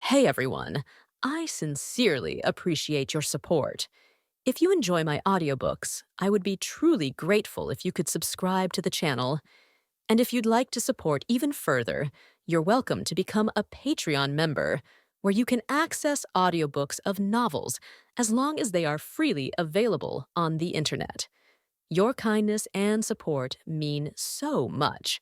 Hey everyone, I sincerely appreciate your support. If you enjoy my audiobooks, I would be truly grateful if you could subscribe to the channel. And if you'd like to support even further, you're welcome to become a Patreon member, where you can access audiobooks of novels as long as they are freely available on the internet. Your kindness and support mean so much.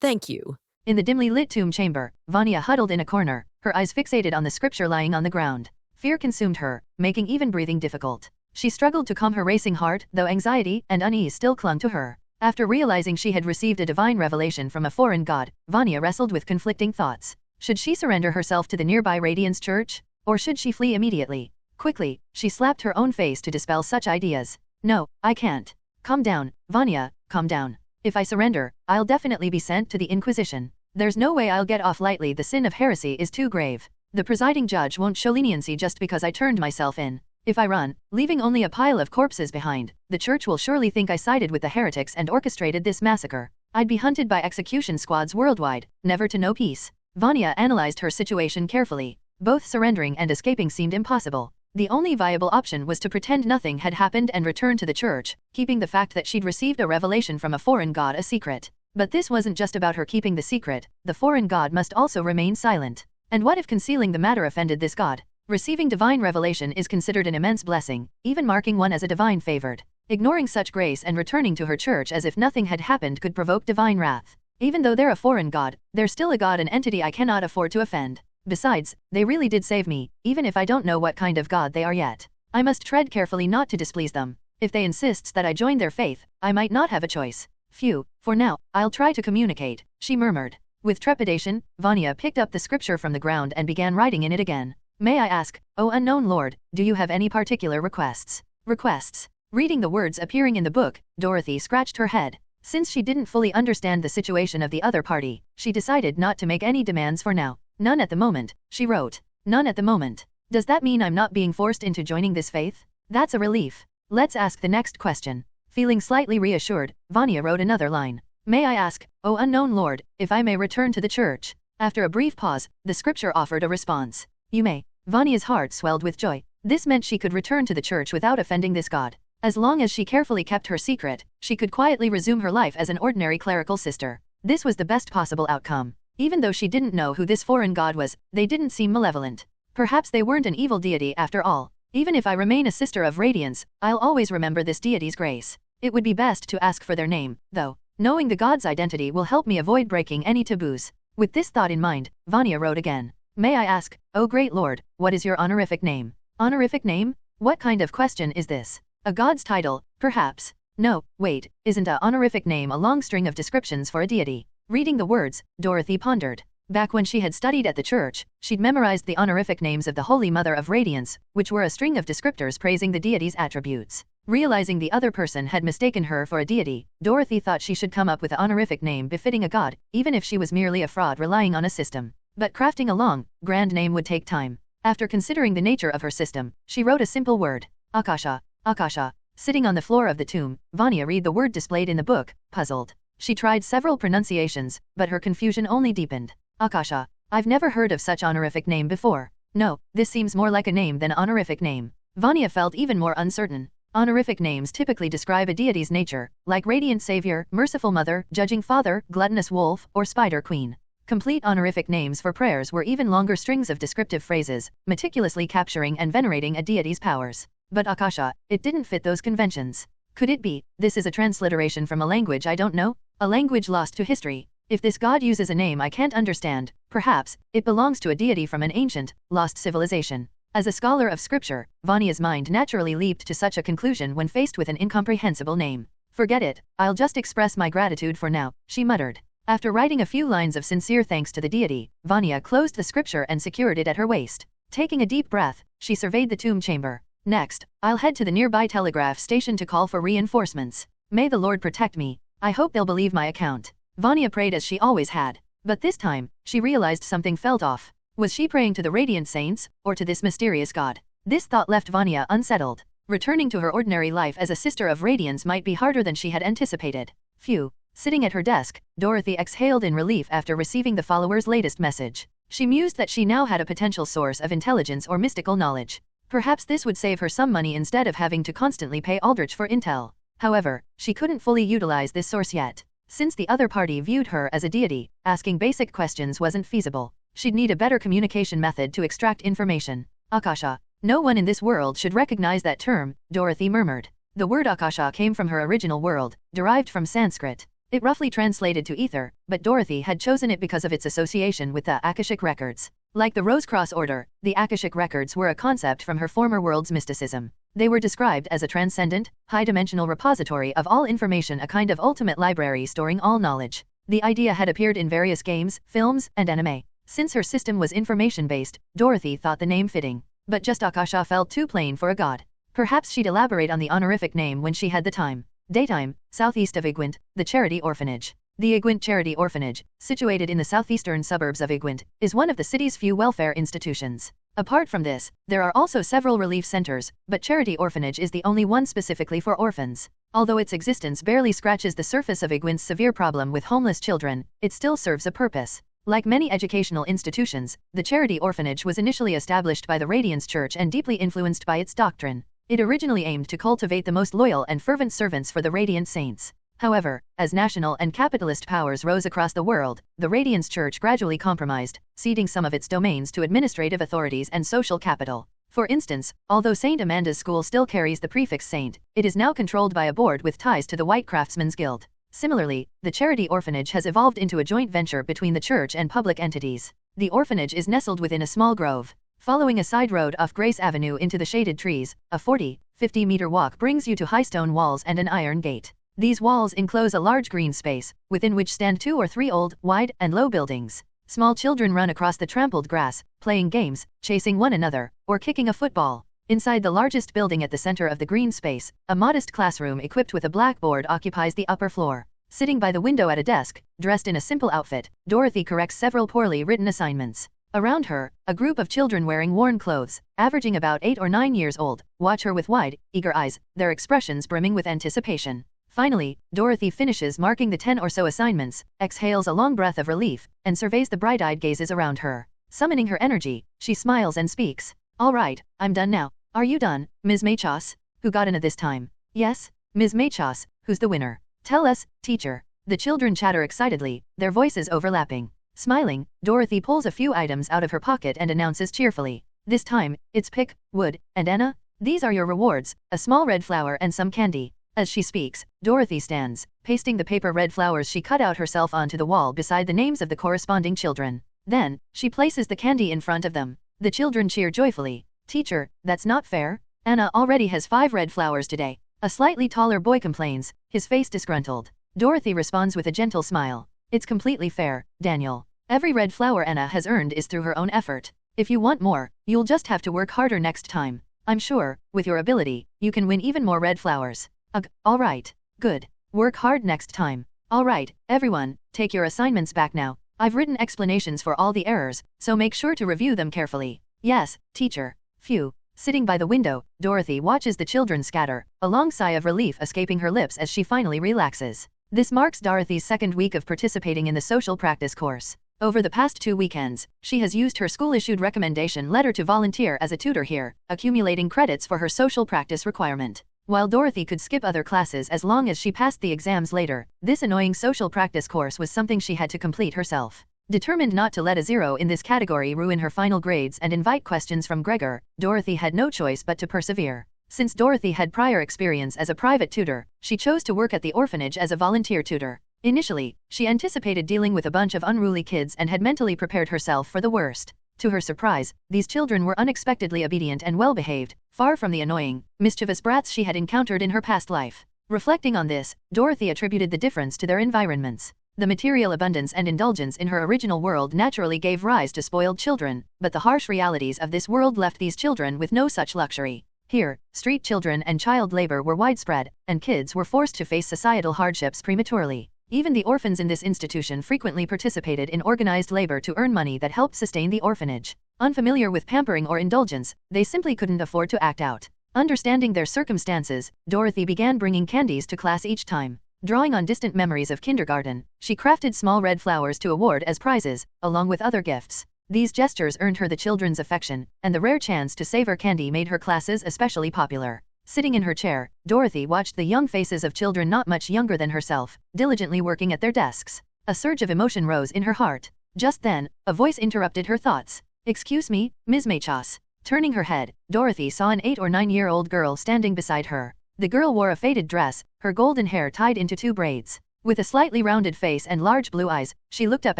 Thank you. In the dimly lit tomb chamber, Vanya huddled in a corner, her eyes fixated on the scripture lying on the ground. Fear consumed her, making even breathing difficult. She struggled to calm her racing heart, though anxiety and unease still clung to her. After realizing she had received a divine revelation from a foreign god, Vanya wrestled with conflicting thoughts. Should she surrender herself to the nearby Radiance Church? Or should she flee immediately? Quickly, she slapped her own face to dispel such ideas. No, I can't. Calm down, Vanya, calm down. If I surrender, I'll definitely be sent to the Inquisition. There's no way I'll get off lightly. The sin of heresy is too grave. The presiding judge won't show leniency just because I turned myself in. If I run, leaving only a pile of corpses behind, the church will surely think I sided with the heretics and orchestrated this massacre. I'd be hunted by execution squads worldwide, never to know peace. Vanya analyzed her situation carefully. Both surrendering and escaping seemed impossible. The only viable option was to pretend nothing had happened and return to the church, keeping the fact that she'd received a revelation from a foreign god a secret. But this wasn't just about her keeping the secret, the foreign god must also remain silent. And what if concealing the matter offended this god? Receiving divine revelation is considered an immense blessing, even marking one as a divine favored. Ignoring such grace and returning to her church as if nothing had happened could provoke divine wrath. Even though they're a foreign god, they're still a god, an entity I cannot afford to offend. Besides, they really did save me, even if I don't know what kind of god they are yet. I must tread carefully not to displease them. If they insist that I join their faith, I might not have a choice. Phew, for now, I'll try to communicate, she murmured. With trepidation, Vanya picked up the scripture from the ground and began writing in it again. May I ask, O unknown lord, do you have any particular requests? Requests? Reading the words appearing in the book, Dorothy scratched her head. Since she didn't fully understand the situation of the other party, she decided not to make any demands for now. None at the moment, she wrote. None at the moment. Does that mean I'm not being forced into joining this faith? That's a relief. Let's ask the next question. Feeling slightly reassured, Vanya wrote another line. May I ask, O unknown lord, if I may return to the church? After a brief pause, the scripture offered a response. You may. Vanya's heart swelled with joy. This meant she could return to the church without offending this god. As long as she carefully kept her secret, she could quietly resume her life as an ordinary clerical sister. This was the best possible outcome. Even though she didn't know who this foreign god was, they didn't seem malevolent. Perhaps they weren't an evil deity after all. Even if I remain a sister of radiance, I'll always remember this deity's grace. It would be best to ask for their name, though. Knowing the god's identity will help me avoid breaking any taboos. With this thought in mind, Vanya wrote again. May I ask, O great lord, what is your honorific name? Honorific name? What kind of question is this? A god's title, perhaps? No, wait, isn't a honorific name a long string of descriptions for a deity? Reading the words, Dorothy pondered. Back when she had studied at the church, she'd memorized the honorific names of the Holy Mother of Radiance, which were a string of descriptors praising the deity's attributes. Realizing the other person had mistaken her for a deity, Dorothy thought she should come up with an honorific name befitting a god, even if she was merely a fraud relying on a system. But crafting a long, grand name would take time. After considering the nature of her system, she wrote a simple word. Akasha. Akasha. Sitting on the floor of the tomb, Vanya read the word displayed in the book, puzzled. She tried several pronunciations, but her confusion only deepened. Akasha. I've never heard of such honorific name before. No, this seems more like a name than honorific name. Vanya felt even more uncertain. Honorific names typically describe a deity's nature, like Radiant Savior, Merciful Mother, Judging Father, Gluttonous Wolf, or Spider Queen. Complete honorific names for prayers were even longer strings of descriptive phrases, meticulously capturing and venerating a deity's powers. But Akasha, it didn't fit those conventions. Could it be, this is a transliteration from a language I don't know? A language lost to history? If this god uses a name I can't understand, perhaps, it belongs to a deity from an ancient, lost civilization. As a scholar of scripture, Vanya's mind naturally leaped to such a conclusion when faced with an incomprehensible name. Forget it, I'll just express my gratitude for now, she muttered. After writing a few lines of sincere thanks to the deity, Vanya closed the scripture and secured it at her waist. Taking a deep breath, she surveyed the tomb chamber. Next, I'll head to the nearby telegraph station to call for reinforcements. May the Lord protect me. I hope they'll believe my account. Vanya prayed as she always had. But this time, she realized something felt off. Was she praying to the Radiant Saints, or to this mysterious god? This thought left Vanya unsettled. Returning to her ordinary life as a sister of Radiance might be harder than she had anticipated. Phew. Sitting at her desk, Dorothy exhaled in relief after receiving the follower's latest message. She mused that she now had a potential source of intelligence or mystical knowledge. Perhaps this would save her some money instead of having to constantly pay Aldrich for intel. However, she couldn't fully utilize this source yet. Since the other party viewed her as a deity, asking basic questions wasn't feasible. She'd need a better communication method to extract information. Akasha. No one in this world should recognize that term, Dorothy murmured. The word Akasha came from her original world, derived from Sanskrit. It roughly translated to ether, but Dorothy had chosen it because of its association with the Akashic records. Like the Rose Cross Order, the Akashic records were a concept from her former world's mysticism. They were described as a transcendent, high-dimensional repository of all information, a kind of ultimate library storing all knowledge. The idea had appeared in various games, films, and anime. Since her system was information-based, Dorothy thought the name fitting. But just Akasha felt too plain for a god. Perhaps she'd elaborate on the honorific name when she had the time. Daytime, southeast of Igwent, the Charity Orphanage. The Igwent Charity Orphanage, situated in the southeastern suburbs of Igwent, is one of the city's few welfare institutions. Apart from this, there are also several relief centers, but Charity Orphanage is the only one specifically for orphans. Although its existence barely scratches the surface of Igwent's severe problem with homeless children, it still serves a purpose. Like many educational institutions, the Charity Orphanage was initially established by the Radiance Church and deeply influenced by its doctrine. It originally aimed to cultivate the most loyal and fervent servants for the Radiant Saints. However, as national and capitalist powers rose across the world, the Radiance Church gradually compromised, ceding some of its domains to administrative authorities and social capital. For instance, although St. Amanda's School still carries the prefix Saint, it is now controlled by a board with ties to the White Craftsmen's Guild. Similarly, the Charity Orphanage has evolved into a joint venture between the church and public entities. The orphanage is nestled within a small grove. Following a side road off Grace Avenue into the shaded trees, a 40-50-meter walk brings you to high stone walls and an iron gate. These walls enclose a large green space, within which stand 2 or 3 old, wide, and low buildings. Small children run across the trampled grass, playing games, chasing one another, or kicking a football. Inside the largest building at the center of the green space, a modest classroom equipped with a blackboard occupies the upper floor. Sitting by the window at a desk, dressed in a simple outfit, Dorothy corrects several poorly written assignments. Around her, a group of children wearing worn clothes, averaging about 8 or 9 years old, watch her with wide, eager eyes, their expressions brimming with anticipation. Finally, Dorothy finishes marking the 10 or so assignments, exhales a long breath of relief, and surveys the bright-eyed gazes around her. Summoning her energy, she smiles and speaks. "All right, I'm done now. Are you done, Ms. Machos? Who got in at this time?" "Yes, Ms. Machos, who's the winner?" "Tell us, teacher." The children chatter excitedly, their voices overlapping. Smiling, Dorothy pulls a few items out of her pocket and announces cheerfully. "This time, it's pick, wood, and Anna. These are your rewards, a small red flower and some candy." As she speaks, Dorothy stands, pasting the paper red flowers she cut out herself onto the wall beside the names of the corresponding children. Then, she places the candy in front of them. The children cheer joyfully. "Teacher, that's not fair. Anna already has 5 red flowers today." A slightly taller boy complains, his face disgruntled. Dorothy responds with a gentle smile. "It's completely fair, Daniel. Every red flower Anna has earned is through her own effort. If you want more, you'll just have to work harder next time. I'm sure, with your ability, you can win even more red flowers." "Ugh, all right. Good. Work hard next time. All right, everyone, take your assignments back now. I've written explanations for all the errors, so make sure to review them carefully." "Yes, teacher." Phew. Sitting by the window, Dorothy watches the children scatter, a long sigh of relief escaping her lips as she finally relaxes. This marks Dorothy's second week of participating in the social practice course. Over the past 2 weekends, she has used her school-issued recommendation letter to volunteer as a tutor here, accumulating credits for her social practice requirement. While Dorothy could skip other classes as long as she passed the exams later, this annoying social practice course was something she had to complete herself. Determined not to let a 0 in this category ruin her final grades and invite questions from Gregor, Dorothy had no choice but to persevere. Since Dorothy had prior experience as a private tutor, she chose to work at the orphanage as a volunteer tutor. Initially, she anticipated dealing with a bunch of unruly kids and had mentally prepared herself for the worst. To her surprise, these children were unexpectedly obedient and well-behaved, far from the annoying, mischievous brats she had encountered in her past life. Reflecting on this, Dorothy attributed the difference to their environments. The material abundance and indulgence in her original world naturally gave rise to spoiled children, but the harsh realities of this world left these children with no such luxury. Here, street children and child labor were widespread, and kids were forced to face societal hardships prematurely. Even the orphans in this institution frequently participated in organized labor to earn money that helped sustain the orphanage. Unfamiliar with pampering or indulgence, they simply couldn't afford to act out. Understanding their circumstances, Dorothy began bringing candies to class each time. Drawing on distant memories of kindergarten, she crafted small red flowers to award as prizes, along with other gifts. These gestures earned her the children's affection, and the rare chance to savor candy made her classes especially popular. Sitting in her chair, Dorothy watched the young faces of children not much younger than herself, diligently working at their desks. A surge of emotion rose in her heart. Just then, a voice interrupted her thoughts. "Excuse me, Ms. Machos." Turning her head, Dorothy saw an 8 or 9-year-old girl standing beside her. The girl wore a faded dress, her golden hair tied into 2 braids. With a slightly rounded face and large blue eyes, she looked up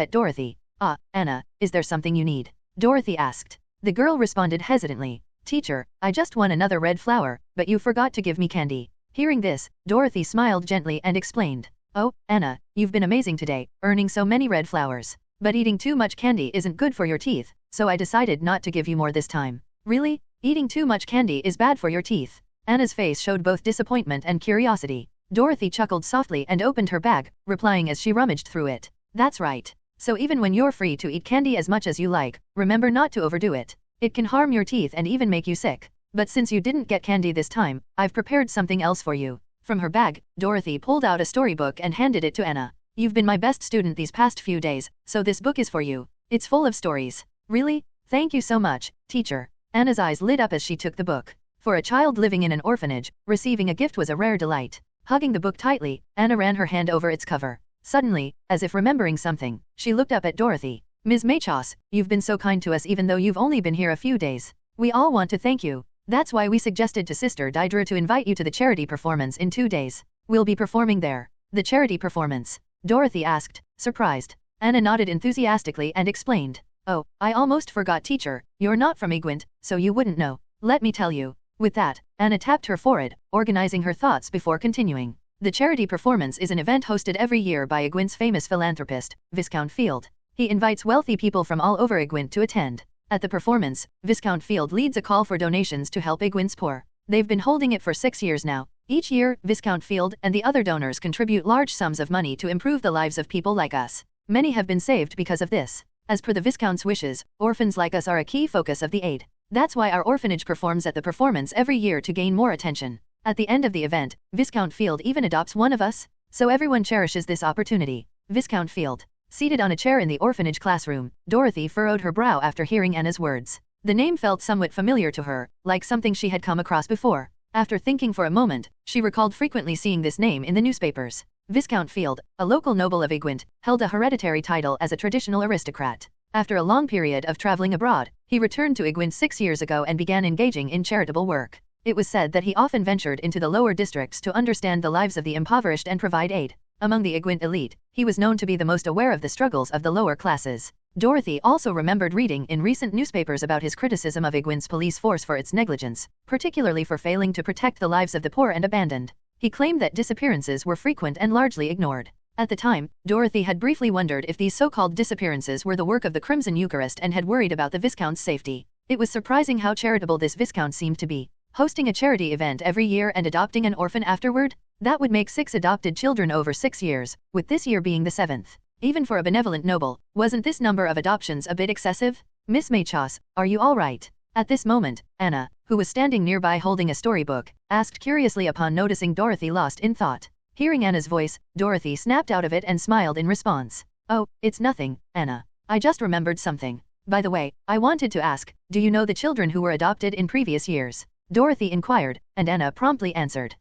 at Dorothy. "Ah, Anna, is there something you need?" Dorothy asked. The girl responded hesitantly. "Teacher, I just won another red flower, but you forgot to give me candy." Hearing this, Dorothy smiled gently and explained. "Oh, Anna, you've been amazing today, earning so many red flowers. But eating too much candy isn't good for your teeth, so I decided not to give you more this time." "Really? Eating too much candy is bad for your teeth?" Anna's face showed both disappointment and curiosity. Dorothy chuckled softly and opened her bag, replying as she rummaged through it. "That's right. So even when you're free to eat candy as much as you like, remember not to overdo it. It can harm your teeth and even make you sick. But since you didn't get candy this time, I've prepared something else for you." From her bag, Dorothy pulled out a storybook and handed it to Anna. "You've been my best student these past few days, so this book is for you. It's full of stories." "Really? Thank you so much, teacher." Anna's eyes lit up as she took the book. For a child living in an orphanage, receiving a gift was a rare delight. Hugging the book tightly, Anna ran her hand over its cover. Suddenly, as if remembering something, she looked up at Dorothy. "Ms. Machos, you've been so kind to us even though you've only been here a few days. We all want to thank you. That's why we suggested to Sister Didra to invite you to the charity performance in 2 days. We'll be performing there." "The charity performance?" Dorothy asked, surprised. Anna nodded enthusiastically and explained. "Oh, I almost forgot, teacher. You're not from Igwent, so you wouldn't know. Let me tell you." With that, Anna tapped her forehead, organizing her thoughts before continuing. "The charity performance is an event hosted every year by Igwent's famous philanthropist, Viscount Field. He invites wealthy people from all over Igwent to attend. At the performance, Viscount Field leads a call for donations to help Igwent's poor. They've been holding it for 6 years now. Each year, Viscount Field and the other donors contribute large sums of money to improve the lives of people like us. Many have been saved because of this. As per the Viscount's wishes, orphans like us are a key focus of the aid. That's why our orphanage performs at the performance every year to gain more attention. At the end of the event, Viscount Field even adopts one of us, so everyone cherishes this opportunity." Viscount Field. Seated on a chair in the orphanage classroom, Dorothy furrowed her brow after hearing Anna's words. The name felt somewhat familiar to her, like something she had come across before. After thinking for a moment, she recalled frequently seeing this name in the newspapers. Viscount Field, a local noble of Igwent, held a hereditary title as a traditional aristocrat. After a long period of traveling abroad, he returned to Igwent 6 years ago and began engaging in charitable work. It was said that he often ventured into the lower districts to understand the lives of the impoverished and provide aid. Among the Igwent elite, he was known to be the most aware of the struggles of the lower classes. Dorothy also remembered reading in recent newspapers about his criticism of Igwent's police force for its negligence, particularly for failing to protect the lives of the poor and abandoned. He claimed that disappearances were frequent and largely ignored. At the time, Dorothy had briefly wondered if these so-called disappearances were the work of the Crimson Eucharist and had worried about the Viscount's safety. It was surprising how charitable this Viscount seemed to be. Hosting a charity event every year and adopting an orphan afterward? That would make 6 adopted children over 6 years, with this year being the 7th. Even for a benevolent noble, wasn't this number of adoptions a bit excessive? "Miss Machos, are you all right?" At this moment, Anna, who was standing nearby holding a storybook, asked curiously upon noticing Dorothy lost in thought. Hearing Anna's voice, Dorothy snapped out of it and smiled in response. "Oh, it's nothing, Anna. I just remembered something. By the way, I wanted to ask, do you know the children who were adopted in previous years?" Dorothy inquired, and Anna promptly answered.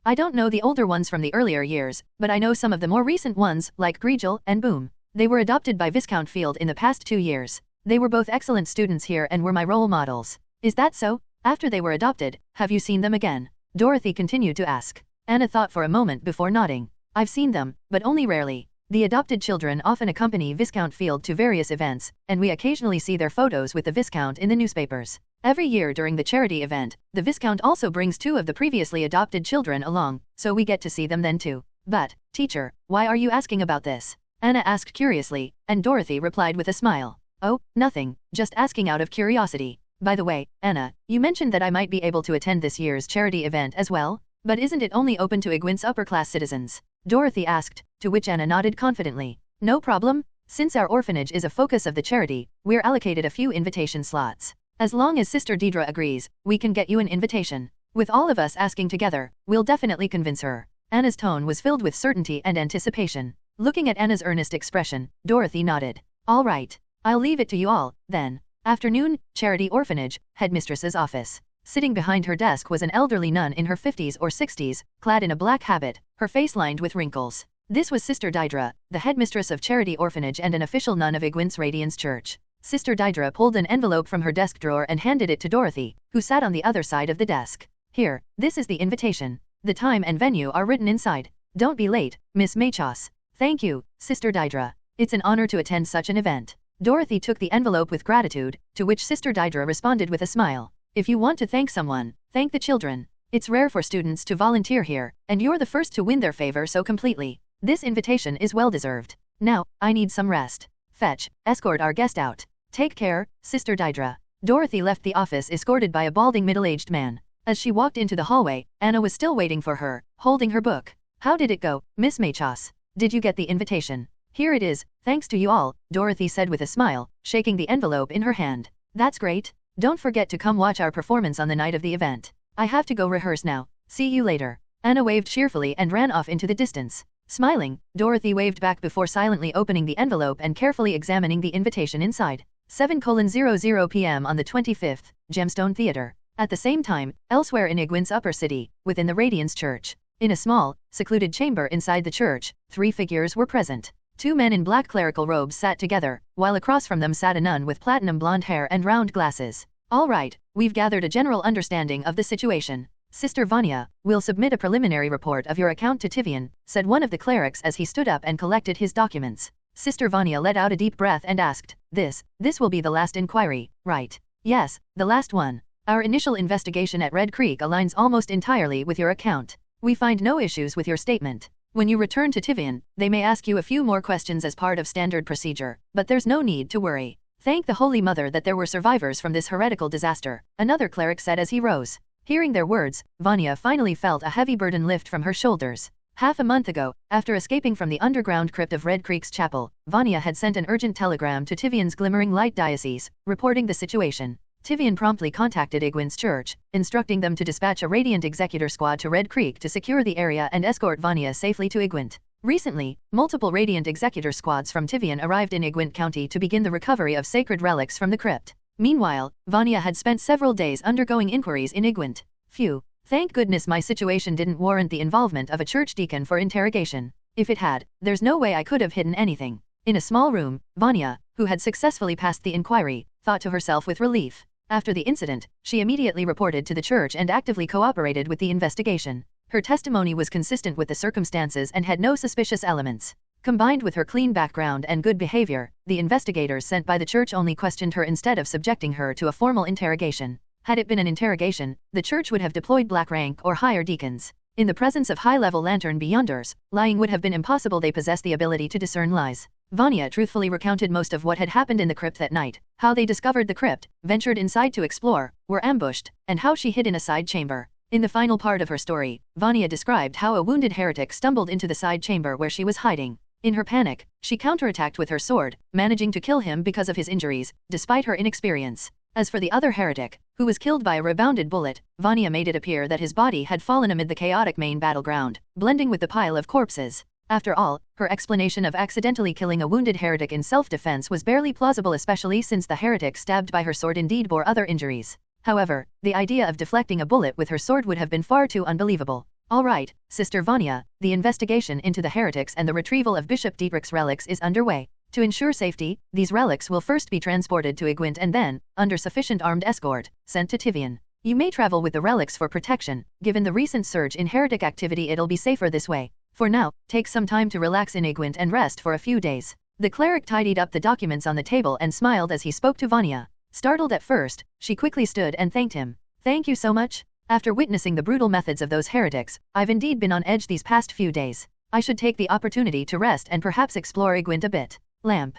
I don't know the older ones from the earlier years, but I know some of the more recent ones, like Grigel and Boom. They were adopted by Viscount Field in the past 2 years. They were both excellent students here and were my role models." "Is that so? After they were adopted, have you seen them again?" Dorothy continued to ask. Anna thought for a moment before nodding. "I've seen them, but only rarely. The adopted children often accompany Viscount Field to various events, and we occasionally see their photos with the Viscount in the newspapers. Every year during the charity event, the Viscount also brings 2 of the previously adopted children along, so we get to see them then too." "But, teacher, why are you asking about this?" Anna asked curiously, and Dorothy replied with a smile. "Oh, nothing, just asking out of curiosity. By the way, Anna, you mentioned that I might be able to attend this year's charity event as well, but isn't it only open to Igwent's upper-class citizens?" Dorothy asked, to which Anna nodded confidently. "No problem. Since our orphanage is a focus of the charity, we're allocated a few invitation slots. As long as Sister Didra agrees, we can get you an invitation. With all of us asking together, we'll definitely convince her." Anna's tone was filled with certainty and anticipation. Looking at Anna's earnest expression, Dorothy nodded. "All right. I'll leave it to you all, then. Afternoon, Charity Orphanage, headmistress's office. Sitting behind her desk was an elderly nun in her 50s or 60s, clad in a black habit, her face lined with wrinkles. This was Sister Deirdre, the headmistress of Charity Orphanage and an official nun of Igwin's Radiance Church. Sister Deirdre pulled an envelope from her desk drawer and handed it to Dorothy, who sat on the other side of the desk. Here, this is the invitation. The time and venue are written inside. Don't be late, Miss Machos. Thank you, Sister Deirdre. It's an honor to attend such an event. Dorothy took the envelope with gratitude, to which Sister Deirdre responded with a smile. If you want to thank someone, thank the children. It's rare for students to volunteer here, and you're the first to win their favor so completely. This invitation is well-deserved. Now, I need some rest. Fetch, escort our guest out. Take care, Sister Deirdre. Dorothy left the office escorted by a balding middle-aged man. As she walked into the hallway, Anna was still waiting for her, holding her book. How did it go, Miss Machos? Did you get the invitation? Here it is, thanks to you all, Dorothy said with a smile, shaking the envelope in her hand. That's great. Don't forget to come watch our performance on the night of the event. I have to go rehearse now. See you later. Anna waved cheerfully and ran off into the distance. Smiling, Dorothy waved back before silently opening the envelope and carefully examining the invitation inside. 7:00 p.m. on the 25th, Gemstone Theater. At the same time, elsewhere in Igwin's upper city, within the Radiance Church. In a small, secluded chamber inside the church, 3 figures were present. 2 men in black clerical robes sat together, while across from them sat a nun with platinum blonde hair and round glasses. All right, we've gathered a general understanding of the situation. Sister Vanya, we'll submit a preliminary report of your account to Tivian, said one of the clerics as he stood up and collected his documents. Sister Vanya let out a deep breath and asked, This will be the last inquiry, right? Yes, the last one. Our initial investigation at Red Creek aligns almost entirely with your account. We find no issues with your statement. When you return to Tivian, they may ask you a few more questions as part of standard procedure, but there's no need to worry. Thank the Holy Mother that there were survivors from this heretical disaster, another cleric said as he rose. Hearing their words, Vanya finally felt a heavy burden lift from her shoulders. Half a month ago, after escaping from the underground crypt of Red Creek's chapel, Vanya had sent an urgent telegram to Tivian's Glimmering Light Diocese, reporting the situation. Tivian promptly contacted Igwin's church, instructing them to dispatch a Radiant Executor squad to Red Creek to secure the area and escort Vanya safely to Igwint. Recently, multiple Radiant Executor squads from Tivian arrived in Igwint County to begin the recovery of sacred relics from the crypt. Meanwhile, Vanya had spent several days undergoing inquiries in Igwint. Phew. Thank goodness my situation didn't warrant the involvement of a church deacon for interrogation. If it had, there's no way I could have hidden anything. In a small room, Vanya, who had successfully passed the inquiry, thought to herself with relief. After the incident, she immediately reported to the church and actively cooperated with the investigation. Her testimony was consistent with the circumstances and had no suspicious elements. Combined with her clean background and good behavior, the investigators sent by the church only questioned her instead of subjecting her to a formal interrogation. Had it been an interrogation, the church would have deployed black rank or higher deacons. In the presence of high-level lantern beyonders, lying would have been impossible. They possess the ability to discern lies. Vanya truthfully recounted most of what had happened in the crypt that night, how they discovered the crypt, ventured inside to explore, were ambushed, and how she hid in a side chamber. In the final part of her story, Vanya described how a wounded heretic stumbled into the side chamber where she was hiding. In her panic, she counterattacked with her sword, managing to kill him because of his injuries, despite her inexperience. As for the other heretic, who was killed by a rebounded bullet, Vanya made it appear that his body had fallen amid the chaotic main battleground, blending with the pile of corpses. After all, her explanation of accidentally killing a wounded heretic in self-defense was barely plausible, especially since the heretic stabbed by her sword indeed bore other injuries. However, the idea of deflecting a bullet with her sword would have been far too unbelievable. All right, Sister Vanya, the investigation into the heretics and the retrieval of Bishop Dietrich's relics is underway. To ensure safety, these relics will first be transported to Igwint and then, under sufficient armed escort, sent to Tivian. You may travel with the relics for protection. Given the recent surge in heretic activity, it'll be safer this way. For now, take some time to relax in Igwint and rest for a few days. The cleric tidied up the documents on the table and smiled as he spoke to Vanya. Startled at first, she quickly stood and thanked him. Thank you so much. After witnessing the brutal methods of those heretics, I've indeed been on edge these past few days. I should take the opportunity to rest and perhaps explore Igwint a bit. Lamp.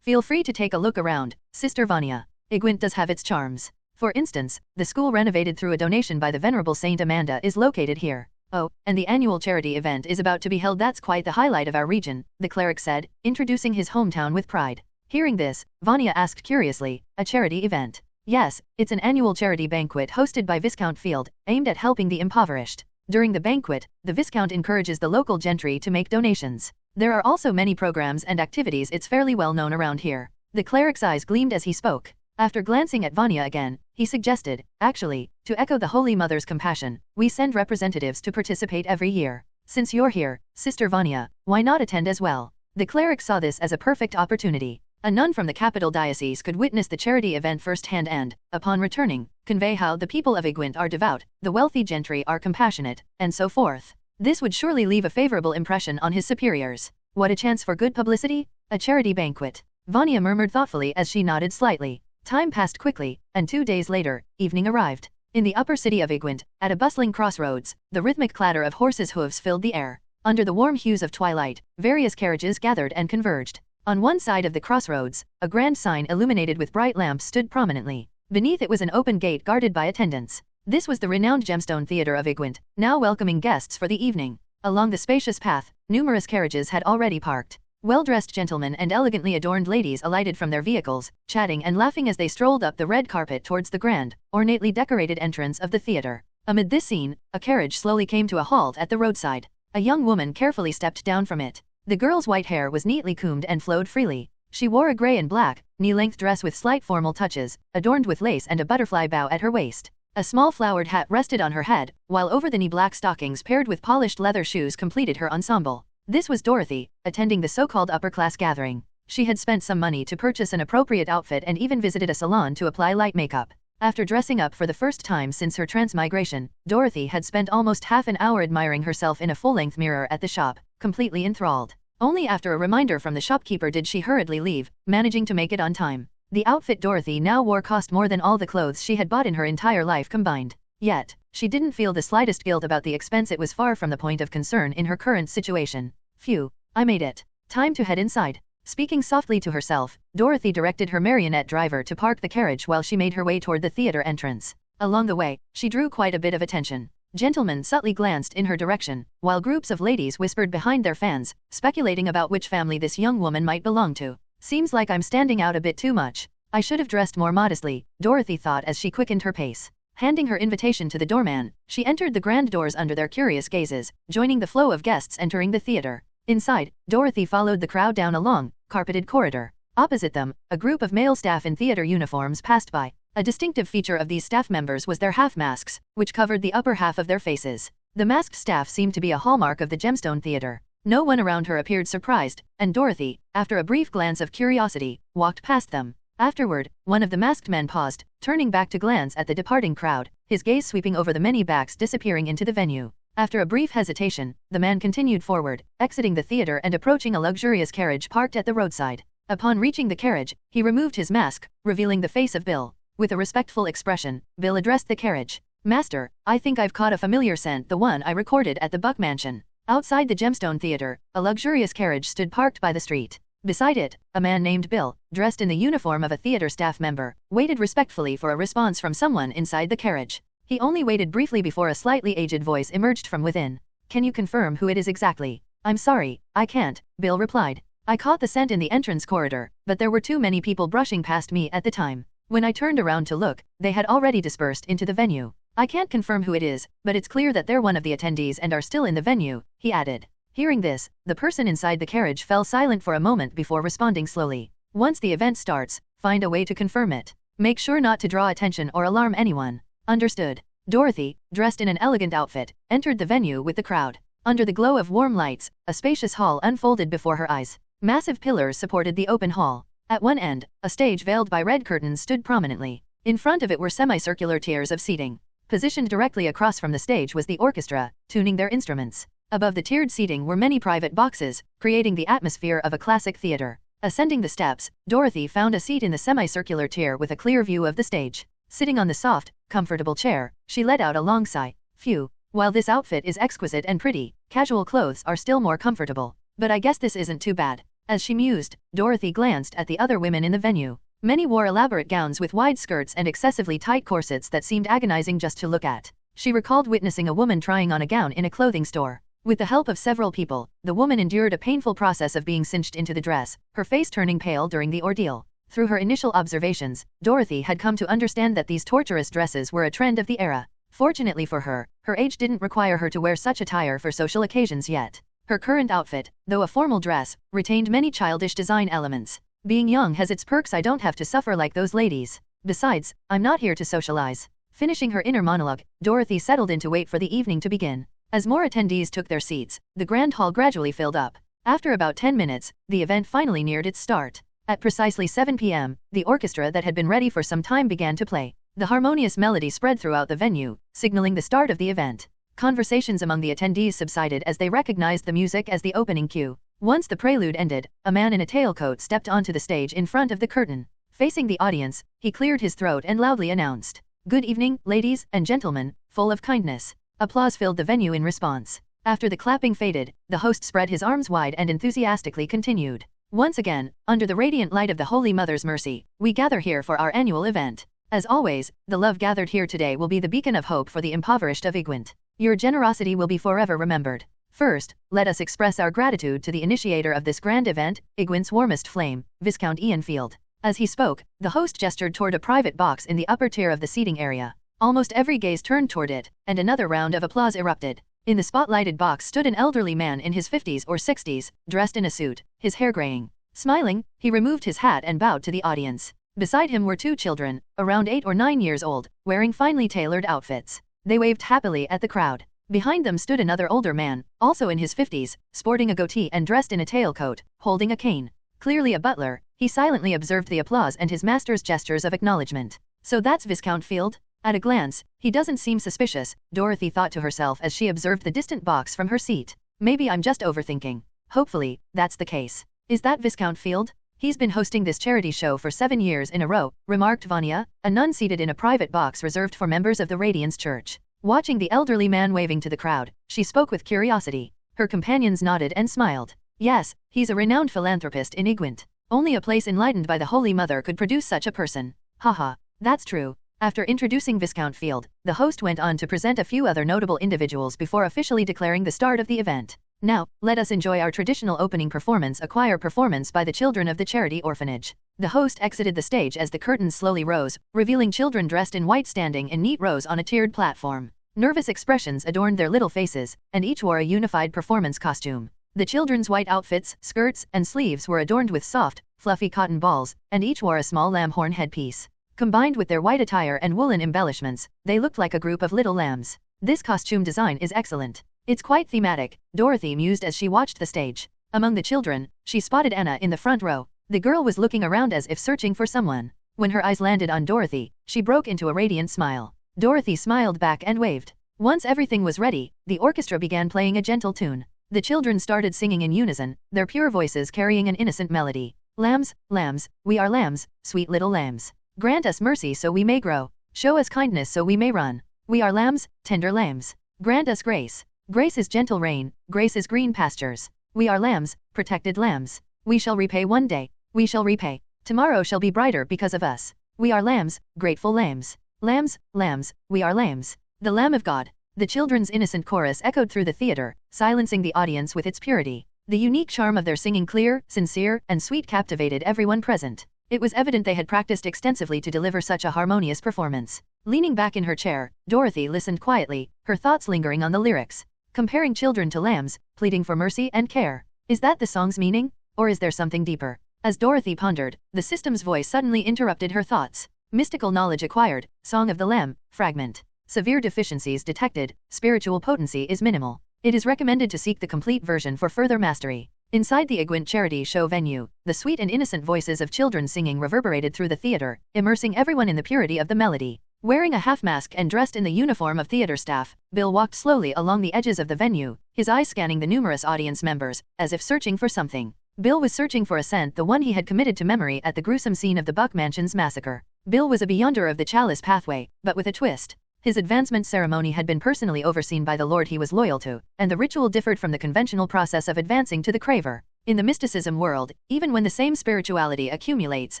Feel free to take a look around, Sister Vanya. Igwint does have its charms. For instance, the school renovated through a donation by the Venerable Saint Amanda is located here. Oh, and the annual charity event is about to be held. That's quite the highlight of our region, the cleric said, introducing his hometown with pride. Hearing this, Vanya asked curiously, a charity event? Yes, it's an annual charity banquet hosted by Viscount Field, aimed at helping the impoverished. During the banquet, the Viscount encourages the local gentry to make donations. There are also many programs and activities. It's fairly well known around here. The cleric's eyes gleamed as he spoke. After glancing at Vanya again, he suggested, actually, to echo the Holy Mother's compassion, we send representatives to participate every year. Since you're here, Sister Vanya, why not attend as well? The cleric saw this as a perfect opportunity. A nun from the capital diocese could witness the charity event firsthand and, upon returning, convey how the people of Igwent are devout, the wealthy gentry are compassionate, and so forth. This would surely leave a favorable impression on his superiors. What a chance for good publicity? A charity banquet. Vanya murmured thoughtfully as she nodded slightly. Time passed quickly, and 2 days later, evening arrived. In the upper city of Igwent, at a bustling crossroads, the rhythmic clatter of horses' hooves filled the air. Under the warm hues of twilight, various carriages gathered and converged. On one side of the crossroads, a grand sign illuminated with bright lamps stood prominently. Beneath it was an open gate guarded by attendants. This was the renowned Gemstone Theatre of Igwent, now welcoming guests for the evening. Along the spacious path, numerous carriages had already parked. Well-dressed gentlemen and elegantly adorned ladies alighted from their vehicles, chatting and laughing as they strolled up the red carpet towards the grand, ornately decorated entrance of the theatre. Amid this scene, a carriage slowly came to a halt at the roadside. A young woman carefully stepped down from it. The girl's white hair was neatly combed and flowed freely. She wore a grey and black, knee-length dress with slight formal touches, adorned with lace and a butterfly bow at her waist. A small flowered hat rested on her head, while over-the-knee black stockings paired with polished leather shoes completed her ensemble. This was Dorothy, attending the so-called upper-class gathering. She had spent some money to purchase an appropriate outfit and even visited a salon to apply light makeup. After dressing up for the first time since her transmigration, Dorothy had spent almost half an hour admiring herself in a full-length mirror at the shop, completely enthralled. Only after a reminder from the shopkeeper did she hurriedly leave, managing to make it on time. The outfit Dorothy now wore cost more than all the clothes she had bought in her entire life combined. Yet, she didn't feel the slightest guilt about the expense. It was far from the point of concern in her current situation. Phew, I made it. Time to head inside. Speaking softly to herself, Dorothy directed her marionette driver to park the carriage while she made her way toward the theater entrance. Along the way, she drew quite a bit of attention. Gentlemen subtly glanced in her direction, while groups of ladies whispered behind their fans, speculating about which family this young woman might belong to. Seems like I'm standing out a bit too much. I should have dressed more modestly, Dorothy thought as she quickened her pace. Handing her invitation to the doorman, she entered the grand doors under their curious gazes, joining the flow of guests entering the theater. Inside, Dorothy followed the crowd down a long, carpeted corridor. Opposite them, a group of male staff in theater uniforms passed by. A distinctive feature of these staff members was their half-masks, which covered the upper half of their faces. The masked staff seemed to be a hallmark of the Gemstone Theater. No one around her appeared surprised, and Dorothy, after a brief glance of curiosity, walked past them. Afterward, one of the masked men paused, turning back to glance at the departing crowd, his gaze sweeping over the many backs disappearing into the venue. After a brief hesitation, the man continued forward, exiting the theater and approaching a luxurious carriage parked at the roadside. Upon reaching the carriage, he removed his mask, revealing the face of Bill. With a respectful expression, Bill addressed the carriage. "Master, I think I've caught a familiar scent, the one I recorded at the Buck Mansion." Outside the Gemstone Theater, a luxurious carriage stood parked by the street. Beside it, a man named Bill, dressed in the uniform of a theater staff member, waited respectfully for a response from someone inside the carriage. He only waited briefly before a slightly aged voice emerged from within. "Can you confirm who it is exactly?" "I'm sorry, I can't," Bill replied. "I caught the scent in the entrance corridor, but there were too many people brushing past me at the time. When I turned around to look, they had already dispersed into the venue. I can't confirm who it is, but it's clear that they're one of the attendees and are still in the venue," he added. Hearing this, the person inside the carriage fell silent for a moment before responding slowly. "Once the event starts, find a way to confirm it. Make sure not to draw attention or alarm anyone." "Understood." Dorothy, dressed in an elegant outfit, entered the venue with the crowd. Under the glow of warm lights, a spacious hall unfolded before her eyes. Massive pillars supported the open hall. At one end, a stage veiled by red curtains stood prominently. In front of it were semicircular tiers of seating. Positioned directly across from the stage was the orchestra, tuning their instruments. Above the tiered seating were many private boxes, creating the atmosphere of a classic theater. Ascending the steps, Dorothy found a seat in the semicircular tier with a clear view of the stage. Sitting on the soft, comfortable chair, she let out a long sigh. Phew, while this outfit is exquisite and pretty, casual clothes are still more comfortable. But I guess this isn't too bad. As she mused, Dorothy glanced at the other women in the venue. Many wore elaborate gowns with wide skirts and excessively tight corsets that seemed agonizing just to look at. She recalled witnessing a woman trying on a gown in a clothing store. With the help of several people, the woman endured a painful process of being cinched into the dress, her face turning pale during the ordeal. Through her initial observations, Dorothy had come to understand that these torturous dresses were a trend of the era. Fortunately for her, her age didn't require her to wear such attire for social occasions yet. Her current outfit, though a formal dress, retained many childish design elements. Being young has its perks. I don't have to suffer like those ladies. Besides, I'm not here to socialize. Finishing her inner monologue, Dorothy settled in to wait for the evening to begin. As more attendees took their seats, the grand hall gradually filled up. After about 10 minutes, the event finally neared its start. At precisely 7 p.m., the orchestra that had been ready for some time began to play. The harmonious melody spread throughout the venue, signaling the start of the event. Conversations among the attendees subsided as they recognized the music as the opening cue. Once the prelude ended, a man in a tailcoat stepped onto the stage in front of the curtain. Facing the audience, he cleared his throat and loudly announced, "Good evening, ladies and gentlemen," full of kindness. Applause filled the venue in response. After the clapping faded, the host spread his arms wide and enthusiastically continued. "Once again, under the radiant light of the Holy Mother's mercy, we gather here for our annual event. As always, the love gathered here today will be the beacon of hope for the impoverished of Igwent. Your generosity will be forever remembered. First, let us express our gratitude to the initiator of this grand event, Igwent's warmest flame, Viscount Ian Field." As he spoke, the host gestured toward a private box in the upper tier of the seating area. Almost every gaze turned toward it, and another round of applause erupted. In the spotlighted box stood an elderly man in his 50s or 60s, dressed in a suit, his hair graying. Smiling, he removed his hat and bowed to the audience. Beside him were two children, around 8 or 9 years old, wearing finely tailored outfits. They waved happily at the crowd. Behind them stood another older man, also in his 50s, sporting a goatee and dressed in a tailcoat, holding a cane. Clearly a butler, he silently observed the applause and his master's gestures of acknowledgement. So that's Viscount Field? At a glance, he doesn't seem suspicious, Dorothy thought to herself as she observed the distant box from her seat. Maybe I'm just overthinking. Hopefully, that's the case. Is that Viscount Field? He's been hosting this charity show for 7 years in a row, remarked Vanya, a nun seated in a private box reserved for members of the Radiance Church. Watching the elderly man waving to the crowd, she spoke with curiosity. Her companions nodded and smiled. Yes, he's a renowned philanthropist in Igwent. Only a place enlightened by the Holy Mother could produce such a person. Haha, that's true. After introducing Viscount Field, the host went on to present a few other notable individuals before officially declaring the start of the event. Now, let us enjoy our traditional opening performance, a choir performance by the children of the charity orphanage. The host exited the stage as the curtains slowly rose, revealing children dressed in white standing in neat rows on a tiered platform. Nervous expressions adorned their little faces, and each wore a unified performance costume. The children's white outfits, skirts, and sleeves were adorned with soft, fluffy cotton balls, and each wore a small lamb horn headpiece. Combined with their white attire and woolen embellishments, they looked like a group of little lambs. This costume design is excellent. It's quite thematic, Dorothy mused as she watched the stage. Among the children, she spotted Anna in the front row. The girl was looking around as if searching for someone. When her eyes landed on Dorothy, she broke into a radiant smile. Dorothy smiled back and waved. Once everything was ready, the orchestra began playing a gentle tune. The children started singing in unison, their pure voices carrying an innocent melody. Lambs, lambs, we are lambs, sweet little lambs. Grant us mercy so we may grow. Show us kindness so we may run. We are lambs, tender lambs. Grant us grace. Grace is gentle rain, grace is green pastures. We are lambs, protected lambs. We shall repay one day. We shall repay. Tomorrow shall be brighter because of us. We are lambs, grateful lambs. Lambs, lambs, we are lambs. The Lamb of God. The children's innocent chorus echoed through the theater, silencing the audience with its purity. The unique charm of their singing, clear, sincere, and sweet, captivated everyone present. It was evident they had practiced extensively to deliver such a harmonious performance. Leaning back in her chair, Dorothy listened quietly, her thoughts lingering on the lyrics. Comparing children to lambs, pleading for mercy and care. Is that the song's meaning? Or is there something deeper? As Dorothy pondered, the system's voice suddenly interrupted her thoughts. Mystical knowledge acquired, Song of the Lamb, fragment. Severe deficiencies detected, spiritual potency is minimal. It is recommended to seek the complete version for further mastery. Inside the Igwent charity show venue, the sweet and innocent voices of children singing reverberated through the theater, immersing everyone in the purity of the melody. Wearing a half-mask and dressed in the uniform of theater staff, Bill walked slowly along the edges of the venue, his eyes scanning the numerous audience members, as if searching for something. Bill was searching for a scent, the one he had committed to memory at the gruesome scene of the Buck Mansion's massacre. Bill was a beyonder of the Chalice pathway, but with a twist. His advancement ceremony had been personally overseen by the lord he was loyal to, and the ritual differed from the conventional process of advancing to the Craver. In the mysticism world, even when the same spirituality accumulates,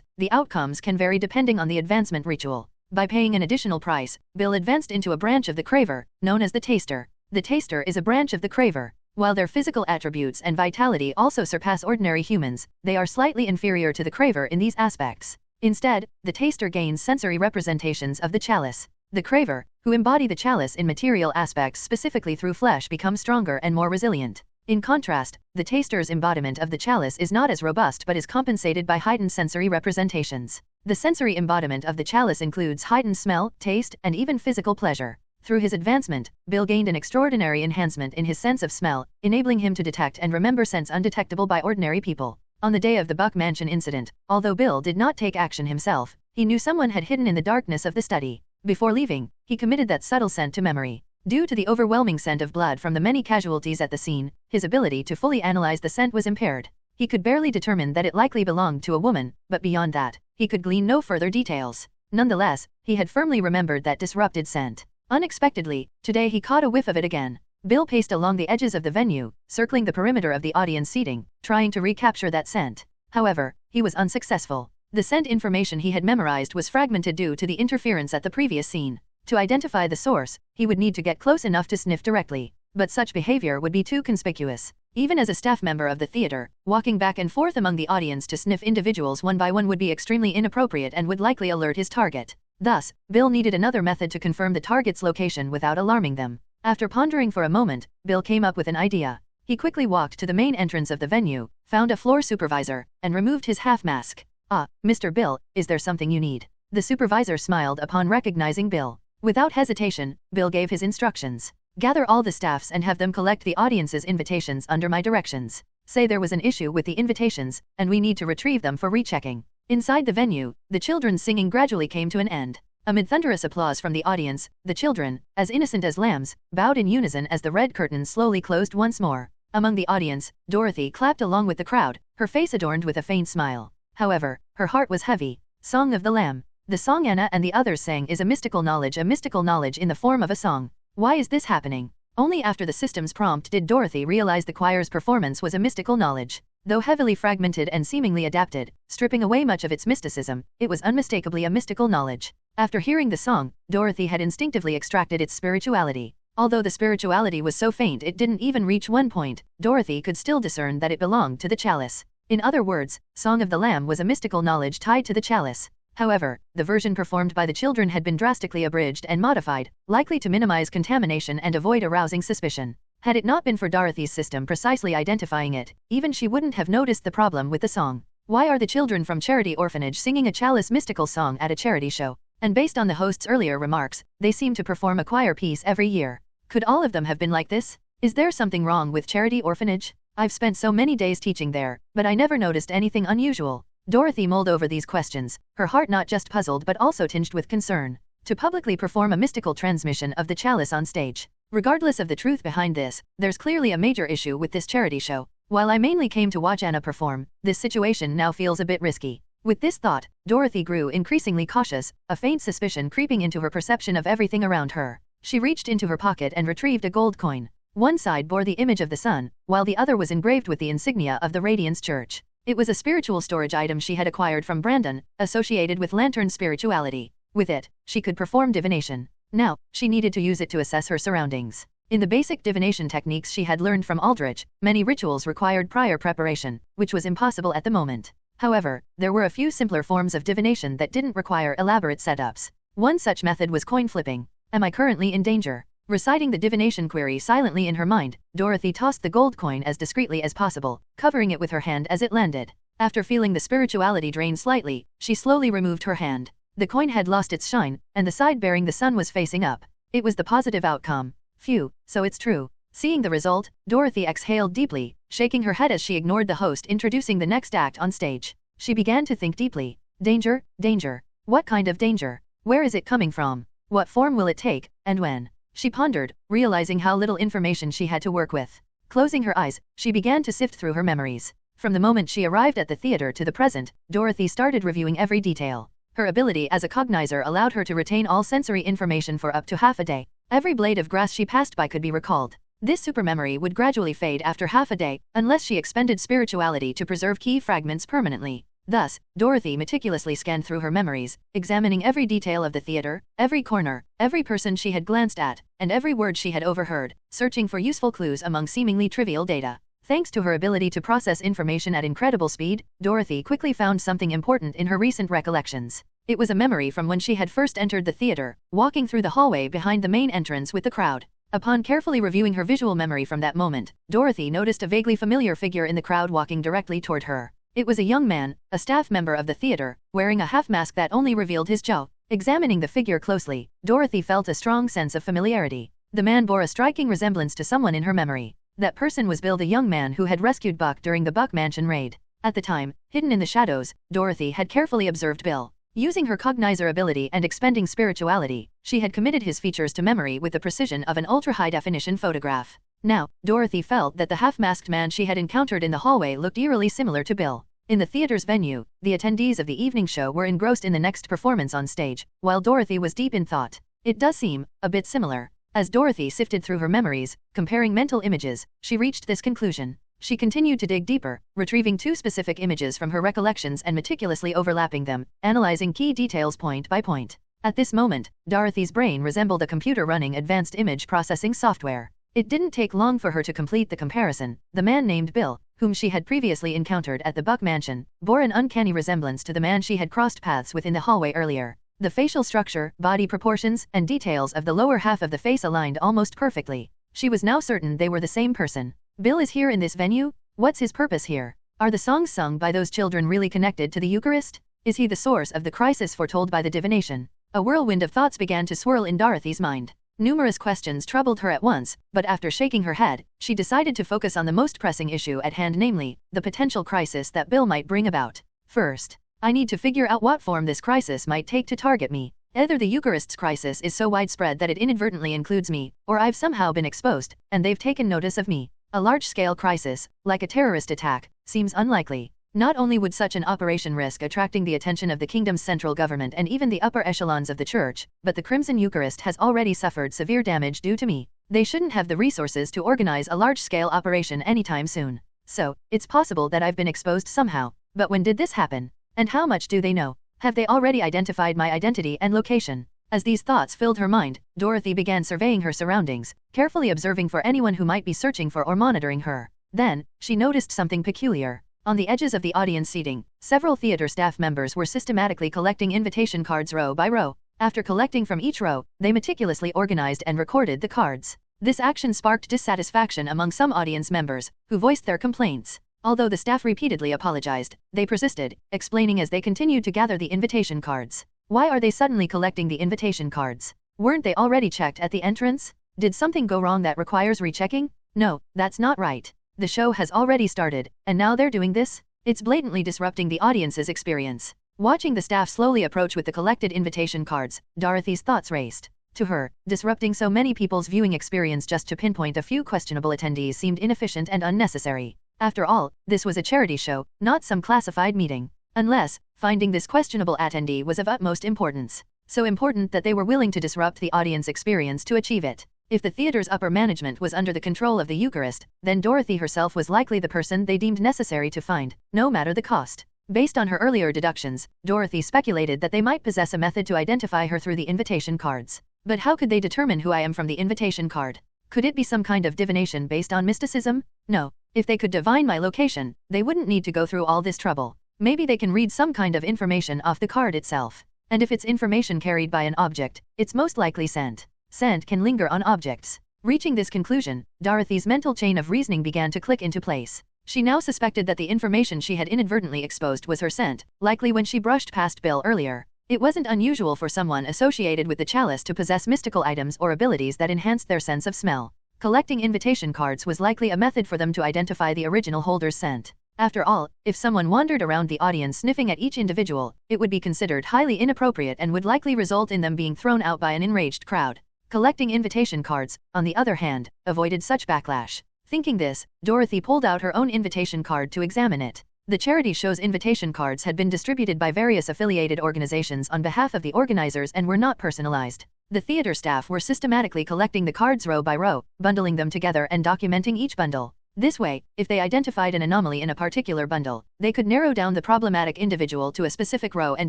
the outcomes can vary depending on the advancement ritual. By paying an additional price, Bill advanced into a branch of the Craver, known as the Taster. The Taster is a branch of the Craver. While their physical attributes and vitality also surpass ordinary humans, they are slightly inferior to the Craver in these aspects. Instead, the Taster gains sensory representations of the Chalice. The Craver, who embody the Chalice in material aspects specifically through flesh, become stronger and more resilient. In contrast, the taster's embodiment of the chalice is not as robust but is compensated by heightened sensory representations. The sensory embodiment of the chalice includes heightened smell, taste, and even physical pleasure. Through his advancement, Bill gained an extraordinary enhancement in his sense of smell, enabling him to detect and remember scents undetectable by ordinary people. On the day of the Buck Mansion incident, although Bill did not take action himself, he knew someone had hidden in the darkness of the study. Before leaving, he committed that subtle scent to memory. Due to the overwhelming scent of blood from the many casualties at the scene, his ability to fully analyze the scent was impaired. He could barely determine that it likely belonged to a woman, but beyond that, he could glean no further details. Nonetheless, he had firmly remembered that disrupted scent. Unexpectedly, today he caught a whiff of it again. Bill paced along the edges of the venue, circling the perimeter of the audience seating, trying to recapture that scent. However, he was unsuccessful. The scent information he had memorized was fragmented due to the interference at the previous scene. To identify the source, he would need to get close enough to sniff directly. But such behavior would be too conspicuous. Even as a staff member of the theater, walking back and forth among the audience to sniff individuals one by one would be extremely inappropriate and would likely alert his target. Thus, Bill needed another method to confirm the target's location without alarming them. After pondering for a moment, Bill came up with an idea. He quickly walked to the main entrance of the venue, found a floor supervisor, and removed his half-mask. "Ah, Mr. Bill, is there something you need?" The supervisor smiled upon recognizing Bill. Without hesitation, Bill gave his instructions. "Gather all the staffs and have them collect the audience's invitations under my directions. Say there was an issue with the invitations, and we need to retrieve them for rechecking." Inside the venue, the children's singing gradually came to an end. Amid thunderous applause from the audience, the children, as innocent as lambs, bowed in unison as the red curtain slowly closed once more. Among the audience, Dorothy clapped along with the crowd, her face adorned with a faint smile. However, her heart was heavy. Song of the Lamb. The song Anna and the others sang is a mystical knowledge in the form of a song. Why is this happening? Only after the system's prompt did Dorothy realize the choir's performance was a mystical knowledge. Though heavily fragmented and seemingly adapted, stripping away much of its mysticism, it was unmistakably a mystical knowledge. After hearing the song, Dorothy had instinctively extracted its spirituality. Although the spirituality was so faint it didn't even reach one point, Dorothy could still discern that it belonged to the chalice. In other words, Song of the Lamb was a mystical knowledge tied to the chalice. However, the version performed by the children had been drastically abridged and modified, likely to minimize contamination and avoid arousing suspicion. Had it not been for Dorothy's system precisely identifying it, even she wouldn't have noticed the problem with the song. Why are the children from Charity Orphanage singing a chalice mystical song at a charity show? And based on the host's earlier remarks, they seem to perform a choir piece every year. Could all of them have been like this? Is there something wrong with Charity Orphanage? I've spent so many days teaching there, but I never noticed anything unusual. Dorothy mulled over these questions, her heart not just puzzled but also tinged with concern. To publicly perform a mystical transmission of the chalice on stage. Regardless of the truth behind this, there's clearly a major issue with this charity show. While I mainly came to watch Anna perform, this situation now feels a bit risky. With this thought, Dorothy grew increasingly cautious, a faint suspicion creeping into her perception of everything around her. She reached into her pocket and retrieved a gold coin. One side bore the image of the sun, while the other was engraved with the insignia of the Radiance Church. It was a spiritual storage item she had acquired from Brandon, associated with lantern spirituality. With it, she could perform divination. Now, she needed to use it to assess her surroundings. In the basic divination techniques she had learned from Aldrich, many rituals required prior preparation, which was impossible at the moment. However, there were a few simpler forms of divination that didn't require elaborate setups. One such method was coin flipping. Am I currently in danger? Reciting the divination query silently in her mind, Dorothy tossed the gold coin as discreetly as possible, covering it with her hand as it landed. After feeling the spirituality drain slightly, she slowly removed her hand. The coin had lost its shine, and the side bearing the sun was facing up. It was the positive outcome. Phew, so it's true. Seeing the result, Dorothy exhaled deeply, shaking her head as she ignored the host introducing the next act on stage. She began to think deeply. Danger, danger. What kind of danger? Where is it coming from? What form will it take, and when? She pondered, realizing how little information she had to work with. Closing her eyes, she began to sift through her memories. From the moment she arrived at the theater to the present, Dorothy started reviewing every detail. Her ability as a cognizer allowed her to retain all sensory information for up to half a day. Every blade of grass she passed by could be recalled. This supermemory would gradually fade after half a day, unless she expended spirituality to preserve key fragments permanently. Thus, Dorothy meticulously scanned through her memories, examining every detail of the theater, every corner, every person she had glanced at, and every word she had overheard, searching for useful clues among seemingly trivial data. Thanks to her ability to process information at incredible speed, Dorothy quickly found something important in her recent recollections. It was a memory from when she had first entered the theater, walking through the hallway behind the main entrance with the crowd. Upon carefully reviewing her visual memory from that moment, Dorothy noticed a vaguely familiar figure in the crowd walking directly toward her. It was a young man, a staff member of the theater, wearing a half-mask that only revealed his jaw. Examining the figure closely, Dorothy felt a strong sense of familiarity. The man bore a striking resemblance to someone in her memory. That person was Bill, the young man who had rescued Buck during the Buck Mansion raid. At the time, hidden in the shadows, Dorothy had carefully observed Bill. Using her cognizer ability and expending spirituality, she had committed his features to memory with the precision of an ultra-high-definition photograph. Now, Dorothy felt that the half-masked man she had encountered in the hallway looked eerily similar to Bill. In the theater's venue, the attendees of the evening show were engrossed in the next performance on stage, while Dorothy was deep in thought. It does seem a bit similar. As Dorothy sifted through her memories, comparing mental images, she reached this conclusion. She continued to dig deeper, retrieving 2 specific images from her recollections and meticulously overlapping them, analyzing key details point by point. At this moment, Dorothy's brain resembled a computer running advanced image processing software. It didn't take long for her to complete the comparison. The man named Bill, whom she had previously encountered at the Buck Mansion, bore an uncanny resemblance to the man she had crossed paths with in the hallway earlier. The facial structure, body proportions, and details of the lower half of the face aligned almost perfectly. She was now certain they were the same person. Bill is here in this venue? What's his purpose here? Are the songs sung by those children really connected to the Eucharist? Is he the source of the crisis foretold by the divination? A whirlwind of thoughts began to swirl in Dorothy's mind. Numerous questions troubled her at once, but after shaking her head, she decided to focus on the most pressing issue at hand, namely, the potential crisis that Bill might bring about. First, I need to figure out what form this crisis might take to target me. Either the Eucharist's crisis is so widespread that it inadvertently includes me, or I've somehow been exposed, and they've taken notice of me. A large-scale crisis, like a terrorist attack, seems unlikely. Not only would such an operation risk attracting the attention of the kingdom's central government and even the upper echelons of the church, but the Crimson Eucharist has already suffered severe damage due to me. They shouldn't have the resources to organize a large-scale operation anytime soon. So, it's possible that I've been exposed somehow. But when did this happen? And how much do they know? Have they already identified my identity and location? As these thoughts filled her mind, Dorothy began surveying her surroundings, carefully observing for anyone who might be searching for or monitoring her. Then, she noticed something peculiar. On the edges of the audience seating, several theater staff members were systematically collecting invitation cards row by row. After collecting from each row, they meticulously organized and recorded the cards. This action sparked dissatisfaction among some audience members, who voiced their complaints. Although the staff repeatedly apologized, they persisted, explaining as they continued to gather the invitation cards. Why are they suddenly collecting the invitation cards? Weren't they already checked at the entrance? Did something go wrong that requires rechecking? No, that's not right. The show has already started, and now they're doing this? It's blatantly disrupting the audience's experience. Watching the staff slowly approach with the collected invitation cards, Dorothy's thoughts raced. To her, disrupting so many people's viewing experience just to pinpoint a few questionable attendees seemed inefficient and unnecessary. After all, this was a charity show, not some classified meeting. Unless, finding this questionable attendee was of utmost importance. So important that they were willing to disrupt the audience experience to achieve it. If the theater's upper management was under the control of the Eucharist, then Dorothy herself was likely the person they deemed necessary to find, no matter the cost. Based on her earlier deductions, Dorothy speculated that they might possess a method to identify her through the invitation cards. But how could they determine who I am from the invitation card? Could it be some kind of divination based on mysticism? No. If they could divine my location, they wouldn't need to go through all this trouble. Maybe they can read some kind of information off the card itself. And if it's information carried by an object, it's most likely scent. Scent can linger on objects. Reaching this conclusion, Dorothy's mental chain of reasoning began to click into place. She now suspected that the information she had inadvertently exposed was her scent, likely when she brushed past Bill earlier. It wasn't unusual for someone associated with the chalice to possess mystical items or abilities that enhanced their sense of smell. Collecting invitation cards was likely a method for them to identify the original holder's scent. After all, if someone wandered around the audience sniffing at each individual, it would be considered highly inappropriate and would likely result in them being thrown out by an enraged crowd. Collecting invitation cards, on the other hand, avoided such backlash. Thinking this, Dorothy pulled out her own invitation card to examine it. The charity show's invitation cards had been distributed by various affiliated organizations on behalf of the organizers and were not personalized. The theater staff were systematically collecting the cards row by row, bundling them together and documenting each bundle. This way, if they identified an anomaly in a particular bundle, they could narrow down the problematic individual to a specific row and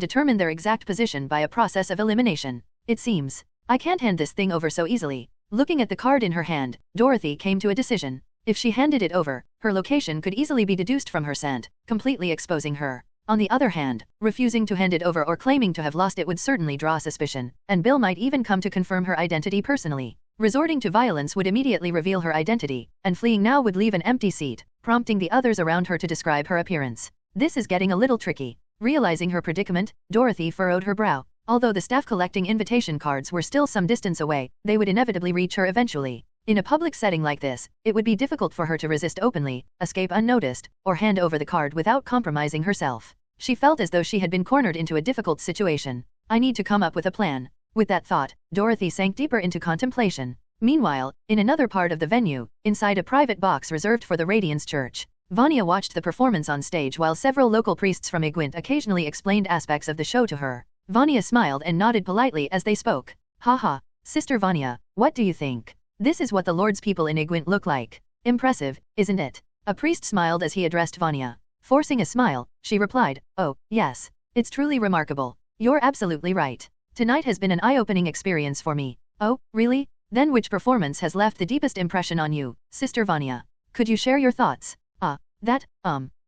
determine their exact position by a process of elimination. It seems I can't hand this thing over so easily. Looking at the card in her hand, Dorothy came to a decision. If she handed it over, her location could easily be deduced from her scent, completely exposing her. On the other hand, refusing to hand it over or claiming to have lost it would certainly draw suspicion, and Bill might even come to confirm her identity personally. Resorting to violence would immediately reveal her identity, and fleeing now would leave an empty seat, prompting the others around her to describe her appearance. This is getting a little tricky. Realizing her predicament, Dorothy furrowed her brow. Although the staff collecting invitation cards were still some distance away, they would inevitably reach her eventually. In a public setting like this, it would be difficult for her to resist openly, escape unnoticed, or hand over the card without compromising herself. She felt as though she had been cornered into a difficult situation. I need to come up with a plan. With that thought, Dorothy sank deeper into contemplation. Meanwhile, in another part of the venue, inside a private box reserved for the Radiance Church, Vanya watched the performance on stage while several local priests from Igwent occasionally explained aspects of the show to her. Vanya smiled and nodded politely as they spoke. Haha, Sister Vanya, what do you think? This is what the Lord's people in Igwent look like. Impressive, isn't it? A priest smiled as he addressed Vanya. Forcing a smile, she replied, oh, yes. It's truly remarkable. You're absolutely right. Tonight has been an eye-opening experience for me. Oh, really? Then which performance has left the deepest impression on you, Sister Vanya? Could you share your thoughts?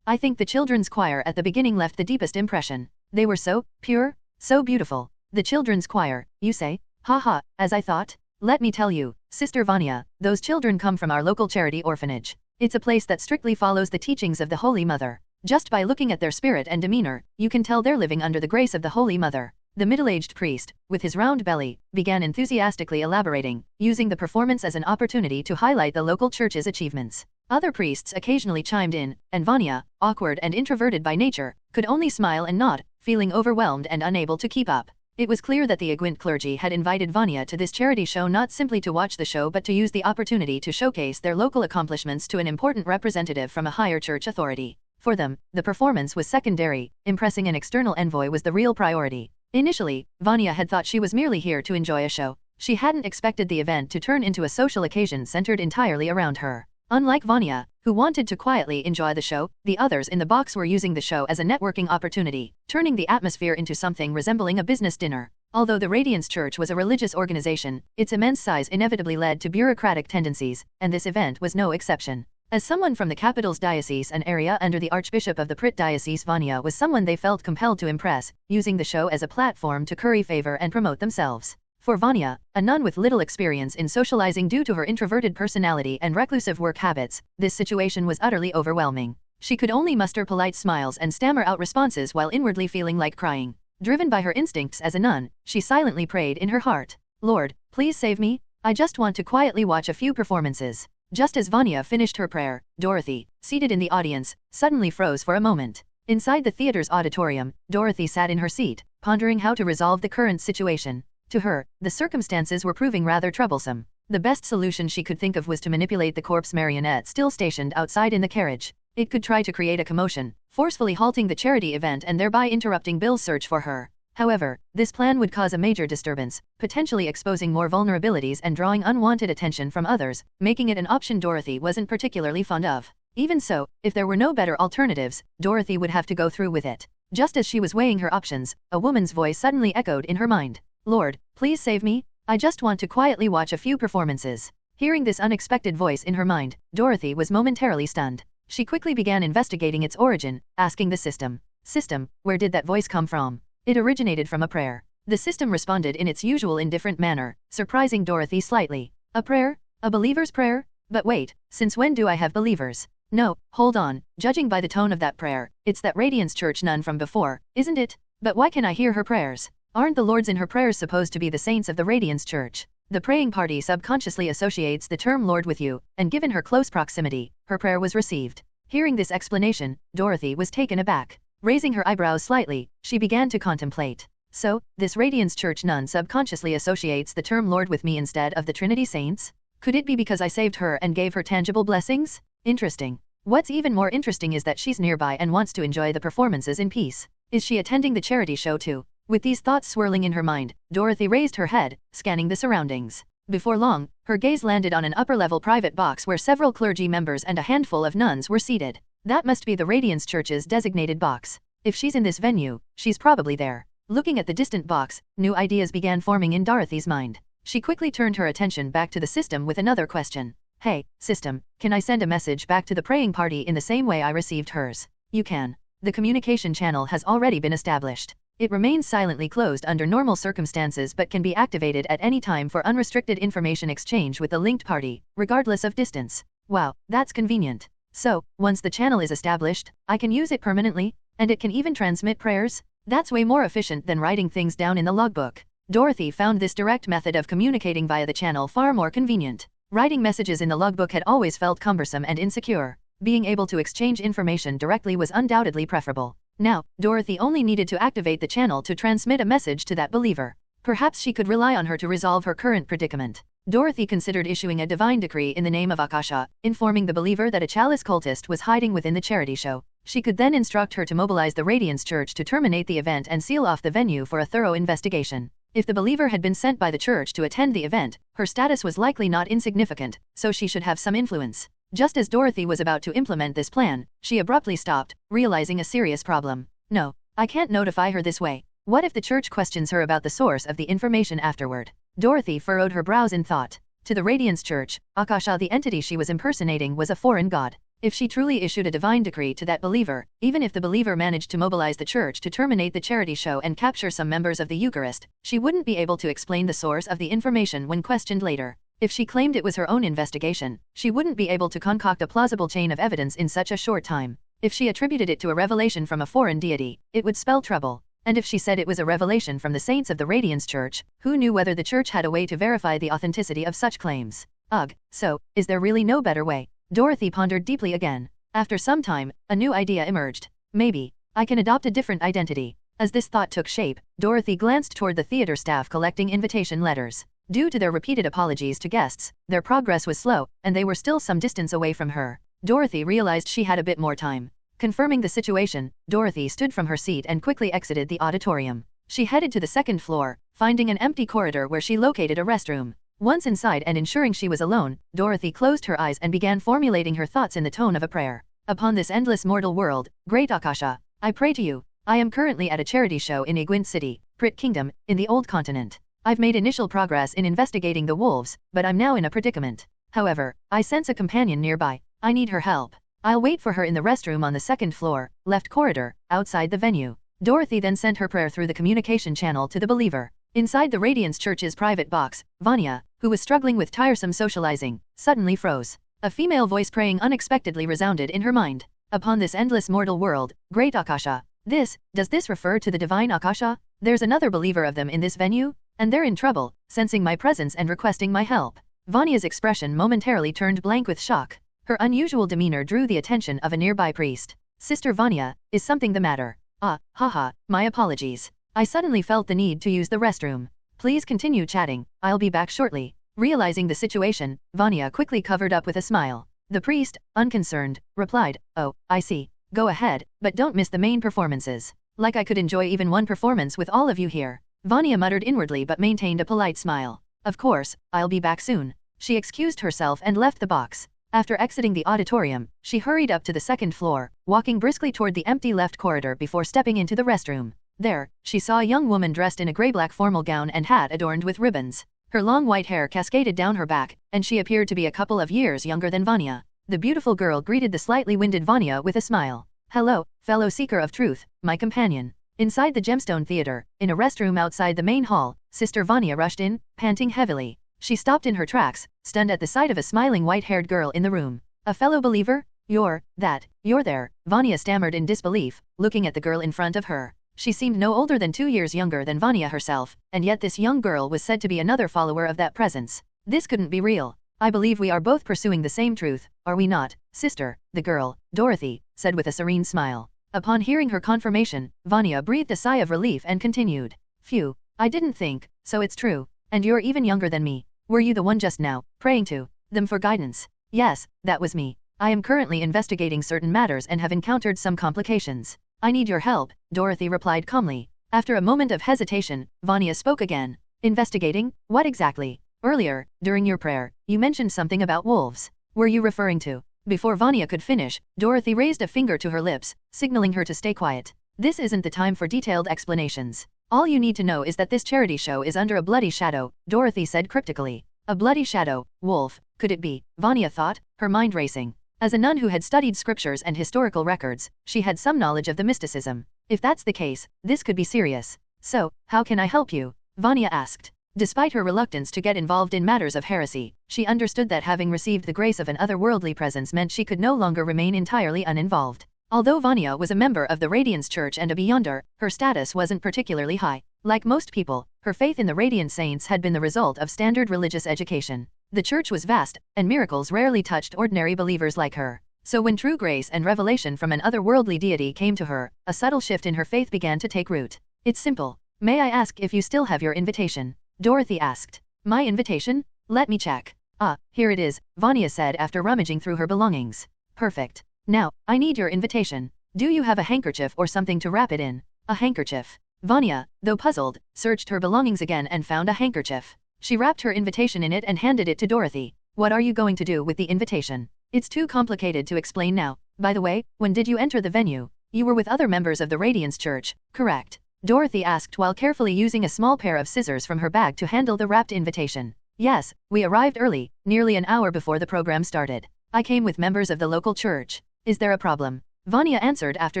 I think the children's choir at the beginning left the deepest impression. They were so pure, so beautiful. The children's choir, you say? Haha, as I thought? Let me tell you, Sister Vanya, those children come from our local charity orphanage. It's a place that strictly follows the teachings of the Holy Mother. Just by looking at their spirit and demeanor, you can tell they're living under the grace of the Holy Mother. The middle-aged priest, with his round belly, began enthusiastically elaborating, using the performance as an opportunity to highlight the local church's achievements. Other priests occasionally chimed in, and Vanya, awkward and introverted by nature, could only smile and nod, feeling overwhelmed and unable to keep up. It was clear that the Igwent clergy had invited Vanya to this charity show not simply to watch the show but to use the opportunity to showcase their local accomplishments to an important representative from a higher church authority. For them, the performance was secondary, impressing an external envoy was the real priority. Initially, Vanya had thought she was merely here to enjoy a show. She hadn't expected the event to turn into a social occasion centered entirely around her. Unlike Vanya, who wanted to quietly enjoy the show, the others in the box were using the show as a networking opportunity, turning the atmosphere into something resembling a business dinner. Although the Radiance Church was a religious organization, its immense size inevitably led to bureaucratic tendencies, and this event was no exception. As someone from the capital's diocese and area under the Archbishop of the Prit Diocese, Vanya was someone they felt compelled to impress, using the show as a platform to curry favor and promote themselves. For Vanya, a nun with little experience in socializing due to her introverted personality and reclusive work habits, this situation was utterly overwhelming. She could only muster polite smiles and stammer out responses while inwardly feeling like crying. Driven by her instincts as a nun, she silently prayed in her heart, Lord, please save me, I just want to quietly watch a few performances. Just as Vanya finished her prayer, Dorothy, seated in the audience, suddenly froze for a moment. Inside the theater's auditorium, Dorothy sat in her seat, pondering how to resolve the current situation. To her, the circumstances were proving rather troublesome. The best solution she could think of was to manipulate the corpse marionette still stationed outside in the carriage. It could try to create a commotion, forcefully halting the charity event and thereby interrupting Bill's search for her. However, this plan would cause a major disturbance, potentially exposing more vulnerabilities and drawing unwanted attention from others, making it an option Dorothy wasn't particularly fond of. Even so, if there were no better alternatives, Dorothy would have to go through with it. Just as she was weighing her options, a woman's voice suddenly echoed in her mind. Lord, please save me, I just want to quietly watch a few performances. Hearing this unexpected voice in her mind, Dorothy was momentarily stunned. She quickly began investigating its origin, asking the system, where did that voice come from? It originated from a prayer. The system responded in its usual indifferent manner, surprising Dorothy slightly. A prayer? A believer's prayer? But wait, since when do I have believers? No, hold on, judging by the tone of that prayer, it's that Radiance Church nun from before, isn't it? But why can I hear her prayers? Aren't the lords in her prayers supposed to be the saints of the Radiance Church? The praying party subconsciously associates the term Lord with you, and given her close proximity, her prayer was received. Hearing this explanation, Dorothy was taken aback. Raising her eyebrows slightly, she began to contemplate. So, this Radiance Church nun subconsciously associates the term Lord with me instead of the Trinity Saints? Could it be because I saved her and gave her tangible blessings? Interesting. What's even more interesting is that she's nearby and wants to enjoy the performances in peace. Is she attending the charity show too? With these thoughts swirling in her mind, Dorothy raised her head, scanning the surroundings. Before long, her gaze landed on an upper-level private box where several clergy members and a handful of nuns were seated. That must be the Radiance Church's designated box. If she's in this venue, she's probably there. Looking at the distant box, new ideas began forming in Dorothy's mind. She quickly turned her attention back to the system with another question. Hey, system, can I send a message back to the praying party in the same way I received hers? You can. The communication channel has already been established. It remains silently closed under normal circumstances but can be activated at any time for unrestricted information exchange with the linked party, regardless of distance. Wow, that's convenient. So, once the channel is established, I can use it permanently, and it can even transmit prayers? That's way more efficient than writing things down in the logbook. Dorothy found this direct method of communicating via the channel far more convenient. Writing messages in the logbook had always felt cumbersome and insecure. Being able to exchange information directly was undoubtedly preferable. Now, Dorothy only needed to activate the channel to transmit a message to that believer. Perhaps she could rely on her to resolve her current predicament. Dorothy considered issuing a divine decree in the name of Akasha, informing the believer that a chalice cultist was hiding within the charity show. She could then instruct her to mobilize the Radiance Church to terminate the event and seal off the venue for a thorough investigation. If the believer had been sent by the church to attend the event, her status was likely not insignificant, so she should have some influence. Just as Dorothy was about to implement this plan, she abruptly stopped, realizing a serious problem. No, I can't notify her this way. What if the church questions her about the source of the information afterward? Dorothy furrowed her brows in thought. To the Radiance Church, Akasha, the entity she was impersonating, was a foreign god. If she truly issued a divine decree to that believer, even if the believer managed to mobilize the church to terminate the charity show and capture some members of the Eucharist, she wouldn't be able to explain the source of the information when questioned later. If she claimed it was her own investigation, she wouldn't be able to concoct a plausible chain of evidence in such a short time. If she attributed it to a revelation from a foreign deity, it would spell trouble. And if she said it was a revelation from the saints of the Radiance Church, who knew whether the church had a way to verify the authenticity of such claims? Ugh, so, is there really no better way? Dorothy pondered deeply again. After some time, a new idea emerged. Maybe, I can adopt a different identity. As this thought took shape, Dorothy glanced toward the theater staff collecting invitation letters. Due to their repeated apologies to guests, their progress was slow, and they were still some distance away from her. Dorothy realized she had a bit more time. Confirming the situation, Dorothy stood from her seat and quickly exited the auditorium. She headed to the second floor, finding an empty corridor where she located a restroom. Once inside and ensuring she was alone, Dorothy closed her eyes and began formulating her thoughts in the tone of a prayer. Upon this endless mortal world, great Akasha, I pray to you. I am currently at a charity show in Igwint City, Prit Kingdom, in the Old Continent. I've made initial progress in investigating the wolves, but I'm now in a predicament. However, I sense a companion nearby. I need her help. I'll wait for her in the restroom on the second floor, left corridor, outside the venue. Dorothy then sent her prayer through the communication channel to the believer. Inside the Radiance Church's private box, Vanya, who was struggling with tiresome socializing, suddenly froze. A female voice praying unexpectedly resounded in her mind. Upon this endless mortal world, great Akasha. Does this refer to the divine Akasha? There's another believer of them in this venue? And they're in trouble, sensing my presence and requesting my help. Vanya's expression momentarily turned blank with shock. Her unusual demeanor drew the attention of a nearby priest. Sister Vanya, is something the matter? Haha, my apologies. I suddenly felt the need to use the restroom. Please continue chatting, I'll be back shortly. Realizing the situation, Vanya quickly covered up with a smile. The priest, unconcerned, replied, Oh, I see. Go ahead, but don't miss the main performances. Like I could enjoy even one performance with all of you here. Vanya muttered inwardly but maintained a polite smile. Of course, I'll be back soon. She excused herself and left the box. After exiting the auditorium, she hurried up to the second floor, walking briskly toward the empty left corridor before stepping into the restroom. There, she saw a young woman dressed in a gray-black formal gown and hat adorned with ribbons. Her long white hair cascaded down her back, and she appeared to be a couple of years younger than Vanya. The beautiful girl greeted the slightly winded Vanya with a smile. Hello, fellow seeker of truth, my companion. Inside the Gemstone Theater, in a restroom outside the main hall, Sister Vanya rushed in, panting heavily. She stopped in her tracks, stunned at the sight of a smiling white-haired girl in the room. A fellow believer? You're there, Vanya stammered in disbelief, looking at the girl in front of her. She seemed no older than 2 years younger than Vanya herself, and yet this young girl was said to be another follower of that presence. This couldn't be real. I believe we are both pursuing the same truth, are we not, sister? The girl, Dorothy, said with a serene smile. Upon hearing her confirmation, Vanya breathed a sigh of relief and continued. Phew, I didn't think, so it's true. And you're even younger than me. Were you the one just now, praying to them for guidance? Yes, that was me. I am currently investigating certain matters and have encountered some complications. I need your help, Dorothy replied calmly. After a moment of hesitation, Vanya spoke again. Investigating? What exactly? Earlier, during your prayer, you mentioned something about wolves. Were you referring to? Before Vanya could finish, Dorothy raised a finger to her lips, signaling her to stay quiet. This isn't the time for detailed explanations. All you need to know is that this charity show is under a bloody shadow, Dorothy said cryptically. A bloody shadow, wolf, could it be? Vanya thought, her mind racing. As a nun who had studied scriptures and historical records, she had some knowledge of the mysticism. If that's the case, this could be serious. So, how can I help you? Vanya asked. Despite her reluctance to get involved in matters of heresy, she understood that having received the grace of an otherworldly presence meant she could no longer remain entirely uninvolved. Although Vanya was a member of the Radiance Church and a Beyonder, her status wasn't particularly high. Like most people, her faith in the Radiant Saints had been the result of standard religious education. The church was vast, and miracles rarely touched ordinary believers like her. So when true grace and revelation from an otherworldly deity came to her, a subtle shift in her faith began to take root. It's simple. May I ask if you still have your invitation? Dorothy asked. My invitation? Let me check. Ah, here it is, Vanya said after rummaging through her belongings. Perfect. Now, I need your invitation. Do you have a handkerchief or something to wrap it in? A handkerchief. Vanya, though puzzled, searched her belongings again and found a handkerchief. She wrapped her invitation in it and handed it to Dorothy. What are you going to do with the invitation? It's too complicated to explain now. By the way, when did you enter the venue? You were with other members of the Radiance Church, correct? Dorothy asked while carefully using a small pair of scissors from her bag to handle the wrapped invitation. Yes, we arrived early, nearly an hour before the program started. I came with members of the local church. Is there a problem? Vanya answered after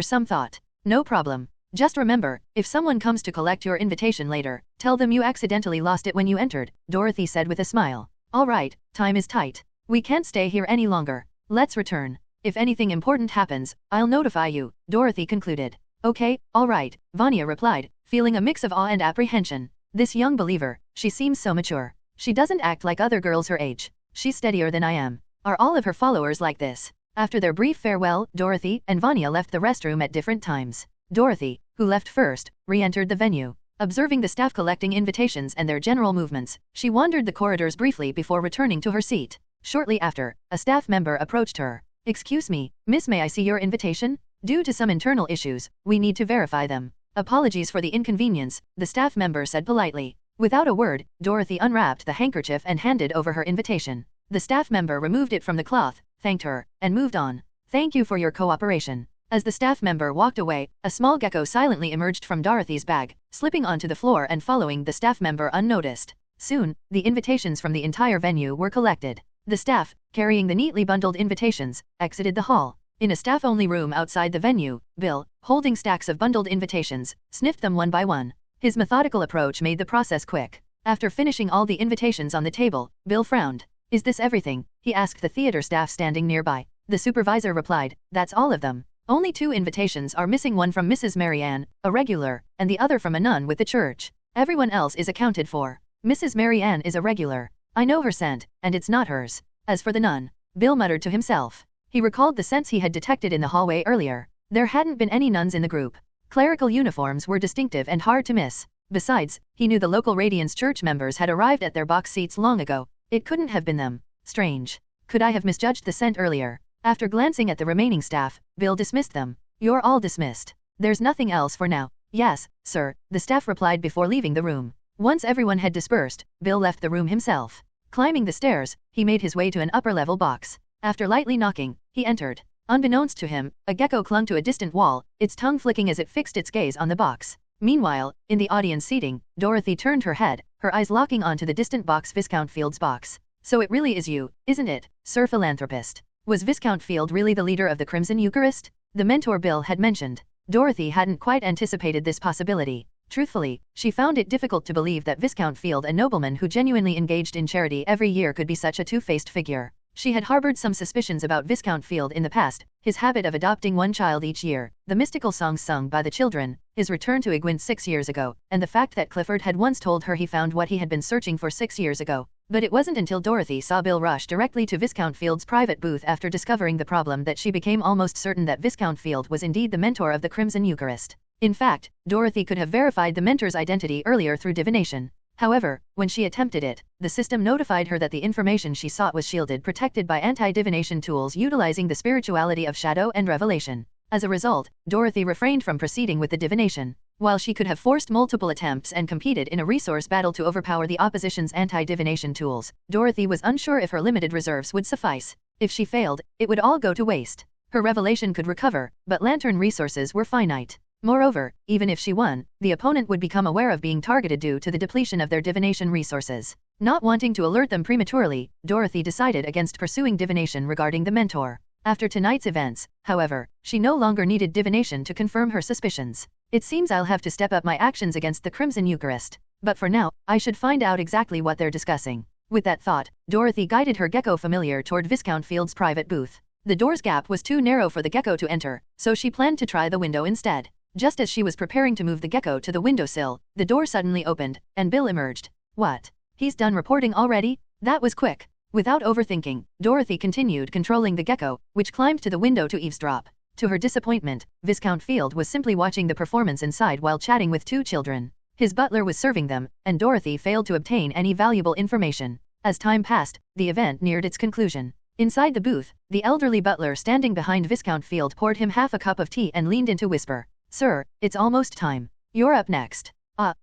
some thought. No problem. Just remember, if someone comes to collect your invitation later, tell them you accidentally lost it when you entered, Dorothy said with a smile. All right, time is tight. We can't stay here any longer. Let's return. If anything important happens, I'll notify you, Dorothy concluded. Okay, all right, Vanya replied, feeling a mix of awe and apprehension. This young believer, she seems so mature. She doesn't act like other girls her age. She's steadier than I am. Are all of her followers like this? After their brief farewell, Dorothy and Vanya left the restroom at different times. Dorothy, who left first, re-entered the venue. Observing the staff collecting invitations and their general movements, she wandered the corridors briefly before returning to her seat. Shortly after, a staff member approached her. Excuse me, miss, may I see your invitation? Due to some internal issues, we need to verify them. Apologies for the inconvenience, the staff member said politely. Without a word, Dorothy unwrapped the handkerchief and handed over her invitation. The staff member removed it from the cloth, thanked her, and moved on. Thank you for your cooperation. As the staff member walked away, a small gecko silently emerged from Dorothy's bag, slipping onto the floor and following the staff member unnoticed. Soon, the invitations from the entire venue were collected. The staff, carrying the neatly bundled invitations, exited the hall. In a staff-only room outside the venue, Bill, holding stacks of bundled invitations, sniffed them one by one. His methodical approach made the process quick. After finishing all the invitations on the table, Bill frowned. Is this everything? He asked the theater staff standing nearby. The supervisor replied, that's all of them. Only 2 invitations are missing, one from Mrs. Mary Ann, a regular, and the other from a nun with the church. Everyone else is accounted for. Mrs. Mary Ann is a regular. I know her scent, and it's not hers. As for the nun, Bill muttered to himself. He recalled the scents he had detected in the hallway earlier. There hadn't been any nuns in the group. Clerical uniforms were distinctive and hard to miss. Besides, he knew the local Radiance Church members had arrived at their box seats long ago. It couldn't have been them. Strange. Could I have misjudged the scent earlier? After glancing at the remaining staff, Bill dismissed them. You're all dismissed. There's nothing else for now. Yes, sir, the staff replied before leaving the room. Once everyone had dispersed, Bill left the room himself. Climbing the stairs, he made his way to an upper-level box. After lightly knocking, he entered. Unbeknownst to him, a gecko clung to a distant wall, its tongue flicking as it fixed its gaze on the box. Meanwhile, in the audience seating, Dorothy turned her head, her eyes locking onto the distant box, Viscount Field's box. So it really is you, isn't it, Sir Philanthropist? Was Viscount Field really the leader of the Crimson Eucharist? The mentor Bill had mentioned. Dorothy hadn't quite anticipated this possibility. Truthfully, she found it difficult to believe that Viscount Field, a nobleman who genuinely engaged in charity every year, could be such a two-faced figure. She had harbored some suspicions about Viscount Field in the past, his habit of adopting one child each year, the mystical songs sung by the children, his return to Egwint 6 years ago, and the fact that Clifford had once told her he found what he had been searching for 6 years ago. But it wasn't until Dorothy saw Bill rush directly to Viscount Field's private booth after discovering the problem that she became almost certain that Viscount Field was indeed the mentor of the Crimson Eucharist. In fact, Dorothy could have verified the mentor's identity earlier through divination. However, when she attempted it, the system notified her that the information she sought was shielded, protected by anti-divination tools utilizing the spirituality of shadow and revelation. As a result, Dorothy refrained from proceeding with the divination. While she could have forced multiple attempts and competed in a resource battle to overpower the opposition's anti-divination tools, Dorothy was unsure if her limited reserves would suffice. If she failed, it would all go to waste. Her revelation could recover, but lantern resources were finite. Moreover, even if she won, the opponent would become aware of being targeted due to the depletion of their divination resources. Not wanting to alert them prematurely, Dorothy decided against pursuing divination regarding the mentor. After tonight's events, however, she no longer needed divination to confirm her suspicions. It seems I'll have to step up my actions against the Crimson Eucharist. But for now, I should find out exactly what they're discussing. With that thought, Dorothy guided her gecko familiar toward Viscount Field's private booth. The door's gap was too narrow for the gecko to enter, so she planned to try the window instead. Just as she was preparing to move the gecko to the windowsill, the door suddenly opened, and Bill emerged. What? He's done reporting already? That was quick. Without overthinking, Dorothy continued controlling the gecko, which climbed to the window to eavesdrop. To her disappointment, Viscount Field was simply watching the performance inside while chatting with two children. His butler was serving them, and Dorothy failed to obtain any valuable information. As time passed, the event neared its conclusion. Inside the booth, the elderly butler standing behind Viscount Field poured him half a cup of tea and leaned in to whisper, "Sir, it's almost time. You're up next."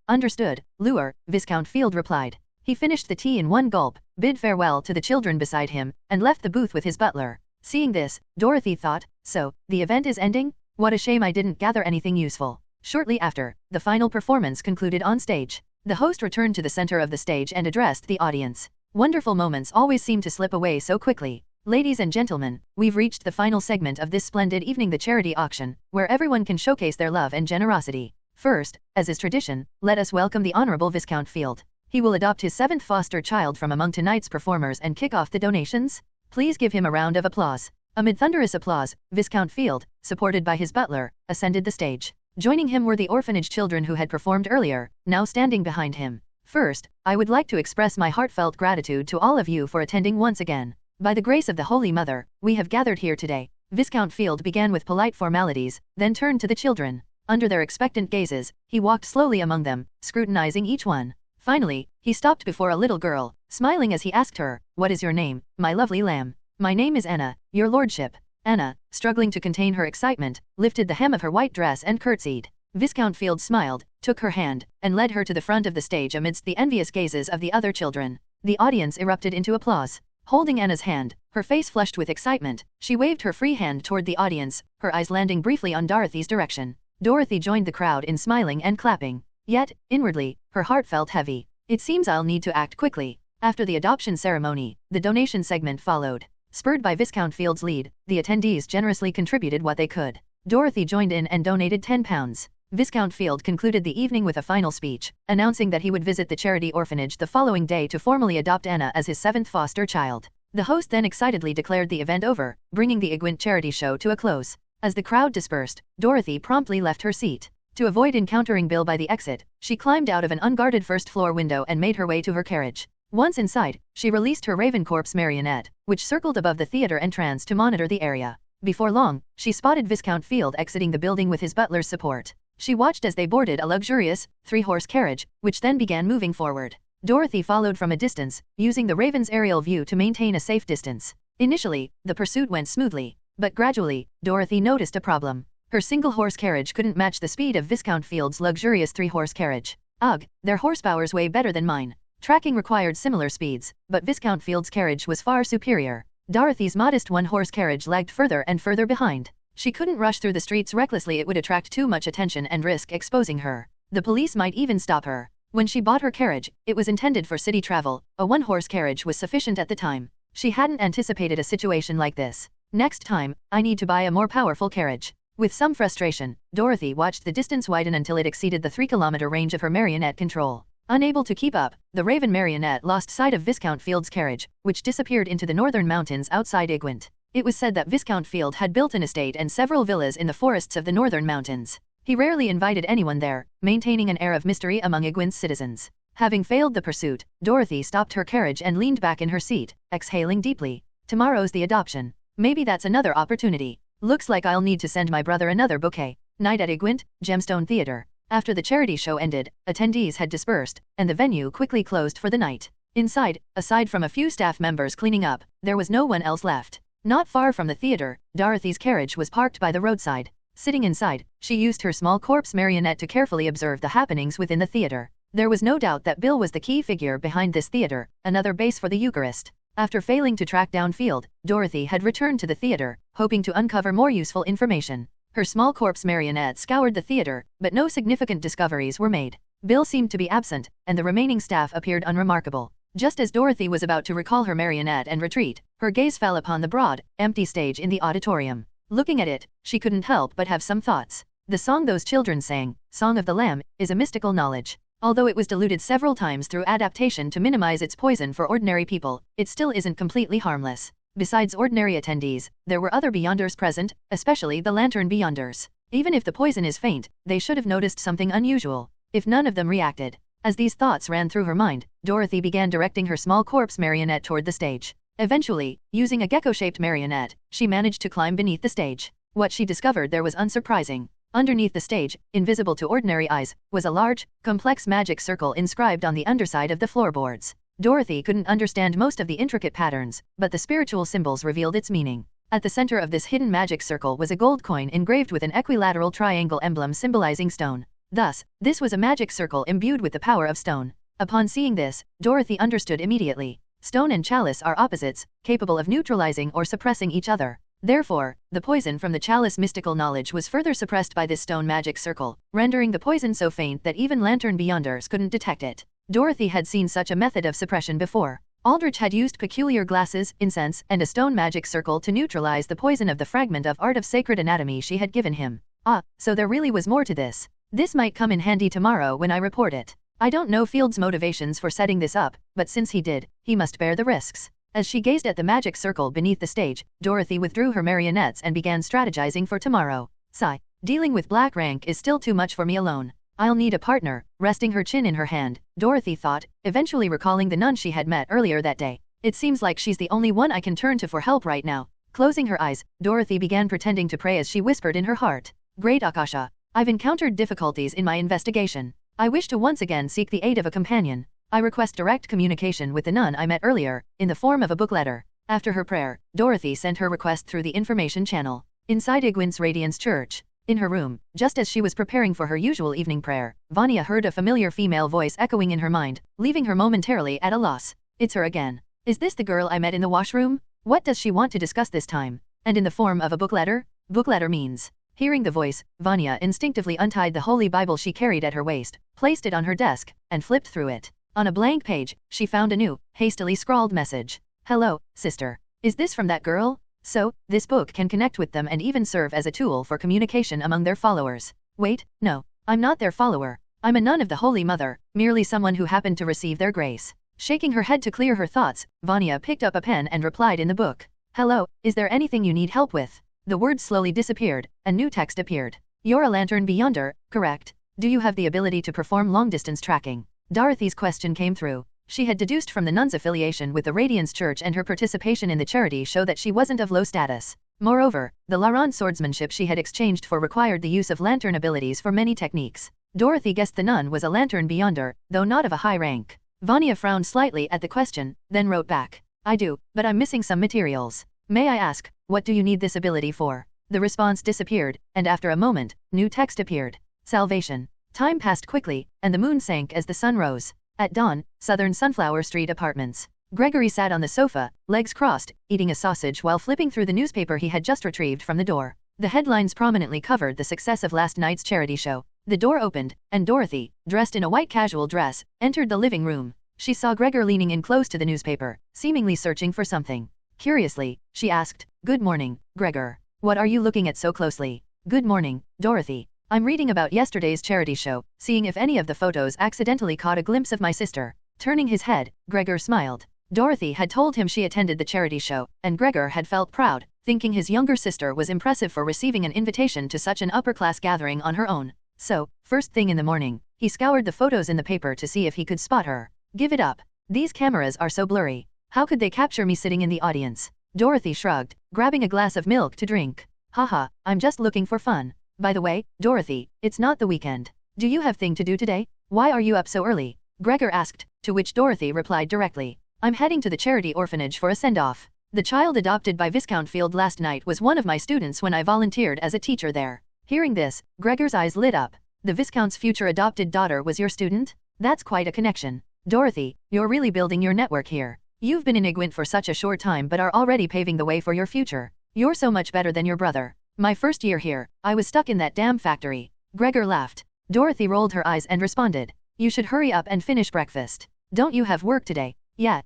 Understood, Lure," Viscount Field replied. He finished the tea in one gulp, bid farewell to the children beside him, and left the booth with his butler. Seeing this, Dorothy thought, so, the event is ending? What a shame I didn't gather anything useful. Shortly after, the final performance concluded on stage. The host returned to the center of the stage and addressed the audience. Wonderful moments always seem to slip away so quickly. Ladies and gentlemen, we've reached the final segment of this splendid evening, the charity auction, where everyone can showcase their love and generosity. First, as is tradition, let us welcome the Honorable Viscount Field. He will adopt his 7th foster child from among tonight's performers and kick off the donations. Please give him a round of applause. Amid thunderous applause, Viscount Field, supported by his butler, ascended the stage. Joining him were the orphanage children who had performed earlier, now standing behind him. First, I would like to express my heartfelt gratitude to all of you for attending once again. By the grace of the Holy Mother, we have gathered here today. Viscount Field began with polite formalities, then turned to the children. Under their expectant gazes, he walked slowly among them, scrutinizing each one. Finally, he stopped before a little girl, smiling as he asked her, "What is your name, my lovely lamb?" "My name is Anna, your lordship." Anna, struggling to contain her excitement, lifted the hem of her white dress and curtsied. Viscount Field smiled, took her hand, and led her to the front of the stage amidst the envious gazes of the other children. The audience erupted into applause. Holding Anna's hand, her face flushed with excitement, she waved her free hand toward the audience, her eyes landing briefly on Dorothy's direction. Dorothy joined the crowd in smiling and clapping. Yet, inwardly, her heart felt heavy. It seems I'll need to act quickly. After the adoption ceremony, the donation segment followed. Spurred by Viscount Field's lead, the attendees generously contributed what they could. Dorothy joined in and donated £10. Viscount Field concluded the evening with a final speech, announcing that he would visit the charity orphanage the following day to formally adopt Anna as his 7th foster child. The host then excitedly declared the event over, bringing the Igwent charity show to a close. As the crowd dispersed, Dorothy promptly left her seat. To avoid encountering Bill by the exit, she climbed out of an unguarded first-floor window and made her way to her carriage. Once inside, she released her Raven Corpse marionette, which circled above the theater entrance to monitor the area. Before long, she spotted Viscount Field exiting the building with his butler's support. She watched as they boarded a luxurious, 3-horse carriage, which then began moving forward. Dorothy followed from a distance, using the Raven's aerial view to maintain a safe distance. Initially, the pursuit went smoothly, but gradually, Dorothy noticed a problem. Her single-horse carriage couldn't match the speed of Viscount Field's luxurious 3-horse carriage. Ugh, their horsepower's way better than mine. Tracking required similar speeds, but Viscount Field's carriage was far superior. Dorothy's modest 1-horse carriage lagged further and further behind. She couldn't rush through the streets recklessly, it would attract too much attention and risk exposing her. The police might even stop her. When she bought her carriage, it was intended for city travel. A 1-horse carriage was sufficient at the time. She hadn't anticipated a situation like this. Next time, I need to buy a more powerful carriage. With some frustration, Dorothy watched the distance widen until it exceeded the 3-kilometer range of her marionette control. Unable to keep up, the Raven marionette lost sight of Viscount Field's carriage, which disappeared into the northern mountains outside Igwent. It was said that Viscount Field had built an estate and several villas in the forests of the northern mountains. He rarely invited anyone there, maintaining an air of mystery among Igwent's citizens. Having failed the pursuit, Dorothy stopped her carriage and leaned back in her seat, exhaling deeply. Tomorrow's the adoption. Maybe that's another opportunity. Looks like I'll need to send my brother another bouquet. Night at Igwent, Gemstone Theater. After the charity show ended, attendees had dispersed, and the venue quickly closed for the night. Inside, aside from a few staff members cleaning up, there was no one else left. Not far from the theater, Dorothy's carriage was parked by the roadside. Sitting inside, she used her small corpse marionette to carefully observe the happenings within the theater. There was no doubt that Bill was the key figure behind this theater, another base for the Eucharist. After failing to track down Field, Dorothy had returned to the theater, hoping to uncover more useful information. Her small corpse marionette scoured the theater, but no significant discoveries were made. Bill seemed to be absent, and the remaining staff appeared unremarkable. Just as Dorothy was about to recall her marionette and retreat, her gaze fell upon the broad, empty stage in the auditorium. Looking at it, she couldn't help but have some thoughts. The song those children sang, Song of the Lamb, is a mystical knowledge. Although it was diluted several times through adaptation to minimize its poison for ordinary people, it still isn't completely harmless. Besides ordinary attendees, there were other Beyonders present, especially the Lantern Beyonders. Even if the poison is faint, they should have noticed something unusual. If none of them reacted. As these thoughts ran through her mind, Dorothy began directing her small corpse marionette toward the stage. Eventually, using a gecko-shaped marionette, she managed to climb beneath the stage. What she discovered there was unsurprising. Underneath the stage, invisible to ordinary eyes, was a large, complex magic circle inscribed on the underside of the floorboards. Dorothy couldn't understand most of the intricate patterns, but the spiritual symbols revealed its meaning. At the center of this hidden magic circle was a gold coin engraved with an equilateral triangle emblem symbolizing stone. Thus, this was a magic circle imbued with the power of stone. Upon seeing this, Dorothy understood immediately. Stone and chalice are opposites, capable of neutralizing or suppressing each other. Therefore, the poison from the chalice mystical knowledge was further suppressed by this stone magic circle, rendering the poison so faint that even Lantern Beyonders couldn't detect it. Dorothy had seen such a method of suppression before. Aldrich had used peculiar glasses, incense, and a stone magic circle to neutralize the poison of the fragment of art of sacred anatomy she had given him. Ah, so there really was more to this. This might come in handy tomorrow when I report it. I don't know Field's motivations for setting this up, but since he did, he must bear the risks. As she gazed at the magic circle beneath the stage, Dorothy withdrew her marionettes and began strategizing for tomorrow. Sigh. Dealing with black rank is still too much for me alone. I'll need a partner. Resting her chin in her hand, Dorothy thought, eventually recalling the nun she had met earlier that day. It seems like she's the only one I can turn to for help right now. Closing her eyes, Dorothy began pretending to pray as she whispered in her heart. Great Akasha. I've encountered difficulties in my investigation. I wish to once again seek the aid of a companion. I request direct communication with the nun I met earlier, in the form of a book letter. After her prayer, Dorothy sent her request through the information channel. Inside Igwin's Radiance Church. In her room, just as she was preparing for her usual evening prayer, Vanya heard a familiar female voice echoing in her mind, leaving her momentarily at a loss. It's her again. Is this the girl I met in the washroom? What does she want to discuss this time? And in the form of a book letter? Book letter means. Hearing the voice, Vanya instinctively untied the holy Bible she carried at her waist, placed it on her desk, and flipped through it. On a blank page, she found a new, hastily scrawled message. Hello, sister. Is this from that girl? So, this book can connect with them and even serve as a tool for communication among their followers. Wait, no. I'm not their follower. I'm a nun of the Holy Mother, merely someone who happened to receive their grace. Shaking her head to clear her thoughts, Vanya picked up a pen and replied in the book. Hello, is there anything you need help with? The words slowly disappeared, a new text appeared. You're a Lantern Beyonder, correct? Do you have the ability to perform long-distance tracking? Dorothy's question came through. She had deduced from the nun's affiliation with the Radiance Church and her participation in the charity show that she wasn't of low status. Moreover, the Laran swordsmanship she had exchanged for required the use of lantern abilities for many techniques. Dorothy guessed the nun was a Lantern Beyonder, though not of a high rank. Vanya frowned slightly at the question, then wrote back. I do, but I'm missing some materials. May I ask, what do you need this ability for? The response disappeared, and after a moment, new text appeared. Salvation. Time passed quickly, and the moon sank as the sun rose. At dawn, Southern Sunflower Street Apartments. Gregory sat on the sofa, legs crossed, eating a sausage while flipping through the newspaper he had just retrieved from the door. The headlines prominently covered the success of last night's charity show. The door opened, and Dorothy, dressed in a white casual dress, entered the living room. She saw Gregor leaning in close to the newspaper, seemingly searching for something. Curiously, she asked, Good morning, Gregor. What are you looking at so closely? Good morning, Dorothy. I'm reading about yesterday's charity show, seeing if any of the photos accidentally caught a glimpse of my sister. Turning his head, Gregor smiled. Dorothy had told him she attended the charity show, and Gregor had felt proud, thinking his younger sister was impressive for receiving an invitation to such an upper-class gathering on her own. So, first thing in the morning, he scoured the photos in the paper to see if he could spot her. Give it up. These cameras are so blurry. How could they capture me sitting in the audience? Dorothy shrugged, grabbing a glass of milk to drink. Haha, I'm just looking for fun. By the way, Dorothy, it's not the weekend. Do you have thing to do today? Why are you up so early? Gregor asked, to which Dorothy replied directly. I'm heading to the charity orphanage for a send-off. The child adopted by Viscount Field last night was one of my students when I volunteered as a teacher there. Hearing this, Gregor's eyes lit up. The Viscount's future adopted daughter was your student? That's quite a connection. Dorothy, you're really building your network here. You've been in Igwin for such a short time but are already paving the way for your future. You're so much better than your brother. My first year here, I was stuck in that damn factory. Gregor laughed. Dorothy rolled her eyes and responded. You should hurry up and finish breakfast. Don't you have work today? Yeah.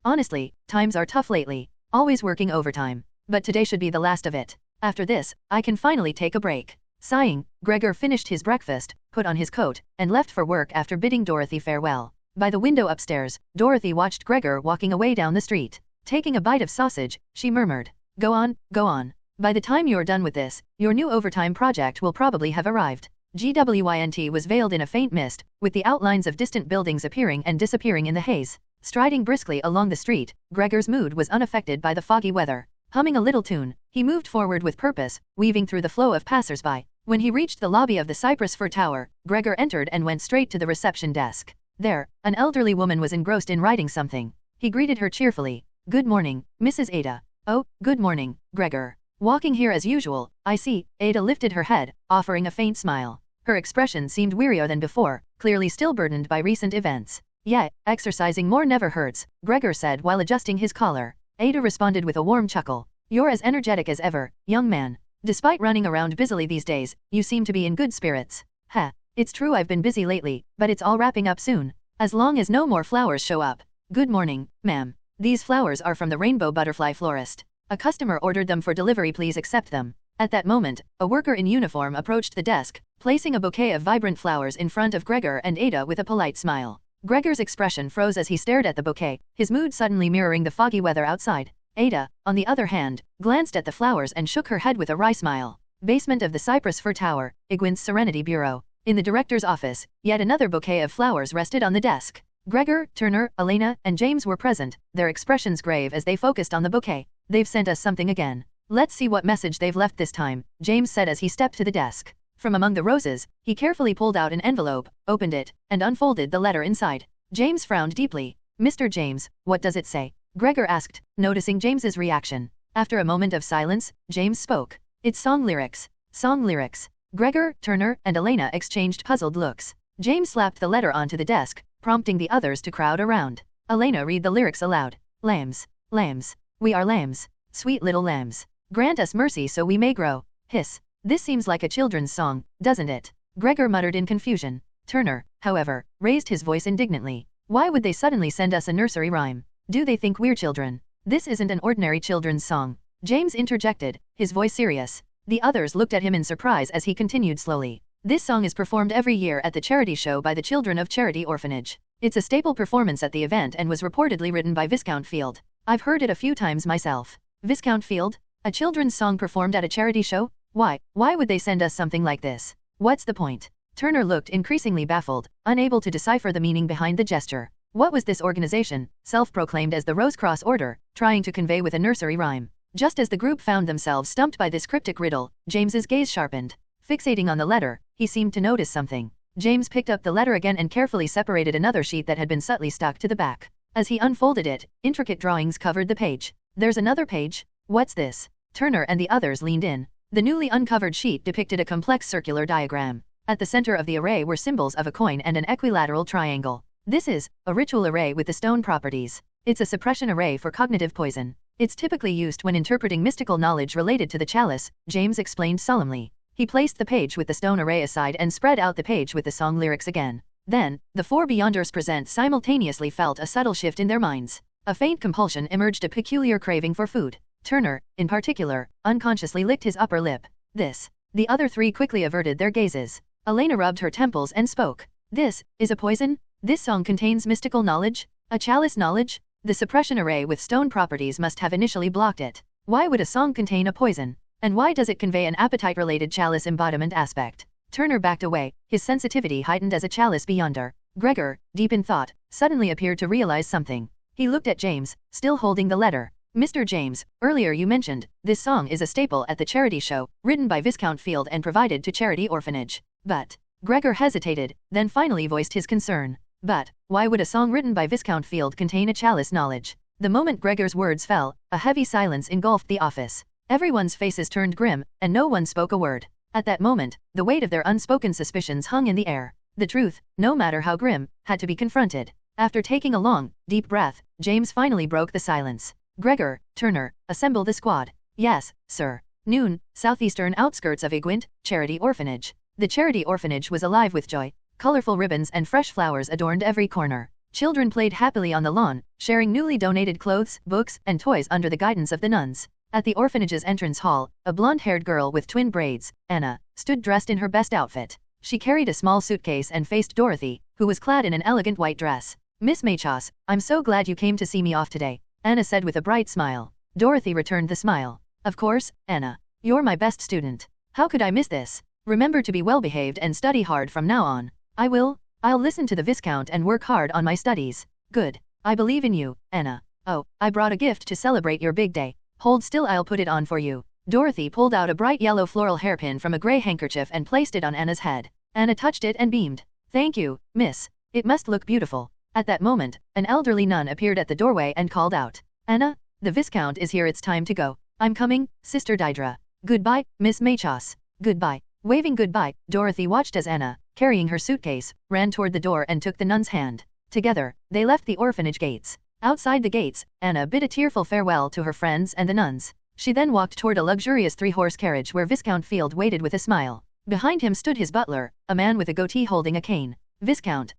Honestly, times are tough lately. Always working overtime. But today should be the last of it. After this, I can finally take a break. Sighing, Gregor finished his breakfast, put on his coat, and left for work after bidding Dorothy farewell. By the window upstairs, Dorothy watched Gregor walking away down the street. Taking a bite of sausage, she murmured, "Go on, go on. By the time you're done with this, your new overtime project will probably have arrived." GWINT was veiled in a faint mist, with the outlines of distant buildings appearing and disappearing in the haze. Striding briskly along the street, Gregor's mood was unaffected by the foggy weather. Humming a little tune, he moved forward with purpose, weaving through the flow of passers-by. When he reached the lobby of the Cypress Fir Tower, Gregor entered and went straight to the reception desk. There, an elderly woman was engrossed in writing something. He greeted her cheerfully. "Good morning, Mrs. Ada." "Oh, good morning, Gregor. Walking here as usual, I see." Ada lifted her head, offering a faint smile. Her expression seemed wearier than before, clearly still burdened by recent events. "Yeah, exercising more never hurts," Gregor said while adjusting his collar. Ada responded with a warm chuckle. "You're as energetic as ever, young man. Despite running around busily these days, you seem to be in good spirits." "Huh. It's true I've been busy lately, but it's all wrapping up soon. As long as no more flowers show up." "Good morning, ma'am. These flowers are from the Rainbow Butterfly Florist. A customer ordered them for delivery, please accept them." At that moment, a worker in uniform approached the desk, placing a bouquet of vibrant flowers in front of Gregor and Ada with a polite smile. Gregor's expression froze as he stared at the bouquet, his mood suddenly mirroring the foggy weather outside. Ada, on the other hand, glanced at the flowers and shook her head with a wry smile. Basement of the Cypress Fir Tower, Igwin's Serenity Bureau. In the director's office, yet another bouquet of flowers rested on the desk. Gregor, Turner, Elena, and James were present, their expressions grave as they focused on the bouquet. "They've sent us something again. Let's see what message they've left this time," James said as he stepped to the desk. From among the roses, he carefully pulled out an envelope, opened it, and unfolded the letter inside. James frowned deeply. "Mr. James, what does it say?" Gregor asked, noticing James's reaction. After a moment of silence, James spoke. "It's song lyrics." "Song lyrics." Gregor, Turner, and Elena exchanged puzzled looks. James slapped the letter onto the desk, prompting the others to crowd around. Elena read the lyrics aloud. "Lambs. Lambs. We are lambs. Sweet little lambs. Grant us mercy so we may grow." Hiss. "This seems like a children's song, doesn't it?" Gregor muttered in confusion. Turner, however, raised his voice indignantly. "Why would they suddenly send us a nursery rhyme? Do they think we're children? This isn't an ordinary children's song." James interjected, his voice serious. The others looked at him in surprise as he continued slowly. "This song is performed every year at the charity show by the children of Charity Orphanage. It's a staple performance at the event and was reportedly written by Viscount Field. I've heard it a few times myself." "Viscount Field? A children's song performed at a charity show? Why would they send us something like this? What's the point?" Turner looked increasingly baffled, unable to decipher the meaning behind the gesture. What was this organization, self-proclaimed as the Rose Cross Order, trying to convey with a nursery rhyme? Just as the group found themselves stumped by this cryptic riddle, James's gaze sharpened. Fixating on the letter, he seemed to notice something. James picked up the letter again and carefully separated another sheet that had been subtly stuck to the back. As he unfolded it, intricate drawings covered the page. "There's another page? What's this?" Turner and the others leaned in. The newly uncovered sheet depicted a complex circular diagram. At the center of the array were symbols of a coin and an equilateral triangle. "This is a ritual array with the stone properties. It's a suppression array for cognitive poison. It's typically used when interpreting mystical knowledge related to the chalice," James explained solemnly. He placed the page with the stone array aside and spread out the page with the song lyrics again. Then, the four Beyonders present simultaneously felt a subtle shift in their minds. A faint compulsion emerged, a peculiar craving for food. Turner, in particular, unconsciously licked his upper lip. "This." The other three quickly averted their gazes. Elena rubbed her temples and spoke. "This is a poison? This song contains mystical knowledge? A chalice knowledge? The suppression array with stone properties must have initially blocked it. Why would a song contain a poison? And why does it convey an appetite-related chalice embodiment aspect?" Turner backed away, his sensitivity heightened as a chalice beyonder. Gregor, deep in thought, suddenly appeared to realize something. He looked at James, still holding the letter. "Mr. James, earlier you mentioned, this song is a staple at the charity show, written by Viscount Field and provided to Charity Orphanage. But..." Gregor hesitated, then finally voiced his concern. "But, why would a song written by Viscount Field contain a chalice knowledge?" The moment Gregor's words fell, a heavy silence engulfed the office. Everyone's faces turned grim, and no one spoke a word. At that moment, the weight of their unspoken suspicions hung in the air. The truth, no matter how grim, had to be confronted. After taking a long, deep breath, James finally broke the silence. "Gregor, Turner, assemble the squad." "Yes, sir." Noon, southeastern outskirts of Igwint, Charity Orphanage. The Charity Orphanage was alive with joy. Colorful ribbons and fresh flowers adorned every corner. Children played happily on the lawn, sharing newly donated clothes, books, and toys under the guidance of the nuns. At the orphanage's entrance hall, a blonde-haired girl with twin braids, Anna, stood dressed in her best outfit. She carried a small suitcase and faced Dorothy, who was clad in an elegant white dress. Miss Machos, I'm so glad you came to see me off today, Anna said with a bright smile. Dorothy returned the smile. Of course, Anna. You're my best student. How could I miss this? Remember to be well-behaved and study hard from now on. I will. I'll listen to the Viscount and work hard on my studies. Good. I believe in you, Anna. Oh, I brought a gift to celebrate your big day. Hold still, I'll put it on for you. Dorothy pulled out a bright yellow floral hairpin from a gray handkerchief and placed it on Anna's head. Anna touched it and beamed. Thank you, miss. It must look beautiful. At that moment, an elderly nun appeared at the doorway and called out. Anna, the Viscount is here, it's time to go. I'm coming, Sister Deirdre. Goodbye, Miss Machos. Goodbye. Waving goodbye, Dorothy watched as Anna, carrying her suitcase, ran toward the door and took the nun's hand. Together, they left the orphanage gates. Outside the gates, Anna bid a tearful farewell to her friends and the nuns. She then walked toward a luxurious three-horse carriage where Viscount Field waited with a smile. Behind him stood his butler, a man with a goatee holding a cane. Viscount,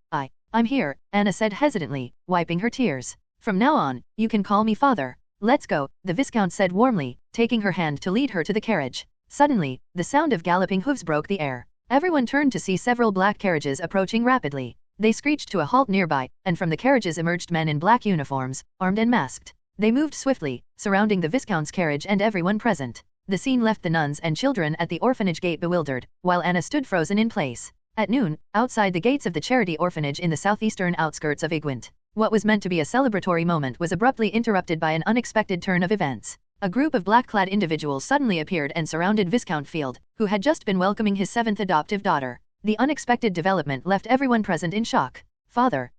I'm here, Anna said hesitantly, wiping her tears. From now on, you can call me father. Let's go, the Viscount said warmly, taking her hand to lead her to the carriage. Suddenly, the sound of galloping hooves broke the air. Everyone turned to see several black carriages approaching rapidly. They screeched to a halt nearby, and from the carriages emerged men in black uniforms, armed and masked. They moved swiftly, surrounding the Viscount's carriage and everyone present. The scene left the nuns and children at the orphanage gate bewildered, while Anna stood frozen in place. At noon, outside the gates of the charity orphanage in the southeastern outskirts of Igwent, what was meant to be a celebratory moment was abruptly interrupted by an unexpected turn of events. A group of black-clad individuals suddenly appeared and surrounded Viscount Field, who had just been welcoming his seventh adoptive daughter. The unexpected development left everyone present in shock. Father,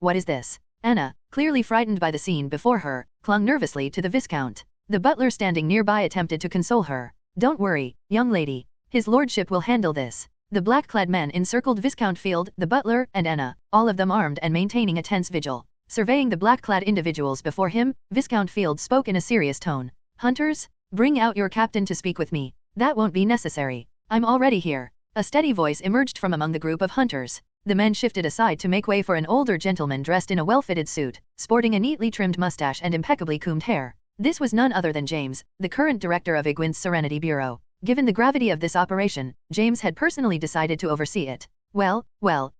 what is this? Anna, clearly frightened by the scene before her, clung nervously to the Viscount. The butler standing nearby attempted to console her. Don't worry, young lady. His lordship will handle this. The black-clad men encircled Viscount Field, the butler, and Anna, all of them armed and maintaining a tense vigil. Surveying the black-clad individuals before him, Viscount Field spoke in a serious tone. Hunters, bring out your captain to speak with me. That won't be necessary. I'm already here. A steady voice emerged from among the group of hunters. The men shifted aside to make way for an older gentleman dressed in a well-fitted suit, sporting a neatly trimmed mustache and impeccably combed hair. This was none other than James, the current director of Igwent's Serenity Bureau. Given the gravity of this operation, James had personally decided to oversee it. Well,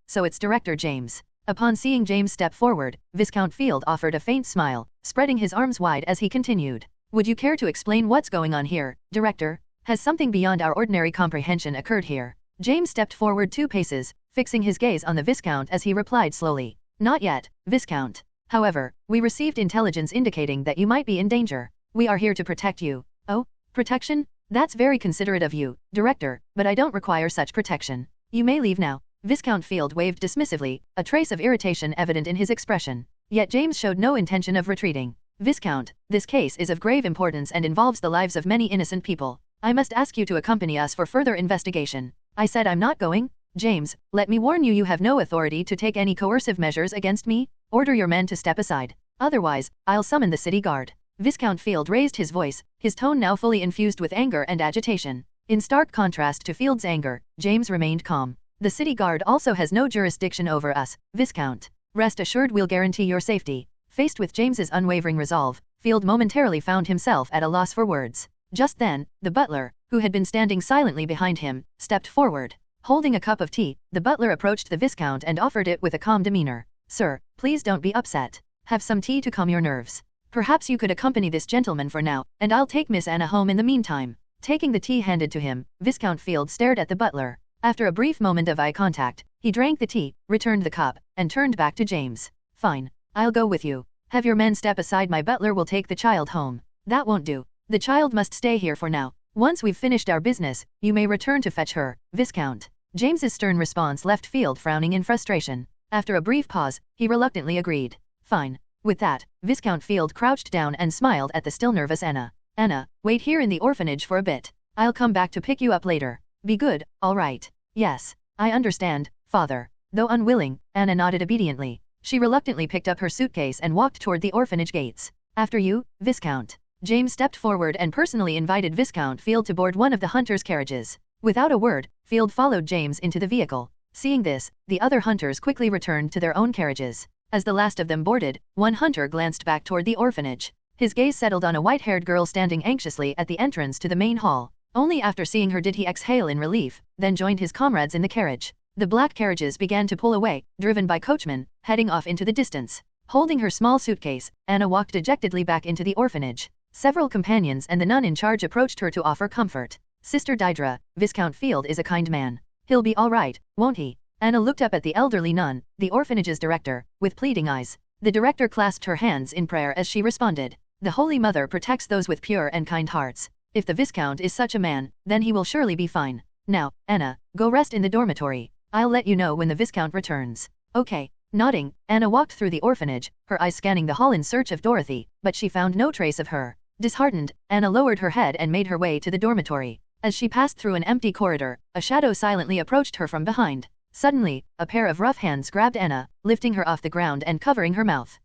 so it's Director James. Upon seeing James step forward, Viscount Field offered a faint smile, spreading his arms wide as he continued. Would you care to explain what's going on here, Director? Has something beyond our ordinary comprehension occurred here? James stepped forward 2 paces, fixing his gaze on the Viscount as he replied slowly. Not yet, Viscount. However, we received intelligence indicating that you might be in danger. We are here to protect you. Oh, protection? That's very considerate of you, Director, but I don't require such protection. You may leave now. Viscount Field waved dismissively, a trace of irritation evident in his expression. Yet James showed no intention of retreating. Viscount, this case is of grave importance and involves the lives of many innocent people. I must ask you to accompany us for further investigation. I said I'm not going. James, let me warn you, you have no authority to take any coercive measures against me. Order your men to step aside. Otherwise, I'll summon the city guard. Viscount Field raised his voice, his tone now fully infused with anger and agitation. In stark contrast to Field's anger, James remained calm. The city guard also has no jurisdiction over us, Viscount. Rest assured we'll guarantee your safety. Faced with James's unwavering resolve, Field momentarily found himself at a loss for words. Just then, the butler, who had been standing silently behind him, stepped forward. Holding a cup of tea, the butler approached the Viscount and offered it with a calm demeanor. Sir, please don't be upset. Have some tea to calm your nerves. Perhaps you could accompany this gentleman for now, and I'll take Miss Anna home in the meantime. Taking the tea handed to him, Viscount Field stared at the butler. After a brief moment of eye contact, he drank the tea, returned the cup, and turned back to James. Fine. I'll go with you. Have your men step aside, my butler will take the child home. That won't do. The child must stay here for now. Once we've finished our business, you may return to fetch her, Viscount. James's stern response left Field frowning in frustration. After a brief pause, he reluctantly agreed. Fine. With that, Viscount Field crouched down and smiled at the still nervous Anna. Anna, wait here in the orphanage for a bit. I'll come back to pick you up later. Be good, all right. Yes, I understand, father. Though unwilling, Anna nodded obediently. She reluctantly picked up her suitcase and walked toward the orphanage gates. After you, Viscount. James stepped forward and personally invited Viscount Field to board one of the hunters' carriages. Without a word, Field followed James into the vehicle. Seeing this, the other hunters quickly returned to their own carriages. As the last of them boarded, one hunter glanced back toward the orphanage. His gaze settled on a white-haired girl standing anxiously at the entrance to the main hall. Only after seeing her did he exhale in relief, then joined his comrades in the carriage. The black carriages began to pull away, driven by coachmen, heading off into the distance. Holding her small suitcase, Anna walked dejectedly back into the orphanage. Several companions and the nun in charge approached her to offer comfort. Sister Deirdre, Viscount Field is a kind man. He'll be all right, won't he? Anna looked up at the elderly nun, the orphanage's director, with pleading eyes. The director clasped her hands in prayer as she responded. The Holy Mother protects those with pure and kind hearts. If the Viscount is such a man, then he will surely be fine. Now, Anna, go rest in the dormitory. I'll let you know when the Viscount returns. Okay. Nodding, Anna walked through the orphanage, her eyes scanning the hall in search of Dorothy, but she found no trace of her. Disheartened, Anna lowered her head and made her way to the dormitory. As she passed through an empty corridor, a shadow silently approached her from behind. Suddenly, a pair of rough hands grabbed Anna, lifting her off the ground and covering her mouth.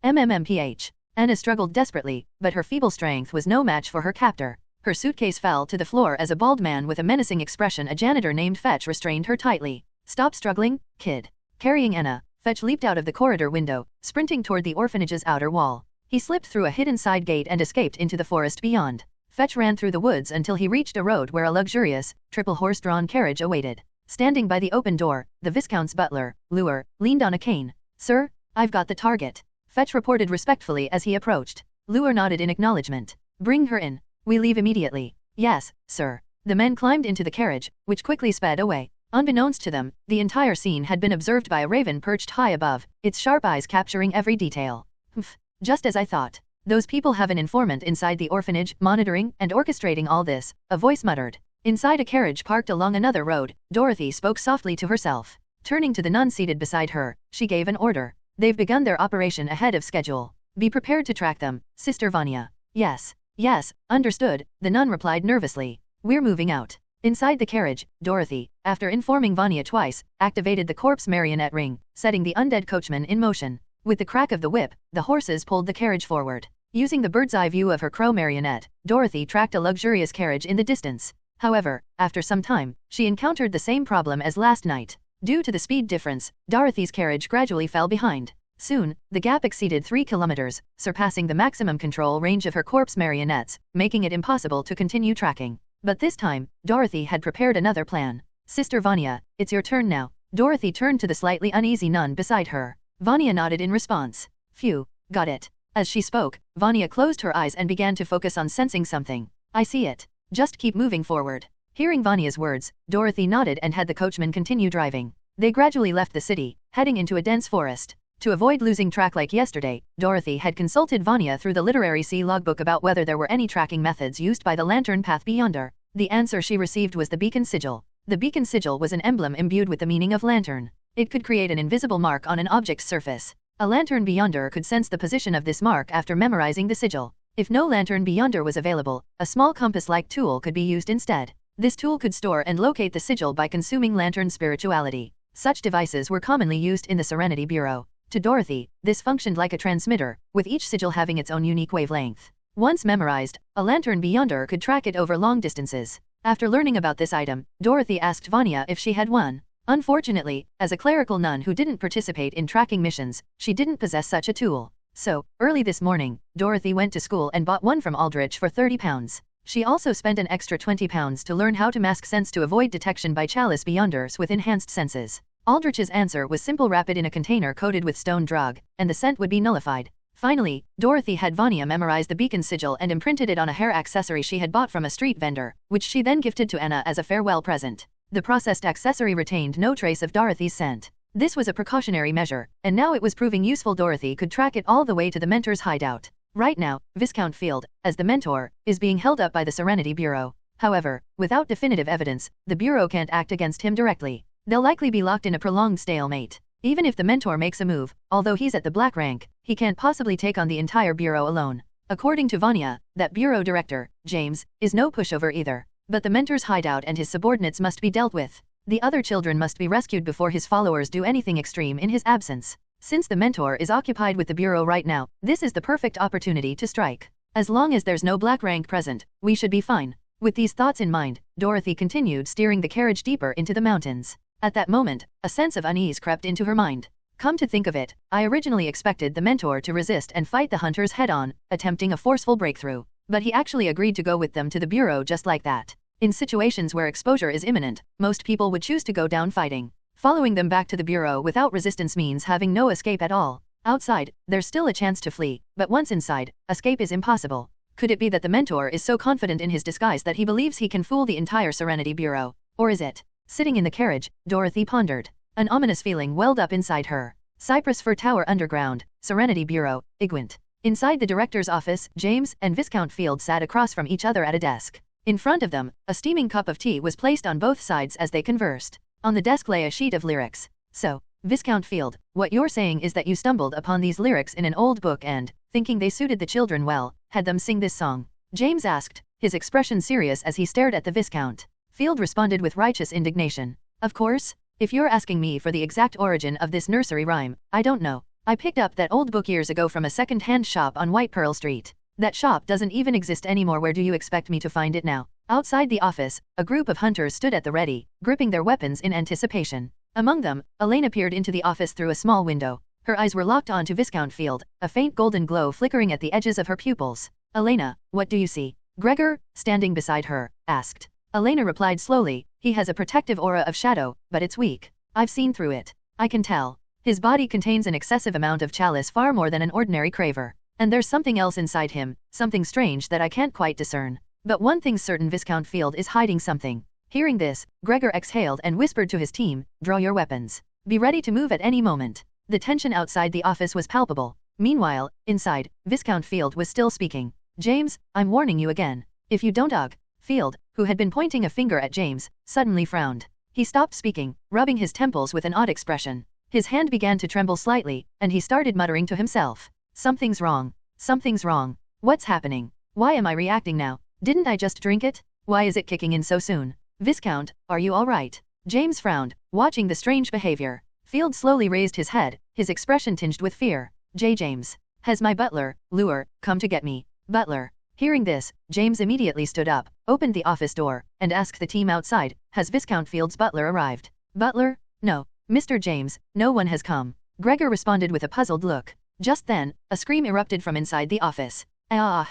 MMMPH. Anna struggled desperately, but her feeble strength was no match for her captor. Her suitcase fell to the floor as a bald man with a menacing expression, a janitor named Fetch, restrained her tightly. Stop struggling, kid. Carrying Anna, Fetch leaped out of the corridor window, sprinting toward the orphanage's outer wall. He slipped through a hidden side gate and escaped into the forest beyond. Fetch ran through the woods until he reached a road where a luxurious, triple horse-drawn carriage awaited. Standing by the open door, the Viscount's butler, Lure, leaned on a cane. Sir, I've got the target. Fetch reported respectfully as he approached. Lure nodded in acknowledgement. Bring her in. We leave immediately. Yes, sir. The men climbed into the carriage, which quickly sped away. Unbeknownst to them, the entire scene had been observed by a raven perched high above, its sharp eyes capturing every detail. Humph. Just as I thought. Those people have an informant inside the orphanage, monitoring and orchestrating all this, a voice muttered. Inside a carriage parked along another road, Dorothy spoke softly to herself. Turning to the nun seated beside her, she gave an order. They've begun their operation ahead of schedule. Be prepared to track them, Sister Vanya. Yes. Yes, understood, the nun replied nervously. We're moving out. Inside the carriage, Dorothy, after informing Vanya twice, activated the corpse marionette ring, setting the undead coachman in motion. With the crack of the whip, the horses pulled the carriage forward. Using the bird's-eye view of her crow marionette, Dorothy tracked a luxurious carriage in the distance. However, after some time, she encountered the same problem as last night. Due to the speed difference, Dorothy's carriage gradually fell behind. Soon, the gap exceeded 3 kilometers, surpassing the maximum control range of her corpse marionettes, making it impossible to continue tracking. But this time, Dorothy had prepared another plan. Sister Vanya, it's your turn now. Dorothy turned to the slightly uneasy nun beside her. Vanya nodded in response. Phew, got it. As she spoke, Vanya closed her eyes and began to focus on sensing something. I see it. Just keep moving forward. Hearing Vanya's words, Dorothy nodded and had the coachman continue driving. They gradually left the city, heading into a dense forest. To avoid losing track like yesterday, Dorothy had consulted Vanya through the literary sea logbook about whether there were any tracking methods used by the lantern path beyonder. The answer she received was the beacon sigil. The beacon sigil was an emblem imbued with the meaning of lantern. It could create an invisible mark on an object's surface. A lantern beyonder could sense the position of this mark after memorizing the sigil. If no lantern beyonder was available, a small compass-like tool could be used instead. This tool could store and locate the sigil by consuming lantern spirituality. Such devices were commonly used in the Serenity Bureau. To Dorothy, this functioned like a transmitter, with each sigil having its own unique wavelength. Once memorized, a lantern beyonder could track it over long distances. After learning about this item, Dorothy asked Vanya if she had one. Unfortunately, as a clerical nun who didn't participate in tracking missions, she didn't possess such a tool. So, early this morning, Dorothy went to school and bought one from Aldrich for £30. She also spent an extra £20 to learn how to mask sense to avoid detection by chalice beyonders with enhanced senses. Aldrich's answer was simple: wrap it in a container coated with stone drug, and the scent would be nullified. Finally, Dorothy had Vanya memorize the beacon sigil and imprinted it on a hair accessory she had bought from a street vendor, which she then gifted to Anna as a farewell present. The processed accessory retained no trace of Dorothy's scent. This was a precautionary measure, and now it was proving useful. Dorothy could track it all the way to the mentor's hideout. Right now, Viscount Field, as the mentor, is being held up by the Serenity Bureau. However, without definitive evidence, the Bureau can't act against him directly. They'll likely be locked in a prolonged stalemate. Even if the mentor makes a move, although he's at the black rank, he can't possibly take on the entire Bureau alone. According to Vanya, that Bureau director, James, is no pushover either. But the mentor's hideout and his subordinates must be dealt with. The other children must be rescued before his followers do anything extreme in his absence. Since the mentor is occupied with the Bureau right now, this is the perfect opportunity to strike. As long as there's no black rank present, we should be fine. With these thoughts in mind, Dorothy continued steering the carriage deeper into the mountains. At that moment, a sense of unease crept into her mind. Come to think of it, I originally expected the mentor to resist and fight the hunters head-on, attempting a forceful breakthrough. But he actually agreed to go with them to the bureau just like that. In situations where exposure is imminent, most people would choose to go down fighting. Following them back to the bureau without resistance means having no escape at all. Outside, there's still a chance to flee, but once inside, escape is impossible. Could it be that the mentor is so confident in his disguise that he believes he can fool the entire Serenity Bureau? Or is it? Sitting in the carriage, Dorothy pondered. An ominous feeling welled up inside her. Cypress Fir Tower Underground, Serenity Bureau, Igwent. Inside the director's office, James and Viscount Field sat across from each other at a desk. In front of them, a steaming cup of tea was placed on both sides as they conversed. On the desk lay a sheet of lyrics. So, Viscount Field, what you're saying is that you stumbled upon these lyrics in an old book and, thinking they suited the children well, had them sing this song? James asked, his expression serious as he stared at the Viscount. Field responded with righteous indignation. Of course, if you're asking me for the exact origin of this nursery rhyme, I don't know. I picked up that old book years ago from a second-hand shop on White Pearl Street. That shop doesn't even exist anymore. Where do you expect me to find it now? Outside the office, a group of hunters stood at the ready, gripping their weapons in anticipation. Among them, Elaine peered into the office through a small window. Her eyes were locked onto Viscount Field, a faint golden glow flickering at the edges of her pupils. Elena, what do you see? Gregor, standing beside her, asked. Elena replied slowly, he has a protective aura of shadow, but it's weak. I've seen through it. I can tell. His body contains an excessive amount of chalice, far more than an ordinary craver. And there's something else inside him, something strange that I can't quite discern. But one thing's certain, Viscount Field is hiding something. Hearing this, Gregor exhaled and whispered to his team, draw your weapons. Be ready to move at any moment. The tension outside the office was palpable. Meanwhile, inside, Viscount Field was still speaking. James, I'm warning you again. If you don't Field, who had been pointing a finger at James, suddenly frowned. He stopped speaking, rubbing his temples with an odd expression. His hand began to tremble slightly, and he started muttering to himself. Something's wrong. Something's wrong. What's happening? Why am I reacting now? Didn't I just drink it? Why is it kicking in so soon? Viscount, are you all right? James frowned, watching the strange behavior. Field slowly raised his head, his expression tinged with fear. James. Has my butler, Lure, come to get me? Butler. Hearing this, James immediately stood up, opened the office door, and asked the team outside, has Viscount Field's butler arrived? Butler? No. Mr. James, no one has come. Gregor responded with a puzzled look. Just then, a scream erupted from inside the office. Ah!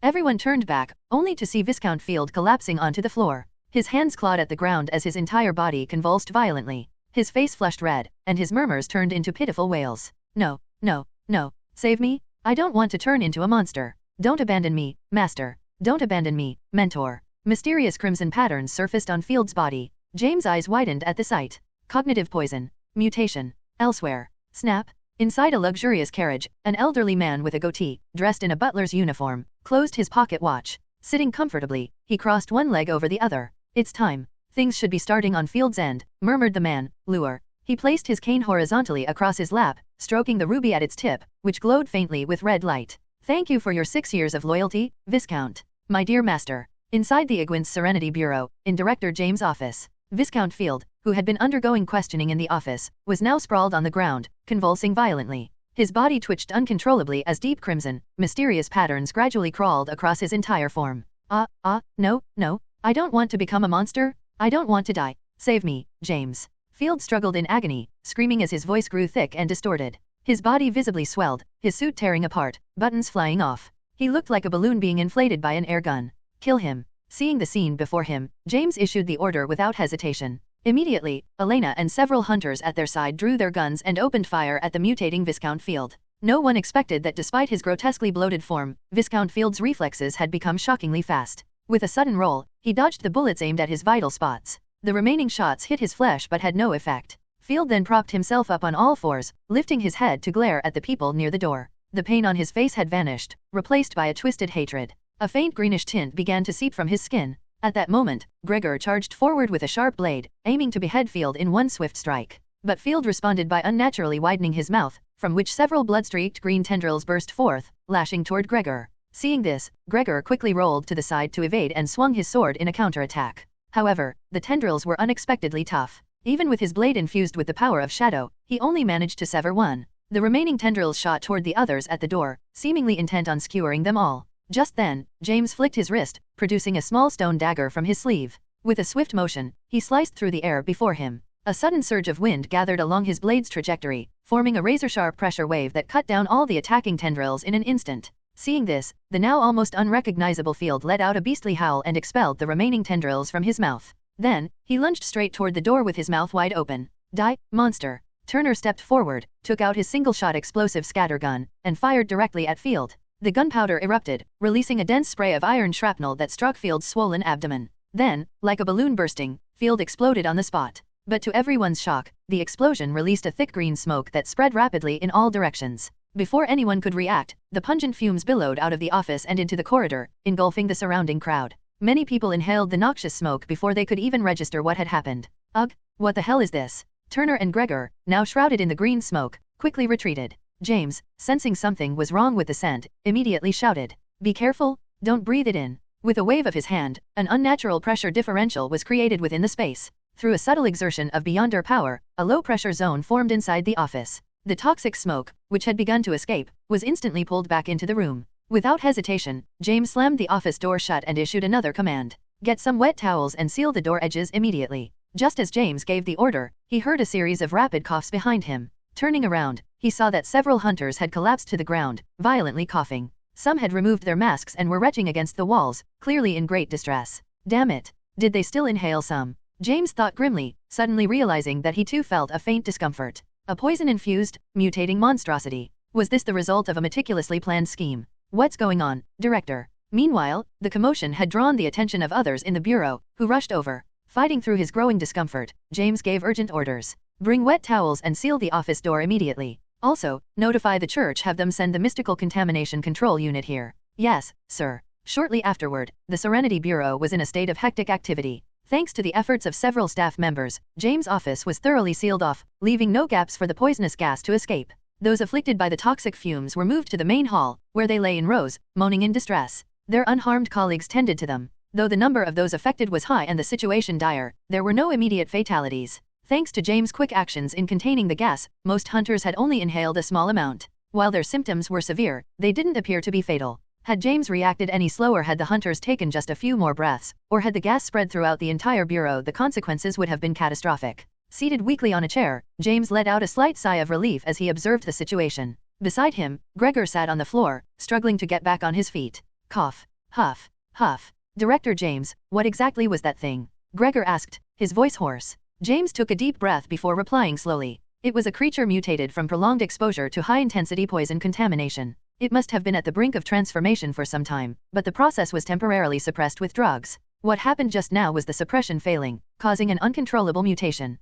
Everyone turned back, only to see Viscount Field collapsing onto the floor. His hands clawed at the ground as his entire body convulsed violently. His face flushed red, and his murmurs turned into pitiful wails. No, no, no, save me! I don't want to turn into a monster. Don't abandon me, Master. Don't abandon me, Mentor. Mysterious crimson patterns surfaced on Field's body. James' eyes widened at the sight. Cognitive poison. Mutation. Elsewhere. Snap. Inside a luxurious carriage, an elderly man with a goatee, dressed in a butler's uniform, closed his pocket watch. Sitting comfortably, he crossed one leg over the other. It's time. Things should be starting on Field's end, murmured the man, Lure. He placed his cane horizontally across his lap, stroking the ruby at its tip, which glowed faintly with red light. Thank you for your 6 years of loyalty, Viscount. My dear master. Inside the Igwent's Serenity Bureau, in Director James' office, Viscount Field, who had been undergoing questioning in the office, was now sprawled on the ground, convulsing violently. His body twitched uncontrollably as deep crimson, mysterious patterns gradually crawled across his entire form. No, I don't want to become a monster. I don't want to die. Save me, James. Field struggled in agony, screaming as his voice grew thick and distorted. His body visibly swelled, his suit tearing apart, buttons flying off. He looked like a balloon being inflated by an air gun. Kill him. Seeing the scene before him, James issued the order without hesitation. Immediately, Elena and several hunters at their side drew their guns and opened fire at the mutating Viscount Field. No one expected that despite his grotesquely bloated form, Viscount Field's reflexes had become shockingly fast. With a sudden roll, he dodged the bullets aimed at his vital spots. The remaining shots hit his flesh but had no effect. Field then propped himself up on all fours, lifting his head to glare at the people near the door. The pain on his face had vanished, replaced by a twisted hatred. A faint greenish tint began to seep from his skin. At that moment, Gregor charged forward with a sharp blade, aiming to behead Field in one swift strike. But Field responded by unnaturally widening his mouth, from which several blood-streaked green tendrils burst forth, lashing toward Gregor. Seeing this, Gregor quickly rolled to the side to evade and swung his sword in a counterattack. However, the tendrils were unexpectedly tough. Even with his blade infused with the power of shadow, he only managed to sever one. The remaining tendrils shot toward the others at the door, seemingly intent on skewering them all. Just then, James flicked his wrist, producing a small stone dagger from his sleeve. With a swift motion, he sliced through the air before him. A sudden surge of wind gathered along his blade's trajectory, forming a razor-sharp pressure wave that cut down all the attacking tendrils in an instant. Seeing this, the now almost unrecognizable field let out a beastly howl and expelled the remaining tendrils from his mouth. Then, he lunged straight toward the door with his mouth wide open. Die, monster! Turner stepped forward, took out his single-shot explosive scatter gun, and fired directly at Field. The gunpowder erupted, releasing a dense spray of iron shrapnel that struck Field's swollen abdomen. Then, like a balloon bursting, Field exploded on the spot. But to everyone's shock, the explosion released a thick green smoke that spread rapidly in all directions. Before anyone could react, the pungent fumes billowed out of the office and into the corridor, engulfing the surrounding crowd. Many people inhaled the noxious smoke before they could even register what had happened. Ugh, what the hell is this? Turner and Gregor, now shrouded in the green smoke, quickly retreated. James, sensing something was wrong with the scent, immediately shouted, "Be careful, don't breathe it in." With a wave of his hand, an unnatural pressure differential was created within the space. Through a subtle exertion of beyonder power, a low-pressure zone formed inside the office. The toxic smoke, which had begun to escape, was instantly pulled back into the room. Without hesitation, James slammed the office door shut and issued another command. "Get some wet towels and seal the door edges immediately." Just as James gave the order, he heard a series of rapid coughs behind him. Turning around, he saw that several hunters had collapsed to the ground, violently coughing. Some had removed their masks and were retching against the walls, clearly in great distress. Damn it! Did they still inhale some? James thought grimly, suddenly realizing that he too felt a faint discomfort. A poison-infused, mutating monstrosity. Was this the result of a meticulously planned scheme? What's going on, Director? Meanwhile, the commotion had drawn the attention of others in the bureau, who rushed over. Fighting through his growing discomfort, James gave urgent orders. Bring wet towels and seal the office door immediately. Also, notify the church, have them send the mystical contamination control unit here. Yes, sir. Shortly afterward, the Serenity Bureau was in a state of hectic activity. Thanks to the efforts of several staff members, James' office was thoroughly sealed off, leaving no gaps for the poisonous gas to escape. Those afflicted by the toxic fumes were moved to the main hall, where they lay in rows, moaning in distress. Their unharmed colleagues tended to them. Though the number of those affected was high and the situation dire, there were no immediate fatalities. Thanks to James' quick actions in containing the gas, most hunters had only inhaled a small amount. While their symptoms were severe, they didn't appear to be fatal. Had James reacted any slower, had the hunters taken just a few more breaths, or had the gas spread throughout the entire bureau, the consequences would have been catastrophic. Seated weakly on a chair, James let out a slight sigh of relief as he observed the situation. Beside him, Gregor sat on the floor, struggling to get back on his feet. Cough. Huff. Huff. Director James, what exactly was that thing? Gregor asked, his voice hoarse. James took a deep breath before replying slowly. It was a creature mutated from prolonged exposure to high-intensity poison contamination. It must have been at the brink of transformation for some time, but the process was temporarily suppressed with drugs. What happened just now was the suppression failing, causing an uncontrollable mutation.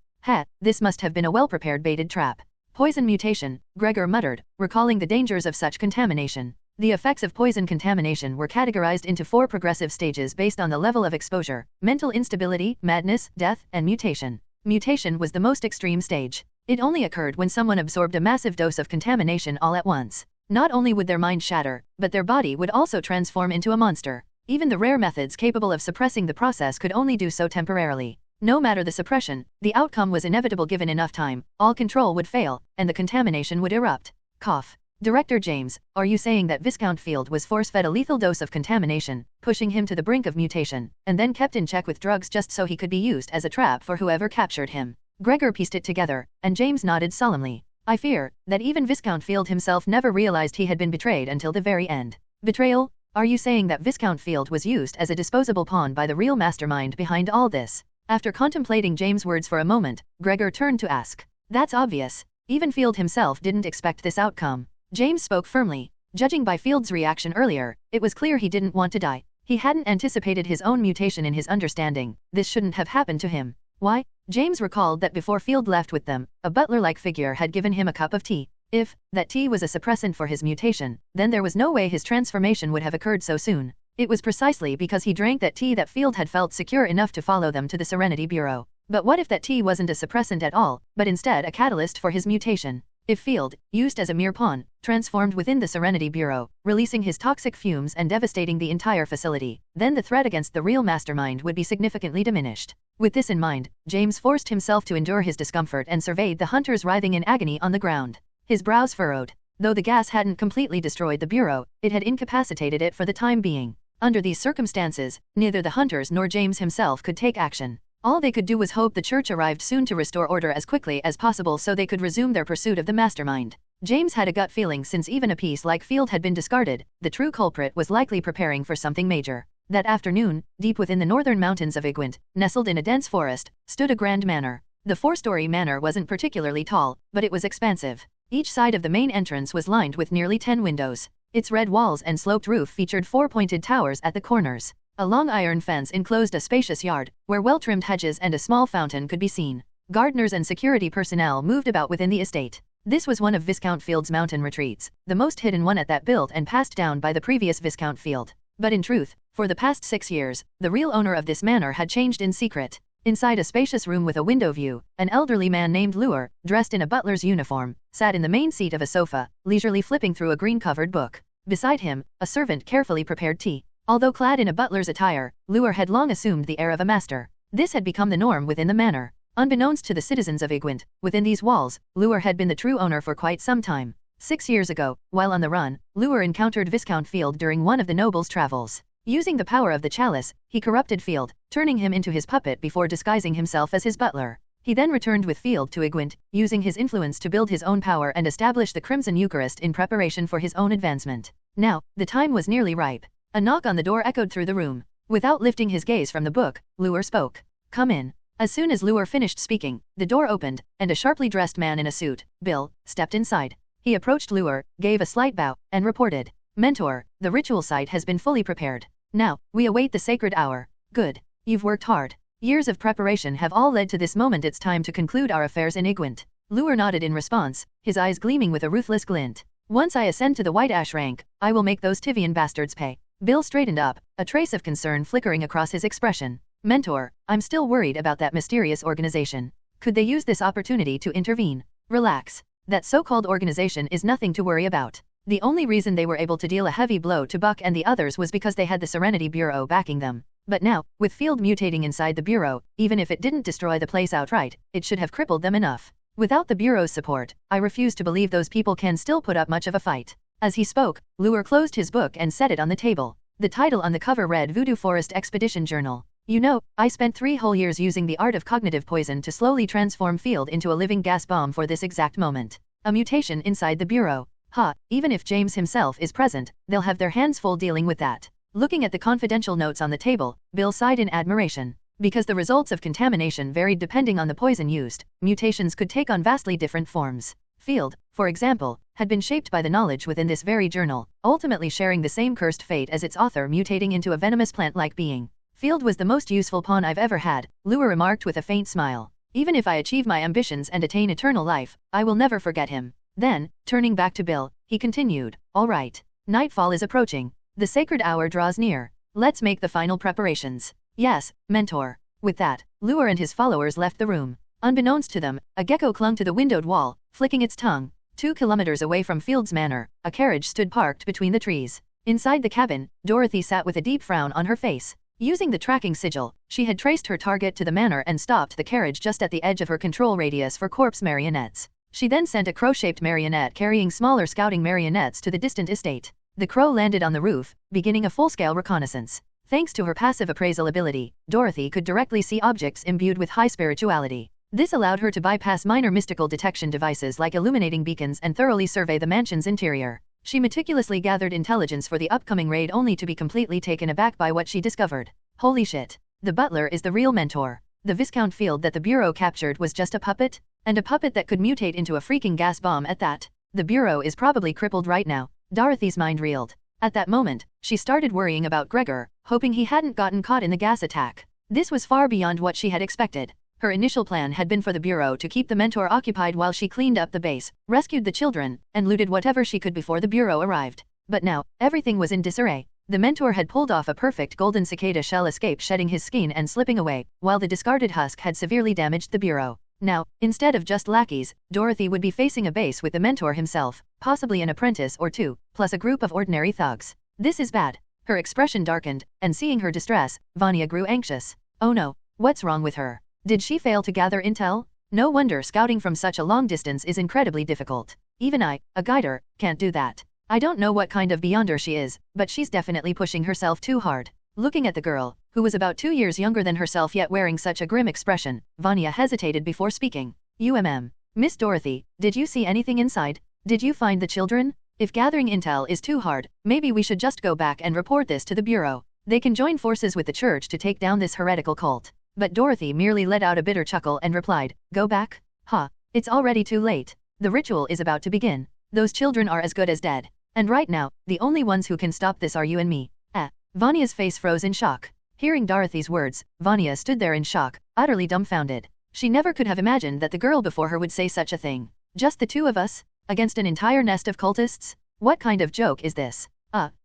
This must have been a well-prepared baited trap. Poison mutation, Gregor muttered, recalling the dangers of such contamination. The effects of poison contamination were categorized into 4 progressive stages based on the level of exposure: mental instability, madness, death, and mutation. Mutation was the most extreme stage. It only occurred when someone absorbed a massive dose of contamination all at once. Not only would their mind shatter, but their body would also transform into a monster. Even the rare methods capable of suppressing the process could only do so temporarily. No matter the suppression, the outcome was inevitable. Given enough time, all control would fail, and the contamination would erupt. Cough. Director James, are you saying that Viscount Field was force-fed a lethal dose of contamination, pushing him to the brink of mutation, and then kept in check with drugs just so he could be used as a trap for whoever captured him? Gregor pieced it together, and James nodded solemnly. I fear that even Viscount Field himself never realized he had been betrayed until the very end. Betrayal? Are you saying that Viscount Field was used as a disposable pawn by the real mastermind behind all this? After contemplating James' words for a moment, Gregor turned to ask. That's obvious. Even Field himself didn't expect this outcome. James spoke firmly. Judging by Field's reaction earlier, it was clear he didn't want to die. He hadn't anticipated his own mutation. In his understanding, this shouldn't have happened to him. Why? James recalled that before Field left with them, a butler-like figure had given him a cup of tea. If that tea was a suppressant for his mutation, then there was no way his transformation would have occurred so soon. It was precisely because he drank that tea that Field had felt secure enough to follow them to the Serenity Bureau. But what if that tea wasn't a suppressant at all, but instead a catalyst for his mutation? If Field, used as a mere pawn, transformed within the Serenity Bureau, releasing his toxic fumes and devastating the entire facility, then the threat against the real mastermind would be significantly diminished. With this in mind, James forced himself to endure his discomfort and surveyed the hunters writhing in agony on the ground. His brows furrowed. Though the gas hadn't completely destroyed the Bureau, it had incapacitated it for the time being. Under these circumstances, neither the hunters nor James himself could take action. All they could do was hope the church arrived soon to restore order as quickly as possible so they could resume their pursuit of the mastermind. James had a gut feeling since even a piece like Field had been discarded, the true culprit was likely preparing for something major. That afternoon, deep within the northern mountains of Igwent, nestled in a dense forest, stood a grand manor. The four-story manor wasn't particularly tall, but it was expansive. Each side of the main entrance was lined with nearly 10 windows. Its red walls and sloped roof featured 4 pointed towers at the corners. A long iron fence enclosed a spacious yard, where well-trimmed hedges and a small fountain could be seen. Gardeners and security personnel moved about within the estate. This was one of Viscount Field's mountain retreats, the most hidden one at that built and passed down by the previous Viscount Field. But in truth, for the past 6 years, the real owner of this manor had changed in secret. Inside a spacious room with a window view, an elderly man named Lure, dressed in a butler's uniform, sat in the main seat of a sofa, leisurely flipping through a green-covered book. Beside him, a servant carefully prepared tea. Although clad in a butler's attire, Lure had long assumed the air of a master. This had become the norm within the manor. Unbeknownst to the citizens of Igwent, within these walls, Lure had been the true owner for quite some time. 6 years ago, while on the run, Lure encountered Viscount Field during one of the noble's travels. Using the power of the chalice, he corrupted Field, turning him into his puppet before disguising himself as his butler. He then returned with Field to Igwent, using his influence to build his own power and establish the Crimson Eucharist in preparation for his own advancement. Now, the time was nearly ripe. A knock on the door echoed through the room. Without lifting his gaze from the book, Lure spoke. "Come in." As soon as Lure finished speaking, the door opened, and a sharply dressed man in a suit, Bill, stepped inside. He approached Lure, gave a slight bow, and reported, "Mentor, the ritual site has been fully prepared. Now, we await the sacred hour." "Good. You've worked hard. Years of preparation have all led to this moment. It's time to conclude our affairs in Igwent." Lure nodded in response, his eyes gleaming with a ruthless glint. "Once I ascend to the White Ash rank, I will make those Tivian bastards pay." Bill straightened up, a trace of concern flickering across his expression. "Mentor, I'm still worried about that mysterious organization. Could they use this opportunity to intervene?" "Relax. That so-called organization is nothing to worry about. The only reason they were able to deal a heavy blow to Buck and the others was because they had the Serenity Bureau backing them. But now, with Field mutating inside the Bureau, even if it didn't destroy the place outright, it should have crippled them enough. Without the Bureau's support, I refuse to believe those people can still put up much of a fight." As he spoke, Lure closed his book and set it on the table. The title on the cover read Voodoo Forest Expedition Journal. "You know, I spent 3 whole years using the art of cognitive poison to slowly transform Field into a living gas bomb for this exact moment. A mutation inside the Bureau. Even if James himself is present, they'll have their hands full dealing with that." Looking at the confidential notes on the table, Bill sighed in admiration. Because the results of contamination varied depending on the poison used, mutations could take on vastly different forms. Field, for example, had been shaped by the knowledge within this very journal, ultimately sharing the same cursed fate as its author, mutating into a venomous plant-like being. "Field was the most useful pawn I've ever had," Lure remarked with a faint smile. "Even if I achieve my ambitions and attain eternal life, I will never forget him." Then, turning back to Bill, he continued, "All right. Nightfall is approaching. The sacred hour draws near. Let's make the final preparations." "Yes, Mentor." With that, Lure and his followers left the room. Unbeknownst to them, a gecko clung to the windowed wall, flicking its tongue. 2 kilometers away from Field's manor, a carriage stood parked between the trees. Inside the cabin, Dorothy sat with a deep frown on her face. Using the tracking sigil, she had traced her target to the manor and stopped the carriage just at the edge of her control radius for corpse marionettes. She then sent a crow-shaped marionette carrying smaller scouting marionettes to the distant estate. The crow landed on the roof, beginning a full-scale reconnaissance. Thanks to her passive appraisal ability, Dorothy could directly see objects imbued with high spirituality. This allowed her to bypass minor mystical detection devices like illuminating beacons and thoroughly survey the mansion's interior. She meticulously gathered intelligence for the upcoming raid only to be completely taken aback by what she discovered. Holy shit. The butler is the real Mentor. The Viscount Field that the Bureau captured was just a puppet? And a puppet that could mutate into a freaking gas bomb at that. The Bureau is probably crippled right now. Dorothy's mind reeled. At that moment, she started worrying about Gregor, hoping he hadn't gotten caught in the gas attack. This was far beyond what she had expected. Her initial plan had been for the Bureau to keep the Mentor occupied while she cleaned up the base, rescued the children, and looted whatever she could before the Bureau arrived. But now, everything was in disarray. The Mentor had pulled off a perfect golden cicada shell escape, shedding his skin and slipping away, while the discarded husk had severely damaged the Bureau. Now, instead of just lackeys, Dorothy would be facing a base with the Mentor himself, possibly an apprentice or two, plus a group of ordinary thugs. This is bad. Her expression darkened, and seeing her distress, Vanya grew anxious. Oh no, what's wrong with her? Did she fail to gather intel? No wonder scouting from such a long distance is incredibly difficult. Even I, a guider, can't do that. I don't know what kind of beyonder she is, but she's definitely pushing herself too hard. Looking at the girl, who was about 2 years younger than herself yet wearing such a grim expression, Vanya hesitated before speaking. Miss Dorothy, did you see anything inside? Did you find the children? If gathering intel is too hard, maybe we should just go back and report this to the Bureau. They can join forces with the church to take down this heretical cult. But Dorothy merely let out a bitter chuckle and replied, go back? It's already too late. The ritual is about to begin. Those children are as good as dead. And right now, the only ones who can stop this are you and me. Vanya's face froze in shock. Hearing Dorothy's words, Vanya stood there in shock, utterly dumbfounded. She never could have imagined that the girl before her would say such a thing. Just the two of us? Against an entire nest of cultists? What kind of joke is this?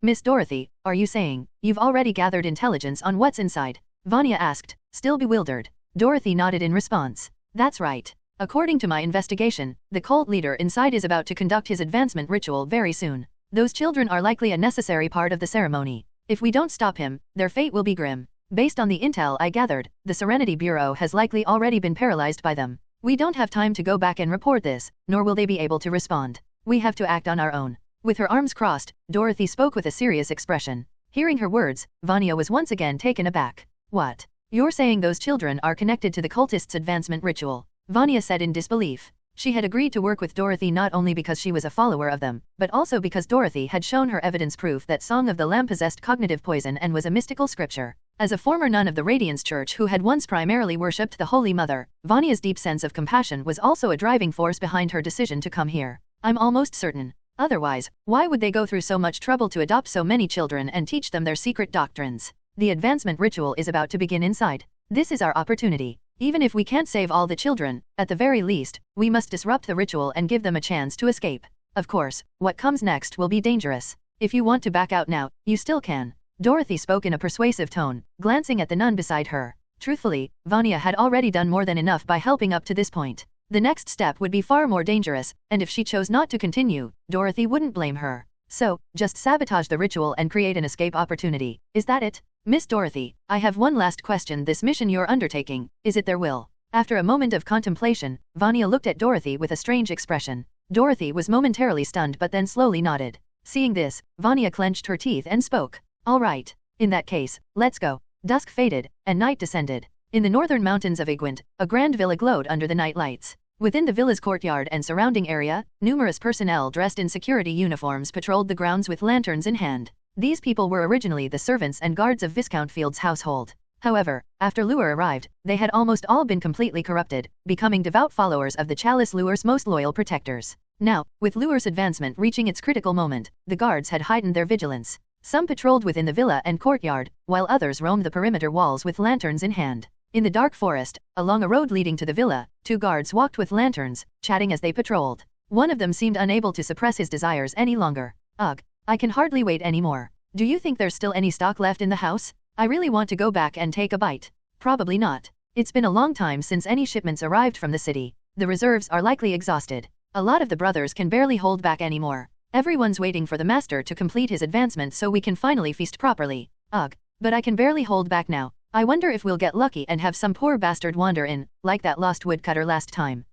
Miss Dorothy, are you saying you've already gathered intelligence on what's inside? Vanya asked, still bewildered. Dorothy nodded in response. That's right. According to my investigation, the cult leader inside is about to conduct his advancement ritual very soon. Those children are likely a necessary part of the ceremony. If we don't stop him, their fate will be grim. Based on the intel I gathered, the Serenity Bureau has likely already been paralyzed by them. We don't have time to go back and report this, nor will they be able to respond. We have to act on our own. With her arms crossed, Dorothy spoke with a serious expression. Hearing her words, Vanya was once again taken aback. What? You're saying those children are connected to the cultists' advancement ritual? Vanya said in disbelief. She had agreed to work with Dorothy not only because she was a follower of them, but also because Dorothy had shown her evidence proof that Song of the Lamb possessed cognitive poison and was a mystical scripture. As a former nun of the Radiance Church who had once primarily worshipped the Holy Mother, Vanya's deep sense of compassion was also a driving force behind her decision to come here. I'm almost certain. Otherwise, why would they go through so much trouble to adopt so many children and teach them their secret doctrines? The advancement ritual is about to begin inside. This is our opportunity. Even if we can't save all the children, at the very least, we must disrupt the ritual and give them a chance to escape. Of course, what comes next will be dangerous. If you want to back out now, you still can. Dorothy spoke in a persuasive tone, glancing at the nun beside her. Truthfully, Vanya had already done more than enough by helping up to this point. The next step would be far more dangerous, and if she chose not to continue, Dorothy wouldn't blame her. So, just sabotage the ritual and create an escape opportunity. Is that it? Miss Dorothy, I have one last question. This mission you're undertaking, is it their will? After a moment of contemplation, Vanya looked at Dorothy with a strange expression. Dorothy was momentarily stunned but then slowly nodded. Seeing this, Vanya clenched her teeth and spoke. All right. In that case, let's go. Dusk faded, and night descended. In the northern mountains of Igwent, a grand villa glowed under the night lights. Within the villa's courtyard and surrounding area, numerous personnel dressed in security uniforms patrolled the grounds with lanterns in hand. These people were originally the servants and guards of Viscount Field's household. However, after Lure arrived, they had almost all been completely corrupted, becoming devout followers of the Chalice, Lure's most loyal protectors. Now, with Lure's advancement reaching its critical moment, the guards had heightened their vigilance. Some patrolled within the villa and courtyard, while others roamed the perimeter walls with lanterns in hand. In the dark forest, along a road leading to the villa, two guards walked with lanterns, chatting as they patrolled. One of them seemed unable to suppress his desires any longer. Ugh, I can hardly wait anymore. Do you think there's still any stock left in the house? I really want to go back and take a bite. Probably not. It's been a long time since any shipments arrived from the city. The reserves are likely exhausted. A lot of the brothers can barely hold back anymore. Everyone's waiting for the master to complete his advancement so we can finally feast properly. Ugh, but I can barely hold back now. I wonder if we'll get lucky and have some poor bastard wander in, like that lost woodcutter last time.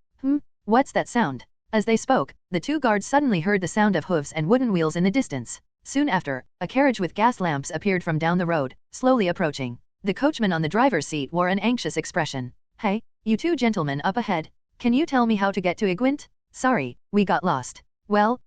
What's that sound? As they spoke, the two guards suddenly heard the sound of hooves and wooden wheels in the distance. Soon after, a carriage with gas lamps appeared from down the road, slowly approaching. The coachman on the driver's seat wore an anxious expression. Hey, you two gentlemen up ahead. Can you tell me how to get to Igwent? Sorry, we got lost. Well,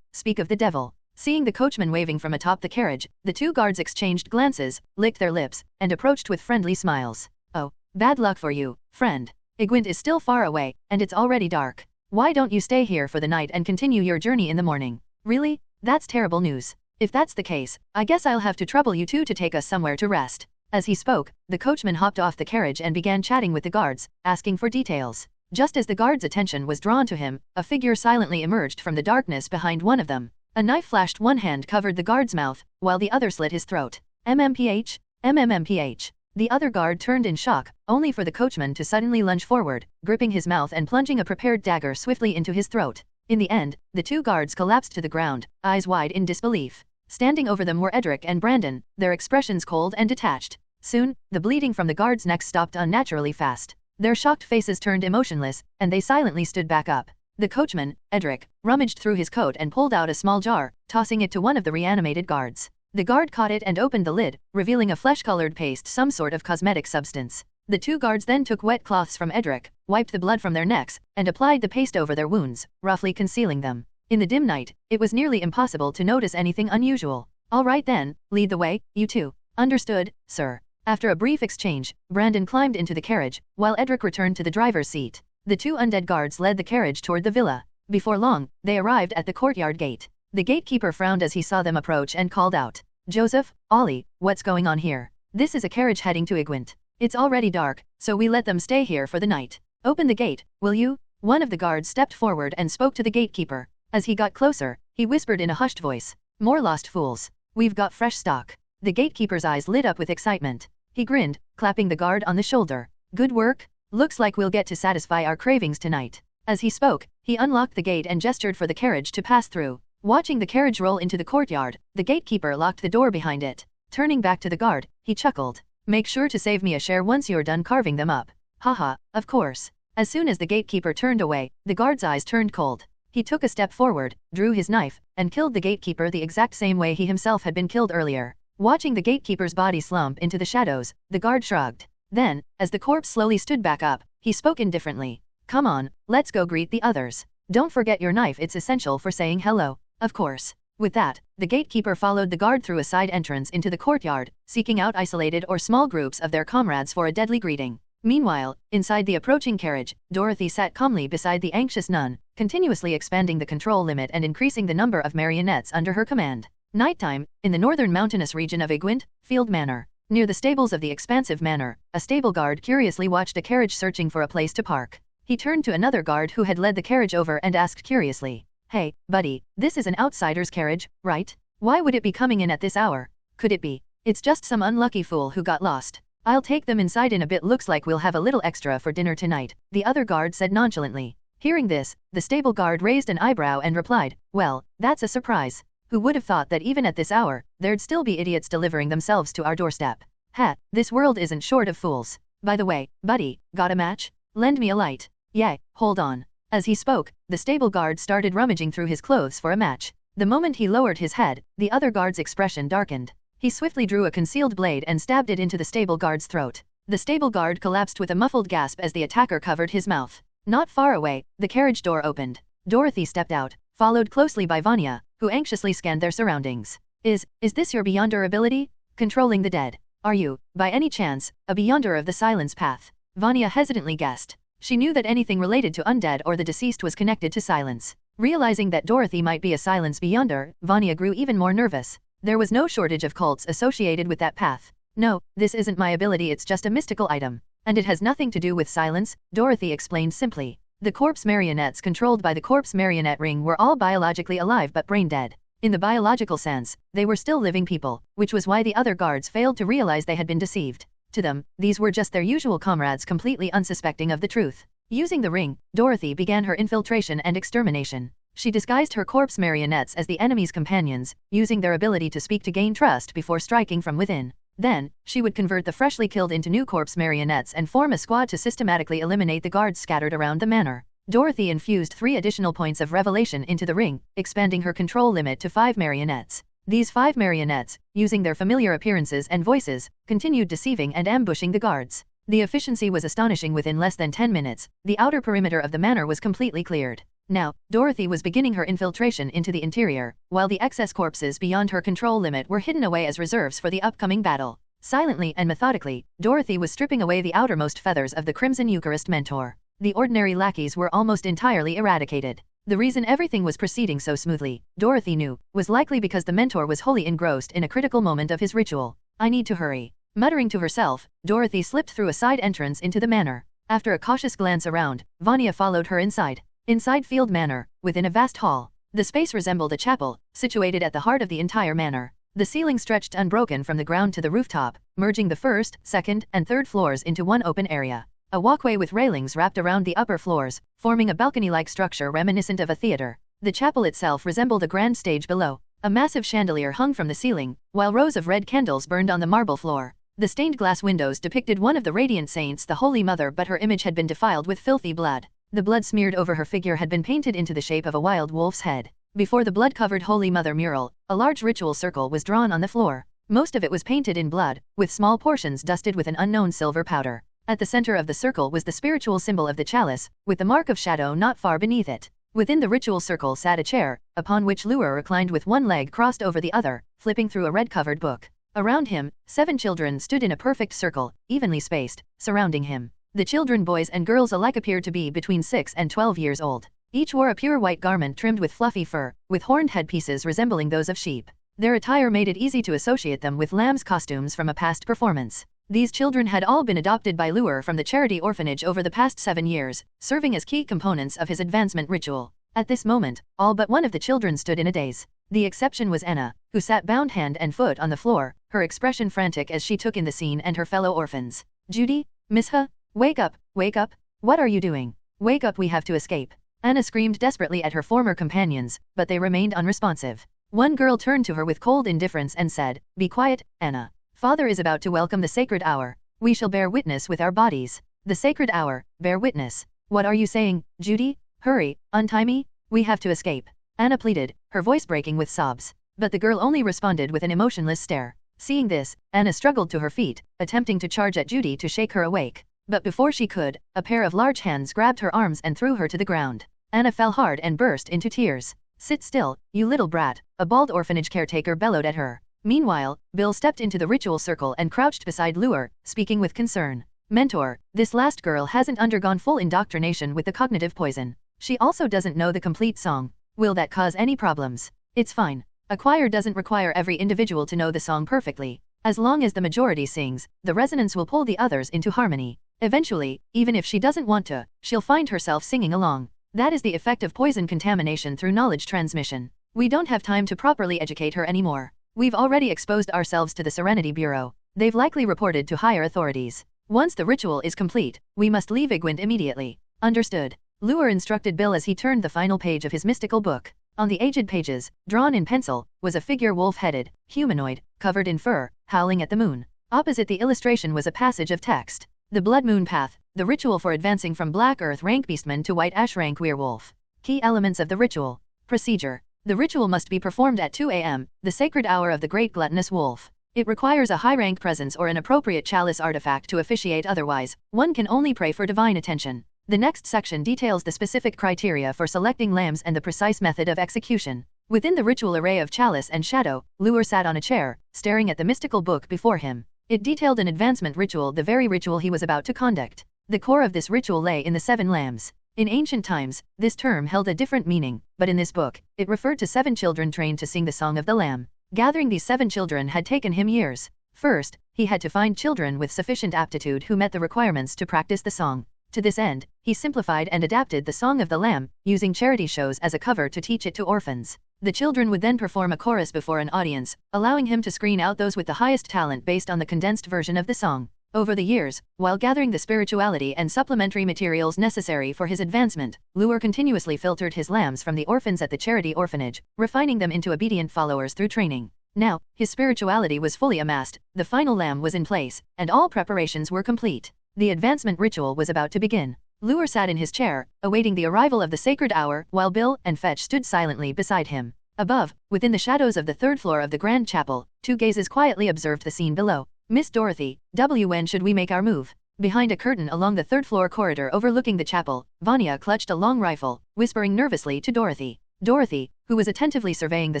speak of the devil. Seeing the coachman waving from atop the carriage, the two guards exchanged glances, licked their lips, and approached with friendly smiles. Oh, bad luck for you, friend. Igwent is still far away, and it's already dark. Why don't you stay here for the night and continue your journey in the morning? Really? That's terrible news. If that's the case, I guess I'll have to trouble you two to take us somewhere to rest. As he spoke, the coachman hopped off the carriage and began chatting with the guards, asking for details. Just as the guards' attention was drawn to him, a figure silently emerged from the darkness behind one of them. A knife flashed. One hand covered the guard's mouth, while the other slit his throat. MMPH? MMMPH. The other guard turned in shock, only for the coachman to suddenly lunge forward, gripping his mouth and plunging a prepared dagger swiftly into his throat. In the end, the two guards collapsed to the ground, eyes wide in disbelief. Standing over them were Edric and Brandon, their expressions cold and detached. Soon, the bleeding from the guards' necks stopped unnaturally fast. Their shocked faces turned emotionless, and they silently stood back up. The coachman, Edric, rummaged through his coat and pulled out a small jar, tossing it to one of the reanimated guards. The guard caught it and opened the lid, revealing a flesh-colored paste, some sort of cosmetic substance. The two guards then took wet cloths from Edric, wiped the blood from their necks, and applied the paste over their wounds, roughly concealing them. In the dim night, it was nearly impossible to notice anything unusual. All right then, lead the way, you two. Understood, sir. After a brief exchange, Brandon climbed into the carriage, while Edric returned to the driver's seat. The two undead guards led the carriage toward the villa. Before long, they arrived at the courtyard gate. The gatekeeper frowned as he saw them approach and called out, Joseph, Ollie, what's going on here? This is a carriage heading to Igwent. It's already dark, so we let them stay here for the night. Open the gate, will you? One of the guards stepped forward and spoke to the gatekeeper. As he got closer, he whispered in a hushed voice, more lost fools. We've got fresh stock. The gatekeeper's eyes lit up with excitement. He grinned, clapping the guard on the shoulder. Good work. Looks like we'll get to satisfy our cravings tonight. As he spoke, he unlocked the gate and gestured for the carriage to pass through. Watching the carriage roll into the courtyard, the gatekeeper locked the door behind it. Turning back to the guard, he chuckled. Make sure to save me a share once you're done carving them up. Haha, of course. As soon as the gatekeeper turned away, the guard's eyes turned cold. He took a step forward, drew his knife, and killed the gatekeeper the exact same way he himself had been killed earlier. Watching the gatekeeper's body slump into the shadows, the guard shrugged. Then, as the corpse slowly stood back up, he spoke indifferently. Come on, let's go greet the others. Don't forget your knife, it's essential for saying hello. Of course. With that, the gatekeeper followed the guard through a side entrance into the courtyard, seeking out isolated or small groups of their comrades for a deadly greeting. Meanwhile, inside the approaching carriage, Dorothy sat calmly beside the anxious nun, continuously expanding the control limit and increasing the number of marionettes under her command. Nighttime, in the northern mountainous region of Igwent, Field Manor. Near the stables of the expansive manor, a stable guard curiously watched a carriage searching for a place to park. He turned to another guard who had led the carriage over and asked curiously, Hey, buddy, this is an outsider's carriage, right? Why would it be coming in at this hour? Could it be? It's just some unlucky fool who got lost. I'll take them inside in a bit, looks like we'll have a little extra for dinner tonight, the other guard said nonchalantly. Hearing this, the stable guard raised an eyebrow and replied, well, that's a surprise. Who would have thought that even at this hour, there'd still be idiots delivering themselves to our doorstep? Ha, this world isn't short of fools. By the way, buddy, got a match? Lend me a light. Yeah, hold on. As he spoke, the stable guard started rummaging through his clothes for a match. The moment he lowered his head, the other guard's expression darkened. He swiftly drew a concealed blade and stabbed it into the stable guard's throat. The stable guard collapsed with a muffled gasp as the attacker covered his mouth. Not far away, the carriage door opened. Dorothy stepped out, followed closely by Vanya, who anxiously scanned their surroundings. Is this your Beyonder ability? Controlling the dead. Are you, by any chance, a Beyonder of the Silence Path? Vanya hesitantly guessed. She knew that anything related to undead or the deceased was connected to silence. Realizing that Dorothy might be a Silence Beyonder, Vanya grew even more nervous. There was no shortage of cults associated with that path. No, this isn't my ability, it's just a mystical item. And it has nothing to do with silence, Dorothy explained simply. The corpse marionettes controlled by the corpse marionette ring were all biologically alive but brain dead. In the biological sense, they were still living people, which was why the other guards failed to realize they had been deceived. To them, these were just their usual comrades, completely unsuspecting of the truth. Using the ring, Dorothy began her infiltration and extermination. She disguised her corpse marionettes as the enemy's companions, using their ability to speak to gain trust before striking from within. Then, she would convert the freshly killed into new corpse marionettes and form a squad to systematically eliminate the guards scattered around the manor. Dorothy infused 3 additional points of revelation into the ring, expanding her control limit to 5 marionettes. These 5 marionettes, using their familiar appearances and voices, continued deceiving and ambushing the guards. The efficiency was astonishing. Within less than 10 minutes, the outer perimeter of the manor was completely cleared. Now, Dorothy was beginning her infiltration into the interior, while the excess corpses beyond her control limit were hidden away as reserves for the upcoming battle. Silently and methodically, Dorothy was stripping away the outermost feathers of the Crimson Eucharist Mentor. The ordinary lackeys were almost entirely eradicated. The reason everything was proceeding so smoothly, Dorothy knew, was likely because the Mentor was wholly engrossed in a critical moment of his ritual. I need to hurry. Muttering to herself, Dorothy slipped through a side entrance into the manor. After a cautious glance around, Vanya followed her inside. Inside Field Manor, within a vast hall, the space resembled a chapel, situated at the heart of the entire manor. The ceiling stretched unbroken from the ground to the rooftop, merging the first, second, and third floors into one open area. A walkway with railings wrapped around the upper floors, forming a balcony-like structure reminiscent of a theater. The chapel itself resembled a grand stage below. A massive chandelier hung from the ceiling, while rows of red candles burned on the marble floor. The stained glass windows depicted one of the radiant saints, the Holy Mother, but her image had been defiled with filthy blood. The blood smeared over her figure had been painted into the shape of a wild wolf's head. Before the blood-covered Holy Mother mural, a large ritual circle was drawn on the floor. Most of it was painted in blood, with small portions dusted with an unknown silver powder. At the center of the circle was the spiritual symbol of the chalice, with the mark of shadow not far beneath it. Within the ritual circle sat a chair, upon which Luer reclined with one leg crossed over the other, flipping through a red-covered book. Around him, 7 children stood in a perfect circle, evenly spaced, surrounding him. The children, boys and girls alike, appeared to be between 6 and 12 years old. Each wore a pure white garment trimmed with fluffy fur, with horned headpieces resembling those of sheep. Their attire made it easy to associate them with lambs' costumes from a past performance. These children had all been adopted by Luer from the charity orphanage over the past 7 years, serving as key components of his advancement ritual. At this moment, all but one of the children stood in a daze. The exception was Anna, who sat bound hand and foot on the floor, her expression frantic as she took in the scene and her fellow orphans. Judy, Misha, wake up, wake up. What are you doing? Wake up, we have to escape. Anna screamed desperately at her former companions, but they remained unresponsive. One girl turned to her with cold indifference and said, "Be quiet, Anna. Father is about to welcome the sacred hour. We shall bear witness with our bodies." The sacred hour, bear witness. What are you saying, Judy? Hurry, untie me. We have to escape. Anna pleaded, her voice breaking with sobs. But the girl only responded with an emotionless stare. Seeing this, Anna struggled to her feet, attempting to charge at Judy to shake her awake. But before she could, a pair of large hands grabbed her arms and threw her to the ground. Anna fell hard and burst into tears. "Sit still, you little brat," a bald orphanage caretaker bellowed at her. Meanwhile, Bill stepped into the ritual circle and crouched beside Luer, speaking with concern. "Mentor, this last girl hasn't undergone full indoctrination with the cognitive poison. She also doesn't know the complete song. Will that cause any problems?" "It's fine. A choir doesn't require every individual to know the song perfectly. As long as the majority sings, the resonance will pull the others into harmony. Eventually, even if she doesn't want to, she'll find herself singing along. That is the effect of poison contamination through knowledge transmission. We don't have time to properly educate her anymore. We've already exposed ourselves to the Serenity Bureau. They've likely reported to higher authorities. Once the ritual is complete, we must leave Igwent immediately." "Understood," Luer instructed Bill as he turned the final page of his mystical book. On the aged pages, drawn in pencil, was a figure wolf-headed, humanoid, covered in fur, howling at the moon. Opposite the illustration was a passage of text. "The Blood Moon Path, the ritual for advancing from Black Earth rank Beastman to White Ash rank Werewolf. Key elements of the ritual. Procedure. The ritual must be performed at 2 a.m., the sacred hour of the Great Gluttonous Wolf. It requires a high-rank presence or an appropriate chalice artifact to officiate, otherwise, one can only pray for divine attention." The next section details the specific criteria for selecting lambs and the precise method of execution. Within the ritual array of chalice and shadow, Luer sat on a chair, staring at the mystical book before him. It detailed an advancement ritual, the very ritual he was about to conduct. The core of this ritual lay in the 7 lambs. In ancient times, this term held a different meaning, but in this book, it referred to 7 children trained to sing the Song of the Lamb. Gathering these 7 children had taken him years. First, he had to find children with sufficient aptitude who met the requirements to practice the song. To this end, he simplified and adapted the Song of the Lamb, using charity shows as a cover to teach it to orphans. The children would then perform a chorus before an audience, allowing him to screen out those with the highest talent based on the condensed version of the song. Over the years, while gathering the spirituality and supplementary materials necessary for his advancement, Luer continuously filtered his lambs from the orphans at the charity orphanage, refining them into obedient followers through training. Now, his spirituality was fully amassed, the final lamb was in place, and all preparations were complete. The advancement ritual was about to begin. Luer sat in his chair, awaiting the arrival of the sacred hour, while Bill and Fetch stood silently beside him. Above, within the shadows of the 3rd floor of the Grand Chapel, 2 gazes quietly observed the scene below. "Miss Dorothy, when should we make our move?" Behind a curtain along the 3rd floor corridor overlooking the chapel, Vanya clutched a long rifle, whispering nervously to Dorothy. Dorothy, who was attentively surveying the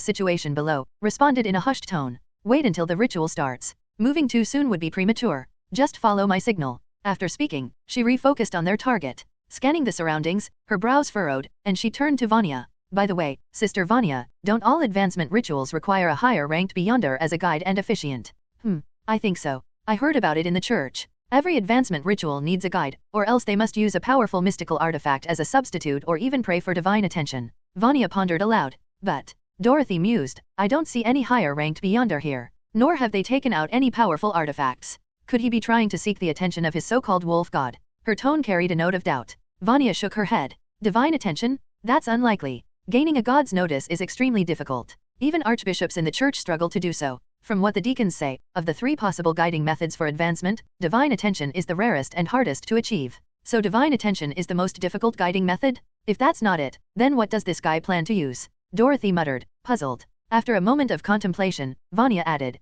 situation below, responded in a hushed tone. "Wait until the ritual starts. Moving too soon would be premature. Just follow my signal." After speaking, she refocused on their target. Scanning the surroundings, her brows furrowed, and she turned to Vanya. "By the way, Sister Vanya, don't all advancement rituals require a higher-ranked Beyonder as a guide and officiant?" I think so. I heard about it in the church. Every advancement ritual needs a guide, or else they must use a powerful mystical artifact as a substitute or even pray for divine attention." Vanya pondered aloud. "But," Dorothy mused, "I don't see any higher-ranked Beyonder here. Nor have they taken out any powerful artifacts. Could he be trying to seek the attention of his so-called wolf god?" Her tone carried a note of doubt. Vanya shook her head. "Divine attention? That's unlikely. Gaining a god's notice is extremely difficult. Even archbishops in the church struggle to do so. From what the deacons say, of the 3 possible guiding methods for advancement, divine attention is the rarest and hardest to achieve. So divine attention is the most difficult guiding method? If that's not it, then what does this guy plan to use?" Dorothy muttered, puzzled. After a moment of contemplation, Vanya added,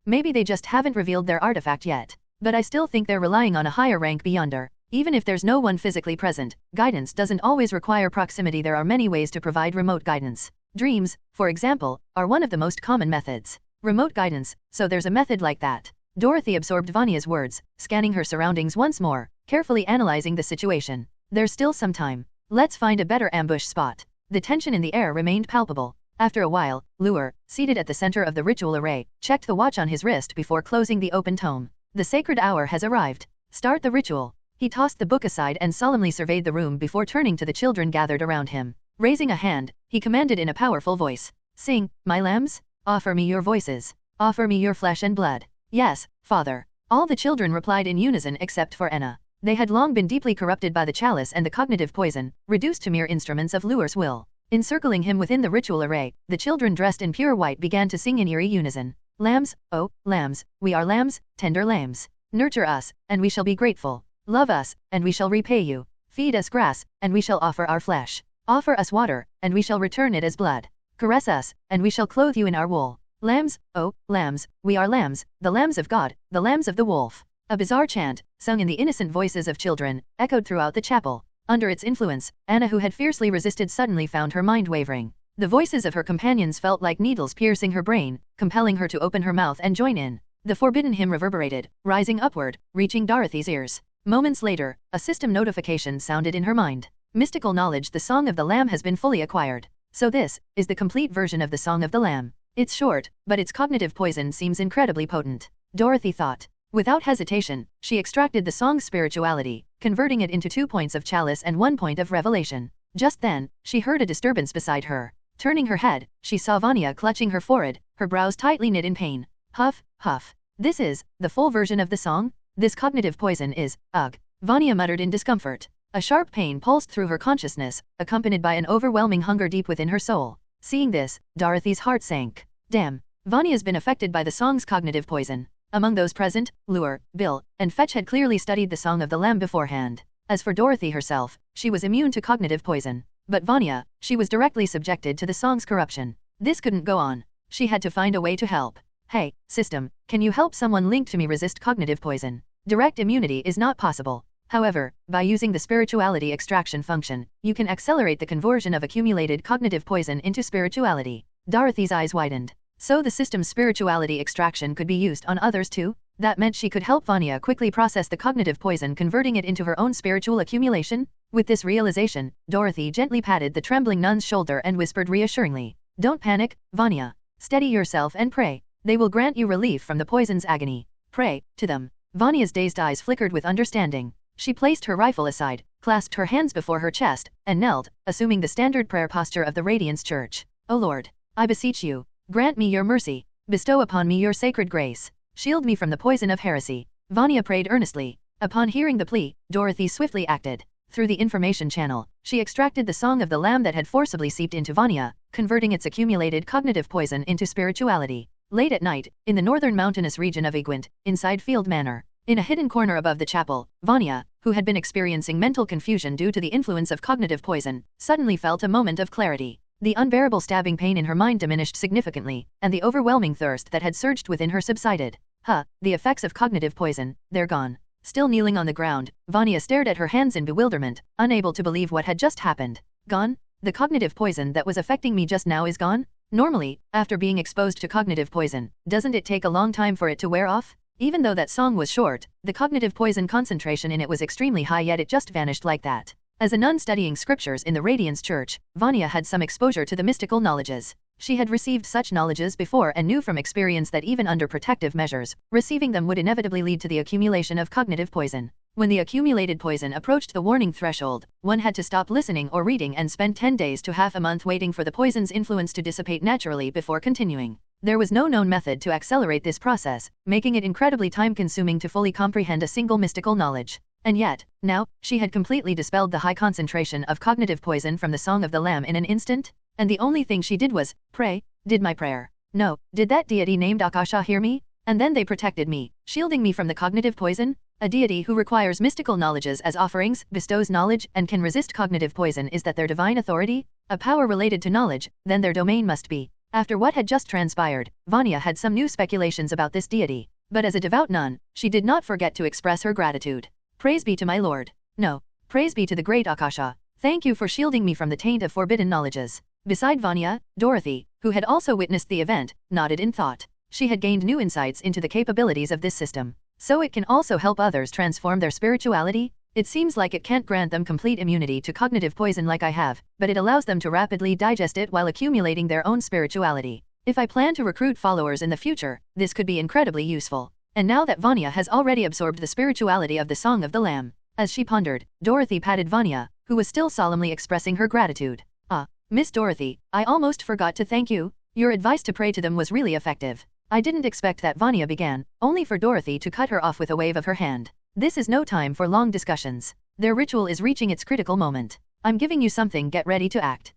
maybe they just haven't revealed their artifact yet. But I still think they're relying on a higher rank beyonder. Even if there's no one physically present, guidance doesn't always require proximity. There are many ways to provide remote guidance. Dreams, for example, are one of the most common methods. Remote guidance, so there's a method like that. Dorothy absorbed Vanya's words, scanning her surroundings once more, carefully analyzing the situation. There's still some time. Let's find a better ambush spot. The tension in the air remained palpable. After a while, Lure, seated at the center of the ritual array, checked the watch on his wrist before closing the open tome. The sacred hour has arrived. Start the ritual. He tossed the book aside and solemnly surveyed the room before turning to the children gathered around him. Raising a hand, he commanded in a powerful voice. Sing, my lambs. Offer me your voices. Offer me your flesh and blood. Yes, Father. All the children replied in unison except for Enna. They had long been deeply corrupted by the chalice and the cognitive poison, reduced to mere instruments of Lure's will. Encircling him within the ritual array, the children dressed in pure white began to sing in eerie unison. Lambs, oh, lambs, we are lambs, tender lambs. Nurture us, and we shall be grateful. Love us, and we shall repay you. Feed us grass, and we shall offer our flesh. Offer us water, and we shall return it as blood. Caress us, and we shall clothe you in our wool. Lambs, oh, lambs, we are lambs, the lambs of God, the lambs of the wolf. A bizarre chant, sung in the innocent voices of children, echoed throughout the chapel. Under its influence, Anna, who had fiercely resisted, suddenly found her mind wavering. The voices of her companions felt like needles piercing her brain, compelling her to open her mouth and join in. The forbidden hymn reverberated, rising upward, reaching Dorothy's ears. Moments later, a system notification sounded in her mind. Mystical knowledge: the Song of the Lamb has been fully acquired. So this is the complete version of the Song of the Lamb. It's short, but its cognitive poison seems incredibly potent. Dorothy thought. Without hesitation, she extracted the song's spirituality, converting it into 2 points of chalice and 1 point of revelation. Just then, she heard a disturbance beside her. Turning her head, she saw Vanya clutching her forehead, her brows tightly knit in pain. Huff, huff. This is the full version of the song? This cognitive poison is, ugh. Vanya muttered in discomfort. A sharp pain pulsed through her consciousness, accompanied by an overwhelming hunger deep within her soul. Seeing this, Dorothy's heart sank. Damn. Vanya's been affected by the song's cognitive poison. Among those present, Lure, Bill, and Fetch had clearly studied the Song of the Lamb beforehand. As for Dorothy herself, she was immune to cognitive poison. But Vanya, she was directly subjected to the song's corruption. This couldn't go on. She had to find a way to help. Hey, system, can you help someone linked to me resist cognitive poison? Direct immunity is not possible. However, by using the spirituality extraction function, you can accelerate the conversion of accumulated cognitive poison into spirituality. Dorothy's eyes widened. So the system's spirituality extraction could be used on others too? That meant she could help Vanya quickly process the cognitive poison, converting it into her own spiritual accumulation? With this realization, Dorothy gently patted the trembling nun's shoulder and whispered reassuringly, "Don't panic, Vanya. Steady yourself and pray. They will grant you relief from the poison's agony. Pray to them." Vanya's dazed eyes flickered with understanding. She placed her rifle aside, clasped her hands before her chest, and knelt, assuming the standard prayer posture of the Radiance Church. "O Lord, I beseech you, grant me your mercy. Bestow upon me your sacred grace. Shield me from the poison of heresy." Vanya prayed earnestly. Upon hearing the plea, Dorothy swiftly acted. Through the information channel, she extracted the Song of the Lamb that had forcibly seeped into Vanya, converting its accumulated cognitive poison into spirituality. Late at night, in the northern mountainous region of Igwent, inside Field Manor, in a hidden corner above the chapel, Vanya, who had been experiencing mental confusion due to the influence of cognitive poison, suddenly felt a moment of clarity. The unbearable stabbing pain in her mind diminished significantly, and the overwhelming thirst that had surged within her subsided. The effects of cognitive poison, they're gone. Still kneeling on the ground, Vanya stared at her hands in bewilderment, unable to believe what had just happened. Gone? The cognitive poison that was affecting me just now is gone? Normally, after being exposed to cognitive poison, doesn't it take a long time for it to wear off? Even though that song was short, the cognitive poison concentration in it was extremely high, yet it just vanished like that. As a nun studying scriptures in the Radiance Church, Vanya had some exposure to the mystical knowledges. She had received such knowledges before and knew from experience that even under protective measures, receiving them would inevitably lead to the accumulation of cognitive poison. When the accumulated poison approached the warning threshold, one had to stop listening or reading and spend 10 days to half a month waiting for the poison's influence to dissipate naturally before continuing. There was no known method to accelerate this process, making it incredibly time-consuming to fully comprehend a single mystical knowledge. And yet, now, she had completely dispelled the high concentration of cognitive poison from the Song of the Lamb in an instant, and the only thing she did was pray. Did my prayer? No. Did that deity named Akasha hear me? And then they protected me, shielding me from the cognitive poison? A deity who requires mystical knowledges as offerings, bestows knowledge, and can resist cognitive poison, is that their divine authority? A power related to knowledge, then their domain must be. After what had just transpired, Vanya had some new speculations about this deity. But as a devout nun, she did not forget to express her gratitude. Praise be to my lord. No. Praise be to the great Akasha. Thank you for shielding me from the taint of forbidden knowledges. Beside Vanya, Dorothy, who had also witnessed the event, nodded in thought. She had gained new insights into the capabilities of this system. So it can also help others transform their spirituality? It seems like it can't grant them complete immunity to cognitive poison like I have, but it allows them to rapidly digest it while accumulating their own spirituality. If I plan to recruit followers in the future, this could be incredibly useful. And now that Vanya has already absorbed the spirituality of the Song of the Lamb. As she pondered, Dorothy patted Vanya, who was still solemnly expressing her gratitude. Ah, Miss Dorothy, I almost forgot to thank you. Your advice to pray to them was really effective. I didn't expect that, Vanya began, only for Dorothy to cut her off with a wave of her hand. This is no time for long discussions. Their ritual is reaching its critical moment. I'm giving you something, get ready to act.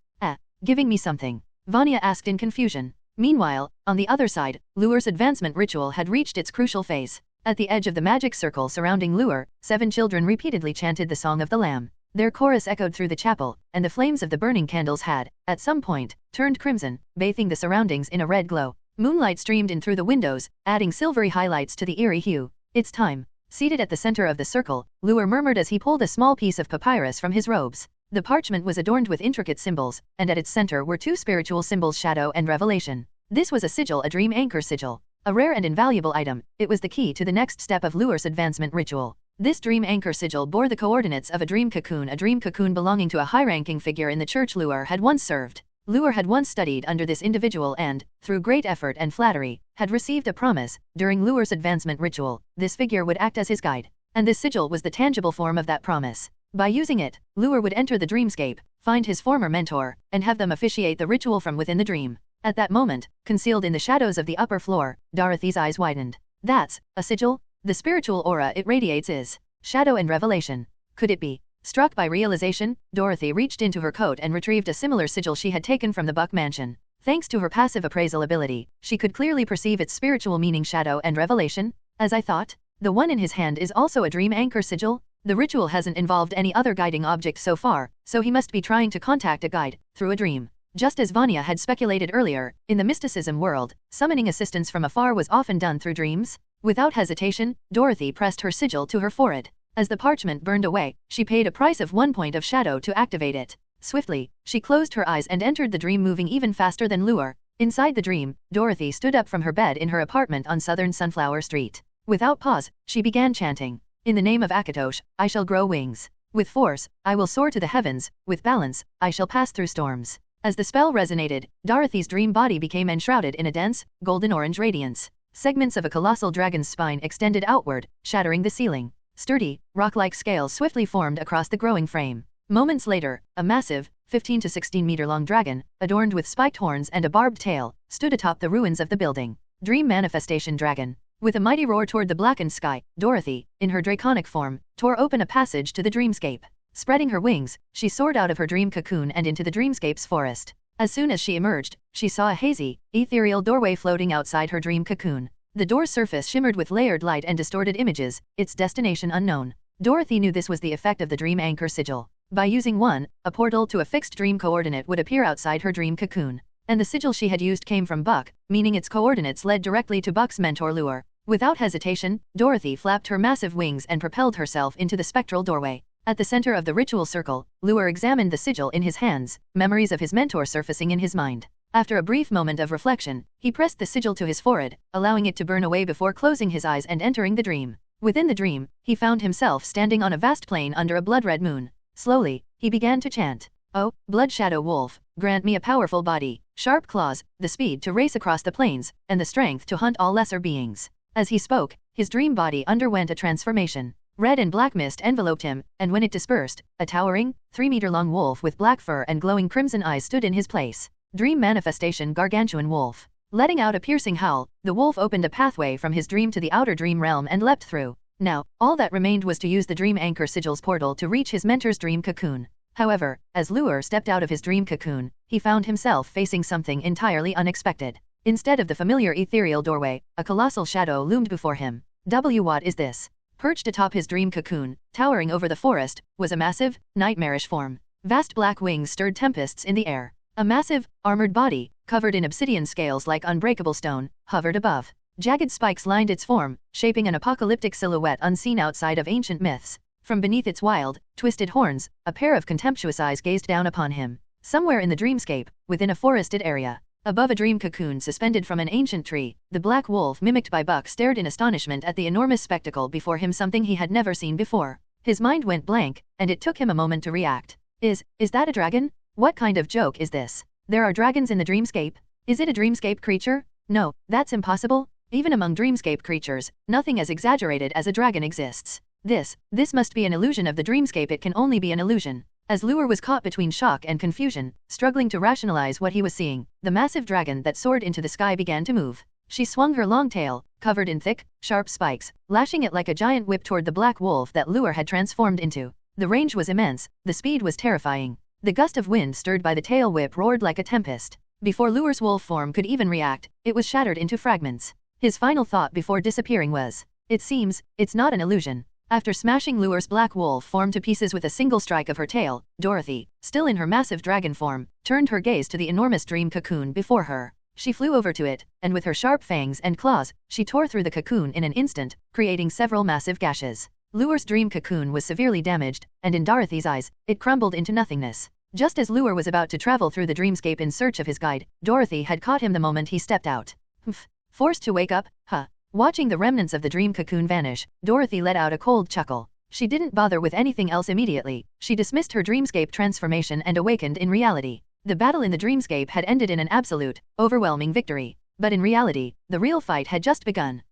Giving me something? Vanya asked in confusion. Meanwhile, on the other side, Lure's advancement ritual had reached its crucial phase. At the edge of the magic circle surrounding Lure, 7 children repeatedly chanted the Song of the Lamb. Their chorus echoed through the chapel, and the flames of the burning candles had, at some point, turned crimson, bathing the surroundings in a red glow. Moonlight streamed in through the windows, adding silvery highlights to the eerie hue. It's time. Seated at the center of the circle, Lure murmured as he pulled a small piece of papyrus from his robes. The parchment was adorned with intricate symbols, and at its center were 2 spiritual symbols, shadow and revelation. This was a sigil, a dream anchor sigil. A rare and invaluable item, it was the key to the next step of Lure's advancement ritual. This dream anchor sigil bore the coordinates of a dream cocoon belonging to a high-ranking figure in the church Lure had once served. Lure had once studied under this individual and, through great effort and flattery, had received a promise. During Lure's advancement ritual, this figure would act as his guide, and this sigil was the tangible form of that promise. By using it, Lure would enter the dreamscape, find his former mentor, and have them officiate the ritual from within the dream. At that moment, concealed in the shadows of the upper floor, Dorothy's eyes widened. That's a sigil? The spiritual aura it radiates is shadow and revelation. Could it be? Struck by realization, Dorothy reached into her coat and retrieved a similar sigil she had taken from the Buck mansion. Thanks to her passive appraisal ability, she could clearly perceive its spiritual meaning, shadow and revelation. As I thought, the one in his hand is also a dream anchor sigil. The ritual hasn't involved any other guiding object so far, so he must be trying to contact a guide through a dream. Just as Vanya had speculated earlier, in the mysticism world, summoning assistance from afar was often done through dreams. Without hesitation, Dorothy pressed her sigil to her forehead. As the parchment burned away, she paid a price of 1 point of shadow to activate it. Swiftly, she closed her eyes and entered the dream, moving even faster than Lure. Inside the dream, Dorothy stood up from her bed in her apartment on Southern Sunflower Street. Without pause, she began chanting. In the name of Akatosh, I shall grow wings. With force, I will soar to the heavens. With balance, I shall pass through storms. As the spell resonated, Dorothy's dream body became enshrouded in a dense, golden-orange radiance. Segments of a colossal dragon's spine extended outward, shattering the ceiling. Sturdy, rock-like scales swiftly formed across the growing frame. Moments later, a massive, 15 to 16 meter long dragon, adorned with spiked horns and a barbed tail, stood atop the ruins of the building. Dream Manifestation Dragon. With a mighty roar toward the blackened sky, Dorothy, in her draconic form, tore open a passage to the dreamscape. Spreading her wings, she soared out of her dream cocoon and into the dreamscape's forest. As soon as she emerged, she saw a hazy, ethereal doorway floating outside her dream cocoon. The door's surface shimmered with layered light and distorted images, its destination unknown. Dorothy knew this was the effect of the dream anchor sigil. By using one, a portal to a fixed dream coordinate would appear outside her dream cocoon. And the sigil she had used came from Buck, meaning its coordinates led directly to Buck's mentor Lure. Without hesitation, Dorothy flapped her massive wings and propelled herself into the spectral doorway. At the center of the ritual circle, Lure examined the sigil in his hands, memories of his mentor surfacing in his mind. After a brief moment of reflection, he pressed the sigil to his forehead, allowing it to burn away before closing his eyes and entering the dream. Within the dream, he found himself standing on a vast plain under a blood-red moon. Slowly, he began to chant. Oh, Blood Shadow Wolf, grant me a powerful body, sharp claws, the speed to race across the plains, and the strength to hunt all lesser beings. As he spoke, his dream body underwent a transformation. Red and black mist enveloped him, and when it dispersed, a towering, 3-meter-long wolf with black fur and glowing crimson eyes stood in his place. Dream Manifestation Gargantuan Wolf. Letting out a piercing howl, the wolf opened a pathway from his dream to the outer dream realm and leapt through. Now, all that remained was to use the Dream Anchor Sigil's portal to reach his mentor's dream cocoon. However, as Lure stepped out of his dream cocoon, he found himself facing something entirely unexpected. Instead of the familiar ethereal doorway, a colossal shadow loomed before him. What is this? Perched atop his dream cocoon, towering over the forest, was a massive, nightmarish form. Vast black wings stirred tempests in the air. A massive, armored body, covered in obsidian scales like unbreakable stone, hovered above. Jagged spikes lined its form, shaping an apocalyptic silhouette unseen outside of ancient myths. From beneath its wild, twisted horns, a pair of contemptuous eyes gazed down upon him. Somewhere in the dreamscape, within a forested area, above a dream cocoon suspended from an ancient tree, the black wolf mimicked by Buck stared in astonishment at the enormous spectacle before him, something he had never seen before. His mind went blank, and it took him a moment to react. Is that a dragon? What kind of joke is this? There are dragons in the dreamscape? Is it a dreamscape creature? No, that's impossible. Even among dreamscape creatures, nothing as exaggerated as a dragon exists. This must be an illusion of the dreamscape. It can only be an illusion. As Lure was caught between shock and confusion, struggling to rationalize what he was seeing, the massive dragon that soared into the sky began to move. She swung her long tail, covered in thick, sharp spikes, lashing it like a giant whip toward the black wolf that Lure had transformed into. The range was immense, the speed was terrifying. The gust of wind stirred by the tail whip roared like a tempest. Before Lure's wolf form could even react, it was shattered into fragments. His final thought before disappearing was, "It seems, it's not an illusion." After smashing Lure's black wolf form to pieces with a single strike of her tail, Dorothy, still in her massive dragon form, turned her gaze to the enormous dream cocoon before her. She flew over to it, and with her sharp fangs and claws, she tore through the cocoon in an instant, creating several massive gashes. Lure's dream cocoon was severely damaged, and in Dorothy's eyes, it crumbled into nothingness. Just as Lure was about to travel through the dreamscape in search of his guide, Dorothy had caught him the moment he stepped out. Humph. Forced to wake up? Huh. Watching the remnants of the dream cocoon vanish, Dorothy let out a cold chuckle. She didn't bother with anything else immediately. She dismissed her dreamscape transformation and awakened in reality. The battle in the dreamscape had ended in an absolute, overwhelming victory. But in reality, the real fight had just begun.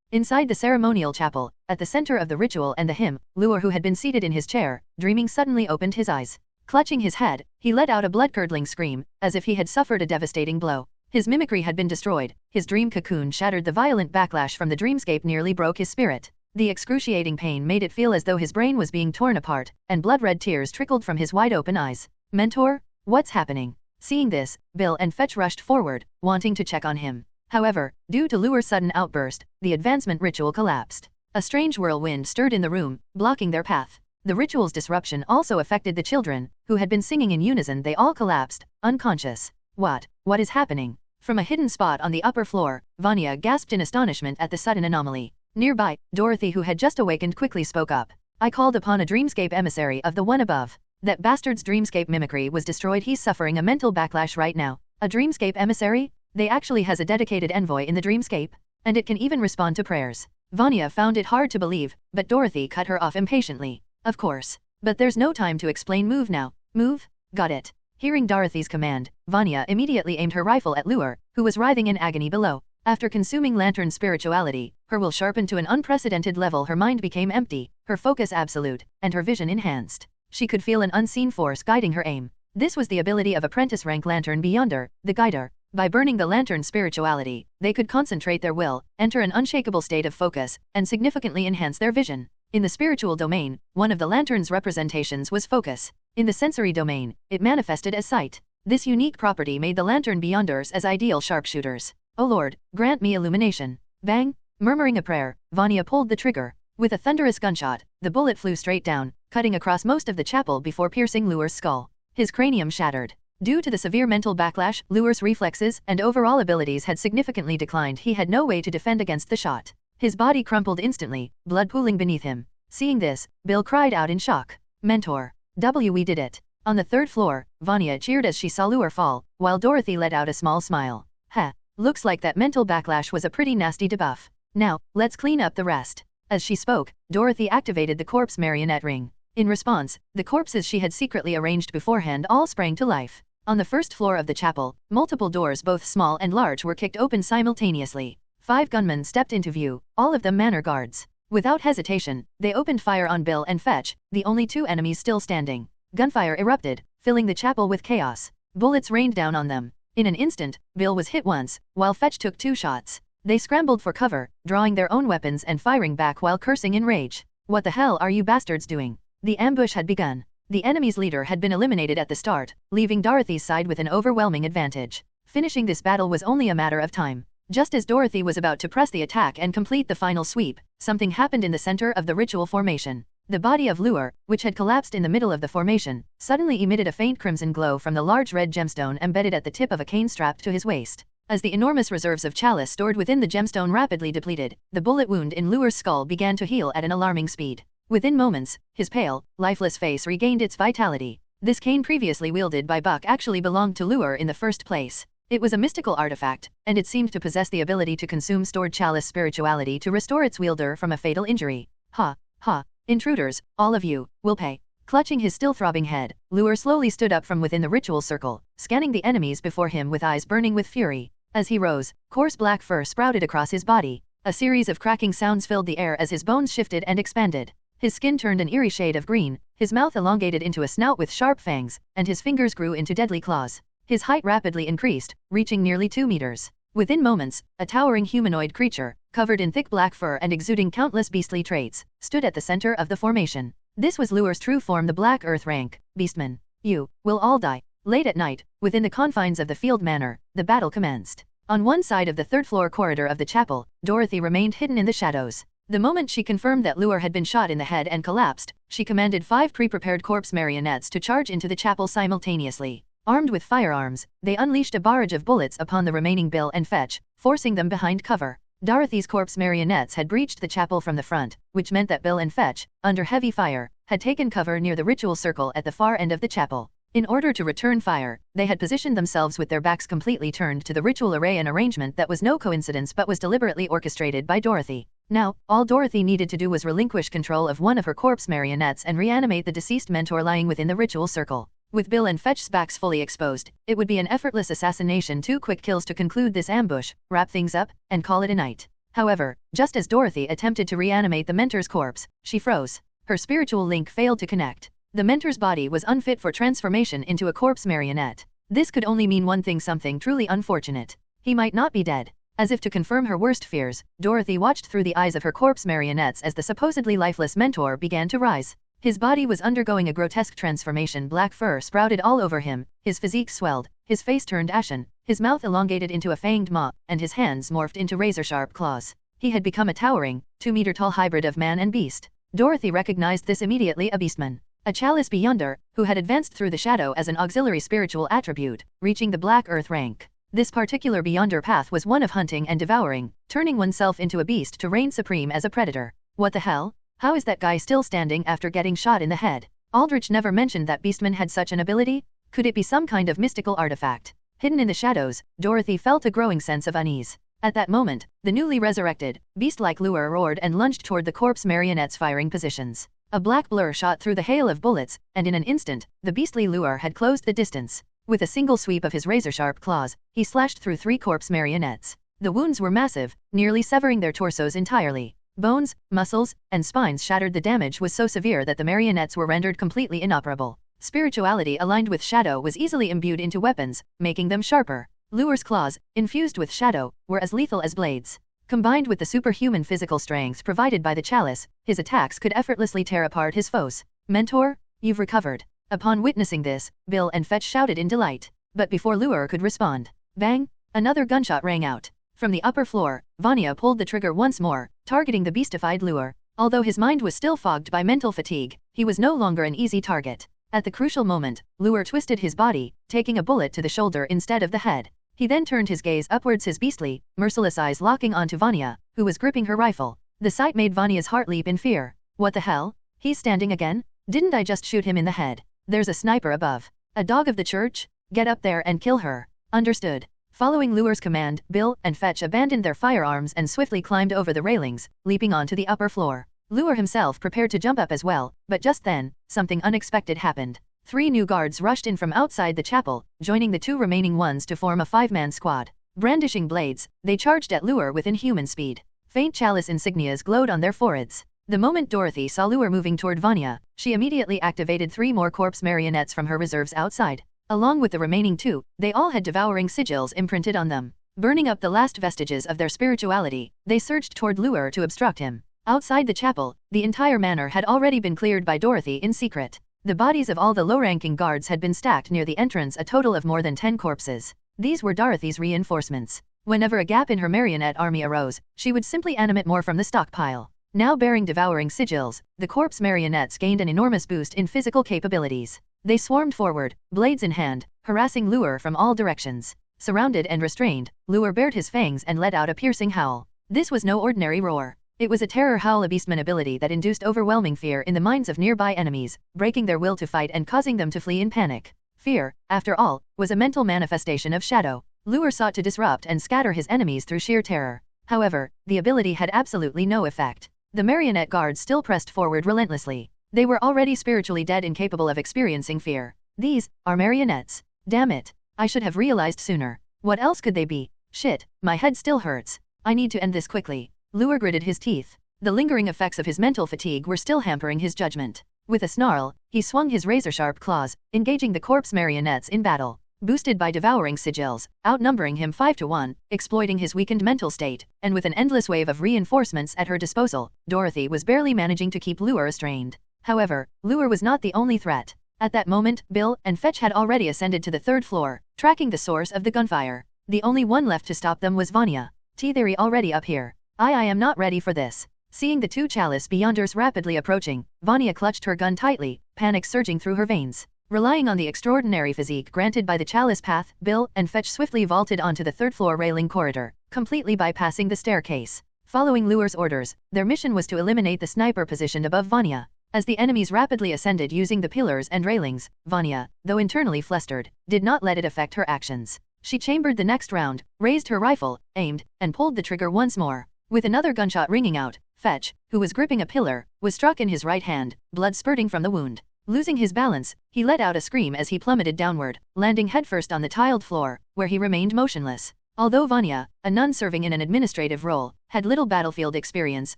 Inside the ceremonial chapel, at the center of the ritual and the hymn, Lure, who had been seated in his chair, dreaming, suddenly opened his eyes. Clutching his head, he let out a blood-curdling scream, as if he had suffered a devastating blow. His mimicry had been destroyed, his dream cocoon shattered, the violent backlash from the dreamscape nearly broke his spirit. The excruciating pain made it feel as though his brain was being torn apart, and blood-red tears trickled from his wide-open eyes. "Mentor? What's happening?" Seeing this, Bill and Fetch rushed forward, wanting to check on him. However, due to Lure's sudden outburst, the advancement ritual collapsed. A strange whirlwind stirred in the room, blocking their path. The ritual's disruption also affected the children, who had been singing in unison. They all collapsed, unconscious. What is happening? From a hidden spot on the upper floor, Vanya gasped in astonishment at the sudden anomaly. Nearby, Dorothy, who had just awakened, quickly spoke up. "I called upon a dreamscape emissary of the one above. That bastard's dreamscape mimicry was destroyed. He's suffering a mental backlash right now." "A dreamscape emissary? They actually has a dedicated envoy in the dreamscape? And it can even respond to prayers?" Vanya found it hard to believe, but Dorothy cut her off impatiently. "Of course. But there's no time to explain. Move now. Move? Got it." Hearing Dorothy's command, Vanya immediately aimed her rifle at Lure, who was writhing in agony below. After consuming lantern spirituality, her will sharpened to an unprecedented level. Her mind became empty, her focus absolute, and her vision enhanced. She could feel an unseen force guiding her aim. This was the ability of apprentice rank lantern beyonder, the guider. By burning the lantern spirituality, they could concentrate their will, enter an unshakable state of focus, and significantly enhance their vision. In the spiritual domain, one of the lantern's representations was focus. In the sensory domain, it manifested as sight. This unique property made the lantern beyonders as ideal sharpshooters. "Oh Lord, grant me illumination." Bang! Murmuring a prayer, Vanya pulled the trigger. With a thunderous gunshot, the bullet flew straight down, cutting across most of the chapel before piercing Lure's skull. His cranium shattered. Due to the severe mental backlash, Lure's reflexes and overall abilities had significantly declined. He had no way to defend against the shot. His body crumpled instantly, blood pooling beneath him. Seeing this, Bill cried out in shock. "Mentor. We did it." On the third floor, Vanya cheered as she saw Lure fall, while Dorothy let out a small smile. "Heh, looks like that mental backlash was a pretty nasty debuff. Now, let's clean up the rest." As she spoke, Dorothy activated the corpse marionette ring. In response, the corpses she had secretly arranged beforehand all sprang to life. On the first floor of the chapel, multiple doors, both small and large, were kicked open simultaneously. 5 gunmen stepped into view, all of them manor guards. Without hesitation, they opened fire on Bill and Fetch, the only 2 enemies still standing. Gunfire erupted, filling the chapel with chaos. Bullets rained down on them. In an instant, Bill was hit once, while Fetch took 2 shots. They scrambled for cover, drawing their own weapons and firing back while cursing in rage. "What the hell are you bastards doing?" The ambush had begun. The enemy's leader had been eliminated at the start, leaving Dorothy's side with an overwhelming advantage. Finishing this battle was only a matter of time. Just as Dorothy was about to press the attack and complete the final sweep, something happened in the center of the ritual formation. The body of Lure, which had collapsed in the middle of the formation, suddenly emitted a faint crimson glow from the large red gemstone embedded at the tip of a cane strapped to his waist. As the enormous reserves of chalice stored within the gemstone rapidly depleted, the bullet wound in Lure's skull began to heal at an alarming speed. Within moments, his pale, lifeless face regained its vitality. This cane previously wielded by Buck actually belonged to Lure in the first place. It was a mystical artifact, and it seemed to possess the ability to consume stored chalice spirituality to restore its wielder from a fatal injury. Ha, ha, intruders, all of you, will pay. Clutching his still throbbing head, Lure slowly stood up from within the ritual circle, scanning the enemies before him with eyes burning with fury. As he rose, coarse black fur sprouted across his body. A series of cracking sounds filled the air as his bones shifted and expanded. His skin turned an eerie shade of green, his mouth elongated into a snout with sharp fangs, and his fingers grew into deadly claws. His height rapidly increased, reaching nearly 2 meters. Within moments, a towering humanoid creature, covered in thick black fur and exuding countless beastly traits, stood at the center of the formation. This was Lure's true form, the Black Earth rank, Beastman. You will all die. Late at night, within the confines of the field manor, the battle commenced. On one side of the third-floor corridor of the chapel, Dorothy remained hidden in the shadows. The moment she confirmed that Lure had been shot in the head and collapsed, she commanded 5 pre-prepared corpse marionettes to charge into the chapel simultaneously. Armed with firearms, they unleashed a barrage of bullets upon the remaining Bill and Fetch, forcing them behind cover. Dorothy's corpse marionettes had breached the chapel from the front, which meant that Bill and Fetch, under heavy fire, had taken cover near the ritual circle at the far end of the chapel. In order to return fire, they had positioned themselves with their backs completely turned to the ritual array, an arrangement that was no coincidence but was deliberately orchestrated by Dorothy. Now, all Dorothy needed to do was relinquish control of one of her corpse marionettes and reanimate the deceased mentor lying within the ritual circle. With Bill and Fetch's backs fully exposed, it would be an effortless assassination, 2 quick kills to conclude this ambush, wrap things up, and call it a night. However, just as Dorothy attempted to reanimate the mentor's corpse, she froze. Her spiritual link failed to connect. The mentor's body was unfit for transformation into a corpse marionette. This could only mean one thing: something truly unfortunate. He might not be dead. As if to confirm her worst fears, Dorothy watched through the eyes of her corpse marionettes as the supposedly lifeless mentor began to rise. His body was undergoing a grotesque transformation. Black fur sprouted all over him, his physique swelled, his face turned ashen, his mouth elongated into a fanged maw, and his hands morphed into razor-sharp claws. He had become a towering, 2-meter-tall hybrid of man and beast. Dorothy recognized this immediately: a beastman. A chalice beyonder, who had advanced through the shadow as an auxiliary spiritual attribute, reaching the Black Earth rank. This particular beyonder path was one of hunting and devouring, turning oneself into a beast to reign supreme as a predator. What the hell? How is that guy still standing after getting shot in the head? Aldrich never mentioned that Beastman had such an ability. Could it be some kind of mystical artifact? Hidden in the shadows, Dorothy felt a growing sense of unease. At that moment, the newly resurrected, beast-like Lure roared and lunged toward the corpse marionette's firing positions. A black blur shot through the hail of bullets, and in an instant, the beastly Lure had closed the distance. With a single sweep of his razor-sharp claws, he slashed through 3 corpse marionettes. The wounds were massive, nearly severing their torsos entirely. Bones, muscles, and spines shattered. The damage was so severe that the marionettes were rendered completely inoperable. Spirituality aligned with shadow was easily imbued into weapons, making them sharper. Lure's claws, infused with shadow, were as lethal as blades. Combined with the superhuman physical strength provided by the chalice, his attacks could effortlessly tear apart his foes. Mentor, you've recovered. Upon witnessing this, Bill and Fetch shouted in delight. But before Lure could respond, bang! Another gunshot rang out. From the upper floor, Vanya pulled the trigger once more, targeting the beastified Lure. Although his mind was still fogged by mental fatigue, he was no longer an easy target. At the crucial moment, Lure twisted his body, taking a bullet to the shoulder instead of the head. He then turned his gaze upwards, his beastly, merciless eyes locking onto Vanya, who was gripping her rifle. The sight made Vanya's heart leap in fear. What the hell? He's standing again? Didn't I just shoot him in the head? There's a sniper above. A dog of the church? Get up there and kill her. Understood. Following Lure's command, Bill and Fetch abandoned their firearms and swiftly climbed over the railings, leaping onto the upper floor. Lure himself prepared to jump up as well, but just then, something unexpected happened. 3 new guards rushed in from outside the chapel, joining the 2 remaining ones to form a 5-man squad. Brandishing blades, they charged at Lure with inhuman speed. Faint chalice insignias glowed on their foreheads. The moment Dorothy saw Lure moving toward Vanya, she immediately activated 3 more corpse marionettes from her reserves outside. Along with the remaining 2, they all had devouring sigils imprinted on them. Burning up the last vestiges of their spirituality, they surged toward Lure to obstruct him. Outside the chapel, the entire manor had already been cleared by Dorothy in secret. The bodies of all the low-ranking guards had been stacked near the entrance, a total of more than 10 corpses. These were Dorothy's reinforcements. Whenever a gap in her marionette army arose, she would simply animate more from the stockpile. Now bearing devouring sigils, the corpse marionettes gained an enormous boost in physical capabilities. They swarmed forward, blades in hand, harassing Lure from all directions. Surrounded and restrained, Lure bared his fangs and let out a piercing howl. This was no ordinary roar. It was a terror howl, a beastman ability that induced overwhelming fear in the minds of nearby enemies, breaking their will to fight and causing them to flee in panic. Fear, after all, was a mental manifestation of shadow. Lure sought to disrupt and scatter his enemies through sheer terror. However, the ability had absolutely no effect. The marionette guards still pressed forward relentlessly. They were already spiritually dead, incapable of experiencing fear. These are marionettes. Damn it. I should have realized sooner. What else could they be? Shit, my head still hurts. I need to end this quickly. Lure gritted his teeth. The lingering effects of his mental fatigue were still hampering his judgment. With a snarl, he swung his razor-sharp claws, engaging the corpse marionettes in battle. Boosted by devouring sigils, outnumbering him 5-1, exploiting his weakened mental state, and with an endless wave of reinforcements at her disposal, Dorothy was barely managing to keep Lure restrained. However, Lure was not the only threat. At that moment, Bill and Fetch had already ascended to the 3rd floor, tracking the source of the gunfire. The only one left to stop them was Vanya. T-Theory already up here. I am not ready for this. Seeing the two chalice beyonders rapidly approaching, Vanya clutched her gun tightly, panic surging through her veins. Relying on the extraordinary physique granted by the chalice path, Bill and Fetch swiftly vaulted onto the 3rd floor railing corridor, completely bypassing the staircase. Following Lure's orders, their mission was to eliminate the sniper positioned above Vanya. As the enemies rapidly ascended using the pillars and railings, Vanya, though internally flustered, did not let it affect her actions. She chambered the next round, raised her rifle, aimed, and pulled the trigger once more. With another gunshot ringing out, Fetch, who was gripping a pillar, was struck in his right hand, blood spurting from the wound. Losing his balance, he let out a scream as he plummeted downward, landing headfirst on the tiled floor, where he remained motionless. Although Vanya, a nun serving in an administrative role, had little battlefield experience,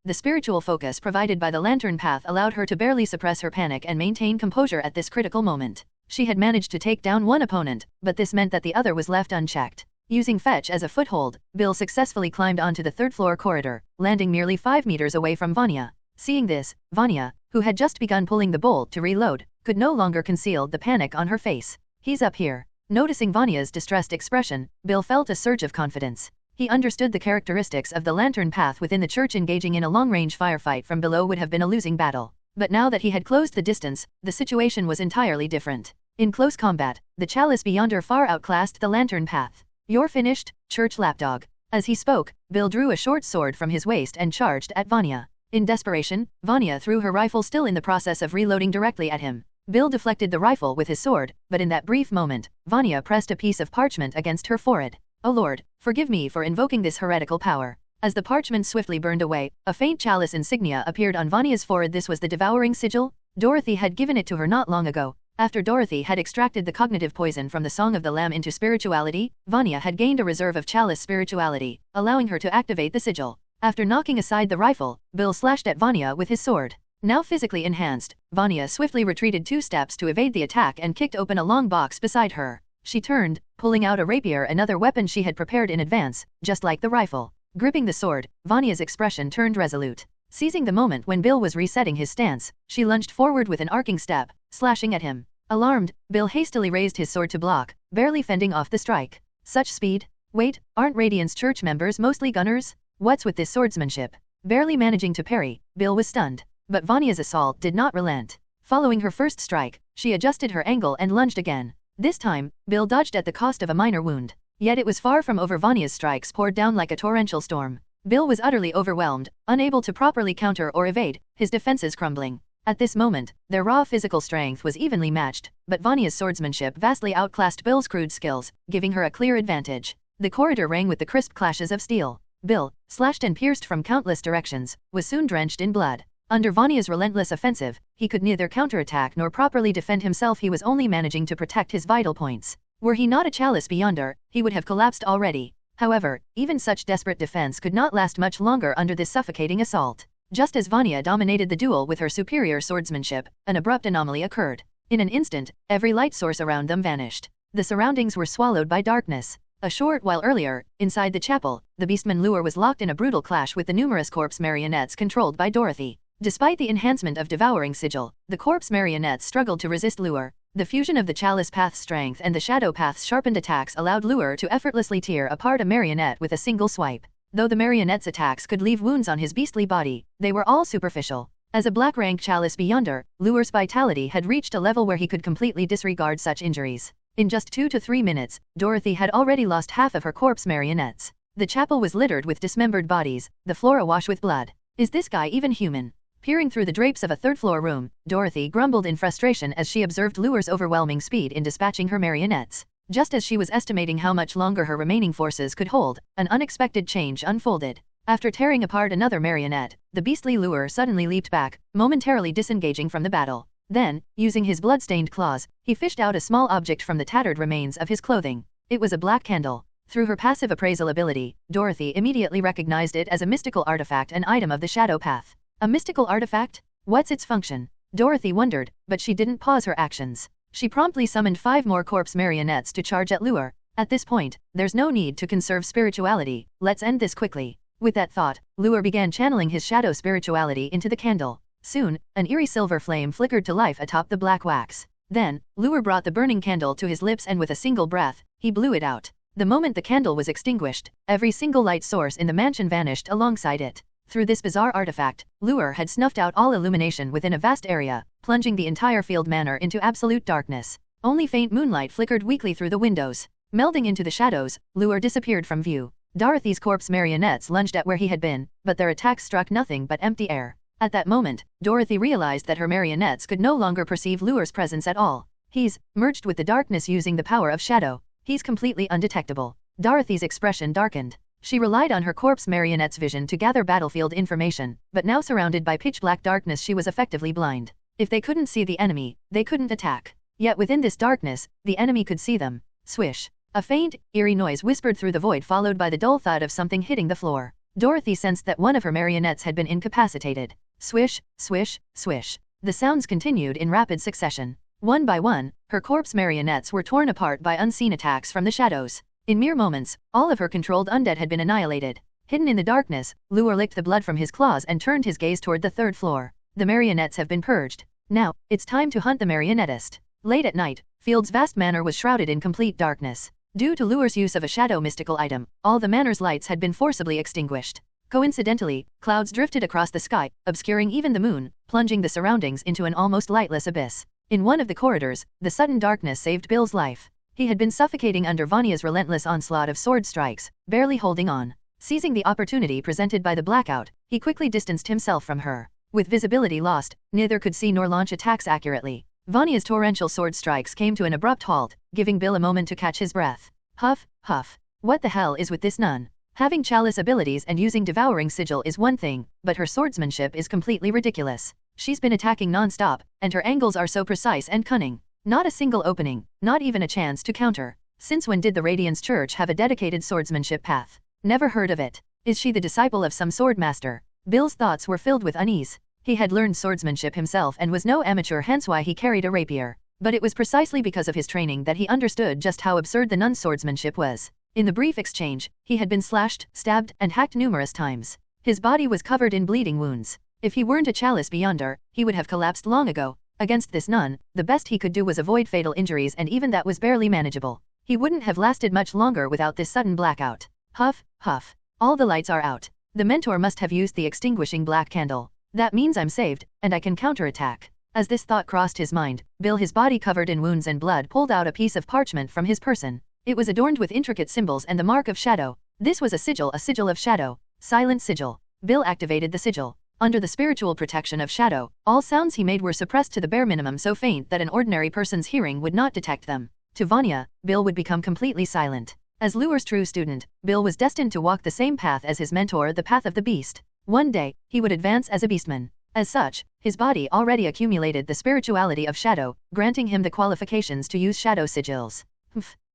the spiritual focus provided by the lantern path allowed her to barely suppress her panic and maintain composure at this critical moment. She had managed to take down one opponent, but this meant that the other was left unchecked. Using Fetch as a foothold, Bill successfully climbed onto the 3rd floor corridor, landing nearly 5 meters away from Vanya. Seeing this, Vanya, who had just begun pulling the bolt to reload, could no longer conceal the panic on her face. He's up here. Noticing Vanya's distressed expression, Bill felt a surge of confidence. He understood the characteristics of the lantern path within the church. Engaging in a long-range firefight from below would have been a losing battle. But now that he had closed the distance, the situation was entirely different. In close combat, the chalice beyonder far outclassed the lantern path. You're finished, church lapdog. As he spoke, Bill drew a short sword from his waist and charged at Vanya. In desperation, Vanya threw her rifle, still in the process of reloading, directly at him. Bill deflected the rifle with his sword, but in that brief moment, Vanya pressed a piece of parchment against her forehead. "Oh Lord, forgive me for invoking this heretical power." As the parchment swiftly burned away, a faint chalice insignia appeared on Vanya's forehead. This was the devouring sigil. Dorothy had given it to her not long ago. After Dorothy had extracted the cognitive poison from the Song of the Lamb into spirituality, Vanya had gained a reserve of chalice spirituality, allowing her to activate the sigil. After knocking aside the rifle, Bill slashed at Vanya with his sword. Now physically enhanced, Vanya swiftly retreated 2 steps to evade the attack and kicked open a long box beside her. She turned, pulling out a rapier, another weapon she had prepared in advance, just like the rifle. Gripping the sword, Vanya's expression turned resolute. Seizing the moment when Bill was resetting his stance, she lunged forward with an arcing step, slashing at him. Alarmed, Bill hastily raised his sword to block, barely fending off the strike. Such speed? Wait, aren't Radiant's church members mostly gunners? What's with this swordsmanship? Barely managing to parry, Bill was stunned. But Vanya's assault did not relent. Following her first strike, she adjusted her angle and lunged again. This time, Bill dodged at the cost of a minor wound. Yet it was far from over. Vanya's strikes poured down like a torrential storm. Bill was utterly overwhelmed, unable to properly counter or evade, his defenses crumbling. At this moment, their raw physical strength was evenly matched, but Vanya's swordsmanship vastly outclassed Bill's crude skills, giving her a clear advantage. The corridor rang with the crisp clashes of steel. Bill, slashed and pierced from countless directions, was soon drenched in blood. Under Vanya's relentless offensive, he could neither counterattack nor properly defend himself. He was only managing to protect his vital points. Were he not a chalice beyonder, he would have collapsed already. However, even such desperate defense could not last much longer under this suffocating assault. Just as Vanya dominated the duel with her superior swordsmanship, an abrupt anomaly occurred. In an instant, every light source around them vanished. The surroundings were swallowed by darkness. A short while earlier, inside the chapel, the beastman Lure was locked in a brutal clash with the numerous corpse marionettes controlled by Dorothy. Despite the enhancement of devouring sigil, the corpse marionettes struggled to resist Lure. The fusion of the chalice path's strength and the shadow path's sharpened attacks allowed Lure to effortlessly tear apart a marionette with a single swipe. Though the marionette's attacks could leave wounds on his beastly body, they were all superficial. As a black-rank chalice beyonder, Lure's vitality had reached a level where he could completely disregard such injuries. In just 2 to 3 minutes, Dorothy had already lost half of her corpse marionettes. The chapel was littered with dismembered bodies, the floor awash with blood. Is this guy even human? Peering through the drapes of a third-floor room, Dorothy grumbled in frustration as she observed Lure's overwhelming speed in dispatching her marionettes. Just as she was estimating how much longer her remaining forces could hold, an unexpected change unfolded. After tearing apart another marionette, the beastly Lure suddenly leaped back, momentarily disengaging from the battle. Then, using his blood-stained claws, he fished out a small object from the tattered remains of his clothing. It was a black candle. Through her passive appraisal ability, Dorothy immediately recognized it as a mystical artifact, an item of the Shadow Path. A mystical artifact? What's its function? Dorothy wondered, but she didn't pause her actions. She promptly summoned 5 more corpse marionettes to charge at Lure. At this point, there's no need to conserve spirituality, let's end this quickly. With that thought, Lure began channeling his shadow spirituality into the candle. Soon, an eerie silver flame flickered to life atop the black wax. Then, Lure brought the burning candle to his lips and with a single breath, he blew it out. The moment the candle was extinguished, every single light source in the mansion vanished alongside it. Through this bizarre artifact, Lure had snuffed out all illumination within a vast area, plunging the entire field manor into absolute darkness. Only faint moonlight flickered weakly through the windows. Melding into the shadows, Lure disappeared from view. Dorothy's corpse marionettes lunged at where he had been, but their attacks struck nothing but empty air. At that moment, Dorothy realized that her marionettes could no longer perceive Lure's presence at all. He's merged with the darkness using the power of shadow. He's completely undetectable. Dorothy's expression darkened. She relied on her corpse marionette's vision to gather battlefield information, but now surrounded by pitch-black darkness she was effectively blind. If they couldn't see the enemy, they couldn't attack. Yet within this darkness, the enemy could see them. Swish. A faint, eerie noise whispered through the void followed by the dull thud of something hitting the floor. Dorothy sensed that one of her marionettes had been incapacitated. Swish, swish, swish. The sounds continued in rapid succession. One by one, her corpse marionettes were torn apart by unseen attacks from the shadows. In mere moments, all of her controlled undead had been annihilated. Hidden in the darkness, Lure licked the blood from his claws and turned his gaze toward the 3rd floor. The marionettes have been purged. Now, it's time to hunt the marionettist. Late at night, Field's vast manor was shrouded in complete darkness. Due to Lure's use of a shadow mystical item, all the manor's lights had been forcibly extinguished. Coincidentally, clouds drifted across the sky, obscuring even the moon, plunging the surroundings into an almost lightless abyss. In one of the corridors, the sudden darkness saved Bill's life. He had been suffocating under Vanya's relentless onslaught of sword strikes, barely holding on. Seizing the opportunity presented by the blackout, he quickly distanced himself from her. With visibility lost, neither could see nor launch attacks accurately. Vanya's torrential sword strikes came to an abrupt halt, giving Bill a moment to catch his breath. Huff, huff. What the hell is with this nun? Having chalice abilities and using devouring sigil is one thing, but her swordsmanship is completely ridiculous. She's been attacking non-stop, and her angles are so precise and cunning. Not a single opening, not even a chance to counter. Since when did the Radiance Church have a dedicated swordsmanship path? Never heard of it. Is she the disciple of some sword master? Bill's thoughts were filled with unease. He had learned swordsmanship himself and was no amateur, hence why he carried a rapier. But it was precisely because of his training that he understood just how absurd the nun's swordsmanship was. In the brief exchange, he had been slashed, stabbed, and hacked numerous times. His body was covered in bleeding wounds. If he weren't a chalice beyonder, he would have collapsed long ago. Against this nun, the best he could do was avoid fatal injuries, and even that was barely manageable. He wouldn't have lasted much longer without this sudden blackout. Huff, huff. All the lights are out. The mentor must have used the extinguishing black candle. That means I'm saved, and I can counterattack. As this thought crossed his mind, Bill, his body covered in wounds and blood, pulled out a piece of parchment from his person. It was adorned with intricate symbols and the mark of shadow. This was a sigil of shadow. Silent sigil. Bill activated the sigil. Under the spiritual protection of shadow, all sounds he made were suppressed to the bare minimum, so faint that an ordinary person's hearing would not detect them. To Vanya, Bill would become completely silent. As Lure's true student, Bill was destined to walk the same path as his mentor, the path of the beast. One day, he would advance as a beastman. As such, his body already accumulated the spirituality of shadow, granting him the qualifications to use shadow sigils.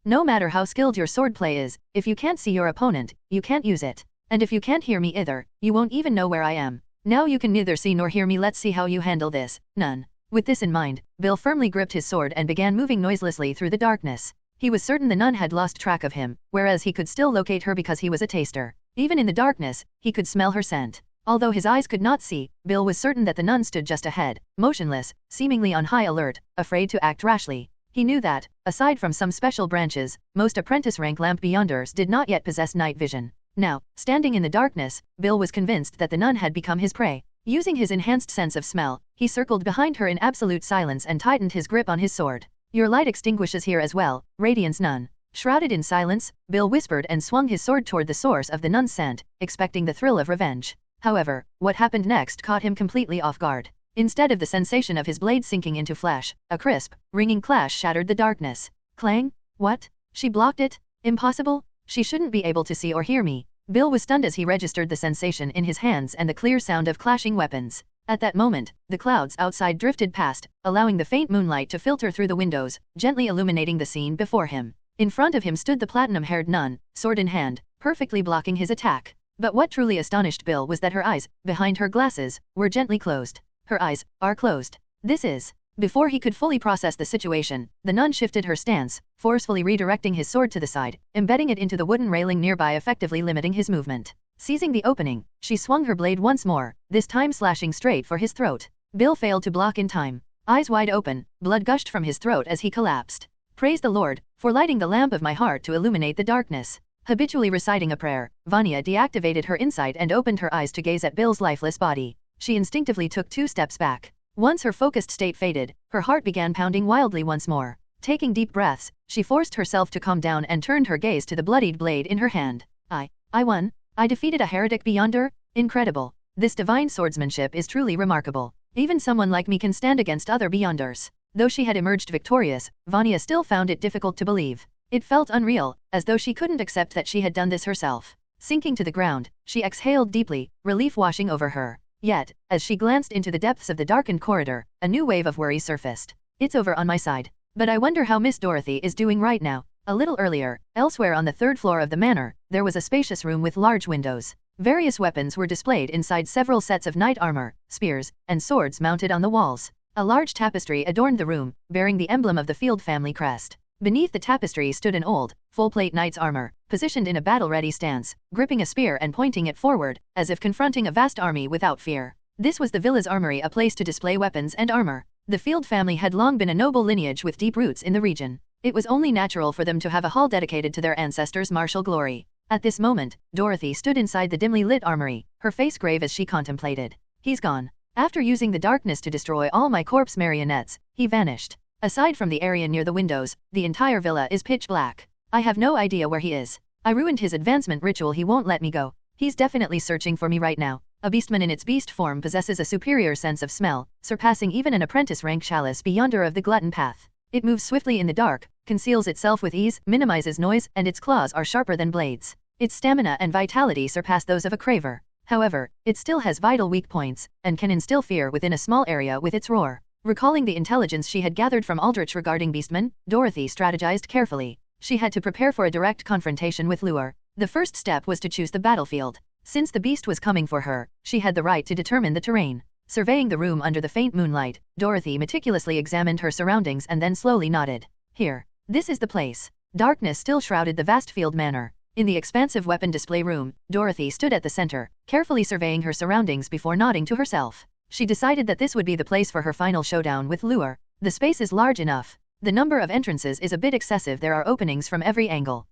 No matter how skilled your swordplay is, if you can't see your opponent, you can't use it. And if you can't hear me either, you won't even know where I am. Now you can neither see nor hear me, let's see how you handle this, nun. With this in mind, Bill firmly gripped his sword and began moving noiselessly through the darkness. He was certain the nun had lost track of him, whereas he could still locate her because he was a taster. Even in the darkness, he could smell her scent. Although his eyes could not see, Bill was certain that the nun stood just ahead, motionless, seemingly on high alert, afraid to act rashly. He knew that, aside from some special branches, most apprentice rank lamp beyonders did not yet possess night vision. Now, standing in the darkness, Bill was convinced that the nun had become his prey. Using his enhanced sense of smell, he circled behind her in absolute silence and tightened his grip on his sword. Your light extinguishes here as well, Radiance Nun. Shrouded in silence, Bill whispered and swung his sword toward the source of the nun's scent, expecting the thrill of revenge. However, what happened next caught him completely off guard. Instead of the sensation of his blade sinking into flesh, a crisp, ringing clash shattered the darkness. Clang? What? She blocked it? Impossible? She shouldn't be able to see or hear me. Bill was stunned as he registered the sensation in his hands and the clear sound of clashing weapons. At that moment, the clouds outside drifted past, allowing the faint moonlight to filter through the windows, gently illuminating the scene before him. In front of him stood the platinum-haired nun, sword in hand, perfectly blocking his attack. But what truly astonished Bill was that her eyes, behind her glasses, were gently closed. Her eyes are closed. This is... Before he could fully process the situation, the nun shifted her stance, forcefully redirecting his sword to the side, embedding it into the wooden railing nearby, effectively limiting his movement. Seizing the opening, she swung her blade once more, this time slashing straight for his throat. Bill failed to block in time. Eyes wide open, blood gushed from his throat as he collapsed. Praise the Lord, for lighting the lamp of my heart to illuminate the darkness. Habitually reciting a prayer, Vanya deactivated her insight and opened her eyes to gaze at Bill's lifeless body. She instinctively took 2 steps back. Once her focused state faded, her heart began pounding wildly once more. Taking deep breaths, she forced herself to calm down and turned her gaze to the bloodied blade in her hand. I won. I defeated a heretic beyonder? Incredible. This divine swordsmanship is truly remarkable. Even someone like me can stand against other beyonders. Though she had emerged victorious, Vanya still found it difficult to believe. It felt unreal, as though she couldn't accept that she had done this herself. Sinking to the ground, she exhaled deeply, relief washing over her. Yet, as she glanced into the depths of the darkened corridor, a new wave of worry surfaced. It's over on my side. But I wonder how Miss Dorothy is doing right now. A little earlier, elsewhere on the 3rd floor of the manor, there was a spacious room with large windows. Various weapons were displayed inside several sets of knight armor, spears, and swords mounted on the walls. A large tapestry adorned the room, bearing the emblem of the Field family crest. Beneath the tapestry stood an old, full-plate knight's armor, positioned in a battle-ready stance, gripping a spear and pointing it forward, as if confronting a vast army without fear. This was the villa's armory, a place to display weapons and armor. The Field family had long been a noble lineage with deep roots in the region. It was only natural for them to have a hall dedicated to their ancestors' martial glory. At this moment, Dorothy stood inside the dimly lit armory, her face grave as she contemplated. He's gone. After using the darkness to destroy all my corpse marionettes, he vanished. Aside from the area near the windows, the entire villa is pitch black. I have no idea where he is. I ruined his advancement ritual, he won't let me go. He's definitely searching for me right now. A beastman in its beast form possesses a superior sense of smell, surpassing even an apprentice rank chalice beyonder of the glutton path. It moves swiftly in the dark, conceals itself with ease, minimizes noise, and its claws are sharper than blades. Its stamina and vitality surpass those of a craver. However, it still has vital weak points, and can instill fear within a small area with its roar. Recalling the intelligence she had gathered from Aldrich regarding beastmen, Dorothy strategized carefully. She had to prepare for a direct confrontation with Lure. The first step was to choose the battlefield. Since the beast was coming for her, she had the right to determine the terrain. Surveying the room under the faint moonlight, Dorothy meticulously examined her surroundings and then slowly nodded. Here. This is the place. Darkness still shrouded the vast Field manor. In the expansive weapon display room, Dorothy stood at the center, carefully surveying her surroundings before nodding to herself. She decided that this would be the place for her final showdown with Lure. The space is large enough. The number of entrances is a bit excessive, there are openings from every angle.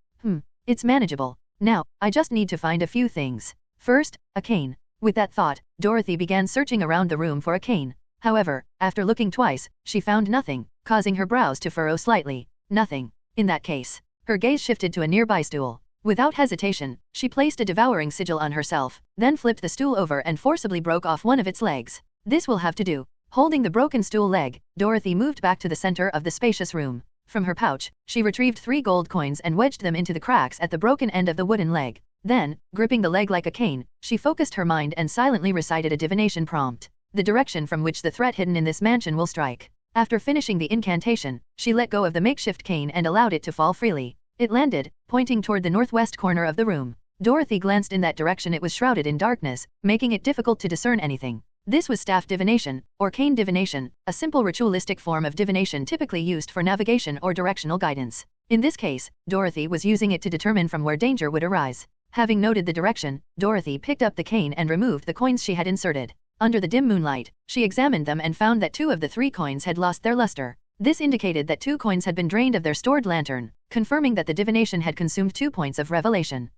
It's manageable. Now, I just need to find a few things. First, a cane. With that thought, Dorothy began searching around the room for a cane. However, after looking twice, she found nothing, causing her brows to furrow slightly. Nothing. In that case, her gaze shifted to a nearby stool. Without hesitation, she placed a devouring sigil on herself, then flipped the stool over and forcibly broke off one of its legs. This will have to do. Holding the broken stool leg, Dorothy moved back to the center of the spacious room. From her pouch, she retrieved 3 gold coins and wedged them into the cracks at the broken end of the wooden leg. Then, gripping the leg like a cane, she focused her mind and silently recited a divination prompt. The direction from which the threat hidden in this mansion will strike. After finishing the incantation, she let go of the makeshift cane and allowed it to fall freely. It landed, pointing toward the northwest corner of the room. Dorothy glanced in that direction. It was shrouded in darkness, making it difficult to discern anything. This was staff divination, or cane divination, a simple ritualistic form of divination typically used for navigation or directional guidance. In this case, Dorothy was using it to determine from where danger would arise. Having noted the direction, Dorothy picked up the cane and removed the coins she had inserted. Under the dim moonlight, she examined them and found that 2 of the 3 coins had lost their luster. This indicated that 2 coins had been drained of their stored lantern, confirming that the divination had consumed 2 points of revelation.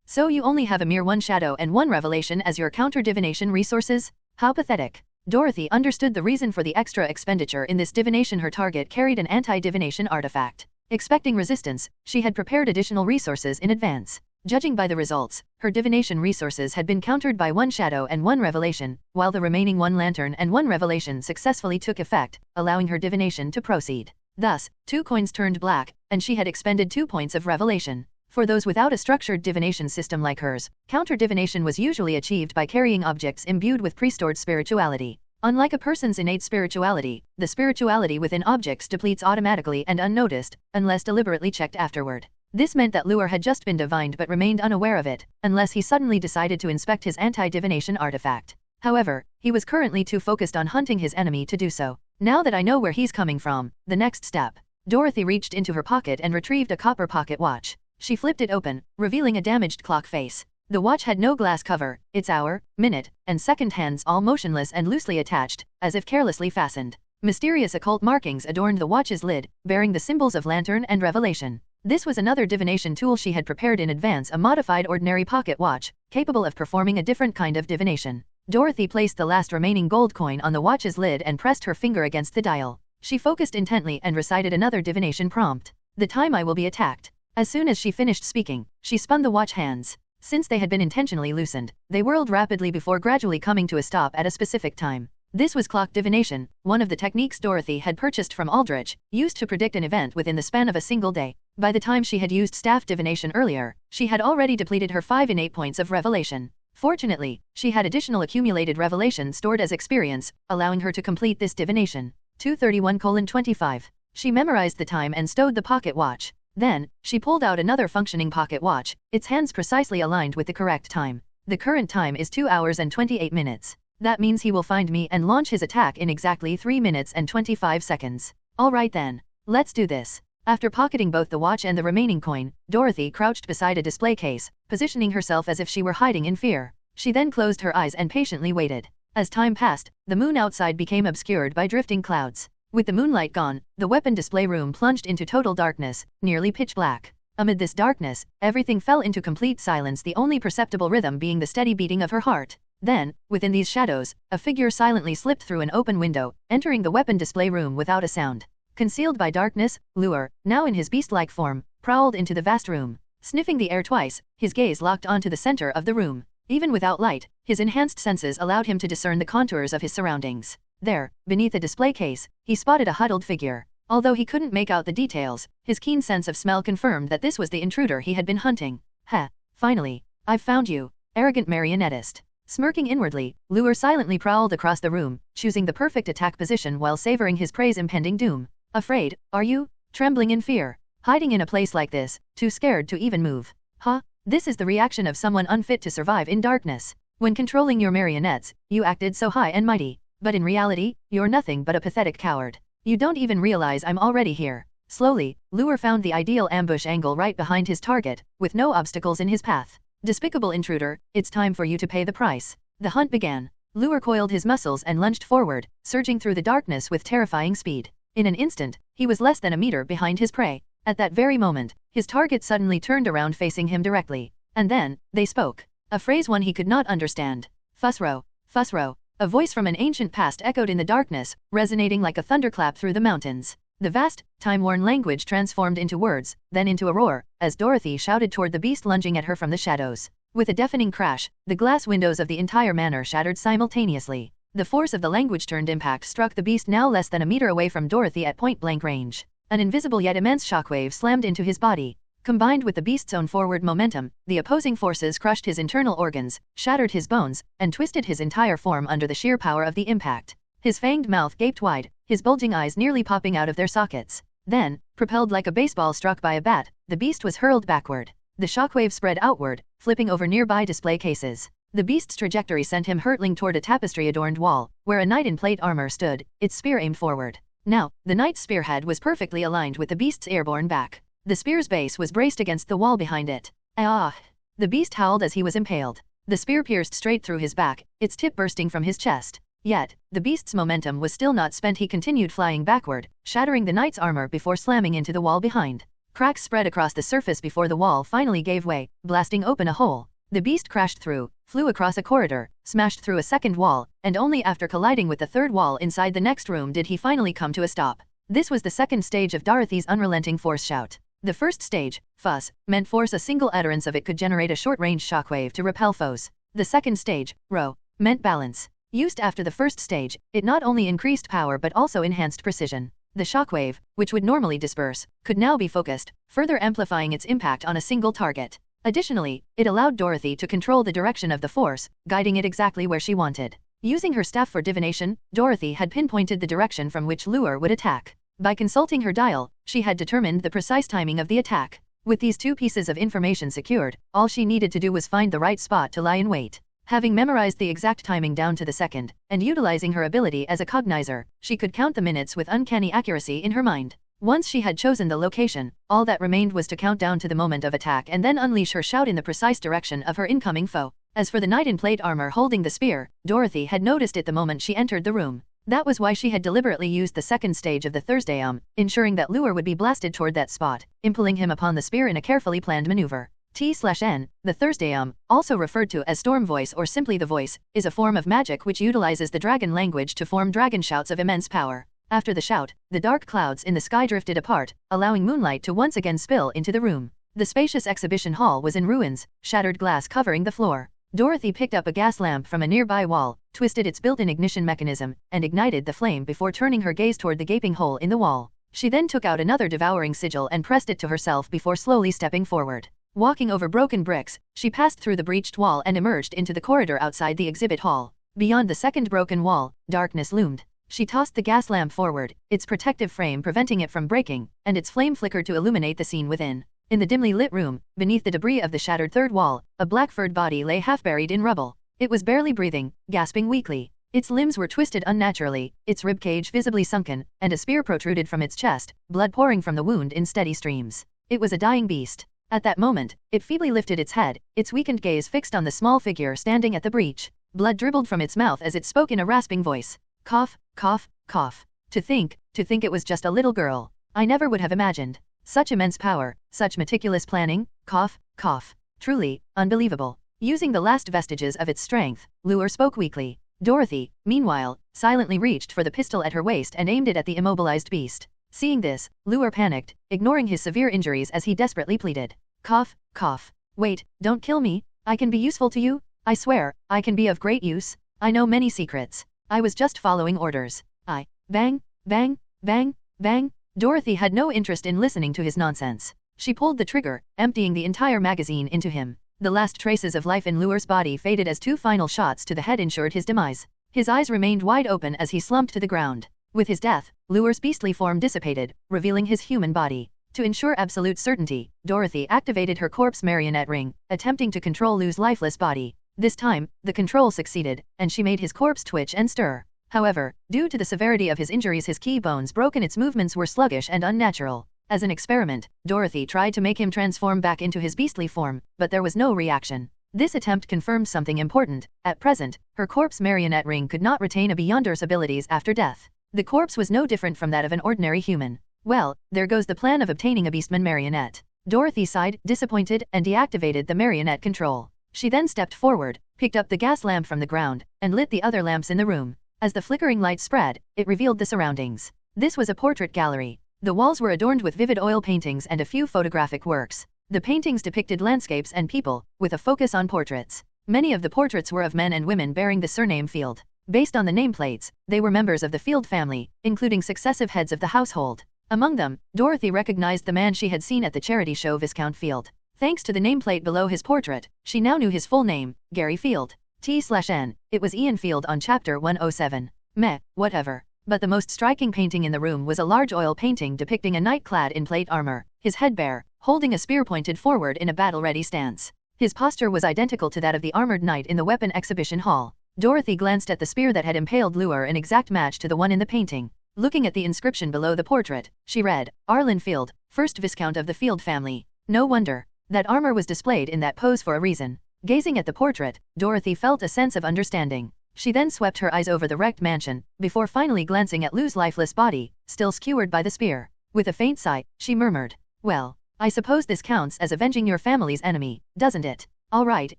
So you only have a mere 1 shadow and 1 revelation as your counter-divination resources? How pathetic. Dorothy understood the reason for the extra expenditure in this divination. Her target carried an anti-divination artifact. Expecting resistance, she had prepared additional resources in advance. Judging by the results, her divination resources had been countered by 1 shadow and 1 revelation, while the remaining 1 lantern and 1 revelation successfully took effect, allowing her divination to proceed. Thus, 2 coins turned black, and she had expended 2 points of revelation. For those without a structured divination system like hers, counter-divination was usually achieved by carrying objects imbued with pre-stored spirituality. Unlike a person's innate spirituality, the spirituality within objects depletes automatically and unnoticed, unless deliberately checked afterward. This meant that Lure had just been divined but remained unaware of it, unless he suddenly decided to inspect his anti-divination artifact. However, he was currently too focused on hunting his enemy to do so. Now that I know where he's coming from, the next step. Dorothy reached into her pocket and retrieved a copper pocket watch. She flipped it open, revealing a damaged clock face. The watch had no glass cover, its hour, minute, and second hands all motionless and loosely attached, as if carelessly fastened. Mysterious occult markings adorned the watch's lid, bearing the symbols of lantern and revelation. This was another divination tool she had prepared in advance, a modified ordinary pocket watch, capable of performing a different kind of divination. Dorothy placed the last remaining gold coin on the watch's lid and pressed her finger against the dial. She focused intently and recited another divination prompt. The time I will be attacked. As soon as she finished speaking, she spun the watch hands. Since they had been intentionally loosened, they whirled rapidly before gradually coming to a stop at a specific time. This was clock divination, one of the techniques Dorothy had purchased from Aldrich, used to predict an event within the span of a single day. By the time she had used staff divination earlier, she had already depleted her 5 innate points of revelation. Fortunately, she had additional accumulated revelation stored as experience, allowing her to complete this divination. 231:25. She memorized the time and stowed the pocket watch. Then, she pulled out another functioning pocket watch, its hands precisely aligned with the correct time. The current time is 2 hours and 28 minutes. That means he will find me and launch his attack in exactly 3 minutes and 25 seconds. Alright then. Let's do this. After pocketing both the watch and the remaining coin, Dorothy crouched beside a display case, positioning herself as if she were hiding in fear. She then closed her eyes and patiently waited. As time passed, the moon outside became obscured by drifting clouds. With the moonlight gone, the weapon display room plunged into total darkness, nearly pitch black. Amid this darkness, everything fell into complete silence, the only perceptible rhythm being the steady beating of her heart. Then, within these shadows, a figure silently slipped through an open window, entering the weapon display room without a sound. Concealed by darkness, Lure, now in his beast-like form, prowled into the vast room. Sniffing the air twice, his gaze locked onto the center of the room. Even without light, his enhanced senses allowed him to discern the contours of his surroundings. There, beneath a display case, he spotted a huddled figure. Although he couldn't make out the details, his keen sense of smell confirmed that this was the intruder he had been hunting. Heh, finally, I've found you, arrogant marionettist. Smirking inwardly, Lure silently prowled across the room, choosing the perfect attack position while savoring his prey's impending doom. Afraid, are you? Trembling in fear. Hiding in a place like this, too scared to even move. Huh? This is the reaction of someone unfit to survive in darkness. When controlling your marionettes, you acted so high and mighty. But in reality, you're nothing but a pathetic coward. You don't even realize I'm already here. Slowly, Lure found the ideal ambush angle right behind his target, with no obstacles in his path. Despicable intruder, it's time for you to pay the price. The hunt began. Lure coiled his muscles and lunged forward, surging through the darkness with terrifying speed. In an instant, he was less than a meter behind his prey. At that very moment, his target suddenly turned around facing him directly. And then, they spoke. A phrase one he could not understand. Fussrow. Fussrow. A voice from an ancient past echoed in the darkness, resonating like a thunderclap through the mountains. The vast, time-worn language transformed into words, then into a roar, as Dorothy shouted toward the beast lunging at her from the shadows. With a deafening crash, the glass windows of the entire manor shattered simultaneously. The force of the language-turned impact struck the beast now less than a meter away from Dorothy at point-blank range. An invisible yet immense shockwave slammed into his body. Combined with the beast's own forward momentum, the opposing forces crushed his internal organs, shattered his bones, and twisted his entire form under the sheer power of the impact. His fanged mouth gaped wide, his bulging eyes nearly popping out of their sockets. Then, propelled like a baseball struck by a bat, the beast was hurled backward. The shockwave spread outward, flipping over nearby display cases. The beast's trajectory sent him hurtling toward a tapestry-adorned wall, where a knight in plate armor stood, its spear aimed forward. Now, the knight's spearhead was perfectly aligned with the beast's airborne back. The spear's base was braced against the wall behind it. Ah! The beast howled as he was impaled. The spear pierced straight through his back, its tip bursting from his chest. Yet, the beast's momentum was still not spent. He continued flying backward, shattering the knight's armor before slamming into the wall behind. Cracks spread across the surface before the wall finally gave way, blasting open a hole. The beast crashed through, flew across a corridor, smashed through a second wall, and only after colliding with the third wall inside the next room did he finally come to a stop. This was the second stage of Dorothy's unrelenting force shout. The first stage, fuss, meant force. A single utterance of it could generate a short-range shockwave to repel foes. The second stage, row, meant balance. Used after the first stage, it not only increased power but also enhanced precision. The shockwave, which would normally disperse, could now be focused, further amplifying its impact on a single target. Additionally, it allowed Dorothy to control the direction of the force, guiding it exactly where she wanted. Using her staff for divination, Dorothy had pinpointed the direction from which Lure would attack. By consulting her dial, she had determined the precise timing of the attack. With these two pieces of information secured, all she needed to do was find the right spot to lie in wait. Having memorized the exact timing down to the second, and utilizing her ability as a cognizer, she could count the minutes with uncanny accuracy in her mind. Once she had chosen the location, all that remained was to count down to the moment of attack and then unleash her shout in the precise direction of her incoming foe. As for the knight in plate armor holding the spear, Dorothy had noticed it the moment she entered the room. That was why she had deliberately used the second stage of the Thursday ensuring that Lure would be blasted toward that spot, impaling him upon the spear in a carefully planned maneuver. T/N, the Thursday also referred to as Storm Voice or simply the Voice, is a form of magic which utilizes the dragon language to form dragon shouts of immense power. After the shout, the dark clouds in the sky drifted apart, allowing moonlight to once again spill into the room. The spacious exhibition hall was in ruins, shattered glass covering the floor. Dorothy picked up a gas lamp from a nearby wall, twisted its built-in ignition mechanism, and ignited the flame before turning her gaze toward the gaping hole in the wall. She then took out another devouring sigil and pressed it to herself before slowly stepping forward. Walking over broken bricks, she passed through the breached wall and emerged into the corridor outside the exhibit hall. Beyond the second broken wall, darkness loomed. She tossed the gas lamp forward, its protective frame preventing it from breaking, and its flame flickered to illuminate the scene within. In the dimly lit room, beneath the debris of the shattered third wall, a black-furred body lay half-buried in rubble. It was barely breathing, gasping weakly. Its limbs were twisted unnaturally, its ribcage visibly sunken, and a spear protruded from its chest, blood pouring from the wound in steady streams. It was a dying beast. At that moment, it feebly lifted its head, its weakened gaze fixed on the small figure standing at the breach. Blood dribbled from its mouth as it spoke in a rasping voice. Cough, cough, cough. To think it was just a little girl. I never would have imagined. Such immense power, such meticulous planning, cough, cough. Truly, unbelievable. Using the last vestiges of its strength, Lure spoke weakly. Dorothy, meanwhile, silently reached for the pistol at her waist and aimed it at the immobilized beast. Seeing this, Lure panicked, ignoring his severe injuries as he desperately pleaded. Cough, cough. Wait, don't kill me. I can be useful to you. I swear, I can be of great use. I know many secrets. I was just following orders. Bang, bang, bang, bang. Dorothy had no interest in listening to his nonsense. She pulled the trigger, emptying the entire magazine into him. The last traces of life in Lure's body faded as two final shots to the head ensured his demise. His eyes remained wide open as he slumped to the ground. With his death, Lure's beastly form dissipated, revealing his human body. To ensure absolute certainty, Dorothy activated her corpse marionette ring, attempting to control Lu's lifeless body. This time, the control succeeded, and she made his corpse twitch and stir. However, due to the severity of his injuries, his key bones broke and its movements were sluggish and unnatural. As an experiment, Dorothy tried to make him transform back into his beastly form, but there was no reaction. This attempt confirmed something important. At present, her corpse marionette ring could not retain a Beyonder's abilities after death. The corpse was no different from that of an ordinary human. Well, there goes the plan of obtaining a beastman marionette. Dorothy sighed, disappointed, and deactivated the marionette control. She then stepped forward, picked up the gas lamp from the ground, and lit the other lamps in the room. As the flickering light spread, it revealed the surroundings. This was a portrait gallery. The walls were adorned with vivid oil paintings and a few photographic works. The paintings depicted landscapes and people, with a focus on portraits. Many of the portraits were of men and women bearing the surname Field. Based on the nameplates, they were members of the Field family, including successive heads of the household. Among them, Dorothy recognized the man she had seen at the charity show, Viscount Field. Thanks to the nameplate below his portrait, she now knew his full name, Gary Field. T/N, it was Ian Field on Chapter 107. Meh, whatever. But the most striking painting in the room was a large oil painting depicting a knight clad in plate armor, his head bare, holding a spear pointed forward in a battle-ready stance. His posture was identical to that of the armored knight in the weapon exhibition hall. Dorothy glanced at the spear that had impaled Lure, an exact match to the one in the painting. Looking at the inscription below the portrait, she read, Arlen Field, 1st Viscount of the Field family. No wonder. That armor was displayed in that pose for a reason. Gazing at the portrait, Dorothy felt a sense of understanding. She then swept her eyes over the wrecked mansion, before finally glancing at Lu's lifeless body, still skewered by the spear. With a faint sigh, she murmured, well, I suppose this counts as avenging your family's enemy, doesn't it? Alright,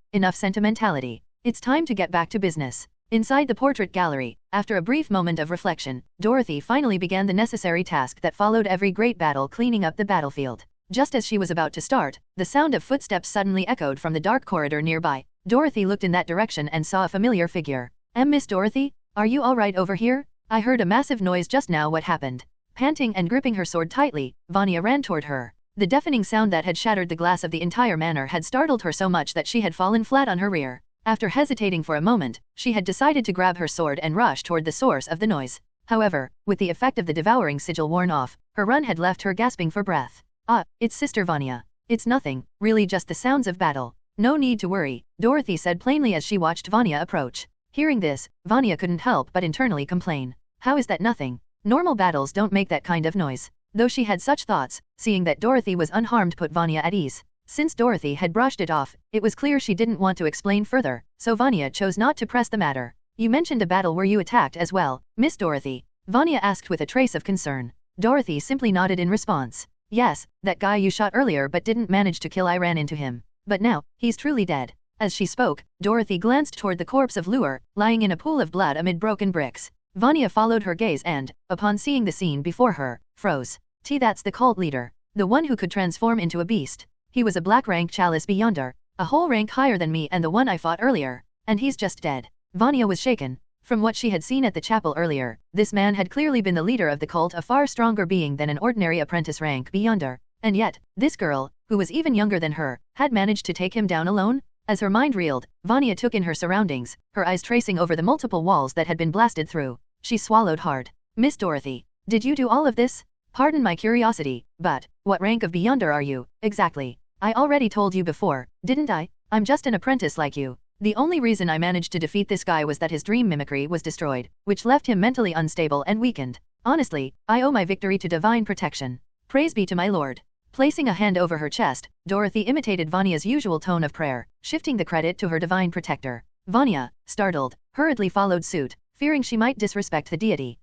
enough sentimentality. It's time to get back to business. Inside the portrait gallery, after a brief moment of reflection, Dorothy finally began the necessary task that followed every great battle, cleaning up the battlefield. Just as she was about to start, the sound of footsteps suddenly echoed from the dark corridor nearby. Dorothy looked in that direction and saw a familiar figure. Miss Dorothy? Are you alright over here? I heard a massive noise just now. What happened? Panting and gripping her sword tightly, Vanya ran toward her. The deafening sound that had shattered the glass of the entire manor had startled her so much that she had fallen flat on her rear. After hesitating for a moment, she had decided to grab her sword and rush toward the source of the noise. However, with the effect of the devouring sigil worn off, her run had left her gasping for breath. Ah, it's Sister Vanya. It's nothing, really just the sounds of battle. No need to worry, Dorothy said plainly as she watched Vanya approach. Hearing this, Vanya couldn't help but internally complain. How is that nothing? Normal battles don't make that kind of noise. Though she had such thoughts, seeing that Dorothy was unharmed put Vanya at ease. Since Dorothy had brushed it off, it was clear she didn't want to explain further, so Vanya chose not to press the matter. You mentioned a battle where you attacked as well, Miss Dorothy? Vanya asked with a trace of concern. Dorothy simply nodded in response. Yes, that guy you shot earlier but didn't manage to kill. I ran into him. But now, he's truly dead. As she spoke, Dorothy glanced toward the corpse of Lure, lying in a pool of blood amid broken bricks. Vanya followed her gaze and, upon seeing the scene before her, froze. That's the cult leader. The one who could transform into a beast. He was a black rank chalice beyonder, a whole rank higher than me and the one I fought earlier. And he's just dead. Vanya was shaken. From what she had seen at the chapel earlier, this man had clearly been the leader of the cult, a far stronger being than an ordinary apprentice rank beyonder. And yet, this girl, who was even younger than her, had managed to take him down alone? As her mind reeled, Vanya took in her surroundings, her eyes tracing over the multiple walls that had been blasted through. She swallowed hard. Miss Dorothy, did you do all of this? Pardon my curiosity, but, what rank of beyonder are you, exactly? I already told you before, didn't I? I'm just an apprentice like you. The only reason I managed to defeat this guy was that his dream mimicry was destroyed, which left him mentally unstable and weakened. Honestly, I owe my victory to divine protection. Praise be to my lord. Placing a hand over her chest, Dorothy imitated Vanya's usual tone of prayer, shifting the credit to her divine protector. Vanya, startled, hurriedly followed suit, fearing she might disrespect the deity.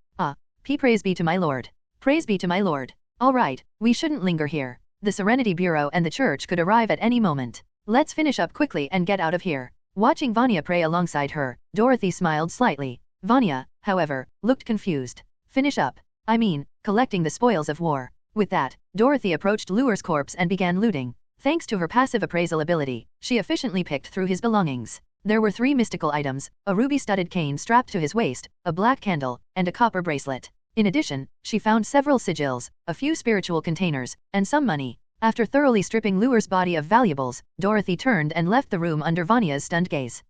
Praise be to my lord. Praise be to my lord. Alright, we shouldn't linger here. The Serenity Bureau and the church could arrive at any moment. Let's finish up quickly and get out of here. Watching Vanya pray alongside her, Dorothy smiled slightly. Vanya, however, looked confused. Finish up? I mean, collecting the spoils of war. With that, Dorothy approached Lure's corpse and began looting. Thanks to her passive appraisal ability, she efficiently picked through his belongings. There were 3 mystical items, a ruby-studded cane strapped to his waist, a black candle, and a copper bracelet. In addition, she found several sigils, a few spiritual containers, and some money. After thoroughly stripping Lure's body of valuables, Dorothy turned and left the room under Vanya's stunned gaze.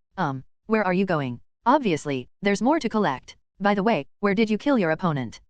Where are you going? Obviously, there's more to collect. By the way, where did you kill your opponent?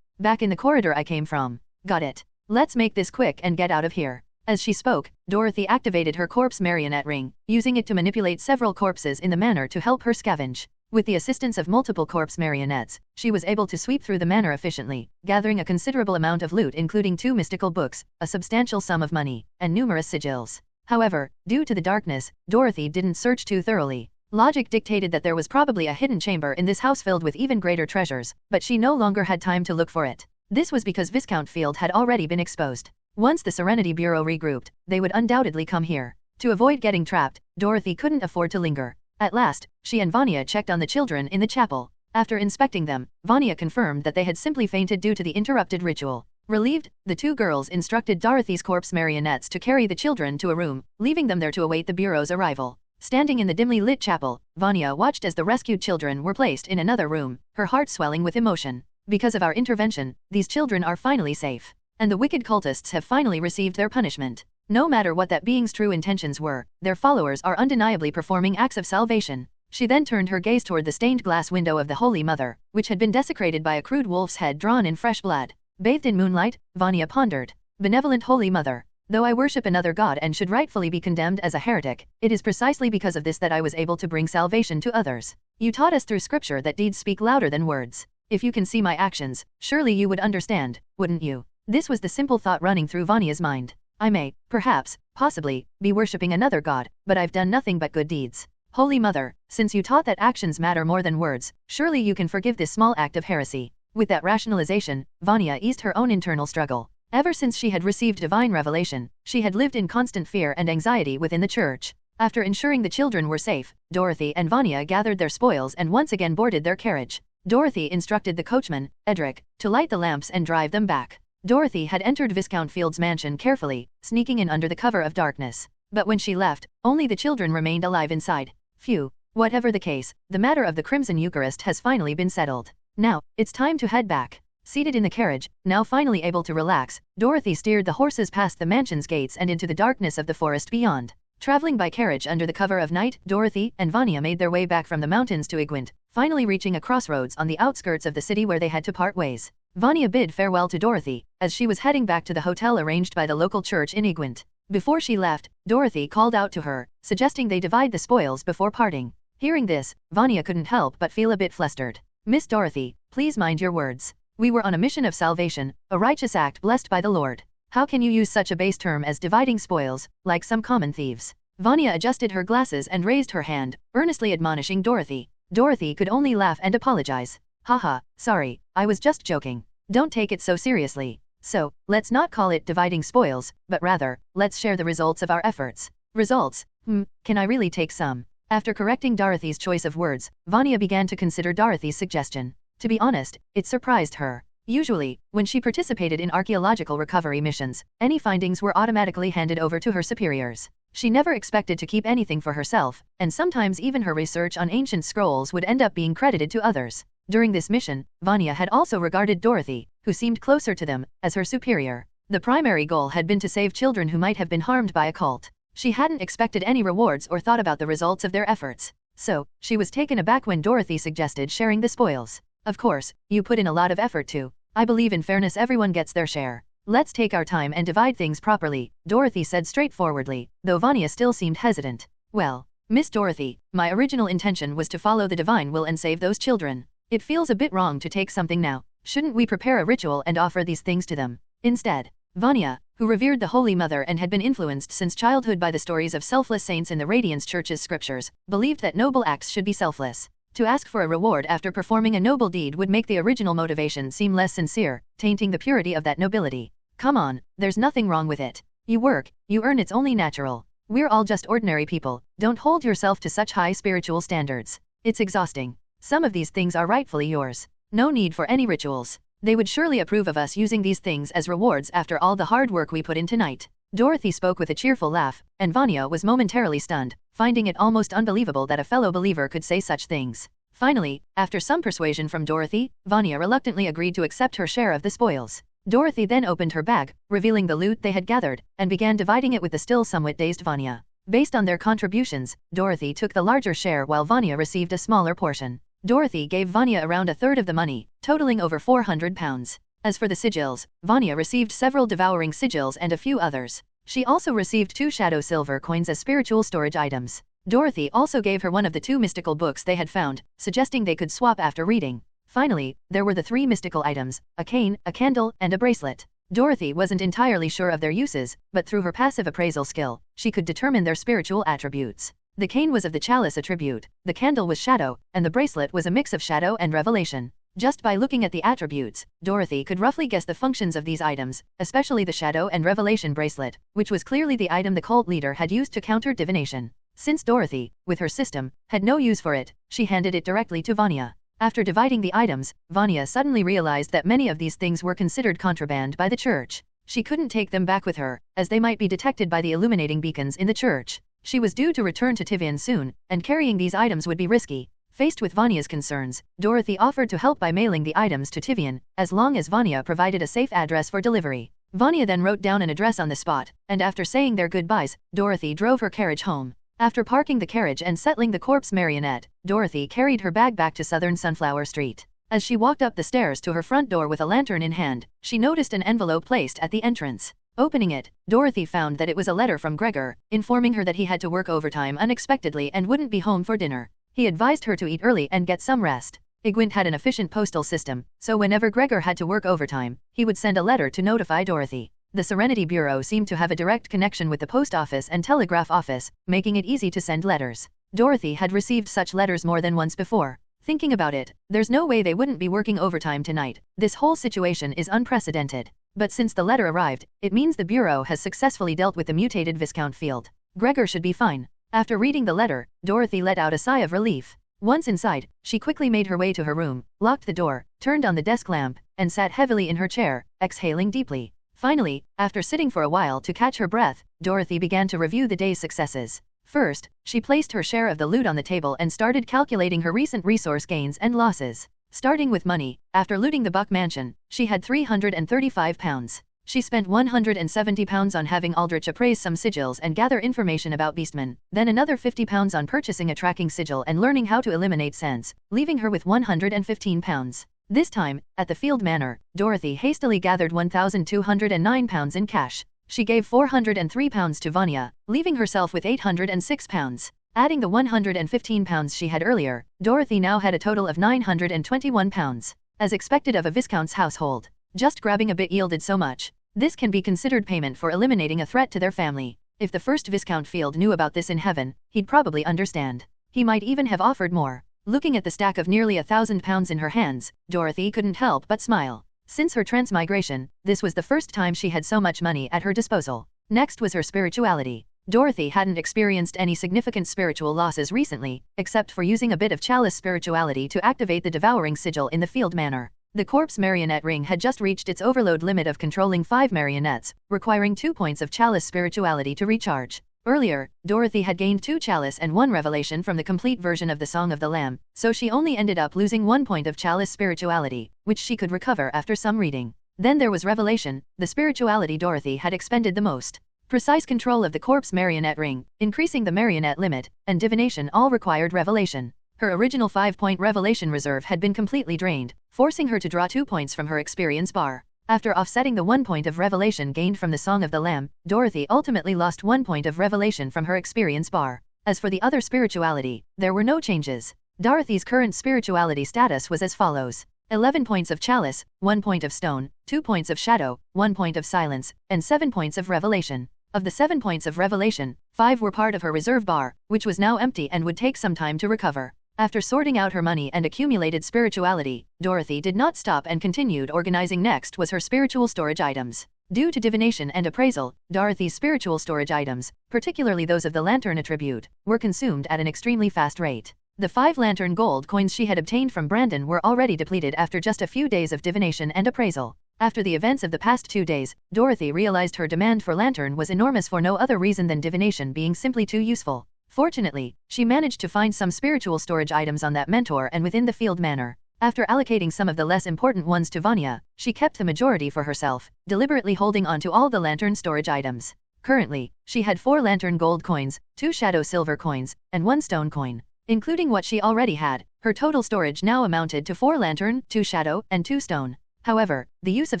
Back in the corridor I came from. Got it. Let's make this quick and get out of here. As she spoke, Dorothy activated her corpse marionette ring, using it to manipulate several corpses in the manor to help her scavenge. With the assistance of multiple corpse marionettes, she was able to sweep through the manor efficiently, gathering a considerable amount of loot including 2 mystical books, a substantial sum of money, and numerous sigils. However, due to the darkness, Dorothy didn't search too thoroughly. Logic dictated that there was probably a hidden chamber in this house filled with even greater treasures, but she no longer had time to look for it. This was because Viscount Field had already been exposed. Once the Serenity Bureau regrouped, they would undoubtedly come here. To avoid getting trapped, Dorothy couldn't afford to linger. At last, she and Vanya checked on the children in the chapel. After inspecting them, Vanya confirmed that they had simply fainted due to the interrupted ritual. Relieved, the 2 girls instructed Dorothy's corpse marionettes to carry the children to a room, leaving them there to await the Bureau's arrival. Standing in the dimly lit chapel, Vanya watched as the rescued children were placed in another room, her heart swelling with emotion. Because of our intervention, these children are finally safe. And the wicked cultists have finally received their punishment. No matter what that being's true intentions were, their followers are undeniably performing acts of salvation. She then turned her gaze toward the stained glass window of the Holy Mother, which had been desecrated by a crude wolf's head drawn in fresh blood. Bathed in moonlight, Vanya pondered. Benevolent Holy Mother, though I worship another god and should rightfully be condemned as a heretic, it is precisely because of this that I was able to bring salvation to others. You taught us through scripture that deeds speak louder than words. If you can see my actions, surely you would understand, wouldn't you? This was the simple thought running through Vanya's mind. I may, perhaps, possibly, be worshipping another god, but I've done nothing but good deeds. Holy Mother, since you taught that actions matter more than words, surely you can forgive this small act of heresy. With that rationalization, Vanya eased her own internal struggle. Ever since she had received divine revelation, she had lived in constant fear and anxiety within the church. After ensuring the children were safe, Dorothy and Vanya gathered their spoils and once again boarded their carriage. Dorothy instructed the coachman, Edric, to light the lamps and drive them back. Dorothy had entered Viscount Field's mansion carefully, sneaking in under the cover of darkness. But when she left, only the children remained alive inside. Phew. Whatever the case, the matter of the Crimson Eucharist has finally been settled. Now, it's time to head back. Seated in the carriage, now finally able to relax, Dorothy steered the horses past the mansion's gates and into the darkness of the forest beyond. Traveling by carriage under the cover of night, Dorothy and Vanya made their way back from the mountains to Igwent, finally reaching a crossroads on the outskirts of the city where they had to part ways. Vanya bid farewell to Dorothy, as she was heading back to the hotel arranged by the local church in Igwent. Before she left, Dorothy called out to her, suggesting they divide the spoils before parting. Hearing this, Vanya couldn't help but feel a bit flustered. Miss Dorothy, please mind your words. We were on a mission of salvation, a righteous act blessed by the Lord. How can you use such a base term as dividing spoils, like some common thieves? Vanya adjusted her glasses and raised her hand, earnestly admonishing Dorothy. Dorothy could only laugh and apologize. Haha, sorry, I was just joking. Don't take it so seriously. So, let's not call it dividing spoils, but rather, let's share the results of our efforts. Results? Can I really take some? After correcting Dorothy's choice of words, Vanya began to consider Dorothy's suggestion. To be honest, it surprised her. Usually, when she participated in archaeological recovery missions, any findings were automatically handed over to her superiors. She never expected to keep anything for herself, and sometimes even her research on ancient scrolls would end up being credited to others. During this mission, Vanya had also regarded Dorothy, who seemed closer to them, as her superior. The primary goal had been to save children who might have been harmed by a cult. She hadn't expected any rewards or thought about the results of their efforts. So, she was taken aback when Dorothy suggested sharing the spoils. Of course, you put in a lot of effort too. I believe in fairness, everyone gets their share. Let's take our time and divide things properly, Dorothy said straightforwardly, though Vanya still seemed hesitant. Well, Miss Dorothy, my original intention was to follow the divine will and save those children. It feels a bit wrong to take something now. Shouldn't we prepare a ritual and offer these things to them? Instead, Vanya, who revered the Holy Mother and had been influenced since childhood by the stories of selfless saints in the Radiance Church's scriptures, believed that noble acts should be selfless. To ask for a reward after performing a noble deed would make the original motivation seem less sincere, tainting the purity of that nobility. Come on, there's nothing wrong with it. You work, you earn, it's only natural. We're all just ordinary people, don't hold yourself to such high spiritual standards. It's exhausting. Some of these things are rightfully yours. No need for any rituals. They would surely approve of us using these things as rewards after all the hard work we put in tonight. Dorothy spoke with a cheerful laugh, and Vanya was momentarily stunned, finding it almost unbelievable that a fellow believer could say such things. Finally, after some persuasion from Dorothy, Vanya reluctantly agreed to accept her share of the spoils. Dorothy then opened her bag, revealing the loot they had gathered, and began dividing it with the still somewhat dazed Vanya. Based on their contributions, Dorothy took the larger share while Vanya received a smaller portion. Dorothy gave Vanya around a third of the money, totaling over 400 pounds. As for the sigils, Vanya received several devouring sigils and a few others. She also received 2 shadow silver coins as spiritual storage items. Dorothy also gave her one of the 2 mystical books they had found, suggesting they could swap after reading. Finally, there were the 3 mystical items, a cane, a candle, and a bracelet. Dorothy wasn't entirely sure of their uses, but through her passive appraisal skill, she could determine their spiritual attributes. The cane was of the chalice attribute, the candle was shadow, and the bracelet was a mix of shadow and revelation. Just by looking at the attributes, Dorothy could roughly guess the functions of these items, especially the shadow and revelation bracelet, which was clearly the item the cult leader had used to counter divination. Since Dorothy, with her system, had no use for it, she handed it directly to Vanya. After dividing the items, Vanya suddenly realized that many of these things were considered contraband by the church. She couldn't take them back with her, as they might be detected by the illuminating beacons in the church. She was due to return to Tivian soon, and carrying these items would be risky. Faced with Vanya's concerns, Dorothy offered to help by mailing the items to Tivian, as long as Vanya provided a safe address for delivery. Vanya then wrote down an address on the spot, and after saying their goodbyes, Dorothy drove her carriage home. After parking the carriage and settling the corpse marionette, Dorothy carried her bag back to Southern Sunflower Street. As she walked up the stairs to her front door with a lantern in hand, she noticed an envelope placed at the entrance. Opening it, Dorothy found that it was a letter from Gregor, informing her that he had to work overtime unexpectedly and wouldn't be home for dinner. He advised her to eat early and get some rest. Igwent had an efficient postal system, so whenever Gregor had to work overtime, he would send a letter to notify Dorothy. The Serenity Bureau seemed to have a direct connection with the post office and telegraph office, making it easy to send letters. Dorothy had received such letters more than once before. Thinking about it, there's no way they wouldn't be working overtime tonight. This whole situation is unprecedented. But since the letter arrived, it means the Bureau has successfully dealt with the mutated Viscount Field. Gregor should be fine. After reading the letter, Dorothy let out a sigh of relief. Once inside, she quickly made her way to her room, locked the door, turned on the desk lamp, and sat heavily in her chair, exhaling deeply. Finally, after sitting for a while to catch her breath, Dorothy began to review the day's successes. First, she placed her share of the loot on the table and started calculating her recent resource gains and losses. Starting with money, after looting the Buck Mansion, she had £335. She spent £170 on having Aldrich appraise some sigils and gather information about beastmen, then another £50 on purchasing a tracking sigil and learning how to eliminate scents, leaving her with £115. This time, at the Field Manor, Dorothy hastily gathered £1,209 in cash. She gave £403 to Vanya, leaving herself with £806. Adding the £115 she had earlier, Dorothy now had a total of £921. As expected of a Viscount's household. Just grabbing a bit yielded so much. This can be considered payment for eliminating a threat to their family. If the first Viscount Field knew about this in heaven, he'd probably understand. He might even have offered more. Looking at the stack of nearly £1,000 in her hands, Dorothy couldn't help but smile. Since her transmigration, this was the first time she had so much money at her disposal. Next was her spirituality. Dorothy hadn't experienced any significant spiritual losses recently, except for using a bit of chalice spirituality to activate the devouring sigil in the Field Manor. The corpse marionette ring had just reached its overload limit of controlling 5 marionettes, requiring 2 points of chalice spirituality to recharge. Earlier, Dorothy had gained 2 chalice and 1 revelation from the complete version of the Song of the Lamb, so she only ended up losing 1 point of chalice spirituality, which she could recover after some reading. Then there was revelation, the spirituality Dorothy had expended the most. Precise control of the corpse marionette ring, increasing the marionette limit, and divination all required revelation. Her original 5-point revelation reserve had been completely drained, forcing her to draw 2 points from her experience bar. After offsetting the 1 point of revelation gained from the Song of the Lamb, Dorothy ultimately lost 1 point of revelation from her experience bar. As for the other spirituality, there were no changes. Dorothy's current spirituality status was as follows: 11 points of chalice, 1 point of stone, 2 points of shadow, 1 point of silence, and 7 points of revelation. Of the 7 points of revelation, 5 were part of her reserve bar, which was now empty and would take some time to recover. After sorting out her money and accumulated spirituality, Dorothy did not stop and continued organizing. Next was her spiritual storage items. Due to divination and appraisal, Dorothy's spiritual storage items, particularly those of the lantern attribute, were consumed at an extremely fast rate. The 5 lantern gold coins she had obtained from Brandon were already depleted after just a few days of divination and appraisal. After the events of the past 2 days, Dorothy realized her demand for lantern was enormous for no other reason than divination being simply too useful. Fortunately, she managed to find some spiritual storage items on that mentor and within the Field Manor. After allocating some of the less important ones to Vanya, she kept the majority for herself, deliberately holding on to all the lantern storage items. Currently, she had 4 lantern gold coins, 2 shadow silver coins, and 1 stone coin. Including what she already had, her total storage now amounted to 4 lantern, 2 shadow, and 2 stone. However, the use of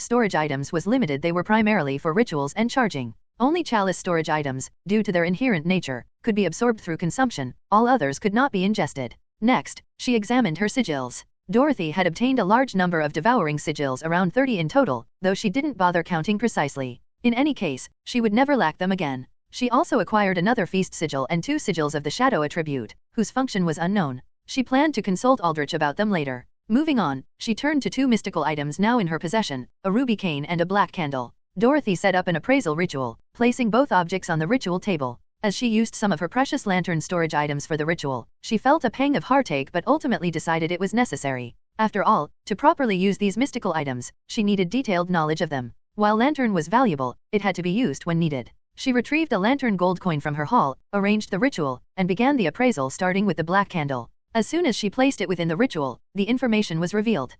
storage items was limited. They were primarily for rituals and charging. Only chalice storage items, due to their inherent nature, could be absorbed through consumption, all others could not be ingested. Next, she examined her sigils. Dorothy had obtained a large number of devouring sigils, around 30 in total, though she didn't bother counting precisely. In any case, she would never lack them again. She also acquired another feast sigil and 2 sigils of the shadow attribute, whose function was unknown. She planned to consult Aldrich about them later. Moving on, she turned to 2 mystical items now in her possession, a ruby cane and a black candle. Dorothy set up an appraisal ritual, placing both objects on the ritual table. As she used some of her precious lantern storage items for the ritual, she felt a pang of heartache but ultimately decided it was necessary. After all, to properly use these mystical items, she needed detailed knowledge of them. While lantern was valuable, it had to be used when needed. She retrieved a lantern gold coin from her haul, arranged the ritual, and began the appraisal starting with the black candle. As soon as she placed it within the ritual, the information was revealed.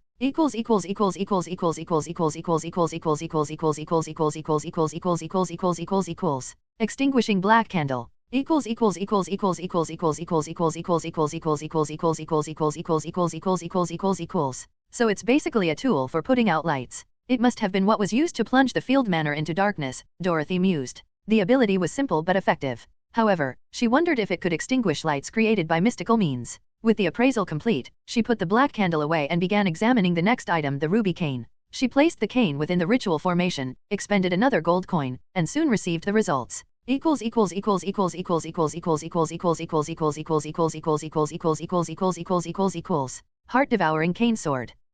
Extinguishing black candle. So it's basically a tool for putting out lights. It must have been what was used to plunge the Field Manor into darkness, Dorothy mused. The ability was simple but effective. However, she wondered if it could extinguish lights created by mystical means. With the appraisal complete, she put the black candle away and began examining the next item, the ruby cane. She placed the cane within the ritual formation, expended another gold coin, and soon received the results. Heart devouring cane sword.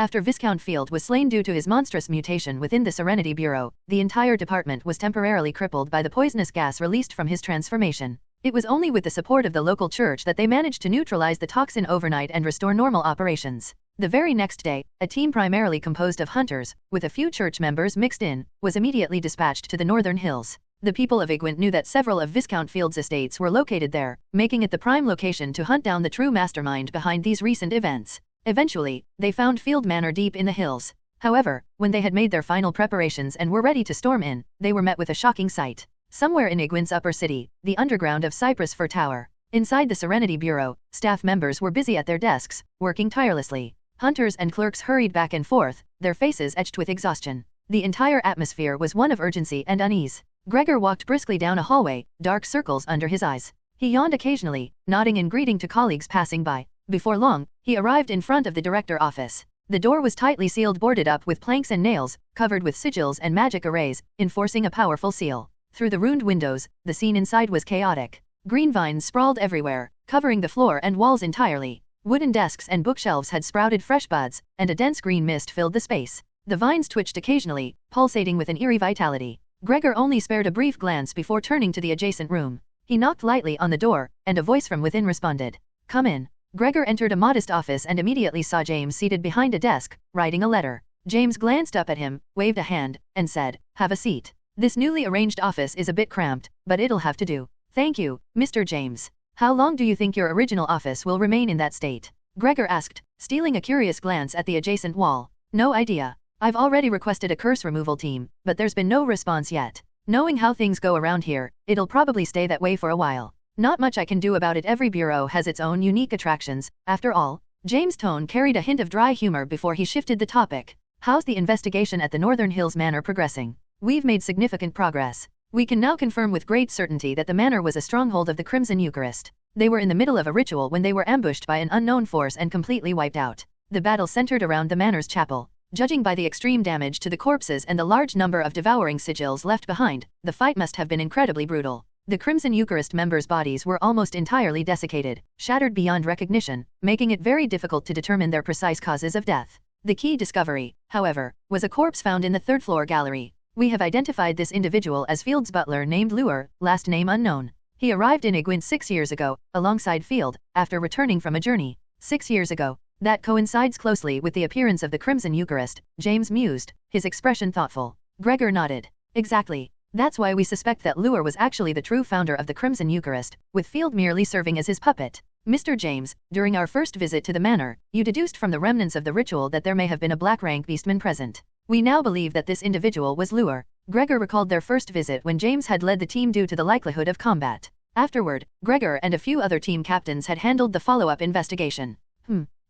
After Viscount Field was slain due to his monstrous mutation within the Serenity Bureau, the entire department was temporarily crippled by the poisonous gas released from his transformation. It was only with the support of the local church that they managed to neutralize the toxin overnight and restore normal operations. The very next day, a team primarily composed of hunters, with a few church members mixed in, was immediately dispatched to the northern hills. The people of Igwent knew that several of Viscount Field's estates were located there, making it the prime location to hunt down the true mastermind behind these recent events. Eventually, they found Field Manor deep in the hills. However, when they had made their final preparations and were ready to storm in, they were met with a shocking sight. Somewhere in Igwent's upper city, the underground of Cypress Fir Tower. Inside the Serenity Bureau, staff members were busy at their desks, working tirelessly. Hunters and clerks hurried back and forth, their faces etched with exhaustion. The entire atmosphere was one of urgency and unease. Gregor walked briskly down a hallway, dark circles under his eyes. He yawned occasionally, nodding in greeting to colleagues passing by. Before long, he arrived in front of the director office. The door was tightly sealed, boarded up with planks and nails, covered with sigils and magic arrays, enforcing a powerful seal. Through the ruined windows, the scene inside was chaotic. Green vines sprawled everywhere, covering the floor and walls entirely. Wooden desks and bookshelves had sprouted fresh buds, and a dense green mist filled the space. The vines twitched occasionally, pulsating with an eerie vitality. Gregor only spared a brief glance before turning to the adjacent room. He knocked lightly on the door, and a voice from within responded. "Come in." Gregor entered a modest office and immediately saw James seated behind a desk, writing a letter. James glanced up at him, waved a hand, and said, "Have a seat. This newly arranged office is a bit cramped, but it'll have to do." "Thank you, Mr. James. How long do you think your original office will remain in that state?" Gregor asked, stealing a curious glance at the adjacent wall. "No idea. I've already requested a curse removal team, but there's been no response yet. Knowing how things go around here, it'll probably stay that way for a while. Not much I can do about it. Every bureau has its own unique attractions, after all." James' tone carried a hint of dry humor before he shifted the topic. "How's the investigation at the Northern Hills Manor progressing?" "We've made significant progress. We can now confirm with great certainty that the manor was a stronghold of the Crimson Eucharist. They were in the middle of a ritual when they were ambushed by an unknown force and completely wiped out. The battle centered around the manor's chapel. Judging by the extreme damage to the corpses and the large number of devouring sigils left behind, the fight must have been incredibly brutal. The Crimson Eucharist members' bodies were almost entirely desiccated, shattered beyond recognition, making it very difficult to determine their precise causes of death. The key discovery, however, was a corpse found in the third-floor gallery. We have identified this individual as Field's butler named Lure, last name unknown. He arrived in Igwent 6 years ago, alongside Field, after returning from a journey. 6 years ago. That coincides closely with the appearance of the Crimson Eucharist, James mused, his expression thoughtful. Gregor nodded. Exactly. That's why we suspect that Lure was actually the true founder of the Crimson Eucharist, with Field merely serving as his puppet. Mr. James, during our first visit to the manor, you deduced from the remnants of the ritual that there may have been a black-rank beastman present. We now believe that this individual was Lure. Gregor recalled their first visit when James had led the team due to the likelihood of combat. Afterward, Gregor and a few other team captains had handled the follow-up investigation.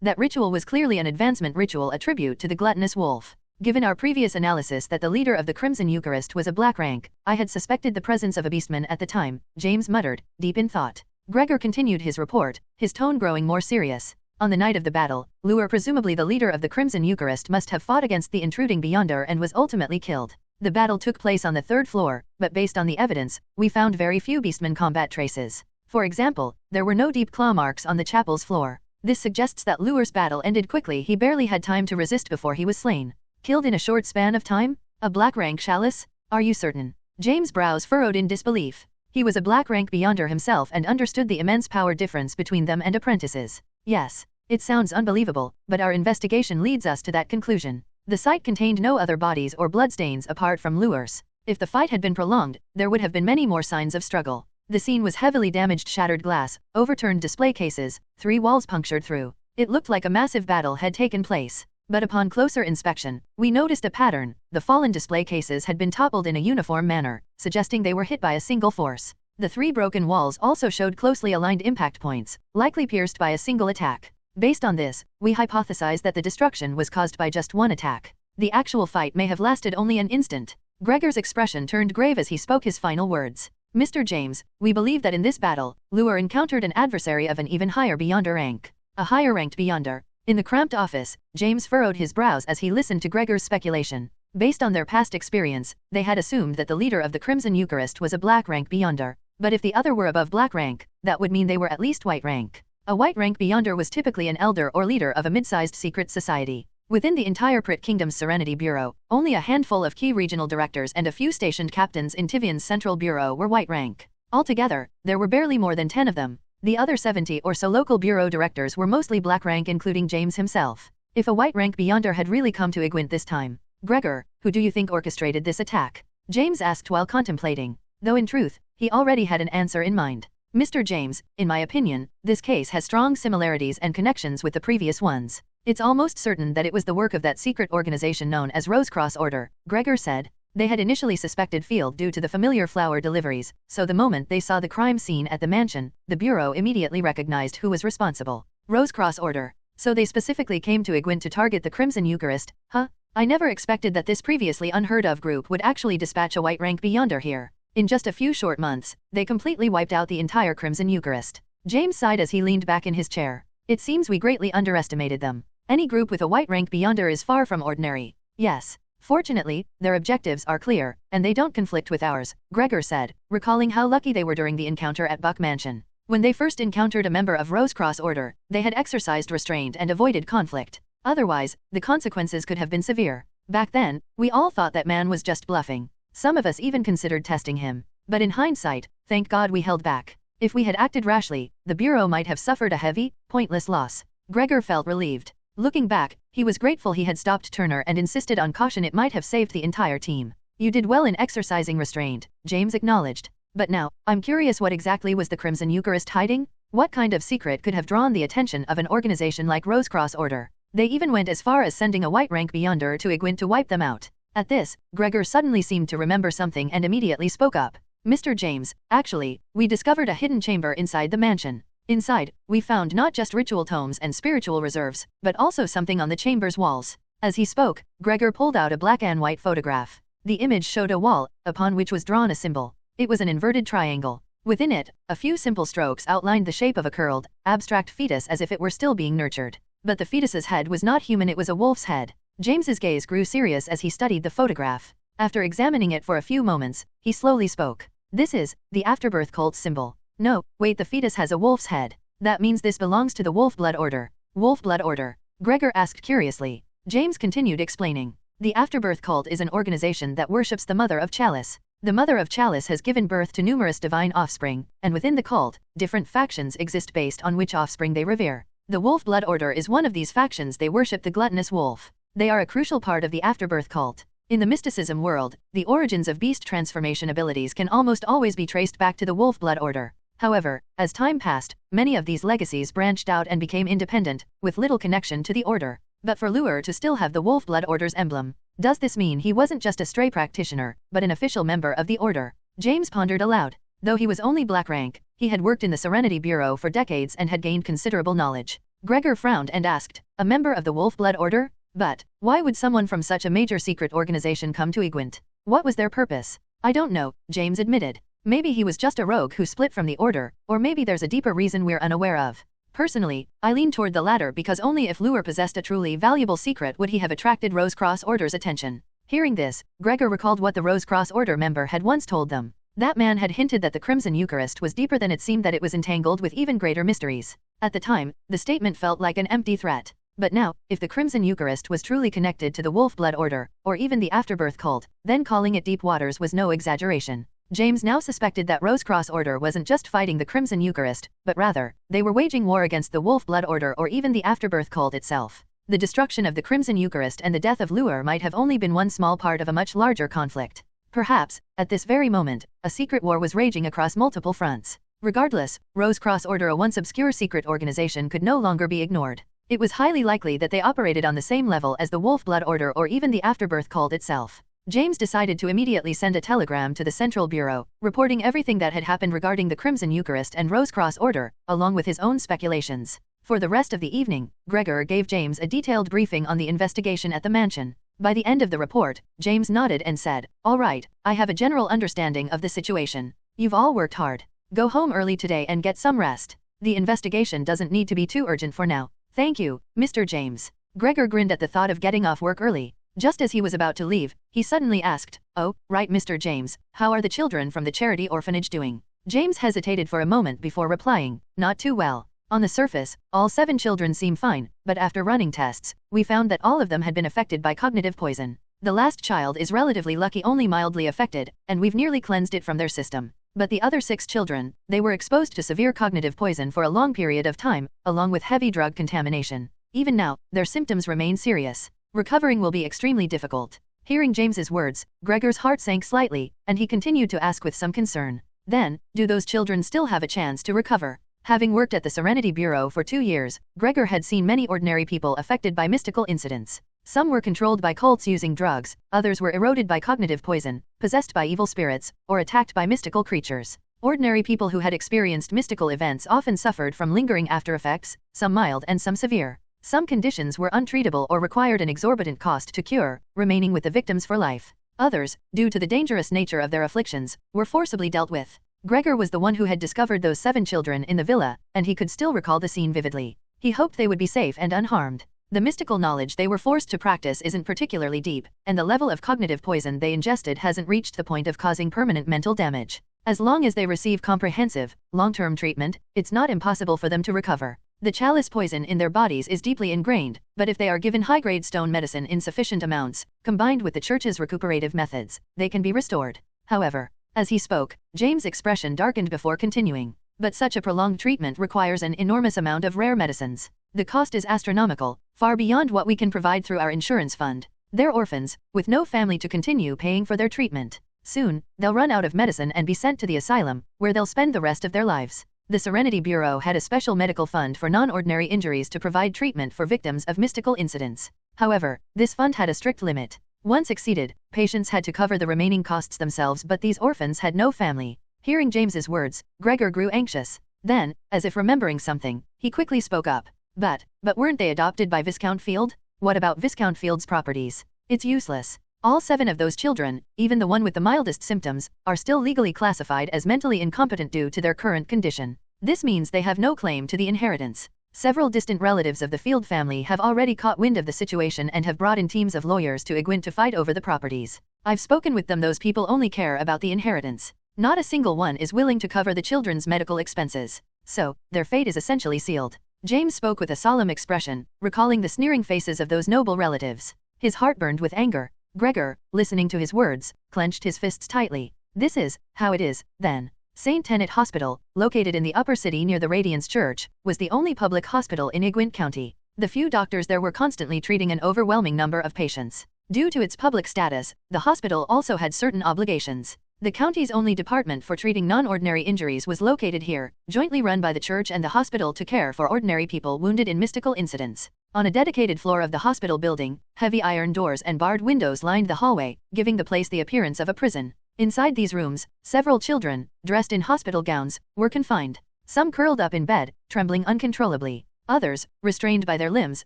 That ritual was clearly an advancement ritual, a tribute to the gluttonous wolf. Given our previous analysis that the leader of the Crimson Eucharist was a black rank, I had suspected the presence of a beastman at the time, James muttered, deep in thought. Gregor continued his report, his tone growing more serious. On the night of the battle, Lure, presumably the leader of the Crimson Eucharist, must have fought against the intruding Beyonder and was ultimately killed. The battle took place on the third floor, but based on the evidence, we found very few beastman combat traces. For example, there were no deep claw marks on the chapel's floor. This suggests that Lure's battle ended quickly. He barely had time to resist before he was slain. Killed in a short span of time? A black rank chalice? Are you certain? James' brows furrowed in disbelief. He was a black rank Beyonder himself and understood the immense power difference between them and apprentices. Yes. It sounds unbelievable, but our investigation leads us to that conclusion. The site contained no other bodies or bloodstains apart from Lure's. If the fight had been prolonged, there would have been many more signs of struggle. The scene was heavily damaged: shattered glass, overturned display cases, 3 walls punctured through. It looked like a massive battle had taken place. But upon closer inspection, we noticed a pattern. The fallen display cases had been toppled in a uniform manner, suggesting they were hit by a single force. The 3 broken walls also showed closely aligned impact points, likely pierced by a single attack. Based on this, we hypothesized that the destruction was caused by just one attack. The actual fight may have lasted only an instant. Gregor's expression turned grave as he spoke his final words. Mr. James, we believe that in this battle, Lure encountered an adversary of an even higher Beyonder rank. A higher-ranked Beyonder. In the cramped office, James furrowed his brows as he listened to Gregor's speculation. Based on their past experience, they had assumed that the leader of the Crimson Eucharist was a black-rank Beyonder. But if the other were above black rank, that would mean they were at least white rank. A white rank Beyonder was typically an elder or leader of a mid-sized secret society. Within the entire Prit Kingdom's Serenity Bureau, only a handful of key regional directors and a few stationed captains in Tivian's Central Bureau were white rank. Altogether, there were barely more than 10 of them. The other 70 or so local bureau directors were mostly black rank, including James himself. If a white rank beyonder had really come to Igwent this time, Gregor, who do you think orchestrated this attack? James asked while contemplating, though in truth, he already had an answer in mind. Mr. James, in my opinion, this case has strong similarities and connections with the previous ones. It's almost certain that it was the work of that secret organization known as Rose-Cross Order, Gregor said. They had initially suspected Field due to the familiar flower deliveries, so the moment they saw the crime scene at the mansion, the Bureau immediately recognized who was responsible. Rose-Cross Order. So they specifically came to Igwent to target the Crimson Eucharist, huh? I never expected that this previously unheard-of group would actually dispatch a white rank beyonder here. In just a few short months, they completely wiped out the entire Crimson Eucharist. James sighed as he leaned back in his chair. It seems we greatly underestimated them. Any group with a white rank beyonder is far from ordinary. Yes. Fortunately, their objectives are clear, and they don't conflict with ours, Gregor said, recalling how lucky they were during the encounter at Buck Mansion. When they first encountered a member of Rose-Cross Order, they had exercised restraint and avoided conflict. Otherwise, the consequences could have been severe. Back then, we all thought that man was just bluffing. Some of us even considered testing him. But in hindsight, thank God we held back. If we had acted rashly, the Bureau might have suffered a heavy, pointless loss. Gregor felt relieved. Looking back, he was grateful he had stopped Turner and insisted on caution. It might have saved the entire team. You did well in exercising restraint, James acknowledged. But now, I'm curious, what exactly was the Crimson Eucharist hiding? What kind of secret could have drawn the attention of an organization like Rose-Cross Order? They even went as far as sending a white rank beyonder to Igwent to wipe them out. At this, Gregor suddenly seemed to remember something and immediately spoke up. Mr. James, actually, we discovered a hidden chamber inside the mansion. Inside, we found not just ritual tomes and spiritual reserves, but also something on the chamber's walls. As he spoke, Gregor pulled out a black and white photograph. The image showed a wall, upon which was drawn a symbol. It was an inverted triangle. Within it, a few simple strokes outlined the shape of a curled, abstract fetus as if it were still being nurtured. But the fetus's head was not human, it was a wolf's head. James's gaze grew serious as he studied the photograph. After examining it for a few moments, he slowly spoke. This is the afterbirth cult symbol. No, wait, the fetus has a wolf's head. That means this belongs to the Wolf Blood Order. Wolf Blood Order? Gregor asked curiously. James continued explaining. The afterbirth cult is an organization that worships the Mother of Chalice. The Mother of Chalice has given birth to numerous divine offspring, and within the cult, different factions exist based on which offspring they revere. The Wolf Blood Order is one of these factions. They worship the gluttonous wolf. They are a crucial part of the afterbirth cult. In the mysticism world, the origins of beast transformation abilities can almost always be traced back to the Wolf Blood Order. However, as time passed, many of these legacies branched out and became independent, with little connection to the order. But for Luer to still have the Wolf Blood Order's emblem, does this mean he wasn't just a stray practitioner, but an official member of the order? James pondered aloud. Though he was only black rank, he had worked in the Serenity Bureau for decades and had gained considerable knowledge. Gregor frowned and asked, a member of the Wolf Blood Order? But, why would someone from such a major secret organization come to Igwent? What was their purpose? I don't know, James admitted. Maybe he was just a rogue who split from the order, or maybe there's a deeper reason we're unaware of. Personally, I lean toward the latter, because only if Luer possessed a truly valuable secret would he have attracted Rose-Cross Order's attention. Hearing this, Gregor recalled what the Rose-Cross Order member had once told them. That man had hinted that the Crimson Eucharist was deeper than it seemed, that it was entangled with even greater mysteries. At the time, the statement felt like an empty threat. But now, if the Crimson Eucharist was truly connected to the Wolf Blood Order, or even the Afterbirth cult, then calling it deep waters was no exaggeration. James now suspected that Rose-Cross Order wasn't just fighting the Crimson Eucharist, but rather, they were waging war against the Wolf Blood Order or even the Afterbirth cult itself. The destruction of the Crimson Eucharist and the death of Luer might have only been one small part of a much larger conflict. Perhaps, at this very moment, a secret war was raging across multiple fronts. Regardless, Rose-Cross Order, a once obscure secret organization, could no longer be ignored. It was highly likely that they operated on the same level as the Wolf Blood Order or even the Afterbirth cult itself. James decided to immediately send a telegram to the Central Bureau, reporting everything that had happened regarding the Crimson Eucharist and Rose-Cross Order, along with his own speculations. For the rest of the evening, Gregor gave James a detailed briefing on the investigation at the mansion. By the end of the report, James nodded and said, "All right, I have a general understanding of the situation. You've all worked hard. Go home early today and get some rest. The investigation doesn't need to be too urgent for now." "Thank you, Mr. James." Gregor grinned at the thought of getting off work early. Just as he was about to leave, he suddenly asked, "Oh, right, Mr. James, how are the children from the charity orphanage doing?" James hesitated for a moment before replying, "Not too well. On the surface, all 7 children seem fine, but after running tests, we found that all of them had been affected by cognitive poison. The last child is relatively lucky, only mildly affected, and we've nearly cleansed it from their system. But the other 6 children, they were exposed to severe cognitive poison for a long period of time, along with heavy drug contamination. Even now, their symptoms remain serious. Recovering will be extremely difficult. Hearing James's words, Gregor's heart sank slightly, and he continued to ask with some concern. Then, do those children still have a chance to recover? Having worked at the Serenity Bureau for 2 years, Gregor had seen many ordinary people affected by mystical incidents. Some were controlled by cults using drugs, others were eroded by cognitive poison, possessed by evil spirits, or attacked by mystical creatures. Ordinary people who had experienced mystical events often suffered from lingering after effects, some mild and some severe. Some conditions were untreatable or required an exorbitant cost to cure, remaining with the victims for life. Others, due to the dangerous nature of their afflictions, were forcibly dealt with. Gregor was the one who had discovered those 7 children in the villa, and he could still recall the scene vividly. He hoped they would be safe and unharmed. The mystical knowledge they were forced to practice isn't particularly deep, and the level of cognitive poison they ingested hasn't reached the point of causing permanent mental damage. As long as they receive comprehensive, long-term treatment, it's not impossible for them to recover. The chalice poison in their bodies is deeply ingrained, but if they are given high-grade stone medicine in sufficient amounts, combined with the church's recuperative methods, they can be restored. However, as he spoke, James' expression darkened before continuing. But such a prolonged treatment requires an enormous amount of rare medicines. The cost is astronomical, far beyond what we can provide through our insurance fund. They're orphans, with no family to continue paying for their treatment. Soon, they'll run out of medicine and be sent to the asylum, where they'll spend the rest of their lives. The Serenity Bureau had a special medical fund for non-ordinary injuries to provide treatment for victims of mystical incidents. However, this fund had a strict limit. Once exceeded, patients had to cover the remaining costs themselves, but these orphans had no family. Hearing James's words, Gregor grew anxious. Then, as if remembering something, he quickly spoke up. But weren't they adopted by Viscount Field? What about Viscount Field's properties? It's useless. All 7 of those children, even the one with the mildest symptoms, are still legally classified as mentally incompetent due to their current condition. This means they have no claim to the inheritance. Several distant relatives of the Field family have already caught wind of the situation and have brought in teams of lawyers to Egwin to fight over the properties. I've spoken with them. Those people only care about the inheritance. Not a single one is willing to cover the children's medical expenses. So, their fate is essentially sealed. James spoke with a solemn expression, recalling the sneering faces of those noble relatives. His heart burned with anger. Gregor, listening to his words, clenched his fists tightly. This is how it is, then. St. Tenet Hospital, located in the upper city near the Radiance Church, was the only public hospital in Egwin County. The few doctors there were constantly treating an overwhelming number of patients. Due to its public status, the hospital also had certain obligations. The county's only department for treating non-ordinary injuries was located here, jointly run by the church and the hospital to care for ordinary people wounded in mystical incidents. On a dedicated floor of the hospital building, heavy iron doors and barred windows lined the hallway, giving the place the appearance of a prison. Inside these rooms, several children, dressed in hospital gowns, were confined. Some curled up in bed, trembling uncontrollably. Others, restrained by their limbs,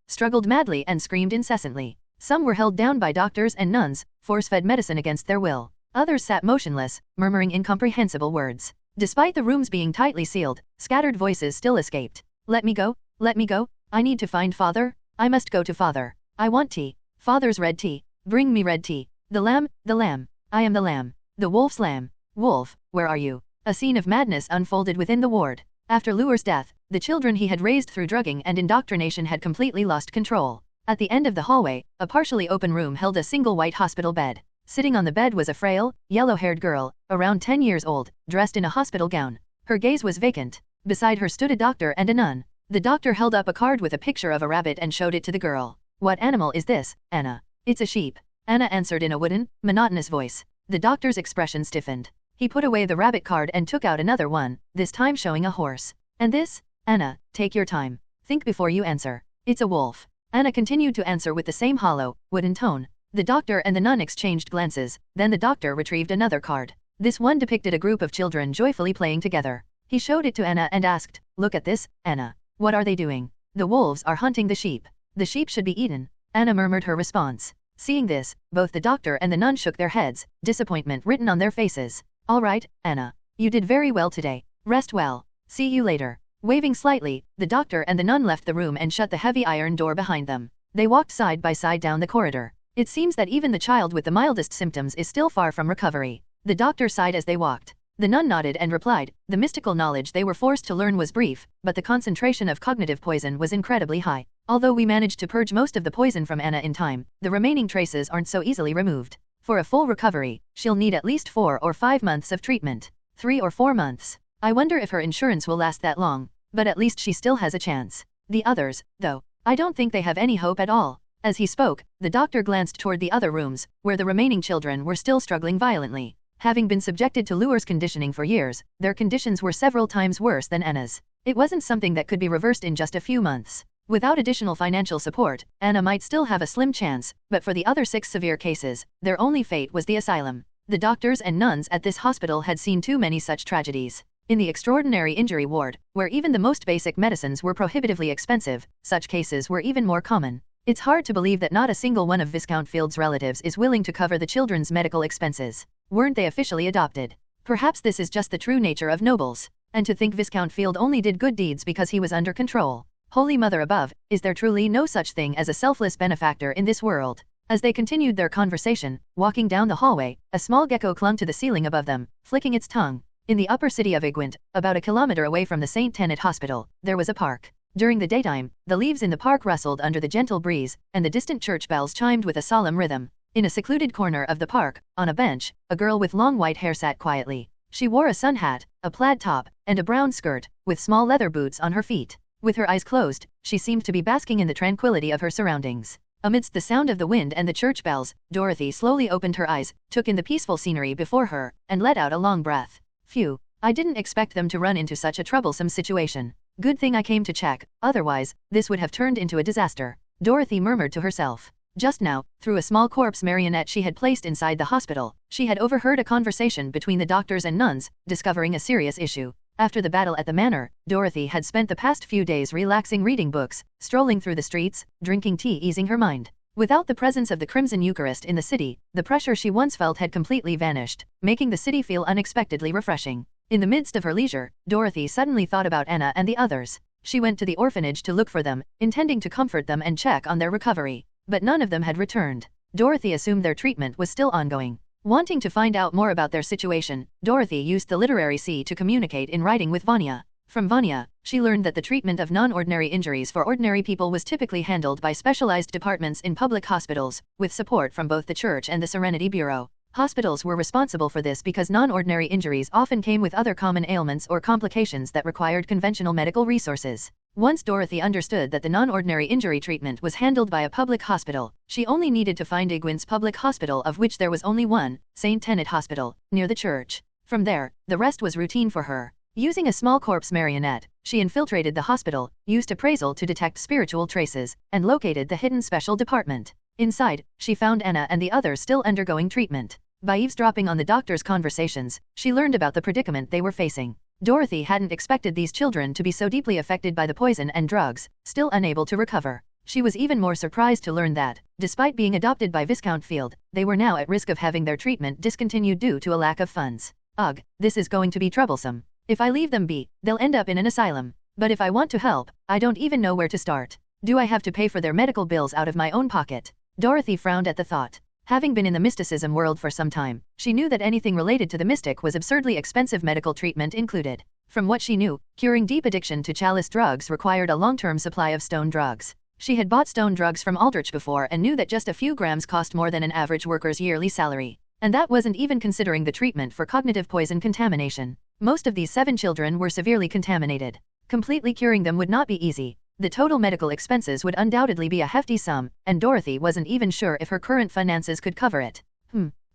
struggled madly and screamed incessantly. Some were held down by doctors and nuns, force-fed medicine against their will. Others sat motionless, murmuring incomprehensible words. Despite the rooms being tightly sealed, scattered voices still escaped. Let me go, let me go. I need to find Father. I must go to Father. I want tea. Father's red tea. Bring me red tea. The lamb, the lamb. I am the lamb. The wolf's lamb. Wolf, where are you? A scene of madness unfolded within the ward. After Lure's death, the children he had raised through drugging and indoctrination had completely lost control. At the end of the hallway, a partially open room held a single white hospital bed. Sitting on the bed was a frail, yellow-haired girl, around 10 years old, dressed in a hospital gown. Her gaze was vacant. Beside her stood a doctor and a nun. The doctor held up a card with a picture of a rabbit and showed it to the girl. What animal is this, Anna? It's a sheep. Anna answered in a wooden, monotonous voice. The doctor's expression stiffened. He put away the rabbit card and took out another one, this time showing a horse. And this? Anna, take your time. Think before you answer. It's a wolf. Anna continued to answer with the same hollow, wooden tone. The doctor and the nun exchanged glances, then the doctor retrieved another card. This one depicted a group of children joyfully playing together. He showed it to Anna and asked, Look at this, Anna. What are they doing? The wolves are hunting the sheep. The sheep should be eaten. Anna murmured her response. Seeing this, both the doctor and the nun shook their heads, disappointment written on their faces. All right, Anna. You did very well today. Rest well. See you later. Waving slightly, the doctor and the nun left the room and shut the heavy iron door behind them. They walked side by side down the corridor. It seems that even the child with the mildest symptoms is still far from recovery. The doctor sighed as they walked. The nun nodded and replied, the mystical knowledge they were forced to learn was brief, but the concentration of cognitive poison was incredibly high. Although we managed to purge most of the poison from Anna in time, the remaining traces aren't so easily removed. For a full recovery, she'll need at least 4 or 5 months of treatment. 3 or 4 months. I wonder if her insurance will last that long, but at least she still has a chance. The others, though, I don't think they have any hope at all. As he spoke, the doctor glanced toward the other rooms, where the remaining children were still struggling violently. Having been subjected to Lure's conditioning for years, their conditions were several times worse than Anna's. It wasn't something that could be reversed in just a few months. Without additional financial support, Anna might still have a slim chance, but for the other 6 severe cases, their only fate was the asylum. The doctors and nuns at this hospital had seen too many such tragedies. In the extraordinary injury ward, where even the most basic medicines were prohibitively expensive, such cases were even more common. It's hard to believe that not a single one of Viscount Field's relatives is willing to cover the children's medical expenses. Weren't they officially adopted? Perhaps this is just the true nature of nobles. And to think Viscount Field only did good deeds because he was under control. Holy Mother above, is there truly no such thing as a selfless benefactor in this world? As they continued their conversation, walking down the hallway, a small gecko clung to the ceiling above them, flicking its tongue. In the upper city of Igwent, about a kilometer away from the St. Tenet Hospital, there was a park. During the daytime, the leaves in the park rustled under the gentle breeze, and the distant church bells chimed with a solemn rhythm. In a secluded corner of the park, on a bench, a girl with long white hair sat quietly. She wore a sun hat, a plaid top, and a brown skirt, with small leather boots on her feet. With her eyes closed, she seemed to be basking in the tranquility of her surroundings. Amidst the sound of the wind and the church bells, Dorothy slowly opened her eyes, took in the peaceful scenery before her, and let out a long breath. Phew, I didn't expect them to run into such a troublesome situation. Good thing I came to check, otherwise, this would have turned into a disaster. Dorothy murmured to herself. Just now, through a small corpse marionette she had placed inside the hospital, she had overheard a conversation between the doctors and nuns, discovering a serious issue. After the battle at the manor, Dorothy had spent the past few days relaxing reading books, strolling through the streets, drinking tea easing her mind. Without the presence of the Crimson Eucharist in the city, the pressure she once felt had completely vanished, making the city feel unexpectedly refreshing. In the midst of her leisure, Dorothy suddenly thought about Anna and the others. She went to the orphanage to look for them, intending to comfort them and check on their recovery. But none of them had returned. Dorothy assumed their treatment was still ongoing. Wanting to find out more about their situation, Dorothy used the literary sea to communicate in writing with Vanya. From Vanya, she learned that the treatment of non-ordinary injuries for ordinary people was typically handled by specialized departments in public hospitals, with support from both the Church and the Serenity Bureau. Hospitals were responsible for this because non-ordinary injuries often came with other common ailments or complications that required conventional medical resources. Once Dorothy understood that the non-ordinary injury treatment was handled by a public hospital, she only needed to find Igwent's public hospital, of which there was only one, St. Tenet Hospital, near the church. From there, the rest was routine for her. Using a small corpse marionette, she infiltrated the hospital, used appraisal to detect spiritual traces, and located the hidden special department. Inside, she found Anna and the others still undergoing treatment. By eavesdropping on the doctor's conversations, she learned about the predicament they were facing. Dorothy hadn't expected these children to be so deeply affected by the poison and drugs, still unable to recover. She was even more surprised to learn that, despite being adopted by Viscount Field, they were now at risk of having their treatment discontinued due to a lack of funds. Ugh, this is going to be troublesome. If I leave them be, they'll end up in an asylum. But if I want to help, I don't even know where to start. Do I have to pay for their medical bills out of my own pocket? Dorothy frowned at the thought. Having been in the mysticism world for some time, she knew that anything related to the mystic was absurdly expensive, medical treatment included. From what she knew, curing deep addiction to chalice drugs required a long-term supply of stone drugs. She had bought stone drugs from Aldrich before and knew that just a few grams cost more than an average worker's yearly salary. And that wasn't even considering the treatment for cognitive poison contamination. Most of these 7 children were severely contaminated. Completely curing them would not be easy. The total medical expenses would undoubtedly be a hefty sum, and Dorothy wasn't even sure if her current finances could cover it.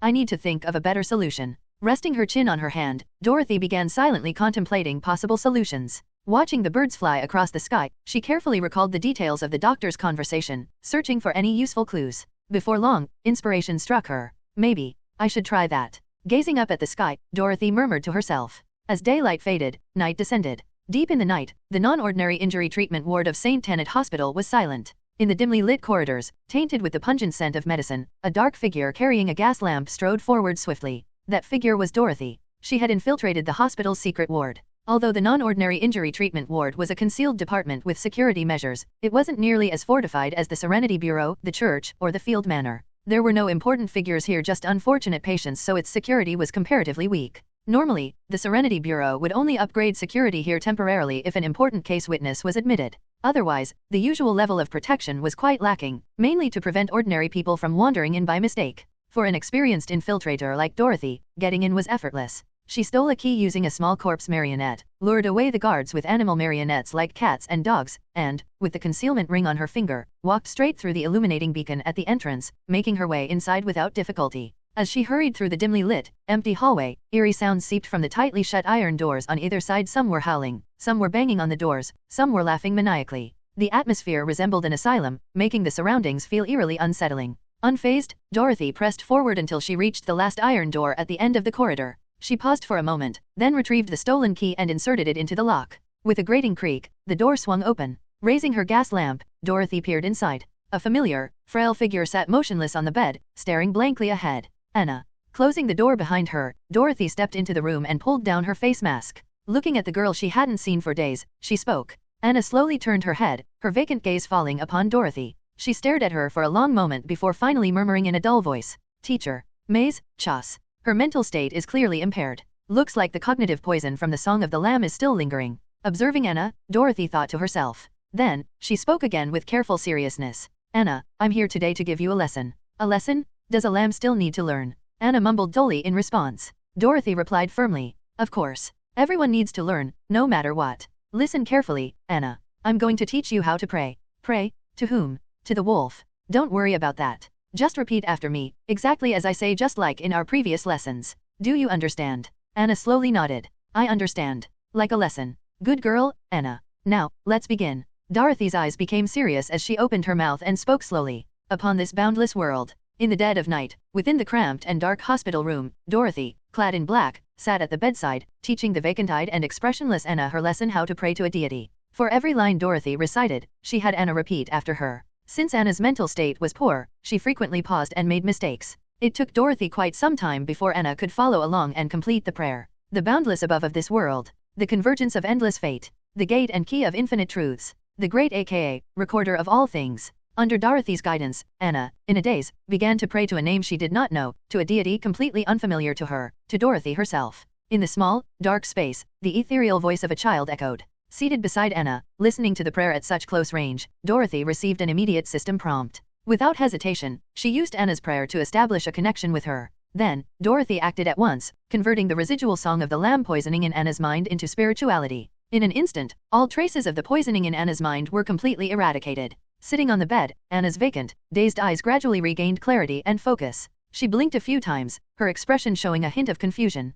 I need to think of a better solution. Resting her chin on her hand, Dorothy began silently contemplating possible solutions. Watching the birds fly across the sky, she carefully recalled the details of the doctor's conversation, searching for any useful clues. Before long, inspiration struck her. Maybe I should try that. Gazing up at the sky, Dorothy murmured to herself. As daylight faded, night descended. Deep in the night, the non-ordinary injury treatment ward of St. Tenet Hospital was silent. In the dimly lit corridors, tainted with the pungent scent of medicine, a dark figure carrying a gas lamp strode forward swiftly. That figure was Dorothy. She had infiltrated the hospital's secret ward. Although the non-ordinary injury treatment ward was a concealed department with security measures, it wasn't nearly as fortified as the Serenity Bureau, the church, or the Field Manor. There were no important figures here, just unfortunate patients, so its security was comparatively weak. Normally, the Serenity Bureau would only upgrade security here temporarily if an important case witness was admitted. Otherwise, the usual level of protection was quite lacking, mainly to prevent ordinary people from wandering in by mistake. For an experienced infiltrator like Dorothy, getting in was effortless. She stole a key using a small corpse marionette, lured away the guards with animal marionettes like cats and dogs, and, with the concealment ring on her finger, walked straight through the illuminating beacon at the entrance, making her way inside without difficulty. As she hurried through the dimly lit, empty hallway, eerie sounds seeped from the tightly shut iron doors on either side. Some were howling, some were banging on the doors, some were laughing maniacally. The atmosphere resembled an asylum, making the surroundings feel eerily unsettling. Unfazed, Dorothy pressed forward until she reached the last iron door at the end of the corridor. She paused for a moment, then retrieved the stolen key and inserted it into the lock. With a grating creak, the door swung open. Raising her gas lamp, Dorothy peered inside. A familiar, frail figure sat motionless on the bed, staring blankly ahead. Anna. Closing the door behind her, Dorothy stepped into the room and pulled down her face mask. Looking at the girl she hadn't seen for days, she spoke. Anna slowly turned her head, her vacant gaze falling upon Dorothy. She stared at her for a long moment before finally murmuring in a dull voice. Teacher. Maze, Chas. Her mental state is clearly impaired. Looks like the cognitive poison from the Song of the Lamb is still lingering. Observing Anna, Dorothy thought to herself. Then, she spoke again with careful seriousness. Anna, I'm here today to give you a lesson. A lesson? Does a lamb still need to learn? Anna mumbled dully in response. Dorothy replied firmly. Of course. Everyone needs to learn, no matter what. Listen carefully, Anna. I'm going to teach you how to pray. Pray? To whom? To the wolf. Don't worry about that. Just repeat after me, exactly as I say, just like in our previous lessons. Do you understand? Anna slowly nodded. I understand. Like a lesson. Good girl, Anna. Now, let's begin. Dorothy's eyes became serious as she opened her mouth and spoke slowly. Upon this boundless world, in the dead of night, within the cramped and dark hospital room, Dorothy, clad in black, sat at the bedside, teaching the vacant-eyed and expressionless Anna her lesson how to pray to a deity. For every line Dorothy recited, she had Anna repeat after her. Since Anna's mental state was poor, she frequently paused and made mistakes. It took Dorothy quite some time before Anna could follow along and complete the prayer. The boundless above of this world, the convergence of endless fate, the gate and key of infinite truths, the great aka, recorder of all things. Under Dorothy's guidance, Anna, in a daze, began to pray to a name she did not know, to a deity completely unfamiliar to her, to Dorothy herself. In the small, dark space, the ethereal voice of a child echoed. Seated beside Anna, listening to the prayer at such close range, Dorothy received an immediate system prompt. Without hesitation, she used Anna's prayer to establish a connection with her. Then, Dorothy acted at once, converting the residual Song of the Lamb poisoning in Anna's mind into spirituality. In an instant, all traces of the poisoning in Anna's mind were completely eradicated. Sitting on the bed, Anna's vacant, dazed eyes gradually regained clarity and focus. She blinked a few times, her expression showing a hint of confusion.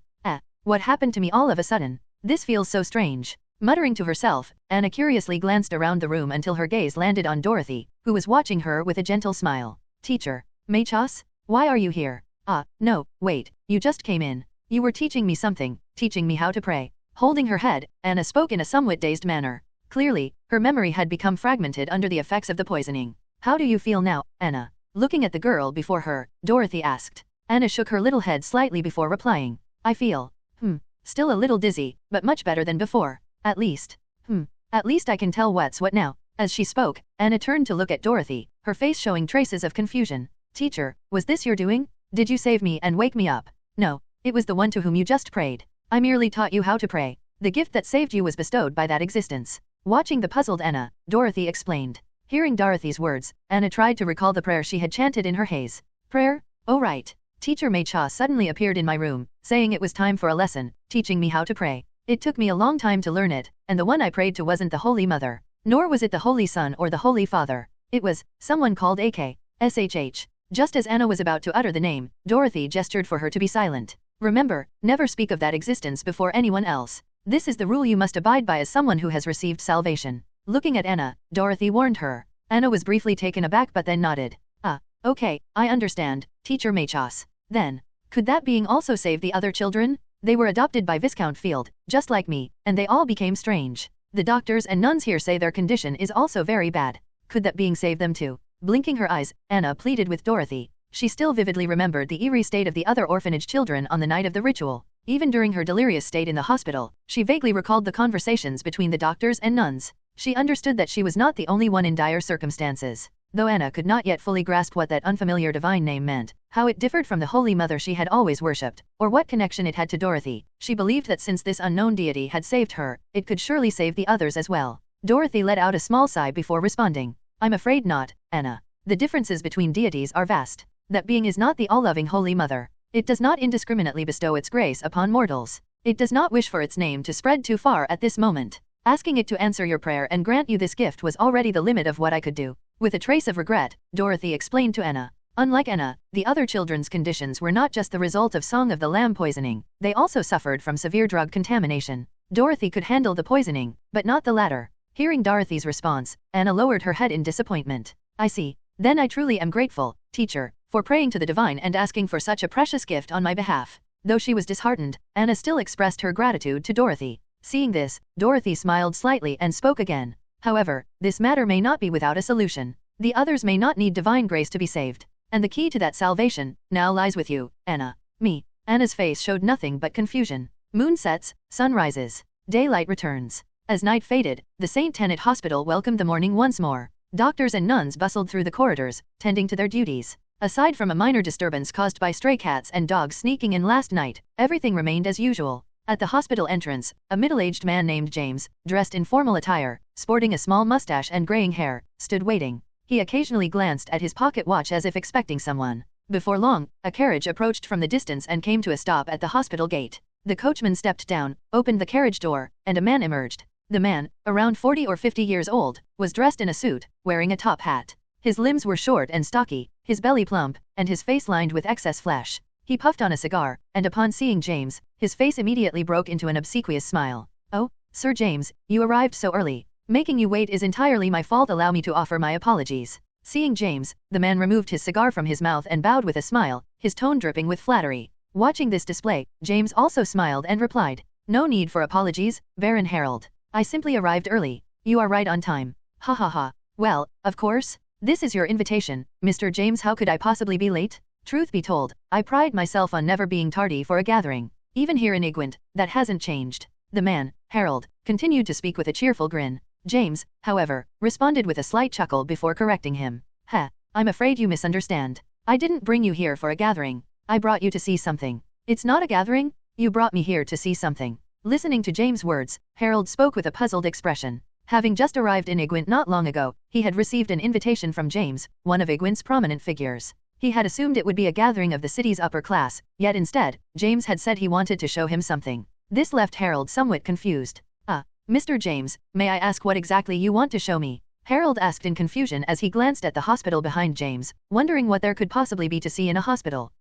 What happened to me all of a sudden? This feels so strange. Muttering to herself, Anna curiously glanced around the room until her gaze landed on Dorothy, who was watching her with a gentle smile. Teacher. Machas? Why are you here? No, wait, you just came in. You were teaching me something, teaching me how to pray. Holding her head, Anna spoke in a somewhat dazed manner. Clearly, her memory had become fragmented under the effects of the poisoning. How do you feel now, Anna? Looking at the girl before her, Dorothy asked. Anna shook her little head slightly before replying. I feel, still a little dizzy, but much better than before. At least I can tell what's what now. As she spoke, Anna turned to look at Dorothy, her face showing traces of confusion. Teacher, was this your doing? Did you save me and wake me up? No, it was the one to whom you just prayed. I merely taught you how to pray. The gift that saved you was bestowed by that existence. Watching the puzzled Anna, Dorothy explained. Hearing Dorothy's words, Anna tried to recall the prayer she had chanted in her haze. Prayer? Oh right. Teacher Mei-cha suddenly appeared in my room, saying it was time for a lesson, teaching me how to pray. It took me a long time to learn it, and the one I prayed to wasn't the Holy Mother, nor was it the Holy Son or the Holy Father. It was someone called A.K.S.H.H. Just as Anna was about to utter the name, Dorothy gestured for her to be silent. Remember, never speak of that existence before anyone else. This is the rule you must abide by as someone who has received salvation. Looking at Anna, Dorothy warned her. Anna was briefly taken aback but then nodded. Okay, I understand, Teacher Machas. Then, could that being also save the other children? They were adopted by Viscount Field, just like me, and they all became strange. The doctors and nuns here say their condition is also very bad. Could that being save them too? Blinking her eyes, Anna pleaded with Dorothy. She still vividly remembered the eerie state of the other orphanage children on the night of the ritual. Even during her delirious state in the hospital, she vaguely recalled the conversations between the doctors and nuns. She understood that she was not the only one in dire circumstances. Though Anna could not yet fully grasp what that unfamiliar divine name meant, how it differed from the Holy Mother she had always worshipped, or what connection it had to Dorothy, she believed that since this unknown deity had saved her, it could surely save the others as well. Dorothy let out a small sigh before responding. I'm afraid not, Anna. The differences between deities are vast. That being is not the all-loving Holy Mother. It does not indiscriminately bestow its grace upon mortals. It does not wish for its name to spread too far at this moment. Asking it to answer your prayer and grant you this gift was already the limit of what I could do. With a trace of regret, Dorothy explained to Anna. Unlike Anna, the other children's conditions were not just the result of Song of the Lamb poisoning, they also suffered from severe drug contamination. Dorothy could handle the poisoning, but not the latter. Hearing Dorothy's response, Anna lowered her head in disappointment. I see. Then I truly am grateful, teacher, for praying to the divine and asking for such a precious gift on my behalf. Though she was disheartened, Anna still expressed her gratitude to Dorothy. Seeing this, Dorothy smiled slightly and spoke again. However, this matter may not be without a solution. The others may not need divine grace to be saved. And the key to that salvation now lies with you, Anna. Me. Anna's face showed nothing but confusion. Moon sets, sun rises. Daylight returns. As night faded, the St. Tenet Hospital welcomed the morning once more. Doctors and nuns bustled through the corridors, tending to their duties. Aside from a minor disturbance caused by stray cats and dogs sneaking in last night, everything remained as usual. At the hospital entrance, a middle-aged man named James, dressed in formal attire, sporting a small mustache and graying hair, stood waiting. He occasionally glanced at his pocket watch as if expecting someone. Before long, a carriage approached from the distance and came to a stop at the hospital gate. The coachman stepped down, opened the carriage door, and a man emerged. The man, around 40 or 50 years old, was dressed in a suit, wearing a top hat. His limbs were short and stocky, his belly plump, and his face lined with excess flesh. He puffed on a cigar, and upon seeing James, his face immediately broke into an obsequious smile. Oh, Sir James, you arrived so early. Making you wait is entirely my fault. Allow me to offer my apologies. Seeing James, the man removed his cigar from his mouth and bowed with a smile, his tone dripping with flattery. Watching this display, James also smiled and replied, No need for apologies, Baron Harold. I simply arrived early. You are right on time. Ha ha ha. Well, of course. This is your invitation, Mr. James. How could I possibly be late? Truth be told, I pride myself on never being tardy for a gathering. Even here in England, that hasn't changed. The man, Harold, continued to speak with a cheerful grin. James, however, responded with a slight chuckle before correcting him. I'm afraid you misunderstand. I didn't bring you here for a gathering. I brought you to see something. It's not a gathering? You brought me here to see something. Listening to James' words, Harold spoke with a puzzled expression. Having just arrived in Ygwint not long ago, he had received an invitation from James, one of Ygwint's prominent figures. He had assumed it would be a gathering of the city's upper class, yet instead, James had said he wanted to show him something. This left Harold somewhat confused. Mr. James, may I ask what exactly you want to show me? Harold asked in confusion as he glanced at the hospital behind James, wondering what there could possibly be to see in a hospital.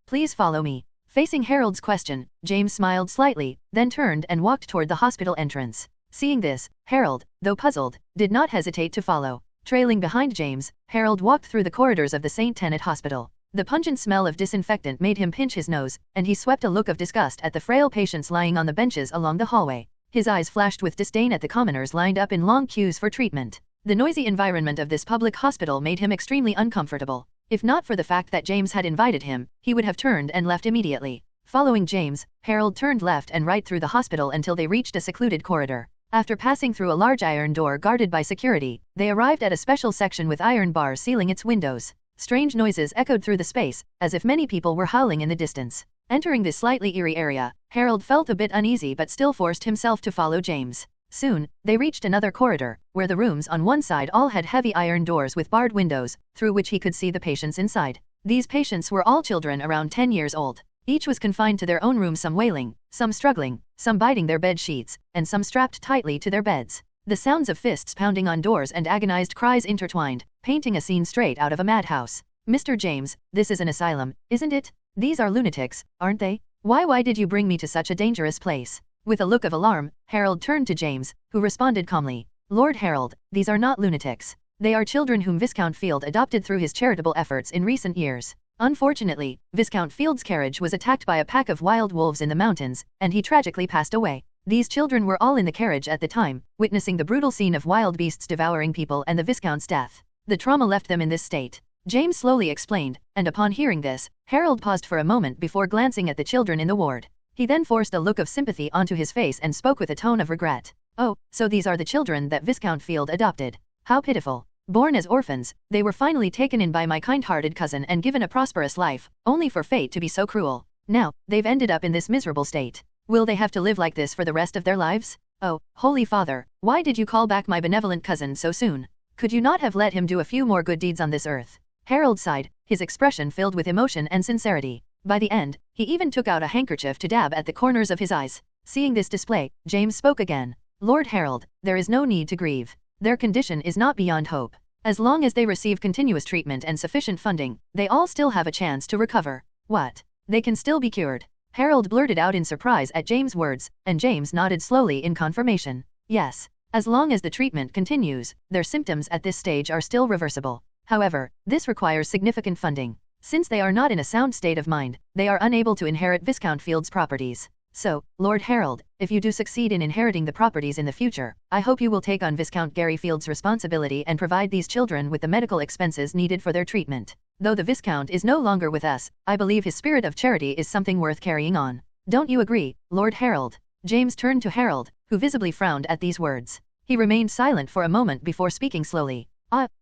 Please follow me. Facing Harold's question, James smiled slightly, then turned and walked toward the hospital entrance. Seeing this, Harold, though puzzled, did not hesitate to follow. Trailing behind James, Harold walked through the corridors of the St. Tenet Hospital. The pungent smell of disinfectant made him pinch his nose, and he swept a look of disgust at the frail patients lying on the benches along the hallway. His eyes flashed with disdain at the commoners lined up in long queues for treatment. The noisy environment of this public hospital made him extremely uncomfortable. If not for the fact that James had invited him, he would have turned and left immediately. Following James, Harold turned left and right through the hospital until they reached a secluded corridor. After passing through a large iron door guarded by security, they arrived at a special section with iron bars sealing its windows. Strange noises echoed through the space, as if many people were howling in the distance. Entering this slightly eerie area, Harold felt a bit uneasy but still forced himself to follow James. Soon, they reached another corridor, where the rooms on one side all had heavy iron doors with barred windows, through which he could see the patients inside. These patients were all children around 10 years old. Each was confined to their own room, some wailing, some struggling, some biting their bed sheets, and some strapped tightly to their beds. The sounds of fists pounding on doors and agonized cries intertwined, painting a scene straight out of a madhouse. Mr. James, this is an asylum, isn't it? These are lunatics, aren't they? Why did you bring me to such a dangerous place? With a look of alarm, Harold turned to James, who responded calmly. Lord Harold, these are not lunatics. They are children whom Viscount Field adopted through his charitable efforts in recent years. Unfortunately, Viscount Field's carriage was attacked by a pack of wild wolves in the mountains, and he tragically passed away. These children were all in the carriage at the time, witnessing the brutal scene of wild beasts devouring people and the Viscount's death. The trauma left them in this state. James slowly explained, and upon hearing this, Harold paused for a moment before glancing at the children in the ward. He then forced a look of sympathy onto his face and spoke with a tone of regret. Oh, so these are the children that Viscount Field adopted. How pitiful. Born as orphans, they were finally taken in by my kind-hearted cousin and given a prosperous life, only for fate to be so cruel. Now, they've ended up in this miserable state. Will they have to live like this for the rest of their lives? Oh, Holy Father, why did you call back my benevolent cousin so soon? Could you not have let him do a few more good deeds on this earth? Harold sighed, his expression filled with emotion and sincerity. By the end, he even took out a handkerchief to dab at the corners of his eyes. Seeing this display, James spoke again. Lord Harold, there is no need to grieve. Their condition is not beyond hope. As long as they receive continuous treatment and sufficient funding, they all still have a chance to recover. What? They can still be cured? Harold blurted out in surprise at James' words, and James nodded slowly in confirmation. Yes. As long as the treatment continues, their symptoms at this stage are still reversible. However, this requires significant funding. Since they are not in a sound state of mind, they are unable to inherit Viscount Field's properties. So, Lord Harold, if you do succeed in inheriting the properties in the future, I hope you will take on Viscount Gary Field's responsibility and provide these children with the medical expenses needed for their treatment. Though the Viscount is no longer with us, I believe his spirit of charity is something worth carrying on. Don't you agree, Lord Harold? James turned to Harold, who visibly frowned at these words. He remained silent for a moment before speaking slowly.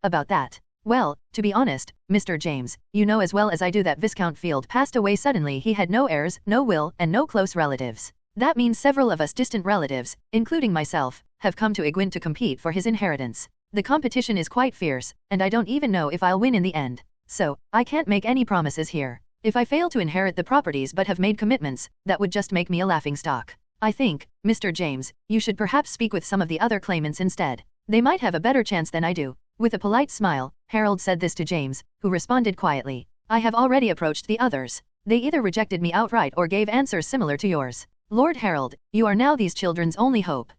About that. Well, to be honest, Mr. James, you know as well as I do that Viscount Field passed away suddenly. He had no heirs, no will, and no close relatives. That means several of us distant relatives, including myself, have come to Ygwin to compete for his inheritance. The competition is quite fierce, and I don't even know if I'll win in the end. So, I can't make any promises here. If I fail to inherit the properties but have made commitments, that would just make me a laughingstock. I think, Mr. James, you should perhaps speak with some of the other claimants instead. They might have a better chance than I do. With a polite smile, Harold said this to James, who responded quietly. I have already approached the others. They either rejected me outright or gave answers similar to yours. Lord Harold, you are now these children's only hope.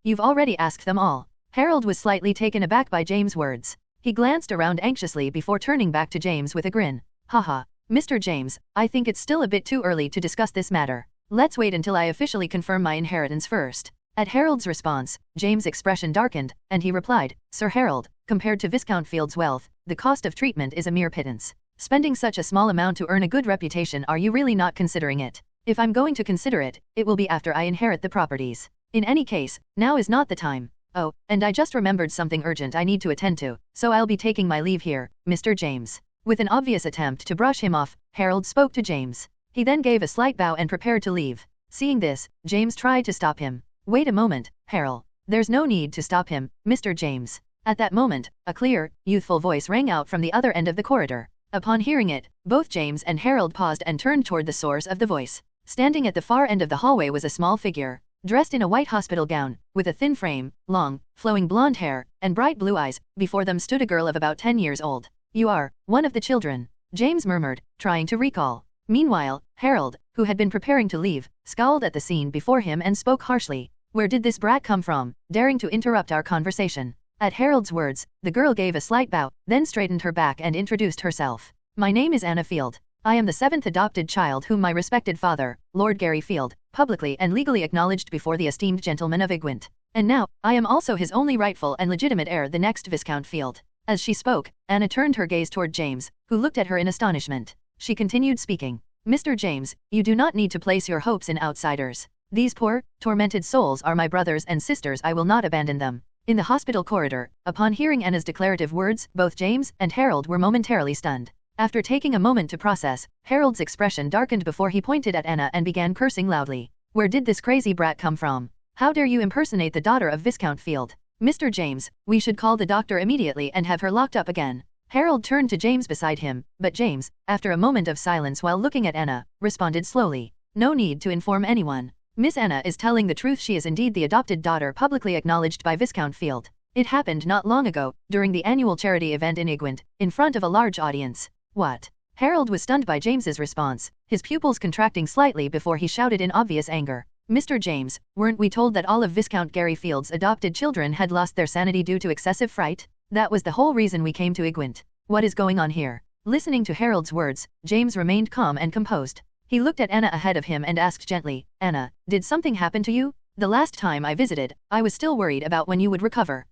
You've already asked them all. Harold was slightly taken aback by James' words. He glanced around anxiously before turning back to James with a grin. Haha, Mr. James, I think it's still a bit too early to discuss this matter. Let's wait until I officially confirm my inheritance first. At Harold's response, James' expression darkened, and he replied, Sir Harold, compared to Viscount Field's wealth, the cost of treatment is a mere pittance. Spending such a small amount to earn a good reputation, are you really not considering it? If I'm going to consider it, it will be after I inherit the properties. In any case, now is not the time. Oh, and I just remembered something urgent I need to attend to, so I'll be taking my leave here, Mr. James. With an obvious attempt to brush him off, Harold spoke to James. He then gave a slight bow and prepared to leave. Seeing this, James tried to stop him. Wait a moment, Harold. There's no need to stop him, Mr. James. At that moment, a clear, youthful voice rang out from the other end of the corridor. Upon hearing it, both James and Harold paused and turned toward the source of the voice. Standing at the far end of the hallway was a small figure, dressed in a white hospital gown, with a thin frame, long, flowing blonde hair, and bright blue eyes. Before them stood a girl of about 10 years old. You are one of the children, James murmured, trying to recall. Meanwhile, Harold, who had been preparing to leave, scowled at the scene before him and spoke harshly. Where did this brat come from, daring to interrupt our conversation? At Harold's words, the girl gave a slight bow, then straightened her back and introduced herself. My name is Anna Field. I am the 7th adopted child whom my respected father, Lord Gary Field, publicly and legally acknowledged before the esteemed gentleman of Ygwin. And now, I am also his only rightful and legitimate heir, the next Viscount Field. As she spoke, Anna turned her gaze toward James, who looked at her in astonishment. She continued speaking. Mr. James, you do not need to place your hopes in outsiders. These poor, tormented souls are my brothers and sisters. I will not abandon them. In the hospital corridor, upon hearing Anna's declarative words, both James and Harold were momentarily stunned. After taking a moment to process, Harold's expression darkened before he pointed at Anna and began cursing loudly. Where did this crazy brat come from? How dare you impersonate the daughter of Viscount Field? Mr. James, we should call the doctor immediately and have her locked up again. Harold turned to James beside him, but James, after a moment of silence while looking at Anna, responded slowly. No need to inform anyone. Miss Anna is telling the truth. She is indeed the adopted daughter publicly acknowledged by Viscount Field. It happened not long ago, during the annual charity event in Ygwin, in front of a large audience. What? Harold was stunned by James's response, his pupils contracting slightly before he shouted in obvious anger. Mr. James, weren't we told that all of Viscount Gary Field's adopted children had lost their sanity due to excessive fright? That was the whole reason we came to Ygwin. What is going on here? Listening to Harold's words, James remained calm and composed. He looked at Anna ahead of him and asked gently, Anna, did something happen to you? The last time I visited, I was still worried about when you would recover.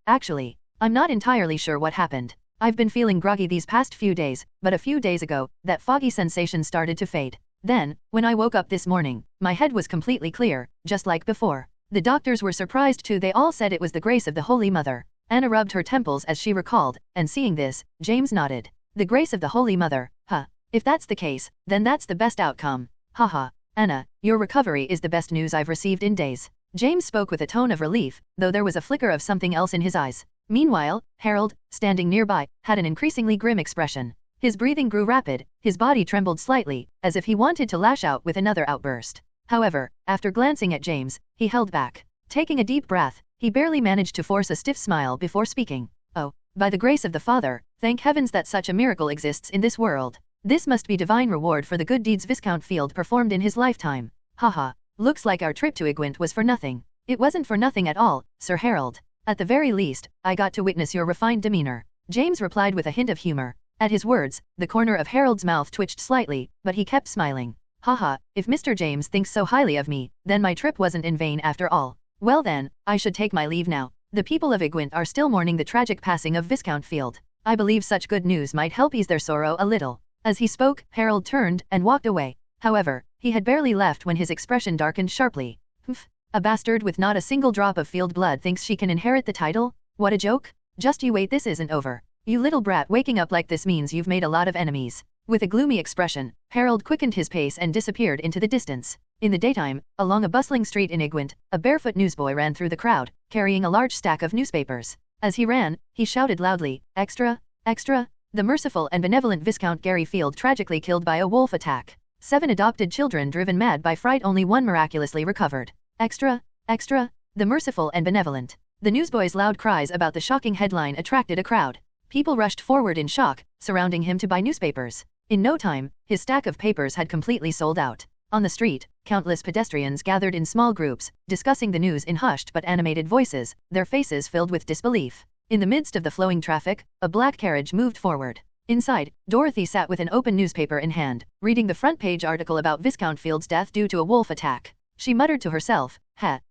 Actually, I'm not entirely sure what happened. I've been feeling groggy these past few days, but a few days ago, that foggy sensation started to fade. Then, when I woke up this morning, my head was completely clear, just like before. The doctors were surprised too. They all said it was the grace of the Holy Mother. Anna rubbed her temples as she recalled, and seeing this, James nodded. The grace of the Holy Mother, huh? If that's the case, then that's the best outcome. Haha. Anna, your recovery is the best news I've received in days. James spoke with a tone of relief, though there was a flicker of something else in his eyes. Meanwhile, Harold, standing nearby, had an increasingly grim expression. His breathing grew rapid, his body trembled slightly, as if he wanted to lash out with another outburst. However, after glancing at James, he held back. Taking a deep breath, he barely managed to force a stiff smile before speaking. Oh, by the grace of the Father, thank heavens that such a miracle exists in this world. This must be divine reward for the good deeds Viscount Field performed in his lifetime. Haha, looks like our trip to Igwent was for nothing. It wasn't for nothing at all, Sir Harold. At the very least, I got to witness your refined demeanor. James replied with a hint of humor. At his words, the corner of Harold's mouth twitched slightly, but he kept smiling. Haha, if Mr. James thinks so highly of me, then my trip wasn't in vain after all. Well then, I should take my leave now. The people of Igwent are still mourning the tragic passing of Viscount Field. I believe such good news might help ease their sorrow a little. As he spoke, Harold turned and walked away. However, he had barely left when his expression darkened sharply. Humph, a bastard with not a single drop of field blood thinks she can inherit the title? What a joke? Just you wait, this isn't over. You little brat, waking up like this means you've made a lot of enemies. With a gloomy expression, Harold quickened his pace and disappeared into the distance. In the daytime, along a bustling street in Igwent, a barefoot newsboy ran through the crowd, carrying a large stack of newspapers. As he ran, he shouted loudly, "Extra! Extra! The merciful and benevolent Viscount Gary Field tragically killed by a wolf attack. 7 adopted children driven mad by fright, only 1 miraculously recovered. Extra! Extra! The merciful and benevolent." The newsboy's loud cries about the shocking headline attracted a crowd. People rushed forward in shock, surrounding him to buy newspapers. In no time, his stack of papers had completely sold out. On the street, countless pedestrians gathered in small groups, discussing the news in hushed but animated voices, their faces filled with disbelief. In the midst of the flowing traffic, a black carriage moved forward. Inside, Dorothy sat with an open newspaper in hand, reading the front-page article about Viscount Field's death due to a wolf attack. She muttered to herself,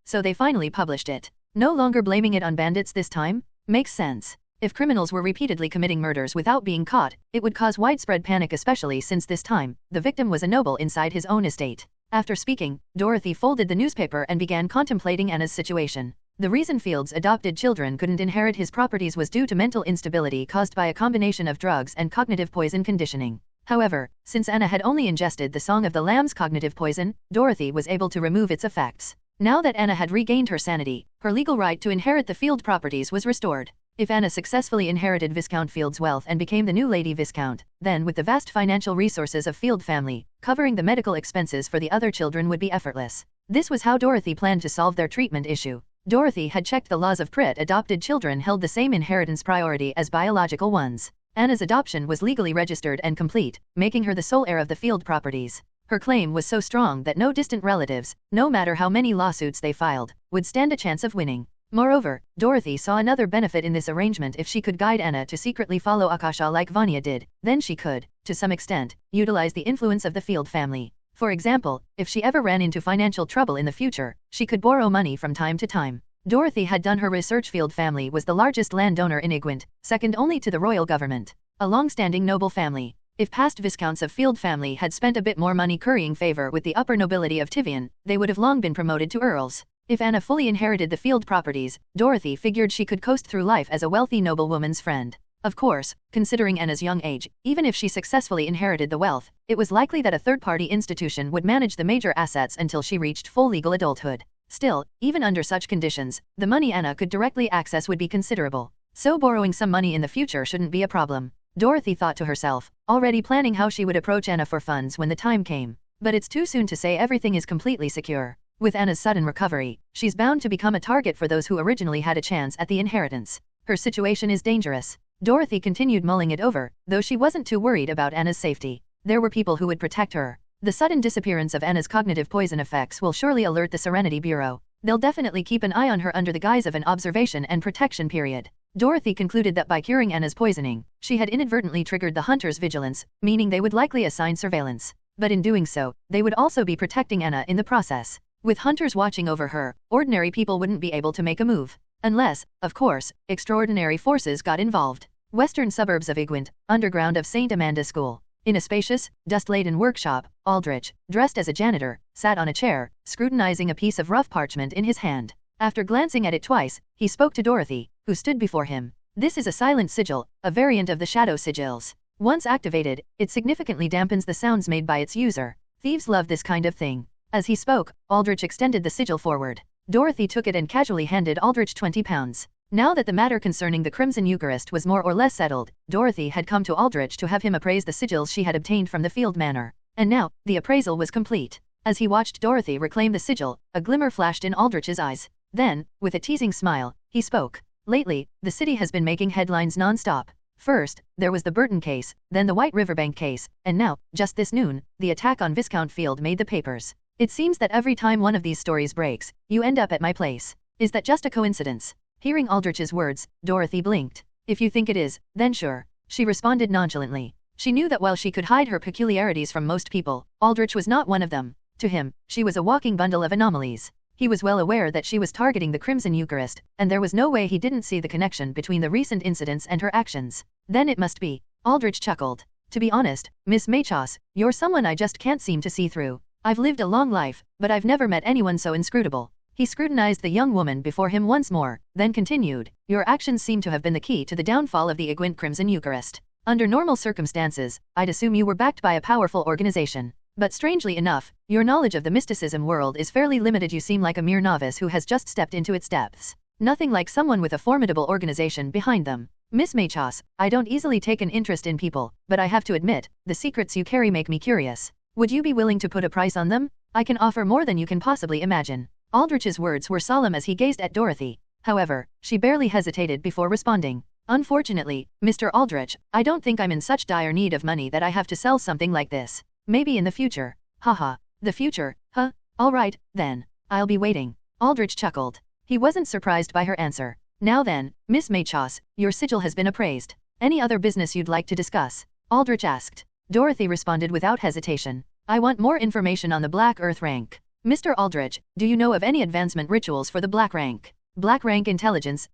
so they finally published it. No longer blaming it on bandits this time? Makes sense. If criminals were repeatedly committing murders without being caught, it would cause widespread panic, especially since this time, the victim was a noble inside his own estate. After speaking, Dorothy folded the newspaper and began contemplating Anna's situation. The reason Field's adopted children couldn't inherit his properties was due to mental instability caused by a combination of drugs and cognitive poison conditioning. However, since Anna had only ingested the Song of the Lamb's cognitive poison, Dorothy was able to remove its effects. Now that Anna had regained her sanity, her legal right to inherit the Field properties was restored. If Anna successfully inherited Viscount Field's wealth and became the new Lady Viscount, then with the vast financial resources of Field family, covering the medical expenses for the other children would be effortless. This was how Dorothy planned to solve their treatment issue. Dorothy had checked the laws of Crit. Adopted children held the same inheritance priority as biological ones. Anna's adoption was legally registered and complete, making her the sole heir of the Field properties. Her claim was so strong that no distant relatives, no matter how many lawsuits they filed, would stand a chance of winning. Moreover, Dorothy saw another benefit in this arrangement. If she could guide Anna to secretly follow Akasha like Vanya did, then she could, to some extent, utilize the influence of the Field family. For example, if she ever ran into financial trouble in the future, she could borrow money from time to time. Dorothy had done her research. Field family was the largest landowner in Igwent, second only to the royal government. A long-standing noble family. If past Viscounts of Field family had spent a bit more money currying favor with the upper nobility of Tivian, they would have long been promoted to earls. If Anna fully inherited the Field properties, Dorothy figured she could coast through life as a wealthy noblewoman's friend. Of course, considering Anna's young age, even if she successfully inherited the wealth, it was likely that a third-party institution would manage the major assets until she reached full legal adulthood. Still, even under such conditions, the money Anna could directly access would be considerable. So borrowing some money in the future shouldn't be a problem. Dorothy thought to herself, already planning how she would approach Anna for funds when the time came. But it's too soon to say everything is completely secure. With Anna's sudden recovery, she's bound to become a target for those who originally had a chance at the inheritance. Her situation is dangerous. Dorothy continued mulling it over, though she wasn't too worried about Anna's safety. There were people who would protect her. The sudden disappearance of Anna's cognitive poison effects will surely alert the Serenity Bureau. They'll definitely keep an eye on her under the guise of an observation and protection period. Dorothy concluded that by curing Anna's poisoning, she had inadvertently triggered the hunters' vigilance, meaning they would likely assign surveillance. But in doing so, they would also be protecting Anna in the process. With hunters watching over her, ordinary people wouldn't be able to make a move. Unless, of course, extraordinary forces got involved. Western suburbs of Igwent, underground of St. Amanda's School. In a spacious, dust-laden workshop, Aldrich, dressed as a janitor, sat on a chair, scrutinizing a piece of rough parchment in his hand. After glancing at it twice, he spoke to Dorothy, who stood before him. This is a silent sigil, a variant of the shadow sigils. Once activated, it significantly dampens the sounds made by its user. Thieves love this kind of thing. As he spoke, Aldrich extended the sigil forward. Dorothy took it and casually handed Aldrich 20 pounds. Now that the matter concerning the Crimson Eucharist was more or less settled, Dorothy had come to Aldrich to have him appraise the sigils she had obtained from the field manor. And now, the appraisal was complete. As he watched Dorothy reclaim the sigil, a glimmer flashed in Aldrich's eyes. Then, with a teasing smile, he spoke. Lately, the city has been making headlines non-stop. First, there was the Burton case, then the White Riverbank case, and now, just this noon, the attack on Viscount Field made the papers. It seems that every time one of these stories breaks, you end up at my place. Is that just a coincidence? Hearing Aldrich's words, Dorothy blinked. If you think it is, then sure. She responded nonchalantly. She knew that while she could hide her peculiarities from most people, Aldrich was not one of them. To him, she was a walking bundle of anomalies. He was well aware that she was targeting the Crimson Eucharist, and there was no way he didn't see the connection between the recent incidents and her actions. Then it must be. Aldrich chuckled. To be honest, Miss Machos, you're someone I just can't seem to see through. I've lived a long life, but I've never met anyone so inscrutable. He scrutinized the young woman before him once more, then continued. Your actions seem to have been the key to the downfall of the Igwent Crimson Eucharist. Under normal circumstances, I'd assume you were backed by a powerful organization. But strangely enough, your knowledge of the mysticism world is fairly limited. You seem like a mere novice who has just stepped into its depths. Nothing like someone with a formidable organization behind them. Miss Machos, I don't easily take an interest in people, but I have to admit, the secrets you carry make me curious. Would you be willing to put a price on them? I can offer more than you can possibly imagine. Aldrich's words were solemn as he gazed at Dorothy. However, she barely hesitated before responding. Unfortunately, Mr. Aldrich, I don't think I'm in such dire need of money that I have to sell something like this. Maybe in the future. Haha. The future, huh? Alright, then. I'll be waiting. Aldrich chuckled. He wasn't surprised by her answer. Now then, Miss Machos, your sigil has been appraised. Any other business you'd like to discuss? Aldrich asked. Dorothy responded without hesitation. I want more information on the Black Earth rank. Mr. Aldrich, do you know of any advancement rituals for the Black rank? Black rank intelligence,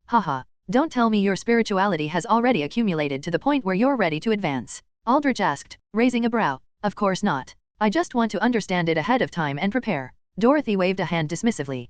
Haha. Don't tell me your spirituality has already accumulated to the point where you're ready to advance. Aldrich asked, raising a brow. Of course not. I just want to understand it ahead of time and prepare. Dorothy waved a hand dismissively.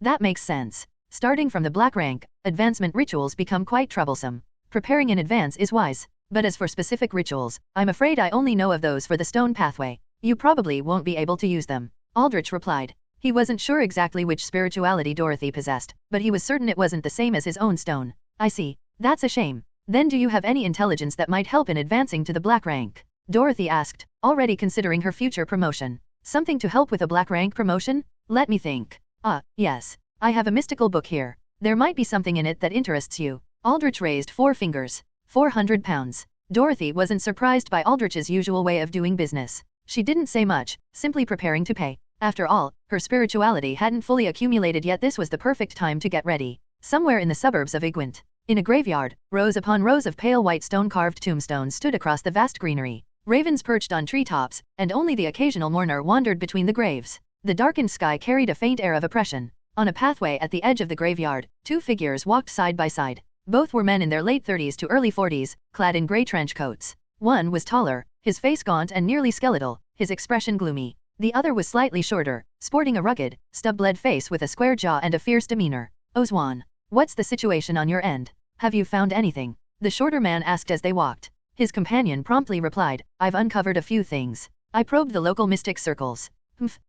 That makes sense. Starting from the Black rank, advancement rituals become quite troublesome. Preparing in advance is wise. But as for specific rituals, I'm afraid I only know of those for the stone pathway. You probably won't be able to use them. Aldrich replied. He wasn't sure exactly which spirituality Dorothy possessed, but he was certain it wasn't the same as his own stone. I see. That's a shame. Then do you have any intelligence that might help in advancing to the Black rank? Dorothy asked, already considering her future promotion. Something to help with a Black rank promotion? Let me think. Yes. I have a mystical book here. There might be something in it that interests you. Aldrich raised 4 fingers. 400 pounds. Dorothy wasn't surprised by Aldrich's usual way of doing business. She didn't say much, simply preparing to pay. After all, her spirituality hadn't fully accumulated yet. This was the perfect time to get ready. Somewhere in the suburbs of Igwent, in a graveyard, rows upon rows of pale white stone-carved tombstones stood across the vast greenery. Ravens perched on treetops, and only the occasional mourner wandered between the graves. The darkened sky carried a faint air of oppression. On a pathway at the edge of the graveyard, 2 figures walked side by side. Both were men in their late 30s to early 40s, clad in grey trench coats. One was taller, his face gaunt and nearly skeletal, his expression gloomy. The other was slightly shorter, sporting a rugged, stub-bled face with a square jaw and a fierce demeanor. Ozwan, what's the situation on your end? Have you found anything? The shorter man asked as they walked. His companion promptly replied, I've uncovered a few things. I probed the local mystic circles.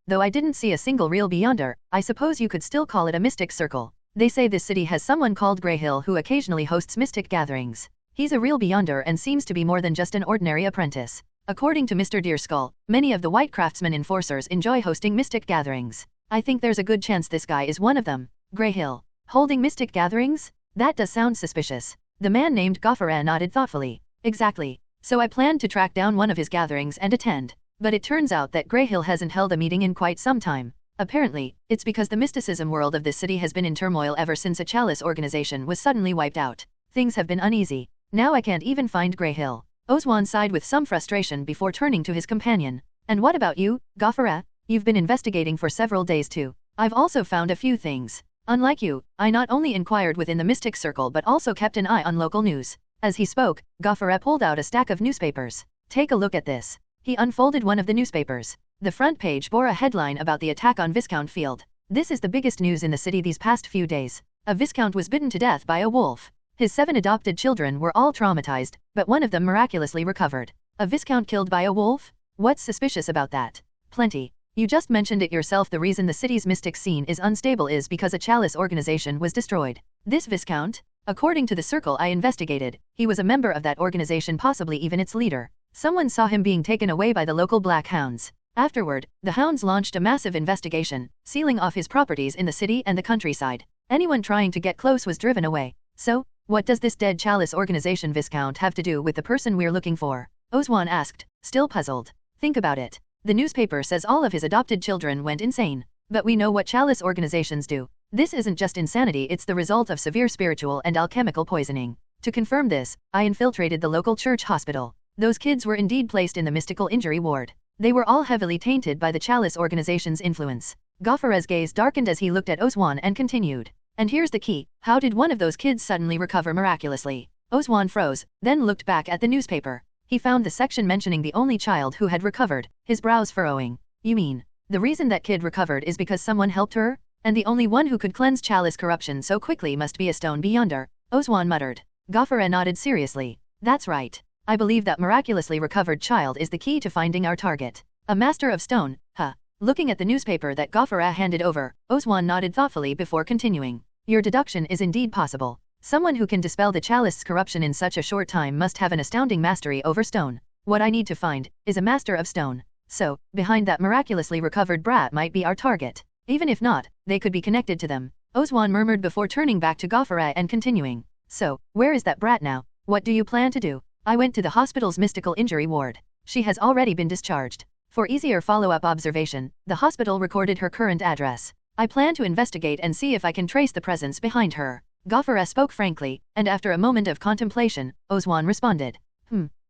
Though I didn't see a single real beyonder, I suppose you could still call it a mystic circle. They say this city has someone called Greyhill who occasionally hosts mystic gatherings. He's a real beyonder and seems to be more than just an ordinary apprentice. According to Mr. Deerskull, many of the white craftsmen enforcers enjoy hosting mystic gatherings. I think there's a good chance this guy is one of them. Greyhill. Holding mystic gatherings? That does sound suspicious. The man named Goffera nodded thoughtfully. Exactly. So I planned to track down one of his gatherings and attend. But it turns out that Greyhill hasn't held a meeting in quite some time. Apparently, it's because the mysticism world of this city has been in turmoil ever since a chalice organization was suddenly wiped out. Things have been uneasy. Now I can't even find Greyhill. Ozwan sighed with some frustration before turning to his companion. And what about you, Goffera? You've been investigating for several days too. I've also found a few things. Unlike you, I not only inquired within the mystic circle but also kept an eye on local news. As he spoke, Goffera pulled out a stack of newspapers. Take a look at this. He unfolded one of the newspapers. The front page bore a headline about the attack on Viscount Field. This is the biggest news in the city these past few days. A viscount was bitten to death by a wolf. His 7 adopted children were all traumatized, but one of them miraculously recovered. A viscount killed by a wolf? What's suspicious about that? Plenty. You just mentioned it yourself. The reason the city's mystic scene is unstable is because a chalice organization was destroyed. This viscount? According to the circle I investigated, he was a member of that organization, possibly even its leader. Someone saw him being taken away by the local black hounds. Afterward, the hounds launched a massive investigation, sealing off his properties in the city and the countryside. Anyone trying to get close was driven away. So, what does this dead chalice organization viscount have to do with the person we're looking for? Oswan asked, still puzzled. Think about it. The newspaper says all of his adopted children went insane. But we know what chalice organizations do. This isn't just insanity, it's the result of severe spiritual and alchemical poisoning. To confirm this, I infiltrated the local church hospital. Those kids were indeed placed in the mystical injury ward. They were all heavily tainted by the chalice organization's influence. Goffarez's gaze darkened as he looked at Oswan and continued. And here's the key, how did one of those kids suddenly recover miraculously? Oswan froze, then looked back at the newspaper. He found the section mentioning the only child who had recovered, his brows furrowing. You mean, the reason that kid recovered is because someone helped her? And the only one who could cleanse chalice corruption so quickly must be a stone beyonder, Oswan muttered. Goffare nodded seriously. That's right. I believe that miraculously recovered child is the key to finding our target. A master of stone, huh? Looking at the newspaper that Goffare handed over, Oswan nodded thoughtfully before continuing. Your deduction is indeed possible. Someone who can dispel the chalice's corruption in such a short time must have an astounding mastery over stone. What I need to find is a master of stone. So, behind that miraculously recovered brat might be our target. Even if not, they could be connected to them. Oswan murmured before turning back to Goffare and continuing. So, where is that brat now? What do you plan to do? I went to the hospital's mystical injury ward. She has already been discharged. For easier follow-up observation, the hospital recorded her current address. I plan to investigate and see if I can trace the presence behind her. Goffare spoke frankly, and after a moment of contemplation, Oswan responded.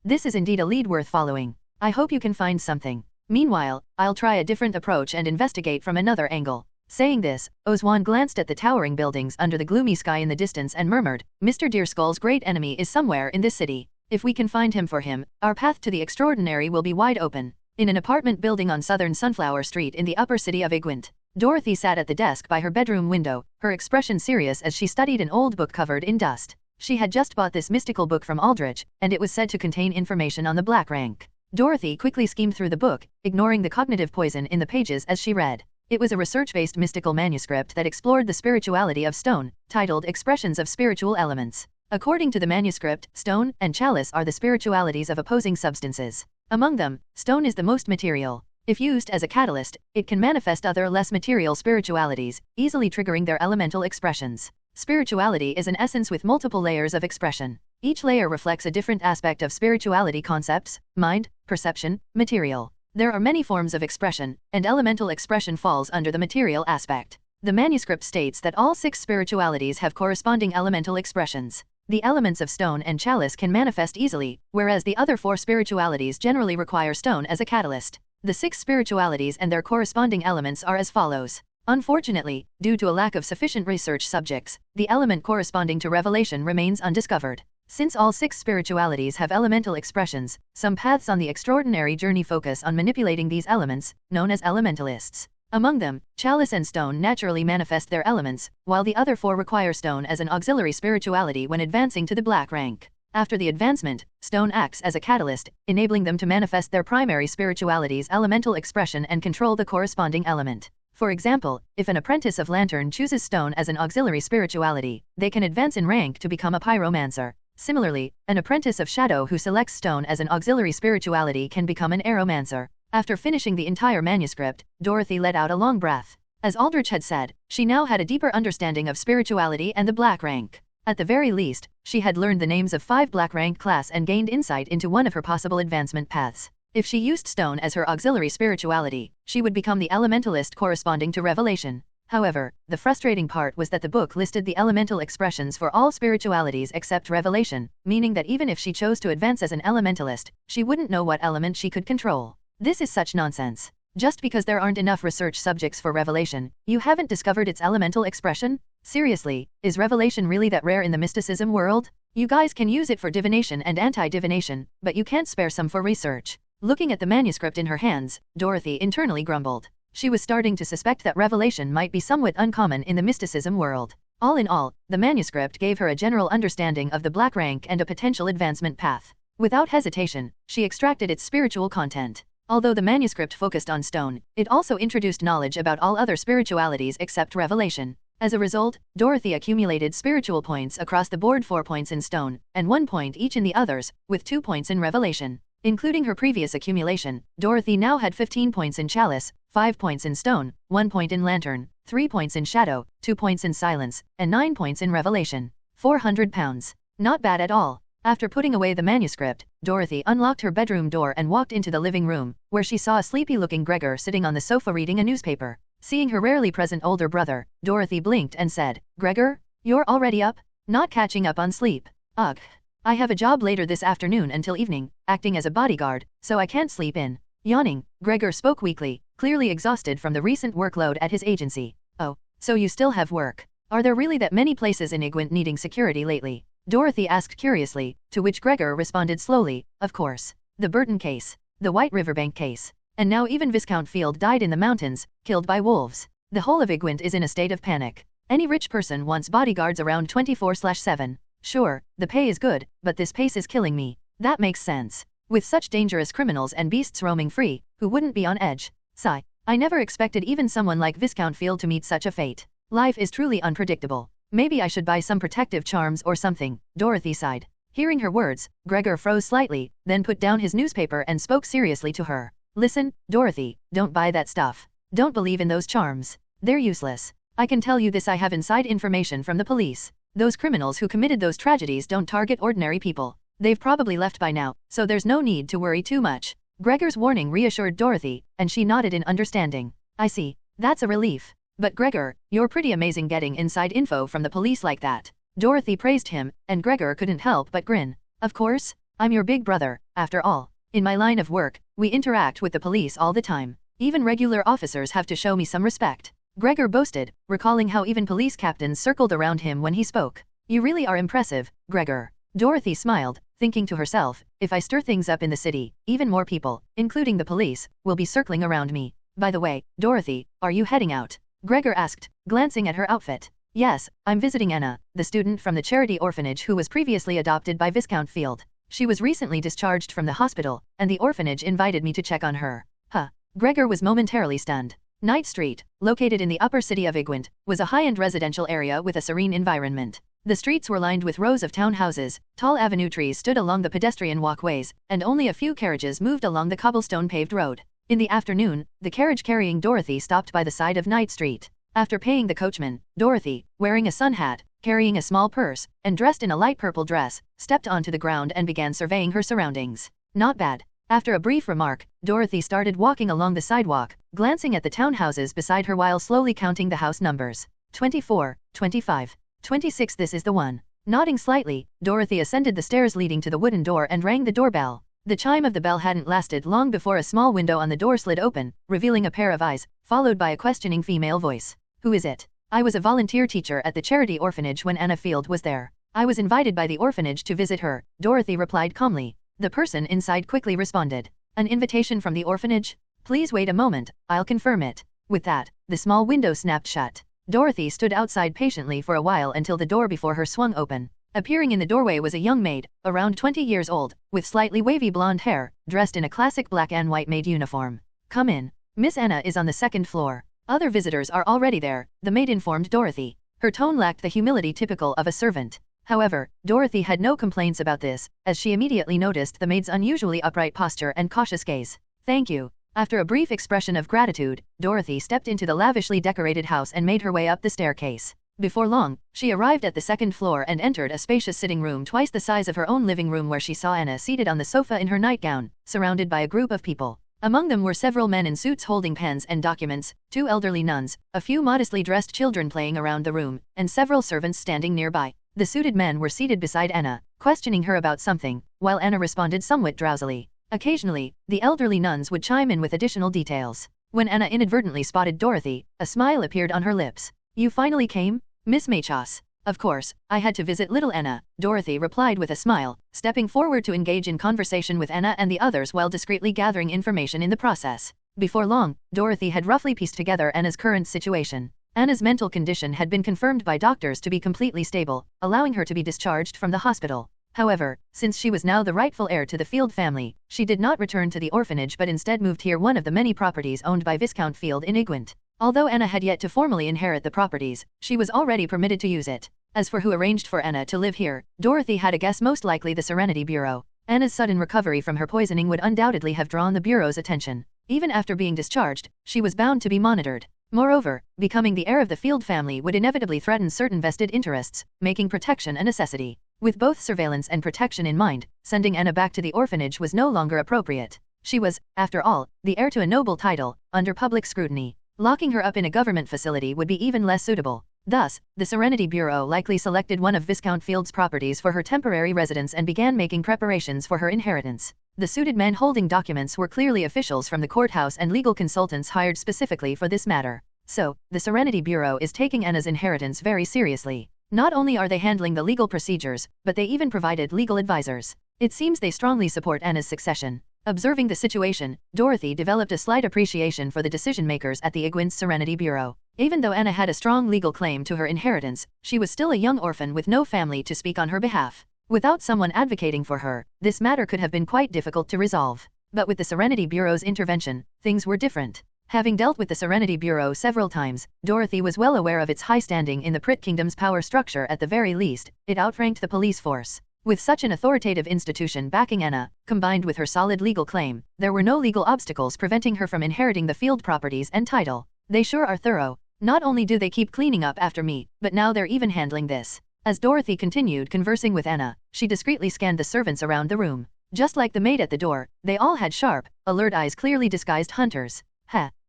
This is indeed a lead worth following. I hope you can find something. Meanwhile, I'll try a different approach and investigate from another angle. Saying this, Oswan glanced at the towering buildings under the gloomy sky in the distance and murmured, Mr. Deerskull's great enemy is somewhere in this city. If we can find him for him, our path to the extraordinary will be wide open. In an apartment building on southern Sunflower Street in the upper city of Igwent, Dorothy sat at the desk by her bedroom window, her expression serious as she studied an old book covered in dust. She had just bought this mystical book from Aldrich, and it was said to contain information on the Black Rank. Dorothy quickly skimmed through the book, ignoring the cognitive poison in the pages as she read. It was a research-based mystical manuscript that explored the spirituality of stone, titled Expressions of Spiritual Elements. According to the manuscript, stone and chalice are the spiritualities of opposing substances. Among them, stone is the most material. If used as a catalyst, it can manifest other less material spiritualities, easily triggering their elemental expressions. Spirituality is an essence with multiple layers of expression. Each layer reflects a different aspect of spirituality: concepts, mind, perception, material. There are many forms of expression, and elemental expression falls under the material aspect. The manuscript states that all 6 spiritualities have corresponding elemental expressions. The elements of stone and chalice can manifest easily, whereas the other 4 spiritualities generally require stone as a catalyst. The 6 spiritualities and their corresponding elements are as follows. Unfortunately, due to a lack of sufficient research subjects, the element corresponding to revelation remains undiscovered. Since all 6 spiritualities have elemental expressions, some paths on the extraordinary journey focus on manipulating these elements, known as elementalists. Among them, chalice and stone naturally manifest their elements, while the other 4 require stone as an auxiliary spirituality when advancing to the Black Rank. After the advancement, stone acts as a catalyst, enabling them to manifest their primary spirituality's elemental expression and control the corresponding element. For example, if an apprentice of Lantern chooses stone as an auxiliary spirituality, they can advance in rank to become a pyromancer. Similarly, an apprentice of Shadow who selects stone as an auxiliary spirituality can become an aeromancer. After finishing the entire manuscript, Dorothy let out a long breath. As Aldrich had said, she now had a deeper understanding of spirituality and the Black Rank. At the very least, she had learned the names of 5 Black Rank class and gained insight into one of her possible advancement paths. If she used stone as her auxiliary spirituality, she would become the elementalist corresponding to revelation. However, the frustrating part was that the book listed the elemental expressions for all spiritualities except revelation, meaning that even if she chose to advance as an elementalist, she wouldn't know what element she could control. This is such nonsense. Just because there aren't enough research subjects for revelation, you haven't discovered its elemental expression? Seriously, is revelation really that rare in the mysticism world? You guys can use it for divination and anti-divination, but you can't spare some for research. Looking at the manuscript in her hands, Dorothy internally grumbled. She was starting to suspect that revelation might be somewhat uncommon in the mysticism world. All in all, the manuscript gave her a general understanding of the black rank and a potential advancement path. Without hesitation, she extracted its spiritual content. Although the manuscript focused on stone, it also introduced knowledge about all other spiritualities except revelation. As a result, Dorothy accumulated spiritual points across the board, 4 points in stone, and 1 point each in the others, with 2 points in revelation. Including her previous accumulation, Dorothy now had 15 points in chalice, 5 points in stone, 1 point in lantern, 3 points in shadow, 2 points in silence, and 9 points in revelation. 400 pounds. Not bad at all. After putting away the manuscript, Dorothy unlocked her bedroom door and walked into the living room, where she saw a sleepy-looking Gregor sitting on the sofa reading a newspaper. Seeing her rarely present older brother, Dorothy blinked and said, "Gregor, you're already up? Not catching up on sleep? Ugh. I have a job later this afternoon until evening, acting as a bodyguard, so I can't sleep in." Yawning, Gregor spoke weakly, clearly exhausted from the recent workload at his agency. "Oh, so you still have work? Are there really that many places in Igwent needing security lately?" Dorothy asked curiously, to which Gregor responded slowly, "Of course. The Burton case, the White Riverbank case, and now even Viscount Field died in the mountains, killed by wolves. The whole of Igwent is in a state of panic. Any rich person wants bodyguards around 24/7. Sure, the pay is good, but this pace is killing me." "That makes sense. With such dangerous criminals and beasts roaming free, who wouldn't be on edge?" Sigh. "I never expected even someone like Viscount Field to meet such a fate. Life is truly unpredictable. Maybe I should buy some protective charms or something," Dorothy sighed. Hearing her words, Gregor froze slightly, then put down his newspaper and spoke seriously to her. "Listen, Dorothy, don't buy that stuff. Don't believe in those charms. They're useless. I can tell you this, I have inside information from the police. Those criminals who committed those tragedies don't target ordinary people. They've probably left by now, so there's no need to worry too much." Gregor's warning reassured Dorothy, and she nodded in understanding. "I see. That's a relief. But Gregor, you're pretty amazing getting inside info from the police like that." Dorothy praised him, and Gregor couldn't help but grin. "Of course, I'm your big brother, after all. In my line of work, we interact with the police all the time. Even regular officers have to show me some respect." Gregor boasted, recalling how even police captains circled around him when he spoke. "You really are impressive, Gregor." Dorothy smiled, thinking to herself, if I stir things up in the city, even more people, including the police, will be circling around me. "By the way, Dorothy, are you heading out?" Gregor asked, glancing at her outfit. "Yes, I'm visiting Anna, the student from the charity orphanage who was previously adopted by Viscount Field. She was recently discharged from the hospital, and the orphanage invited me to check on her." Huh. Gregor was momentarily stunned. Knight Street, located in the upper city of Igwent, was a high-end residential area with a serene environment. The streets were lined with rows of townhouses, tall avenue trees stood along the pedestrian walkways, and only a few carriages moved along the cobblestone paved road. In the afternoon, the carriage carrying Dorothy stopped by the side of Knight Street. After paying the coachman, Dorothy, wearing a sun hat, carrying a small purse, and dressed in a light purple dress, stepped onto the ground and began surveying her surroundings. "Not bad." After a brief remark, Dorothy started walking along the sidewalk, glancing at the townhouses beside her while slowly counting the house numbers. 24, 25, 26, this is the one. Nodding slightly, Dorothy ascended the stairs leading to the wooden door and rang the doorbell. The chime of the bell hadn't lasted long before a small window on the door slid open, revealing a pair of eyes, followed by a questioning female voice. "Who is it?" "I was a volunteer teacher at the charity orphanage when Anna Field was there. I was invited by the orphanage to visit her," Dorothy replied calmly. The person inside quickly responded. "An invitation from the orphanage? Please wait a moment, I'll confirm it." With that, the small window snapped shut. Dorothy stood outside patiently for a while until the door before her swung open. Appearing in the doorway was a young maid, around 20 years old, with slightly wavy blonde hair, dressed in a classic black and white maid uniform. "Come in. Miss Anna is on the second floor. Other visitors are already there," the maid informed Dorothy. Her tone lacked the humility typical of a servant. However, Dorothy had no complaints about this, as she immediately noticed the maid's unusually upright posture and cautious gaze. "Thank you." After a brief expression of gratitude, Dorothy stepped into the lavishly decorated house and made her way up the staircase. Before long, she arrived at the second floor and entered a spacious sitting room twice the size of her own living room, where she saw Anna seated on the sofa in her nightgown, surrounded by a group of people. Among them were several men in suits holding pens and documents, 2 elderly nuns, a few modestly dressed children playing around the room, and several servants standing nearby. The suited men were seated beside Anna, questioning her about something, while Anna responded somewhat drowsily. Occasionally, the elderly nuns would chime in with additional details. When Anna inadvertently spotted Dorothy, a smile appeared on her lips. "You finally came, Miss Machos?" "Of course, I had to visit little Anna," Dorothy replied with a smile, stepping forward to engage in conversation with Anna and the others while discreetly gathering information in the process. Before long, Dorothy had roughly pieced together Anna's current situation. Anna's mental condition had been confirmed by doctors to be completely stable, allowing her to be discharged from the hospital. However, since she was now the rightful heir to the Field family, she did not return to the orphanage but instead moved here, one of the many properties owned by Viscount Field in Igwent. Although Anna had yet to formally inherit the properties, she was already permitted to use it. As for who arranged for Anna to live here, Dorothy had a guess, most likely the Serenity Bureau. Anna's sudden recovery from her poisoning would undoubtedly have drawn the Bureau's attention. Even after being discharged, she was bound to be monitored. Moreover, becoming the heir of the Field family would inevitably threaten certain vested interests, making protection a necessity. With both surveillance and protection in mind, sending Anna back to the orphanage was no longer appropriate. She was, after all, the heir to a noble title, under public scrutiny. Locking her up in a government facility would be even less suitable. Thus, the Serenity Bureau likely selected one of Viscount Field's properties for her temporary residence and began making preparations for her inheritance. The suited men holding documents were clearly officials from the courthouse and legal consultants hired specifically for this matter. So, the Serenity Bureau is taking Anna's inheritance very seriously. Not only are they handling the legal procedures, but they even provided legal advisors. It seems they strongly support Anna's succession. Observing the situation, Dorothy developed a slight appreciation for the decision-makers at the Igwent's Serenity Bureau. Even though Anna had a strong legal claim to her inheritance, she was still a young orphan with no family to speak on her behalf. Without someone advocating for her, this matter could have been quite difficult to resolve. But with the Serenity Bureau's intervention, things were different. Having dealt with the Serenity Bureau several times, Dorothy was well aware of its high standing in the Prit Kingdom's power structure. At the very least, it outranked the police force. With such an authoritative institution backing Anna, combined with her solid legal claim, there were no legal obstacles preventing her from inheriting the Field properties and title. They sure are thorough. Not only do they keep cleaning up after me, but now they're even handling this. As Dorothy continued conversing with Anna, she discreetly scanned the servants around the room. Just like the maid at the door, they all had sharp, alert eyes, clearly disguised hunters.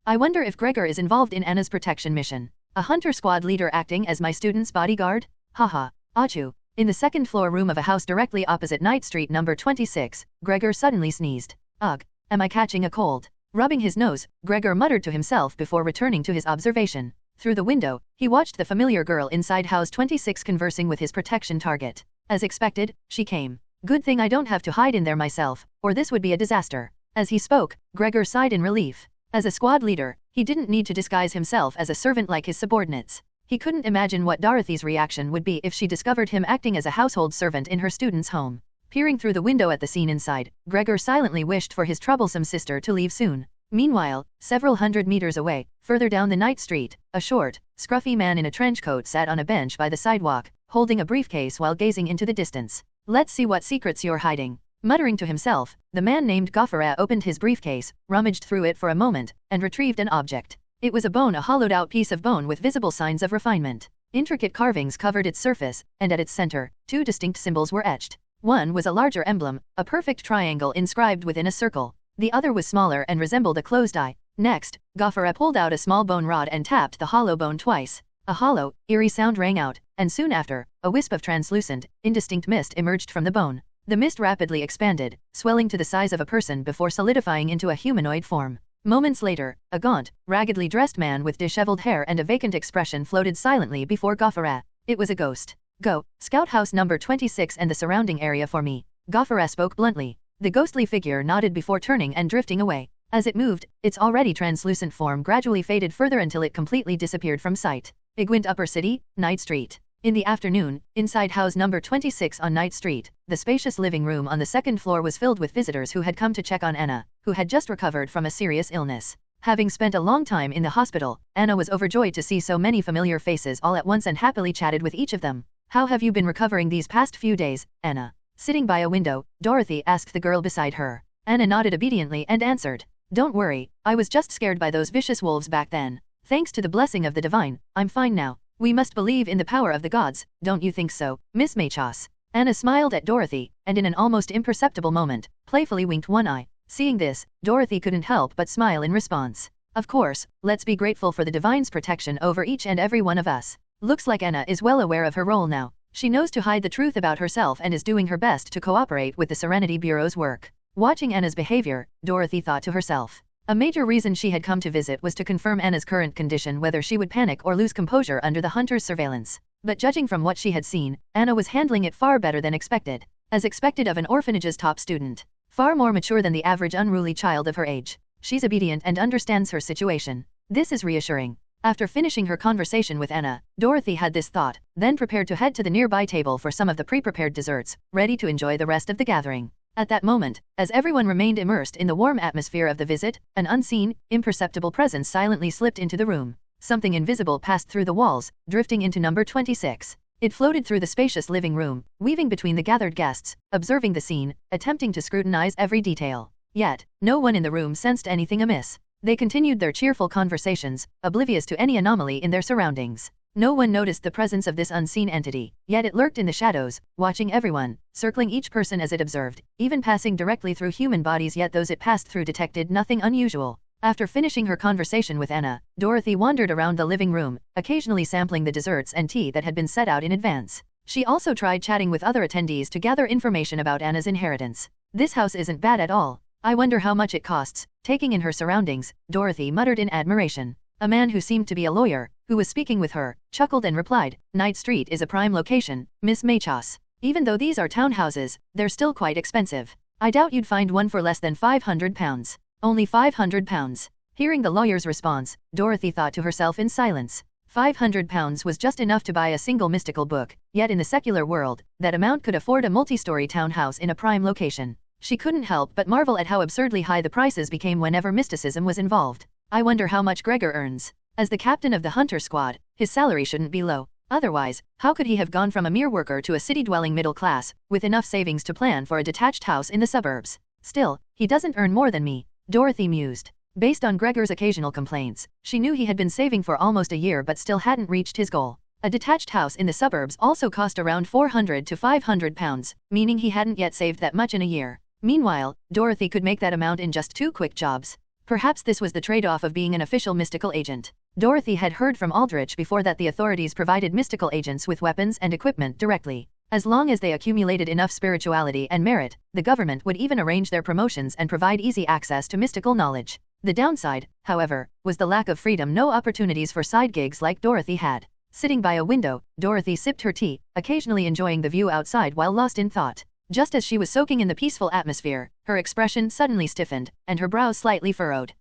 I wonder if Gregor is involved in Anna's protection mission. A hunter squad leader acting as my student's bodyguard? Haha. Achoo. In the second-floor room of a house directly opposite Night Street number 26, Gregor suddenly sneezed. Ugh. Am I catching a cold? Rubbing his nose, Gregor muttered to himself before returning to his observation. Through the window, he watched the familiar girl inside House 26 conversing with his protection target. As expected, she came. Good thing I don't have to hide in there myself, or this would be a disaster. As he spoke, Gregor sighed in relief. As a squad leader, he didn't need to disguise himself as a servant like his subordinates. He couldn't imagine what Dorothy's reaction would be if she discovered him acting as a household servant in her student's home. Peering through the window at the scene inside, Gregor silently wished for his troublesome sister to leave soon. Meanwhile, several hundred meters away, further down the night street, a short, scruffy man in a trench coat sat on a bench by the sidewalk, holding a briefcase while gazing into the distance. Let's see what secrets you're hiding. Muttering to himself, the man named Goffera opened his briefcase, rummaged through it for a moment, and retrieved an object. It was a bone, a hollowed-out piece of bone with visible signs of refinement. Intricate carvings covered its surface, and at its center, two distinct symbols were etched. One was a larger emblem, a perfect triangle inscribed within a circle. The other was smaller and resembled a closed eye. Next, Goffera pulled out a small bone rod and tapped the hollow bone twice. A hollow, eerie sound rang out, and soon after, a wisp of translucent, indistinct mist emerged from the bone. The mist rapidly expanded, swelling to the size of a person before solidifying into a humanoid form. Moments later, a gaunt, raggedly dressed man with disheveled hair and a vacant expression floated silently before Goffera. It was a ghost. Go, scout house number 26 and the surrounding area for me. Goffera spoke bluntly. The ghostly figure nodded before turning and drifting away. As it moved, its already translucent form gradually faded further until it completely disappeared from sight. Igwent Upper City, Night Street. In the afternoon, inside house number 26 on Night Street, the spacious living room on the second floor was filled with visitors who had come to check on Anna, who had just recovered from a serious illness. Having spent a long time in the hospital, Anna was overjoyed to see so many familiar faces all at once and happily chatted with each of them. How have you been recovering these past few days, Anna? Sitting by a window, Dorothy asked the girl beside her. Anna nodded obediently and answered. Don't worry, I was just scared by those vicious wolves back then. Thanks to the blessing of the divine, I'm fine now. We must believe in the power of the gods, don't you think so, Miss Machos? Anna smiled at Dorothy, and in an almost imperceptible moment, playfully winked one eye. Seeing this, Dorothy couldn't help but smile in response. Of course, let's be grateful for the divine's protection over each and every one of us. Looks like Anna is well aware of her role now. She knows to hide the truth about herself and is doing her best to cooperate with the Serenity Bureau's work. Watching Anna's behavior, Dorothy thought to herself. A major reason she had come to visit was to confirm Anna's current condition, whether she would panic or lose composure under the hunter's surveillance. But judging from what she had seen, Anna was handling it far better than expected. As expected of an orphanage's top student. Far more mature than the average unruly child of her age. She's obedient and understands her situation. This is reassuring. After finishing her conversation with Anna, Dorothy had this thought, then prepared to head to the nearby table for some of the pre-prepared desserts, ready to enjoy the rest of the gathering. At that moment, as everyone remained immersed in the warm atmosphere of the visit, an unseen, imperceptible presence silently slipped into the room. Something invisible passed through the walls, drifting into number 26. It floated through the spacious living room, weaving between the gathered guests, observing the scene, attempting to scrutinize every detail. Yet, no one in the room sensed anything amiss. They continued their cheerful conversations, oblivious to any anomaly in their surroundings. No one noticed the presence of this unseen entity, yet it lurked in the shadows, watching everyone, circling each person as it observed, even passing directly through human bodies, yet those it passed through detected nothing unusual. After finishing her conversation with Anna, Dorothy wandered around the living room, occasionally sampling the desserts and tea that had been set out in advance. She also tried chatting with other attendees to gather information about Anna's inheritance. This house isn't bad at all. I wonder how much it costs. Taking in her surroundings, Dorothy muttered in admiration. A man who seemed to be a lawyer, who was speaking with her, chuckled and replied, "Knight Street is a prime location, Miss Machos. Even though these are townhouses, they're still quite expensive. I doubt you'd find one for less than £500. Only £500. Hearing the lawyer's response, Dorothy thought to herself in silence. £500 was just enough to buy a single mystical book, yet in the secular world, that amount could afford a multi-story townhouse in a prime location. She couldn't help but marvel at how absurdly high the prices became whenever mysticism was involved. I wonder how much Gregor earns. As the captain of the hunter squad, his salary shouldn't be low. Otherwise, how could he have gone from a mere worker to a city-dwelling middle class, with enough savings to plan for a detached house in the suburbs? Still, he doesn't earn more than me, Dorothy mused. Based on Gregor's occasional complaints, she knew he had been saving for almost a year but still hadn't reached his goal. A detached house in the suburbs also cost around £400 to £500, meaning he hadn't yet saved that much in a year. Meanwhile, Dorothy could make that amount in just 2 quick jobs. Perhaps this was the trade-off of being an official mystical agent. Dorothy had heard from Aldrich before that the authorities provided mystical agents with weapons and equipment directly. As long as they accumulated enough spirituality and merit, the government would even arrange their promotions and provide easy access to mystical knowledge. The downside, however, was the lack of freedom, no opportunities for side gigs like Dorothy had. Sitting by a window, Dorothy sipped her tea, occasionally enjoying the view outside while lost in thought. Just as she was soaking in the peaceful atmosphere, her expression suddenly stiffened, and her brows slightly furrowed.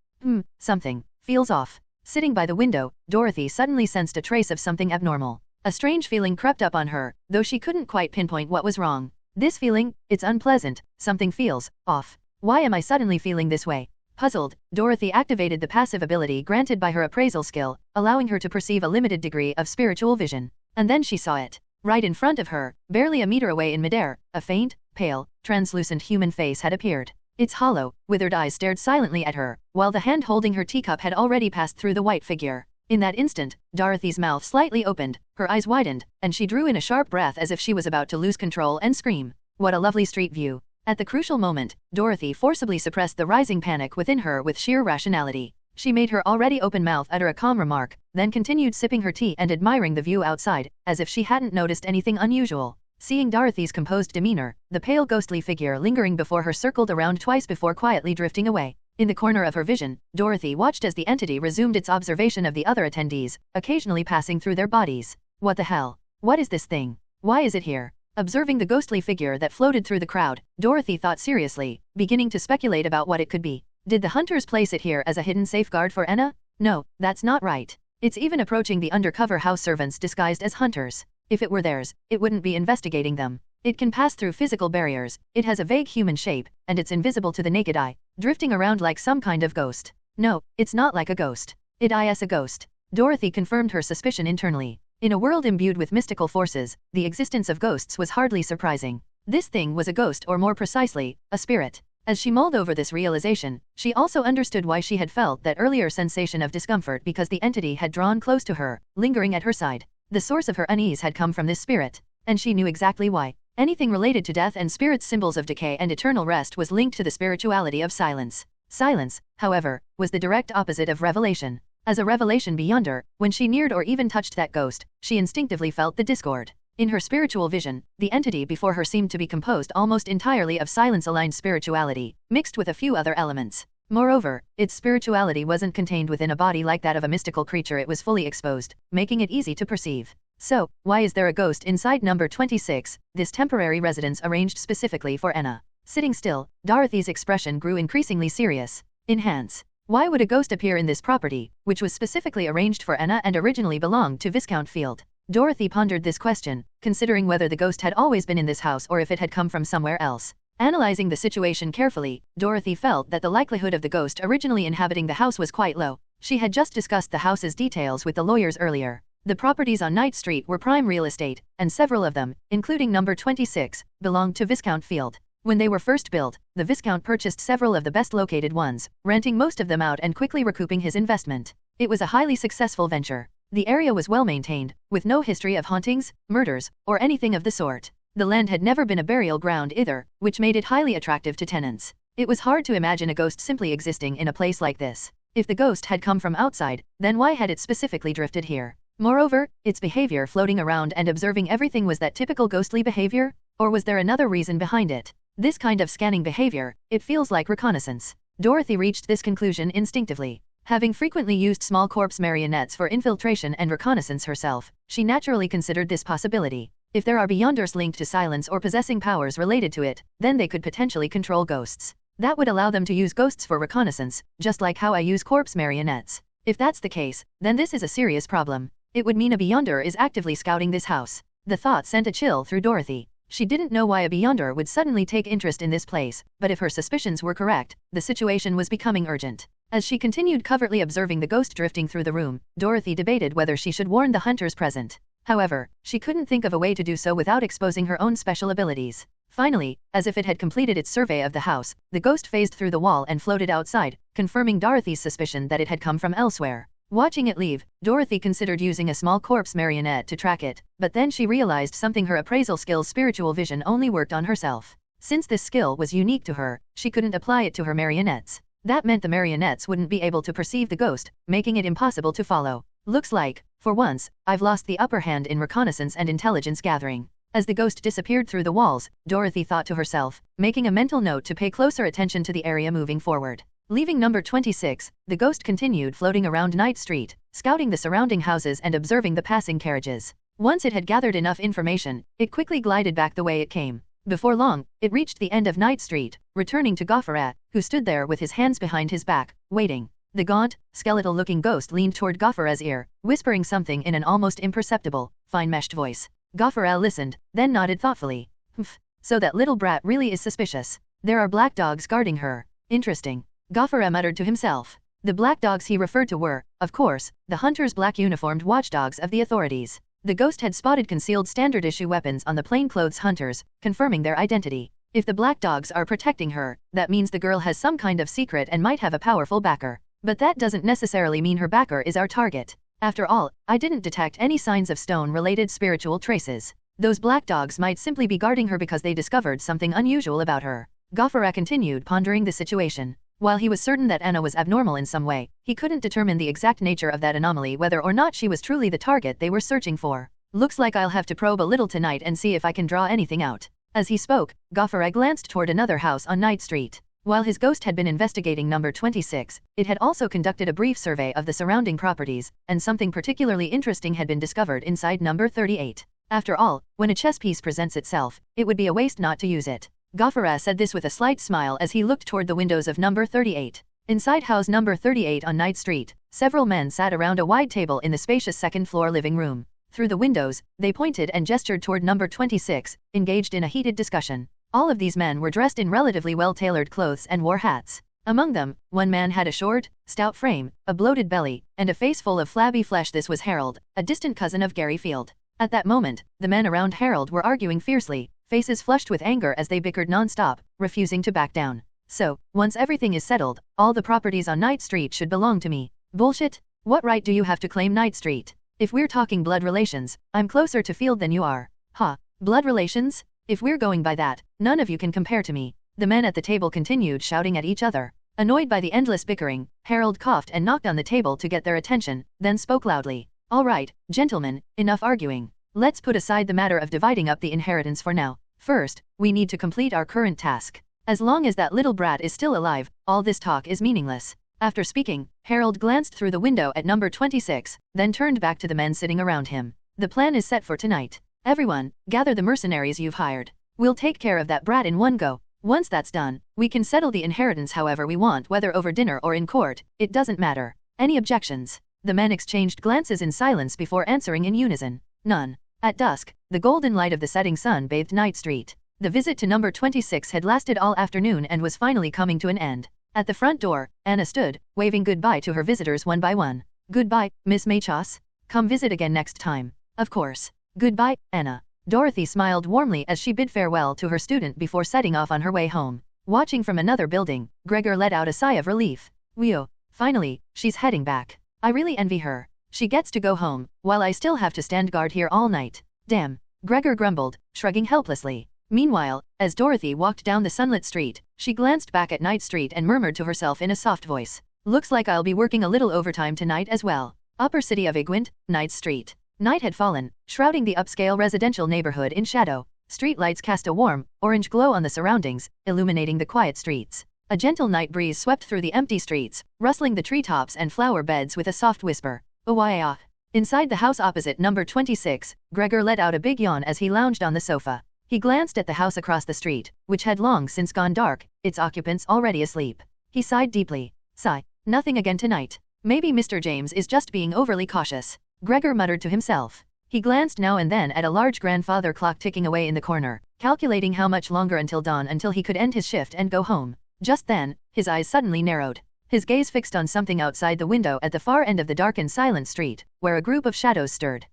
Something feels off. Sitting by the window, Dorothy suddenly sensed a trace of something abnormal. A strange feeling crept up on her, though she couldn't quite pinpoint what was wrong. This feeling, it's unpleasant, something feels off. Why am I suddenly feeling this way? Puzzled, Dorothy activated the passive ability granted by her appraisal skill, allowing her to perceive a limited degree of spiritual vision. And then she saw it. Right in front of her, barely a meter away in midair, a faint, pale, translucent human face had appeared. Its hollow, withered eyes stared silently at her, while the hand holding her teacup had already passed through the white figure. In that instant, Dorothy's mouth slightly opened, her eyes widened, and she drew in a sharp breath as if she was about to lose control and scream. What a lovely street view. At the crucial moment, Dorothy forcibly suppressed the rising panic within her with sheer rationality. She made her already open mouth utter a calm remark, then continued sipping her tea and admiring the view outside, as if she hadn't noticed anything unusual. Seeing Dorothy's composed demeanor, the pale ghostly figure lingering before her circled around twice before quietly drifting away. In the corner of her vision, Dorothy watched as the entity resumed its observation of the other attendees, occasionally passing through their bodies. What the hell? What is this thing? Why is it here? Observing the ghostly figure that floated through the crowd, Dorothy thought seriously, beginning to speculate about what it could be. Did the hunters place it here as a hidden safeguard for Anna? No, that's not right. It's even approaching the undercover house servants disguised as hunters. If it were theirs, it wouldn't be investigating them. It can pass through physical barriers, it has a vague human shape, and it's invisible to the naked eye, drifting around like some kind of ghost. No, it's not like a ghost. It is a ghost. Dorothy confirmed her suspicion internally. In a world imbued with mystical forces, the existence of ghosts was hardly surprising. This thing was a ghost, or more precisely, a spirit. As she mulled over this realization, she also understood why she had felt that earlier sensation of discomfort, because the entity had drawn close to her, lingering at her side. The source of her unease had come from this spirit, and she knew exactly why. Anything related to death and spirit's symbols of decay and eternal rest was linked to the spirituality of silence. Silence, however, was the direct opposite of revelation. As a revelation beyonder, when she neared or even touched that ghost, she instinctively felt the discord. In her spiritual vision, the entity before her seemed to be composed almost entirely of silence-aligned spirituality, mixed with a few other elements. Moreover, its spirituality wasn't contained within a body like that of a mystical creature, it was fully exposed, making it easy to perceive. So, why is there a ghost inside number 26, this temporary residence arranged specifically for Anna? Sitting still, Dorothy's expression grew increasingly serious. Enhance. Why would a ghost appear in this property, which was specifically arranged for Anna and originally belonged to Viscount Field? Dorothy pondered this question, considering whether the ghost had always been in this house or if it had come from somewhere else. Analyzing the situation carefully, Dorothy felt that the likelihood of the ghost originally inhabiting the house was quite low. She had just discussed the house's details with the lawyers earlier. The properties on Knight Street were prime real estate, and several of them, including number 26, belonged to Viscount Field. When they were first built, the Viscount purchased several of the best located ones, renting most of them out and quickly recouping his investment. It was a highly successful venture. The area was well maintained, with no history of hauntings, murders, or anything of the sort. The land had never been a burial ground either, which made it highly attractive to tenants. It was hard to imagine a ghost simply existing in a place like this. If the ghost had come from outside, then why had it specifically drifted here? Moreover, its behavior floating around and observing everything was that typical ghostly behavior? Or was there another reason behind it? This kind of scanning behavior, it feels like reconnaissance. Dorothy reached this conclusion instinctively. Having frequently used small corpse marionettes for infiltration and reconnaissance herself, she naturally considered this possibility. If there are beyonders linked to silence or possessing powers related to it, then they could potentially control ghosts. That would allow them to use ghosts for reconnaissance, just like how I use corpse marionettes. If that's the case, then this is a serious problem. It would mean a beyonder is actively scouting this house. The thought sent a chill through Dorothy. She didn't know why a beyonder would suddenly take interest in this place, but if her suspicions were correct, the situation was becoming urgent. As she continued covertly observing the ghost drifting through the room, Dorothy debated whether she should warn the hunters present. However, she couldn't think of a way to do so without exposing her own special abilities. Finally, as if it had completed its survey of the house, the ghost phased through the wall and floated outside, confirming Dorothy's suspicion that it had come from elsewhere. Watching it leave, Dorothy considered using a small corpse marionette to track it, but then she realized something: her appraisal skill's spiritual vision only worked on herself. Since this skill was unique to her, she couldn't apply it to her marionettes. That meant the marionettes wouldn't be able to perceive the ghost, making it impossible to follow. Looks like, for once, I've lost the upper hand in reconnaissance and intelligence gathering. As the ghost disappeared through the walls, Dorothy thought to herself, making a mental note to pay closer attention to the area moving forward. Leaving number 26, the ghost continued floating around Knight Street, scouting the surrounding houses and observing the passing carriages. Once it had gathered enough information, it quickly glided back the way it came. Before long, it reached the end of Knight Street, returning to Grimoire, who stood there with his hands behind his back, waiting. The gaunt, skeletal-looking ghost leaned toward Grimoire's ear, whispering something in an almost imperceptible, fine-meshed voice. Grimoire listened, then nodded thoughtfully. Humph, so that little brat really is suspicious. There are black dogs guarding her. Interesting. Grimoire muttered to himself. The black dogs he referred to were, of course, the hunters' black uniformed watchdogs of the authorities. The ghost had spotted concealed standard-issue weapons on the plainclothes hunters, confirming their identity. If the black dogs are protecting her, that means the girl has some kind of secret and might have a powerful backer. But that doesn't necessarily mean her backer is our target. After all, I didn't detect any signs of stone-related spiritual traces. Those black dogs might simply be guarding her because they discovered something unusual about her. Grimoire continued pondering the situation. While he was certain that Anna was abnormal in some way, he couldn't determine the exact nature of that anomaly, whether or not she was truly the target they were searching for. Looks like I'll have to probe a little tonight and see if I can draw anything out. As he spoke, Grimoire glanced toward another house on Knight Street. While his ghost had been investigating number 26, it had also conducted a brief survey of the surrounding properties, and something particularly interesting had been discovered inside number 38. After all, when a chess piece presents itself, it would be a waste not to use it. Grimoire said this with a slight smile as he looked toward the windows of number 38. Inside house number 38 on Knight Street, several men sat around a wide table in the spacious second-floor living room. Through the windows, they pointed and gestured toward number 26, engaged in a heated discussion. All of these men were dressed in relatively well-tailored clothes and wore hats. Among them, one man had a short, stout frame, a bloated belly, and a face full of flabby flesh. This was Harold, a distant cousin of Gary Field. At that moment, the men around Harold were arguing fiercely, faces flushed with anger as they bickered non-stop, refusing to back down. So, once everything is settled, all the properties on Knight Street should belong to me. Bullshit? What right do you have to claim Knight Street? If we're talking blood relations, I'm closer to Field than you are. Ha, blood relations? If we're going by that, none of you can compare to me. The men at the table continued shouting at each other. Annoyed by the endless bickering, Harold coughed and knocked on the table to get their attention, then spoke loudly. All right, gentlemen, enough arguing. Let's put aside the matter of dividing up the inheritance for now. First, we need to complete our current task. As long as that little brat is still alive, all this talk is meaningless. After speaking, Harold glanced through the window at number 26, then turned back to the men sitting around him. The plan is set for tonight. Everyone, gather the mercenaries you've hired. We'll take care of that brat in one go. Once that's done, we can settle the inheritance however we want, whether over dinner or in court, it doesn't matter. Any objections? The men exchanged glances in silence before answering in unison. None. At dusk, the golden light of the setting sun bathed Night Street. The visit to number 26 had lasted all afternoon and was finally coming to an end. At the front door, Anna stood, waving goodbye to her visitors one by one. Goodbye, Miss Machos. Come visit again next time. Of course. Goodbye, Anna. Dorothy smiled warmly as she bid farewell to her student before setting off on her way home. Watching from another building, Gregor let out a sigh of relief. Whew. Finally, she's heading back. I really envy her. She gets to go home, while I still have to stand guard here all night. Damn. Gregor grumbled, shrugging helplessly. Meanwhile, as Dorothy walked down the sunlit street, she glanced back at Night Street and murmured to herself in a soft voice. Looks like I'll be working a little overtime tonight as well. Upper city of Igwent, Night Street. Night had fallen, shrouding the upscale residential neighborhood in shadow. Street lights cast a warm, orange glow on the surroundings, illuminating the quiet streets. A gentle night breeze swept through the empty streets, rustling the treetops and flower beds with a soft whisper. Oh. Inside the house opposite number 26, Gregor let out a big yawn as he lounged on the sofa. He glanced at the house across the street, which had long since gone dark, its occupants already asleep. He sighed deeply. Sigh. Nothing again tonight. Maybe Mr. James is just being overly cautious. Gregor muttered to himself. He glanced now and then at a large grandfather clock ticking away in the corner, calculating how much longer until dawn until he could end his shift and go home. Just then, his eyes suddenly narrowed. His gaze fixed on something outside the window at the far end of the dark and silent street, where a group of shadows stirred.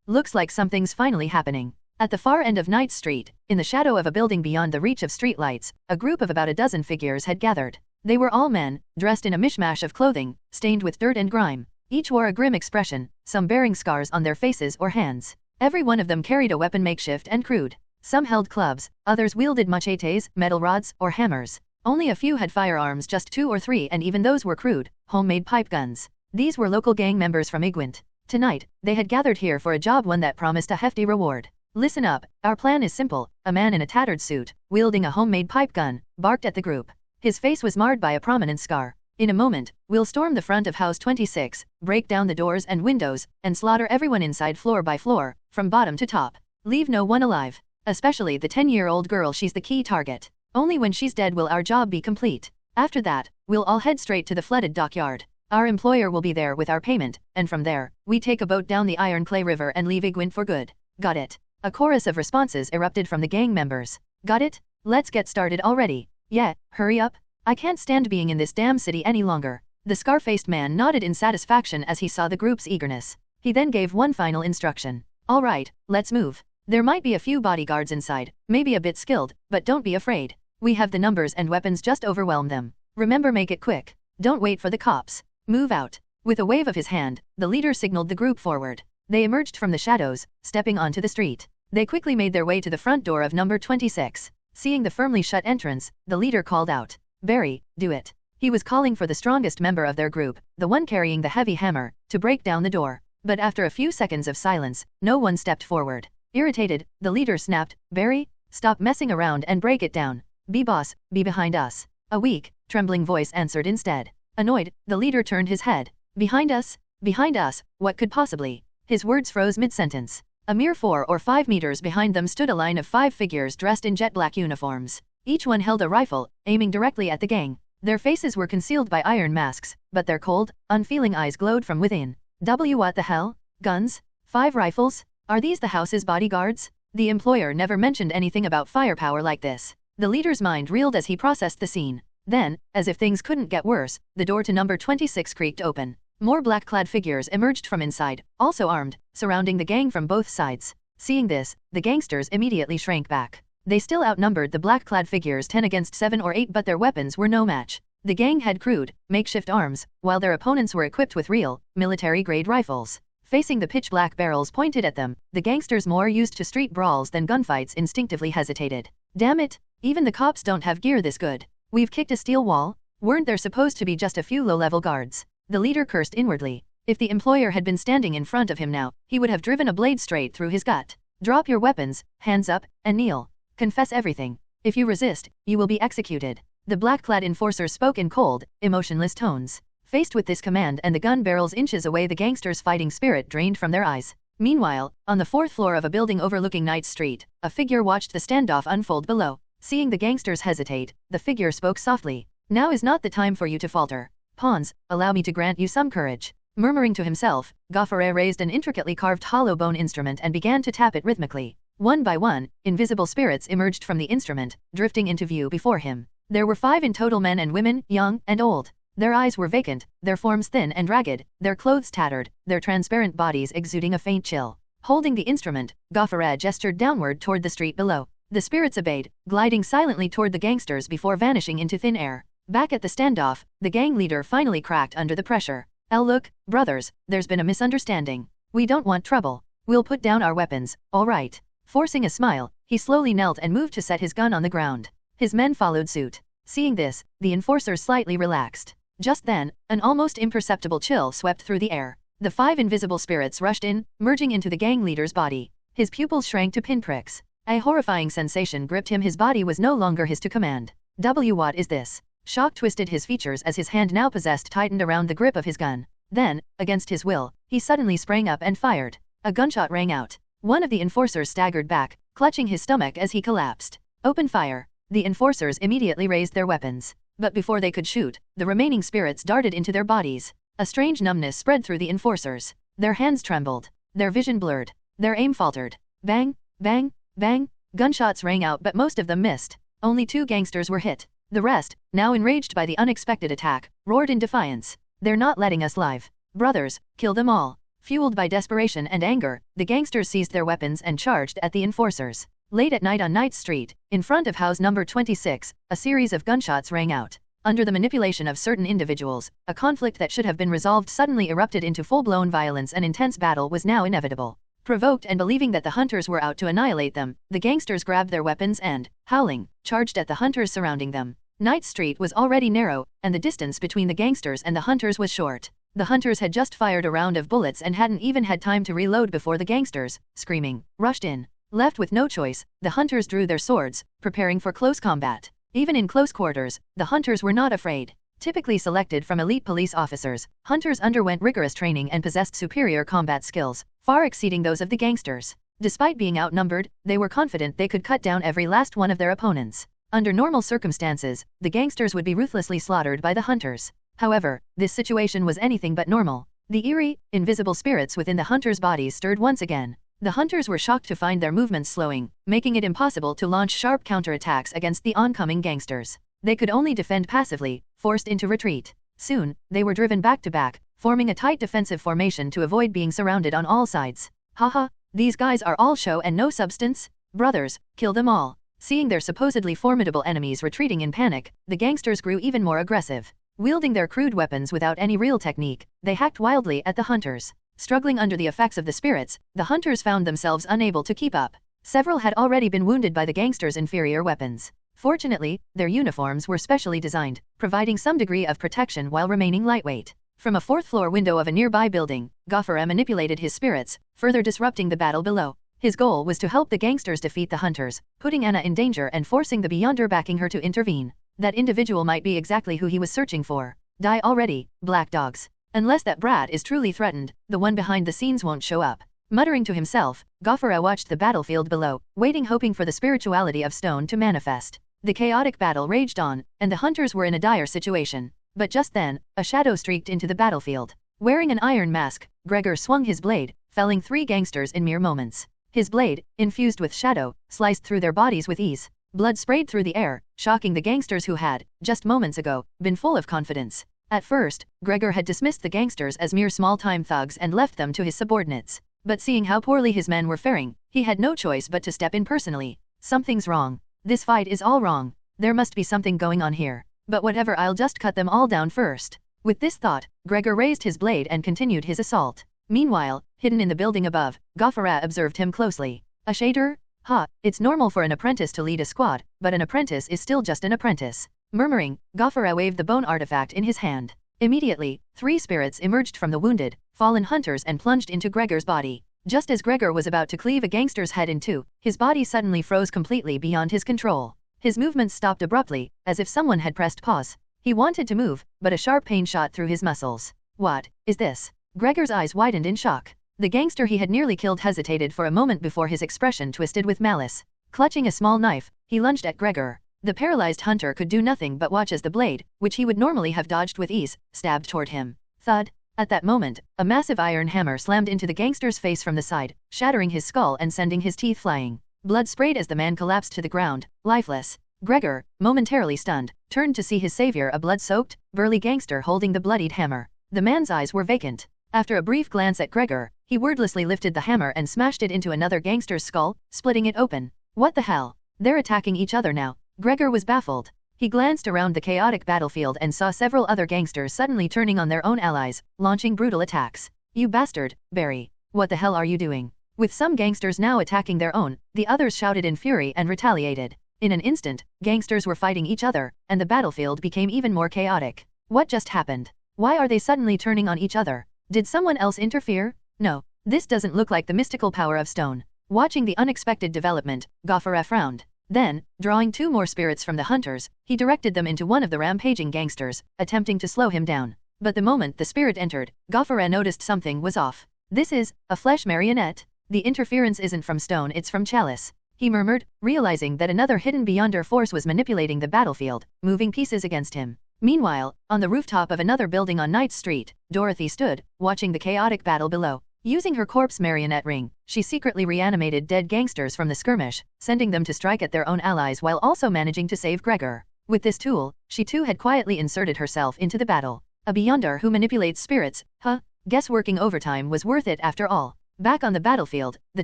Looks like something's finally happening. At the far end of Night Street, in the shadow of a building beyond the reach of streetlights, a group of about a dozen figures had gathered. They were all men, dressed in a mishmash of clothing, stained with dirt and grime. Each wore a grim expression, some bearing scars on their faces or hands. Every one of them carried a weapon makeshift and crude. Some held clubs, others wielded machetes, metal rods, or hammers. Only a few had firearms, just 2 or 3, and even those were crude, homemade pipe guns. These were local gang members from Igwent. Tonight, they had gathered here for a job, one that promised a hefty reward. Listen up, our plan is simple. A man in a tattered suit, wielding a homemade pipe gun, barked at the group. His face was marred by a prominent scar. In a moment, we'll storm the front of House 26, break down the doors and windows, and slaughter everyone inside floor by floor, from bottom to top. Leave no one alive. Especially the 10-year-old girl, she's the key target. Only when she's dead will our job be complete. After that, we'll all head straight to the flooded dockyard. Our employer will be there with our payment, and from there, we take a boat down the Iron Clay River and leave Igwent for good. Got it? A chorus of responses erupted from the gang members. Got it? Let's get started already. Yeah, hurry up. I can't stand being in this damn city any longer. The scar-faced man nodded in satisfaction as he saw the group's eagerness. He then gave one final instruction. All right, let's move. There might be a few bodyguards inside, maybe a bit skilled, but don't be afraid. We have the numbers and weapons, just overwhelm them. Remember, make it quick. Don't wait for the cops. Move out. With a wave of his hand, the leader signaled the group forward. They emerged from the shadows, stepping onto the street. They quickly made their way to the front door of number 26. Seeing the firmly shut entrance, the leader called out. Barry, do it. He was calling for the strongest member of their group, the one carrying the heavy hammer, to break down the door. But after a few seconds of silence, no one stepped forward. Irritated, the leader snapped, Barry, stop messing around and break it down. Be boss, be behind us. A weak, trembling voice answered instead. Annoyed, the leader turned his head. Behind us? Behind us, what could possibly? His words froze mid-sentence. A mere 4 or 5 meters behind them stood a line of 5 figures dressed in jet black uniforms. Each one held a rifle, aiming directly at the gang. Their faces were concealed by iron masks, but their cold, unfeeling eyes glowed from within. What the hell? Guns? 5 rifles? Are these the house's bodyguards? The employer never mentioned anything about firepower like this. The leader's mind reeled as he processed the scene. Then, as if things couldn't get worse, the door to number 26 creaked open. More black-clad figures emerged from inside, also armed, surrounding the gang from both sides. Seeing this, the gangsters immediately shrank back. They still outnumbered the black-clad figures 10 against 7 or 8, but their weapons were no match. The gang had crude, makeshift arms, while their opponents were equipped with real, military-grade rifles. Facing the pitch-black barrels pointed at them, the gangsters, more used to street brawls than gunfights, instinctively hesitated. Damn it! Even the cops don't have gear this good. We've kicked a steel wall? Weren't there supposed to be just a few low-level guards? The leader cursed inwardly. If the employer had been standing in front of him now, he would have driven a blade straight through his gut. Drop your weapons, hands up, and kneel. Confess everything. If you resist, you will be executed. The black-clad enforcer spoke in cold, emotionless tones. Faced with this command and the gun barrels inches away, the gangsters' fighting spirit drained from their eyes. Meanwhile, on the 4th floor of a building overlooking Night Street, a figure watched the standoff unfold below. Seeing the gangsters hesitate, the figure spoke softly. Now is not the time for you to falter. Pawns, allow me to grant you some courage. Murmuring to himself, Grimoire raised an intricately carved hollow bone instrument and began to tap it rhythmically. One by one, invisible spirits emerged from the instrument, drifting into view before him. There were 5 in total, men and women, young and old. Their eyes were vacant, their forms thin and ragged, their clothes tattered, their transparent bodies exuding a faint chill. Holding the instrument, Grimoire gestured downward toward the street below. The spirits obeyed, gliding silently toward the gangsters before vanishing into thin air. Back at the standoff, the gang leader finally cracked under the pressure. Look, brothers, there's been a misunderstanding. We don't want trouble. We'll put down our weapons, all right. Forcing a smile, he slowly knelt and moved to set his gun on the ground. His men followed suit. Seeing this, the enforcers slightly relaxed. Just then, an almost imperceptible chill swept through the air. The 5 invisible spirits rushed in, merging into the gang leader's body. His pupils shrank to pinpricks. A horrifying sensation gripped him. His body was no longer his to command. What is this? Shock twisted his features as his hand, now possessed, tightened around the grip of his gun. Then, against his will, he suddenly sprang up and fired. A gunshot rang out. One of the enforcers staggered back, clutching his stomach as he collapsed. Open fire! The enforcers immediately raised their weapons. But before they could shoot, the remaining spirits darted into their bodies. A strange numbness spread through the enforcers. Their hands trembled. Their vision blurred. Their aim faltered. Bang! Bang! Bang! Gunshots rang out, but most of them missed. Only 2 gangsters were hit. The rest, now enraged by the unexpected attack, roared in defiance. They're not letting us live. Brothers, kill them all. Fueled by desperation and anger, the gangsters seized their weapons and charged at the enforcers. Late at night on Night Street, in front of house number 26, a series of gunshots rang out. Under the manipulation of certain individuals, a conflict that should have been resolved suddenly erupted into full-blown violence. An intense battle was now inevitable. Provoked and believing that the hunters were out to annihilate them, the gangsters grabbed their weapons and, howling, charged at the hunters surrounding them. Night Street was already narrow, and the distance between the gangsters and the hunters was short. The hunters had just fired a round of bullets and hadn't even had time to reload before the gangsters, screaming, rushed in. Left with no choice, the hunters drew their swords, preparing for close combat. Even in close quarters, the hunters were not afraid. Typically selected from elite police officers, hunters underwent rigorous training and possessed superior combat skills, far exceeding those of the gangsters. Despite being outnumbered, they were confident they could cut down every last one of their opponents. Under normal circumstances, the gangsters would be ruthlessly slaughtered by the hunters. However, this situation was anything but normal. The eerie, invisible spirits within the hunters' bodies stirred once again. The hunters were shocked to find their movements slowing, making it impossible to launch sharp counterattacks against the oncoming gangsters. They could only defend passively, forced into retreat. Soon, they were driven back to back, forming a tight defensive formation to avoid being surrounded on all sides. Haha, these guys are all show and no substance? Brothers, kill them all. Seeing their supposedly formidable enemies retreating in panic, the gangsters grew even more aggressive. Wielding their crude weapons without any real technique, they hacked wildly at the hunters. Struggling under the effects of the spirits, the hunters found themselves unable to keep up. Several had already been wounded by the gangsters' inferior weapons. Fortunately, their uniforms were specially designed, providing some degree of protection while remaining lightweight. From a 4th-floor window of a nearby building, Grimoire manipulated his spirits, further disrupting the battle below. His goal was to help the gangsters defeat the hunters, putting Anna in danger and forcing the Beyonder backing her to intervene. That individual might be exactly who he was searching for. Die already, black dogs. Unless that brat is truly threatened, the one behind the scenes won't show up. Muttering to himself, Grimoire watched the battlefield below, waiting, hoping for the spirituality of stone to manifest. The chaotic battle raged on, and the hunters were in a dire situation. But just then, a shadow streaked into the battlefield. Wearing an iron mask, Grimoire swung his blade, felling 3 gangsters in mere moments. His blade, infused with shadow, sliced through their bodies with ease. Blood sprayed through the air, shocking the gangsters who had, just moments ago, been full of confidence. At first, Grimoire had dismissed the gangsters as mere small-time thugs and left them to his subordinates. But seeing how poorly his men were faring, he had no choice but to step in personally. Something's wrong. This fight is all wrong. There must be something going on here. But whatever, I'll just cut them all down first. With this thought, Grimoire raised his blade and continued his assault. Meanwhile, hidden in the building above, Grimoire observed him closely. A shader? Ha, it's normal for an apprentice to lead a squad, but an apprentice is still just an apprentice. Murmuring, Grimoire waved the bone artifact in his hand. Immediately, 3 spirits emerged from the wounded, fallen hunters and plunged into Grimoire's body. Just as Grimoire was about to cleave a gangster's head in 2, his body suddenly froze completely beyond his control. His movements stopped abruptly, as if someone had pressed pause. He wanted to move, but a sharp pain shot through his muscles. What is this? Grimoire's eyes widened in shock. The gangster he had nearly killed hesitated for a moment before his expression twisted with malice. Clutching a small knife, he lunged at Gregor. The paralyzed hunter could do nothing but watch as the blade, which he would normally have dodged with ease, stabbed toward him. Thud. At that moment, a massive iron hammer slammed into the gangster's face from the side, shattering his skull and sending his teeth flying. Blood sprayed as the man collapsed to the ground, lifeless. Gregor, momentarily stunned, turned to see his savior, a blood-soaked, burly gangster holding the bloodied hammer. The man's eyes were vacant. After a brief glance at Gregor, he wordlessly lifted the hammer and smashed it into another gangster's skull, splitting it open. What the hell? They're attacking each other now. Gregor was baffled. He glanced around the chaotic battlefield and saw several other gangsters suddenly turning on their own allies, launching brutal attacks. You bastard, Barry. What the hell are you doing? With some gangsters now attacking their own, the others shouted in fury and retaliated. In an instant, gangsters were fighting each other, and the battlefield became even more chaotic. What just happened? Why are they suddenly turning on each other? Did someone else interfere? No. This doesn't look like the mystical power of stone. Watching the unexpected development, Grimoire frowned. Then, drawing 2 more spirits from the hunters, he directed them into one of the rampaging gangsters, attempting to slow him down. But the moment the spirit entered, Grimoire noticed something was off. This is a flesh marionette. The interference isn't from stone, it's from chalice. He murmured, realizing that another hidden beyonder force was manipulating the battlefield, moving pieces against him. Meanwhile, on the rooftop of another building on Night Street, Dorothy stood, watching the chaotic battle below. Using her corpse marionette ring, she secretly reanimated dead gangsters from the skirmish, sending them to strike at their own allies while also managing to save Gregor. With this tool, she too had quietly inserted herself into the battle. A beyonder who manipulates spirits, huh? Guess working overtime was worth it after all. Back on the battlefield, the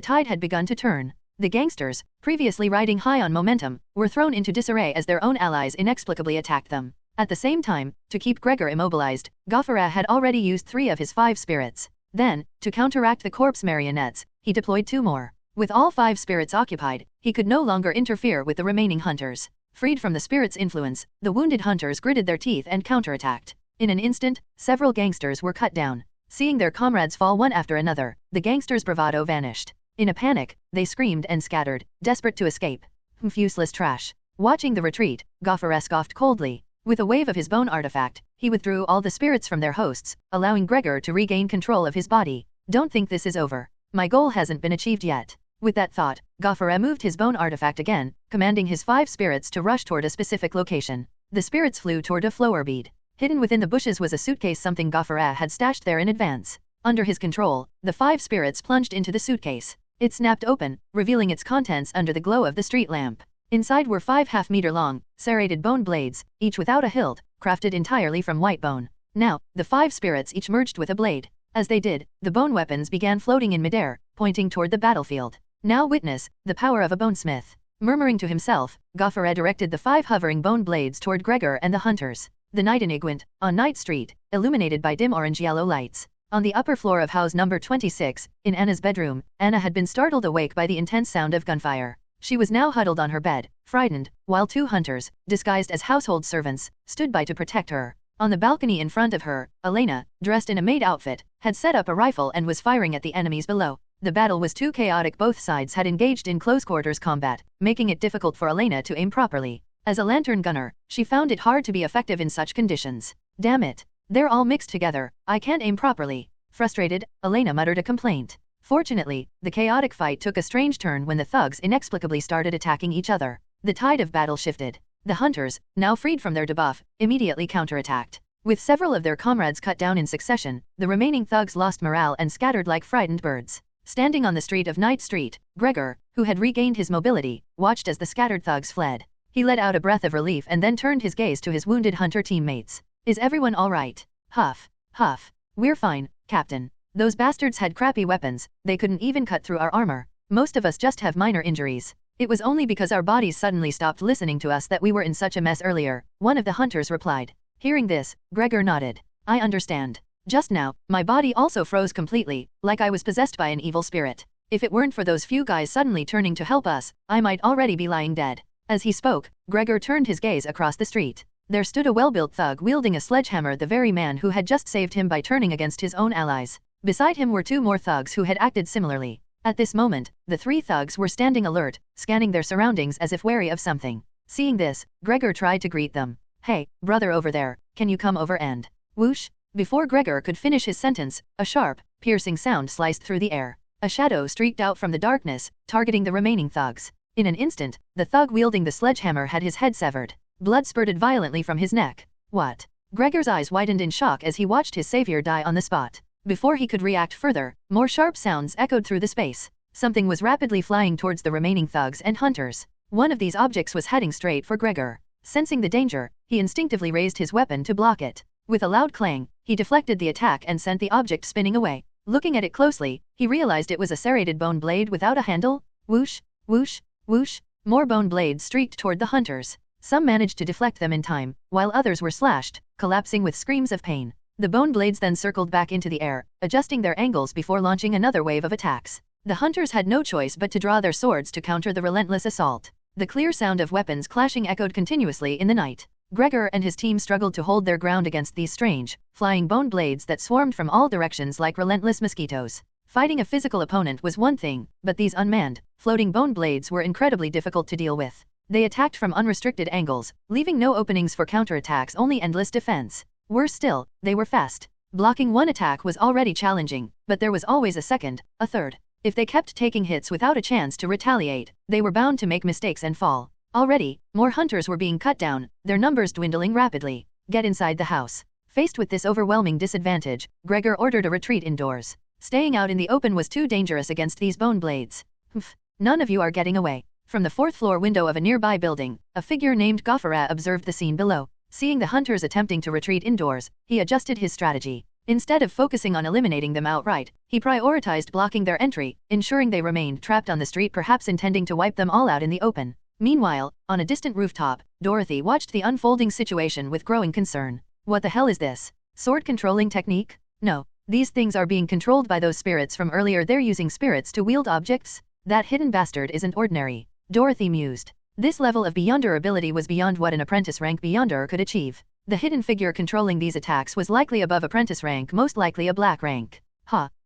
tide had begun to turn. The gangsters, previously riding high on momentum, were thrown into disarray as their own allies inexplicably attacked them. At the same time, to keep Gregor immobilized, Grimoire had already used 3 of his 5 spirits. Then, to counteract the corpse marionettes, he deployed 2 more. With all 5 spirits occupied, he could no longer interfere with the remaining hunters. Freed from the spirit's influence, the wounded hunters gritted their teeth and counterattacked. In an instant, several gangsters were cut down. Seeing their comrades fall one after another, the gangsters' bravado vanished. In a panic, they screamed and scattered, desperate to escape. Useless trash. Watching the retreat, Grimoire scoffed coldly. With a wave of his bone artifact, he withdrew all the spirits from their hosts, allowing Gregor to regain control of his body. Don't think this is over. My goal hasn't been achieved yet. With that thought, Grimoire moved his bone artifact again, commanding his 5 spirits to rush toward a specific location. The spirits flew toward a flower bead. Hidden within the bushes was a suitcase, something Grimoire had stashed there in advance. Under his control, the 5 spirits plunged into the suitcase. It snapped open, revealing its contents under the glow of the street lamp. Inside were 5 half-meter-long, serrated bone blades, each without a hilt, crafted entirely from white bone. Now, the 5 spirits each merged with a blade. As they did, the bone weapons began floating in midair, pointing toward the battlefield. Now witness the power of a bonesmith. Murmuring to himself, Grimoire directed the 5 hovering bone blades toward Gregor and the hunters. The night went on Night Street, illuminated by dim orange-yellow lights. On the upper floor of house number 26, in Anna's bedroom, Anna had been startled awake by the intense sound of gunfire. She was now huddled on her bed, frightened, while 2 hunters, disguised as household servants, stood by to protect her. On the balcony in front of her, Elena, dressed in a maid outfit, had set up a rifle and was firing at the enemies below. The battle was too chaotic. Both sides had engaged in close-quarters combat, making it difficult for Elena to aim properly. As a lantern gunner, she found it hard to be effective in such conditions. Damn it. They're all mixed together, I can't aim properly. Frustrated, Elena muttered a complaint. Fortunately, the chaotic fight took a strange turn when the thugs inexplicably started attacking each other. The tide of battle shifted. The hunters, now freed from their debuff, immediately counterattacked. With several of their comrades cut down in succession, the remaining thugs lost morale and scattered like frightened birds. Standing on the street of Night Street, Gregor, who had regained his mobility, watched as the scattered thugs fled. He let out a breath of relief and then turned his gaze to his wounded hunter teammates. Is everyone all right? Huff. Huff. We're fine, Captain. Those bastards had crappy weapons, they couldn't even cut through our armor. Most of us just have minor injuries. It was only because our bodies suddenly stopped listening to us that we were in such a mess earlier, one of the hunters replied. Hearing this, Gregor nodded. I understand. Just now, my body also froze completely, like I was possessed by an evil spirit. If it weren't for those few guys suddenly turning to help us, I might already be lying dead. As he spoke, Gregor turned his gaze across the street. There stood a well-built thug wielding a sledgehammer, the very man who had just saved him by turning against his own allies. Beside him were 2 more thugs who had acted similarly. At this moment, the 3 thugs were standing alert, scanning their surroundings as if wary of something. Seeing this, Gregor tried to greet them. Hey, brother over there, can you come over and... Whoosh! Before Gregor could finish his sentence, a sharp, piercing sound sliced through the air. A shadow streaked out from the darkness, targeting the remaining thugs. In an instant, the thug wielding the sledgehammer had his head severed. Blood spurted violently from his neck. What? Gregor's eyes widened in shock as he watched his savior die on the spot. Before he could react further, more sharp sounds echoed through the space. Something was rapidly flying towards the remaining thugs and hunters. One of these objects was heading straight for Gregor. Sensing the danger, he instinctively raised his weapon to block it. With a loud clang, he deflected the attack and sent the object spinning away. Looking at it closely, he realized it was a serrated bone blade without a handle. Whoosh, whoosh, whoosh. More bone blades streaked toward the hunters. Some managed to deflect them in time, while others were slashed, collapsing with screams of pain. The bone blades then circled back into the air, adjusting their angles before launching another wave of attacks. The hunters had no choice but to draw their swords to counter the relentless assault. The clear sound of weapons clashing echoed continuously in the night. Gregor and his team struggled to hold their ground against these strange, flying bone blades that swarmed from all directions like relentless mosquitoes. Fighting a physical opponent was one thing, but these unmanned, floating bone blades were incredibly difficult to deal with. They attacked from unrestricted angles, leaving no openings for counterattacks, only endless defense. Worse still, they were fast. Blocking one attack was already challenging, but there was always a second, a third. If they kept taking hits without a chance to retaliate, they were bound to make mistakes and fall. Already, more hunters were being cut down, their numbers dwindling rapidly. Get inside the house. Faced with this overwhelming disadvantage, Gregor ordered a retreat indoors. Staying out in the open was too dangerous against these bone blades. Humph, none of you are getting away. From the fourth-floor window of a nearby building, a figure named Gofferat observed the scene below. Seeing the hunters attempting to retreat indoors, he adjusted his strategy. Instead of focusing on eliminating them outright, he prioritized blocking their entry, ensuring they remained trapped on the street, perhaps intending to wipe them all out in the open. Meanwhile, on a distant rooftop, Dorothy watched the unfolding situation with growing concern. What the hell is this? Sword controlling technique? No, these things are being controlled by those spirits from earlier. They're using spirits to wield objects? That hidden bastard isn't ordinary. Dorothy mused. This level of Beyonder ability was beyond what an apprentice rank Beyonder could achieve. The hidden figure controlling these attacks was likely above apprentice rank, most likely a black rank.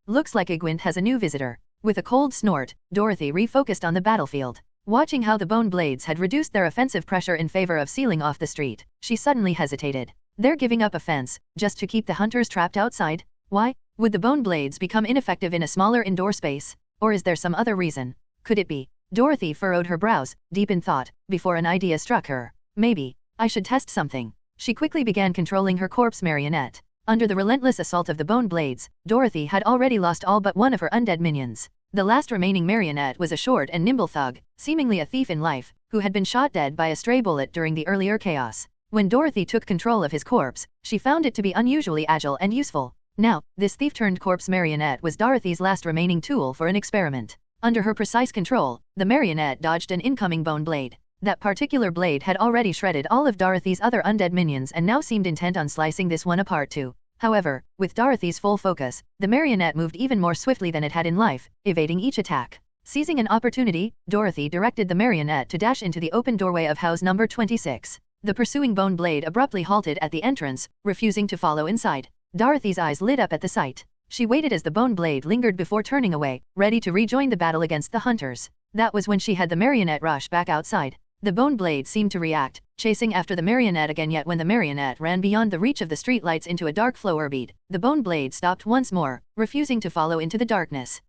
Looks like Igwint has a new visitor. With a cold snort, Dorothy refocused on the battlefield. Watching how the bone blades had reduced their offensive pressure in favor of sealing off the street, she suddenly hesitated. They're giving up offense, just to keep the hunters trapped outside? Why? Would the bone blades become ineffective in a smaller indoor space? Or is there some other reason? Could it be? Dorothy furrowed her brows, deep in thought, before an idea struck her. Maybe I should test something. She quickly began controlling her corpse marionette. Under the relentless assault of the bone blades, Dorothy had already lost all but one of her undead minions. The last remaining marionette was a short and nimble thug, seemingly a thief in life, who had been shot dead by a stray bullet during the earlier chaos. When Dorothy took control of his corpse, she found it to be unusually agile and useful. Now, this thief-turned-corpse marionette was Dorothy's last remaining tool for an experiment. Under her precise control, the marionette dodged an incoming bone blade. That particular blade had already shredded all of Dorothy's other undead minions and now seemed intent on slicing this one apart too. However, with Dorothy's full focus, the marionette moved even more swiftly than it had in life, evading each attack. Seizing an opportunity, Dorothy directed the marionette to dash into the open doorway of house number 26. The pursuing bone blade abruptly halted at the entrance, refusing to follow inside. Dorothy's eyes lit up at the sight. She waited as the bone blade lingered before turning away, ready to rejoin the battle against the hunters. That was when she had the marionette rush back outside. The bone blade seemed to react, chasing after the marionette again, yet when the marionette ran beyond the reach of the streetlights into a dark flower bead, the bone blade stopped once more, refusing to follow into the darkness.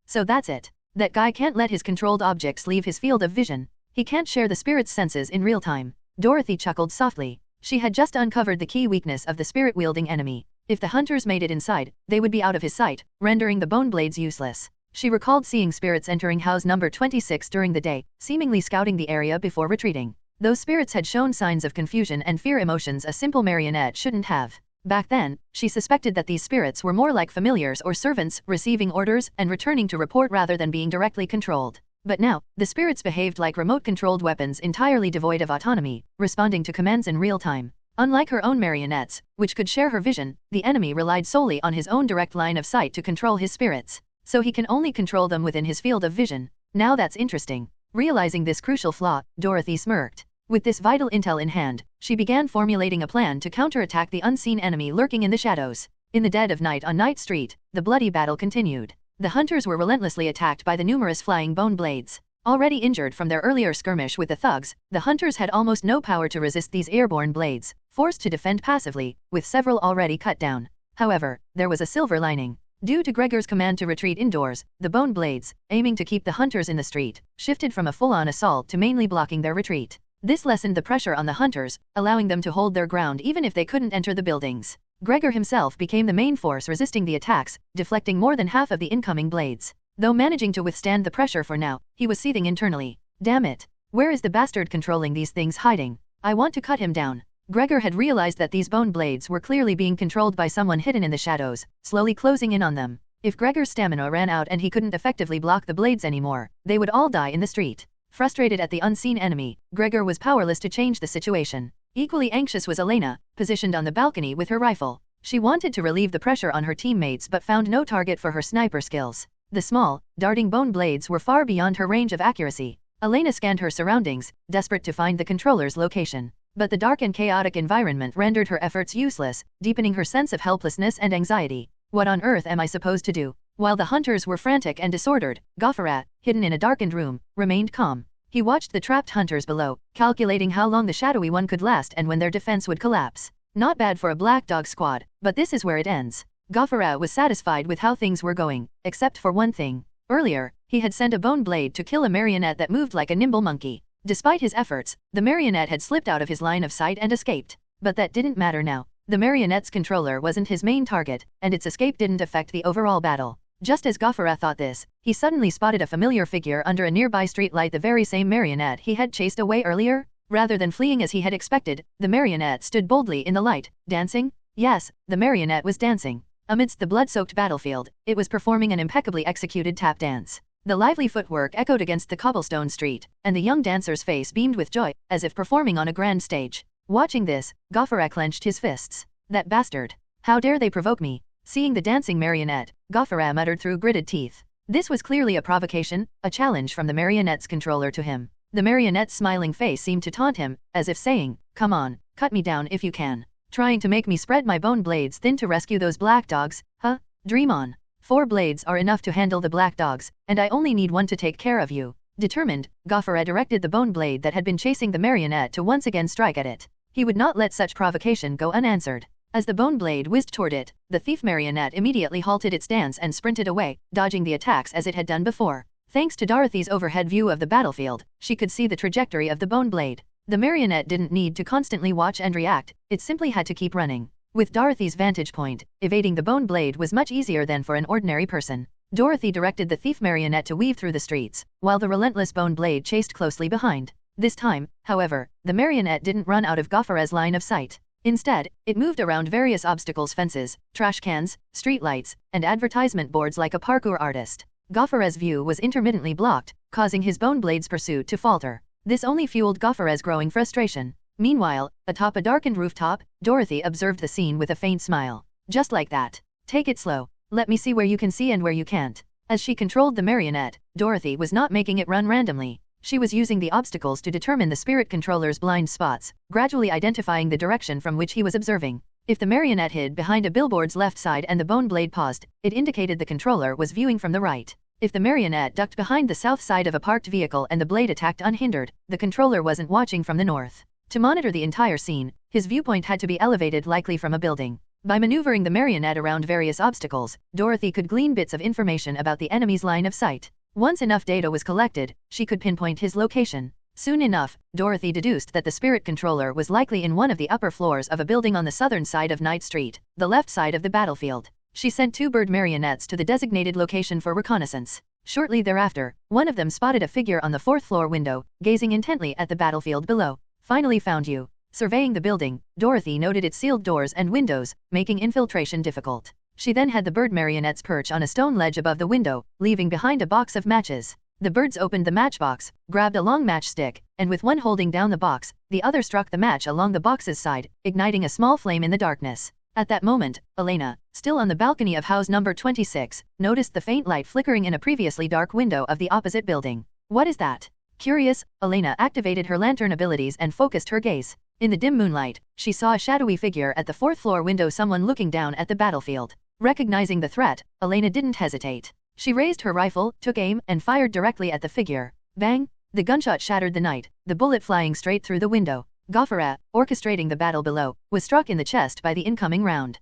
So that's it. That guy can't let his controlled objects leave his field of vision. He can't share the spirit's senses in real time. Dorothy chuckled softly. She had just uncovered the key weakness of the spirit-wielding enemy. If the hunters made it inside, they would be out of his sight, rendering the bone blades useless. She recalled seeing spirits entering house number 26 during the day, seemingly scouting the area before retreating. Those spirits had shown signs of confusion and fear, emotions a simple marionette shouldn't have. Back then, she suspected that these spirits were more like familiars or servants, receiving orders and returning to report rather than being directly controlled. But now, the spirits behaved like remote-controlled weapons entirely devoid of autonomy, responding to commands in real time. Unlike her own marionettes, which could share her vision, the enemy relied solely on his own direct line of sight to control his spirits. So he can only control them within his field of vision. Now that's interesting. Realizing this crucial flaw, Dorothy smirked. With this vital intel in hand, she began formulating a plan to counterattack the unseen enemy lurking in the shadows. In the dead of night on Night Street, the bloody battle continued. The hunters were relentlessly attacked by the numerous flying bone blades. Already injured from their earlier skirmish with the thugs, the hunters had almost no power to resist these airborne blades, forced to defend passively, with several already cut down. However, there was a silver lining. Due to Gregor's command to retreat indoors, the bone blades, aiming to keep the hunters in the street, shifted from a full-on assault to mainly blocking their retreat. This lessened the pressure on the hunters, allowing them to hold their ground even if they couldn't enter the buildings. Gregor himself became the main force resisting the attacks, deflecting more than half of the incoming blades. Though managing to withstand the pressure for now, he was seething internally. Damn it! Where is the bastard controlling these things hiding? I want to cut him down. Gregor had realized that these bone blades were clearly being controlled by someone hidden in the shadows, slowly closing in on them. If Gregor's stamina ran out and he couldn't effectively block the blades anymore, they would all die in the street. Frustrated at the unseen enemy, Gregor was powerless to change the situation. Equally anxious was Elena, positioned on the balcony with her rifle. She wanted to relieve the pressure on her teammates but found no target for her sniper skills. The small, darting bone blades were far beyond her range of accuracy. Elena scanned her surroundings, desperate to find the controller's location. But the dark and chaotic environment rendered her efforts useless, deepening her sense of helplessness and anxiety. What on earth am I supposed to do? While the hunters were frantic and disordered, Gofferat, hidden in a darkened room, remained calm. He watched the trapped hunters below, calculating how long the shadowy one could last and when their defense would collapse. Not bad for a black dog squad, but this is where it ends. Gofferat was satisfied with how things were going, except for one thing. Earlier, he had sent a bone blade to kill a marionette that moved like a nimble monkey. Despite his efforts, the marionette had slipped out of his line of sight and escaped. But that didn't matter now. The marionette's controller wasn't his main target, and its escape didn't affect the overall battle. Just as Gofferat thought this, he suddenly spotted a familiar figure under a nearby street light, the very same marionette he had chased away earlier. Rather than fleeing as he had expected, the marionette stood boldly in the light, dancing. Yes, the marionette was dancing. Amidst the blood-soaked battlefield, it was performing an impeccably executed tap dance. The lively footwork echoed against the cobblestone street, and the young dancer's face beamed with joy, as if performing on a grand stage. Watching this, Gofferat clenched his fists. That bastard! How dare they provoke me? Seeing the dancing marionette, Gofferat muttered through gritted teeth. This was clearly a provocation, a challenge from the marionette's controller to him. The marionette's smiling face seemed to taunt him, as if saying, "Come on, cut me down if you can. Trying to make me spread my bone blades thin to rescue those black dogs, huh? Dream on. 4 blades are enough to handle the black dogs, and I only need one to take care of you." Determined, Gofferat directed the bone blade that had been chasing the marionette to once again strike at it. He would not let such provocation go unanswered. As the bone blade whizzed toward it, the thief marionette immediately halted its dance and sprinted away, dodging the attacks as it had done before. Thanks to Dorothy's overhead view of the battlefield, she could see the trajectory of the bone blade. The marionette didn't need to constantly watch and react, it simply had to keep running. With Dorothy's vantage point, evading the bone blade was much easier than for an ordinary person. Dorothy directed the thief marionette to weave through the streets, while the relentless bone blade chased closely behind. This time, however, the marionette didn't run out of Gofferat's line of sight. Instead, it moved around various obstacles, fences, trash cans, streetlights, and advertisement boards like a parkour artist. Gofferat's view was intermittently blocked, causing his bone blade's pursuit to falter. This only fueled Gofferat's growing frustration. Meanwhile, atop a darkened rooftop, Dorothy observed the scene with a faint smile. Just like that. Take it slow. Let me see where you can see and where you can't. As she controlled the marionette, Dorothy was not making it run randomly. She was using the obstacles to determine the spirit controller's blind spots, gradually identifying the direction from which he was observing. If the marionette hid behind a billboard's left side and the bone blade paused, it indicated the controller was viewing from the right. If the marionette ducked behind the south side of a parked vehicle and the blade attacked unhindered, the controller wasn't watching from the north. To monitor the entire scene, his viewpoint had to be elevated, likely from a building. By maneuvering the marionette around various obstacles, Dorothy could glean bits of information about the enemy's line of sight. Once enough data was collected, she could pinpoint his location. Soon enough, Dorothy deduced that the spirit controller was likely in one of the upper floors of a building on the southern side of Night Street, the left side of the battlefield. She sent 2 bird marionettes to the designated location for reconnaissance. Shortly thereafter, one of them spotted a figure on the 4th floor window, gazing intently at the battlefield below. Finally found you. Surveying the building, Dorothy noted its sealed doors and windows, making infiltration difficult. She then had the bird marionettes perch on a stone ledge above the window, leaving behind a box of matches. The birds opened the matchbox, grabbed a long matchstick, and with one holding down the box, the other struck the match along the box's side, igniting a small flame in the darkness. At that moment, Elena, still on the balcony of house number 26, noticed the faint light flickering in a previously dark window of the opposite building. What is that? Curious, Elena activated her lantern abilities and focused her gaze. In the dim moonlight, she saw a shadowy figure at the 4th floor window, someone looking down at the battlefield. Recognizing the threat, Elena didn't hesitate. She raised her rifle, took aim, and fired directly at the figure. Bang! The gunshot shattered the night, the bullet flying straight through the window. Gofferat, orchestrating the battle below, was struck in the chest by the incoming round.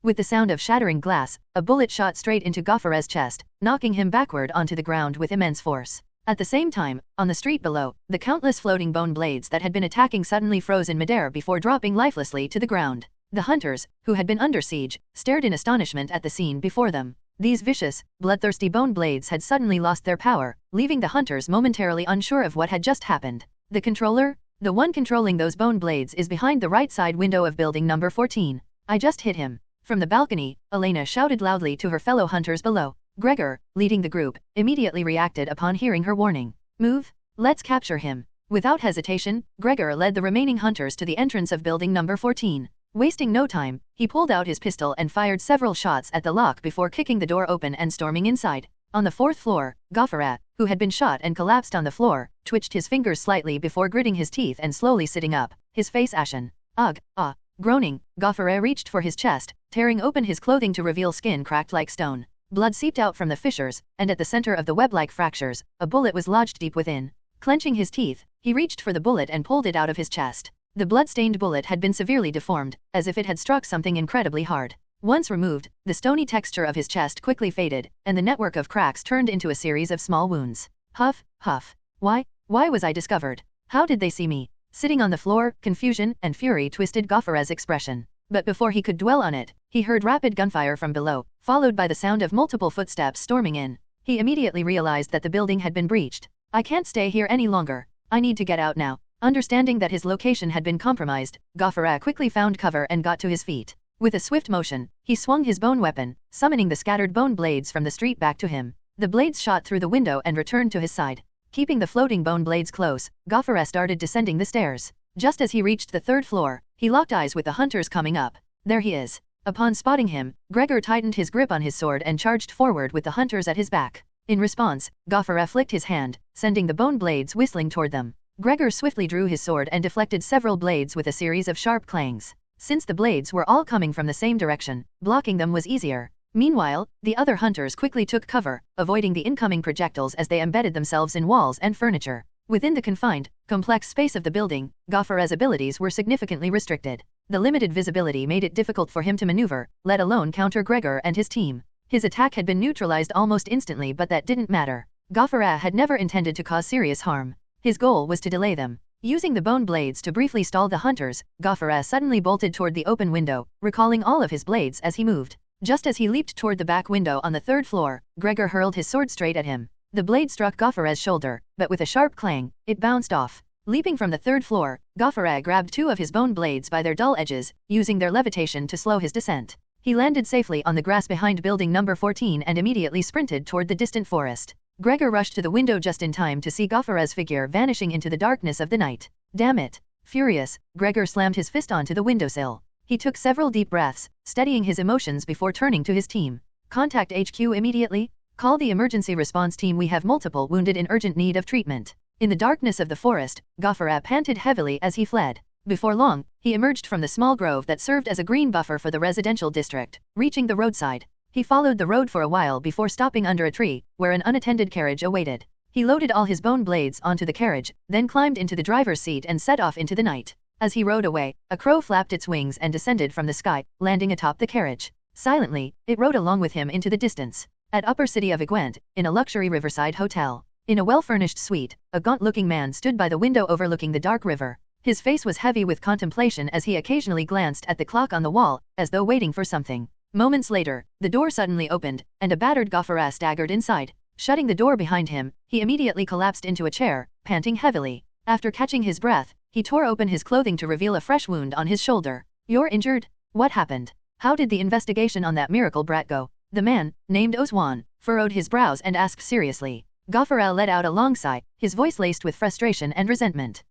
With the sound of shattering glass, a bullet shot straight into Gofferet's chest, knocking him backward onto the ground with immense force. At the same time, on the street below, the countless floating bone blades that had been attacking suddenly froze in midair before dropping lifelessly to the ground. The hunters, who had been under siege, stared in astonishment at the scene before them. These vicious, bloodthirsty bone blades had suddenly lost their power, leaving the hunters momentarily unsure of what had just happened. The controller? The one controlling those bone blades is behind the right side window of building number 14. I just hit him. From the balcony, Elena shouted loudly to her fellow hunters below. Gregor, leading the group, immediately reacted upon hearing her warning. Move. Let's capture him. Without hesitation, Gregor led the remaining hunters to the entrance of building number 14. Wasting no time, he pulled out his pistol and fired several shots at the lock before kicking the door open and storming inside. On the 4th floor, Gofferet, who had been shot and collapsed on the floor, twitched his fingers slightly before gritting his teeth and slowly sitting up, his face ashen. Ugh, ah. Groaning, Gofferet reached for his chest, tearing open his clothing to reveal skin cracked like stone. Blood seeped out from the fissures, and at the center of the web-like fractures, a bullet was lodged deep within. Clenching his teeth, he reached for the bullet and pulled it out of his chest. The blood-stained bullet had been severely deformed, as if it had struck something incredibly hard. Once removed, the stony texture of his chest quickly faded, and the network of cracks turned into a series of small wounds. Huff, huff. Why was I discovered? How did they see me? Sitting on the floor, confusion and fury twisted Gofferet's expression. But before he could dwell on it, he heard rapid gunfire from below, followed by the sound of multiple footsteps storming in. He immediately realized that the building had been breached. I can't stay here any longer. I need to get out now. Understanding that his location had been compromised, Gofferet quickly found cover and got to his feet. With a swift motion, he swung his bone weapon, summoning the scattered bone blades from the street back to him. The blades shot through the window and returned to his side. Keeping the floating bone blades close, Gofferet started descending the stairs. Just as he reached the 3rd floor, he locked eyes with the hunters coming up. There he is. Upon spotting him, Gregor tightened his grip on his sword and charged forward with the hunters at his back. In response, Gofferet flicked his hand, sending the bone blades whistling toward them. Gregor swiftly drew his sword and deflected several blades with a series of sharp clangs. Since the blades were all coming from the same direction, blocking them was easier. Meanwhile, the other hunters quickly took cover, avoiding the incoming projectiles as they embedded themselves in walls and furniture. Within the confined, complex space of the building, Gofferet's abilities were significantly restricted. The limited visibility made it difficult for him to maneuver, let alone counter Gregor and his team. His attack had been neutralized almost instantly, but that didn't matter. Gofferet had never intended to cause serious harm. His goal was to delay them. Using the bone blades to briefly stall the hunters, Gofferet suddenly bolted toward the open window, recalling all of his blades as he moved. Just as he leaped toward the back window on the 3rd floor, Gregor hurled his sword straight at him. The blade struck Gofferet's shoulder, but with a sharp clang, it bounced off. Leaping from the 3rd floor, Gofferet grabbed 2 of his bone blades by their dull edges, using their levitation to slow his descent. He landed safely on the grass behind building number 14 and immediately sprinted toward the distant forest. Gregor rushed to the window just in time to see Gofferet's figure vanishing into the darkness of the night. Damn it! Furious, Gregor slammed his fist onto the windowsill. He took several deep breaths, steadying his emotions before turning to his team. Contact HQ immediately. Call the emergency response team. We have multiple wounded in urgent need of treatment. In the darkness of the forest, Gofferet panted heavily as he fled. Before long, he emerged from the small grove that served as a green buffer for the residential district, reaching the roadside. He followed the road for a while before stopping under a tree, where an unattended carriage awaited. He loaded all his bone blades onto the carriage, then climbed into the driver's seat and set off into the night. As he rode away, a crow flapped its wings and descended from the sky, landing atop the carriage. Silently, it rode along with him into the distance. At upper city of Igwent, in a luxury riverside hotel. In a well-furnished suite, a gaunt-looking man stood by the window overlooking the dark river. His face was heavy with contemplation as he occasionally glanced at the clock on the wall, as though waiting for something. Moments later, the door suddenly opened, and a battered Gofferet staggered inside. Shutting the door behind him, he immediately collapsed into a chair, panting heavily. After catching his breath, he tore open his clothing to reveal a fresh wound on his shoulder. You're injured? What happened? How did the investigation on that miracle brat go? The man, named Ozwan, furrowed his brows and asked seriously. Gofferet let out a long sigh, his voice laced with frustration and resentment.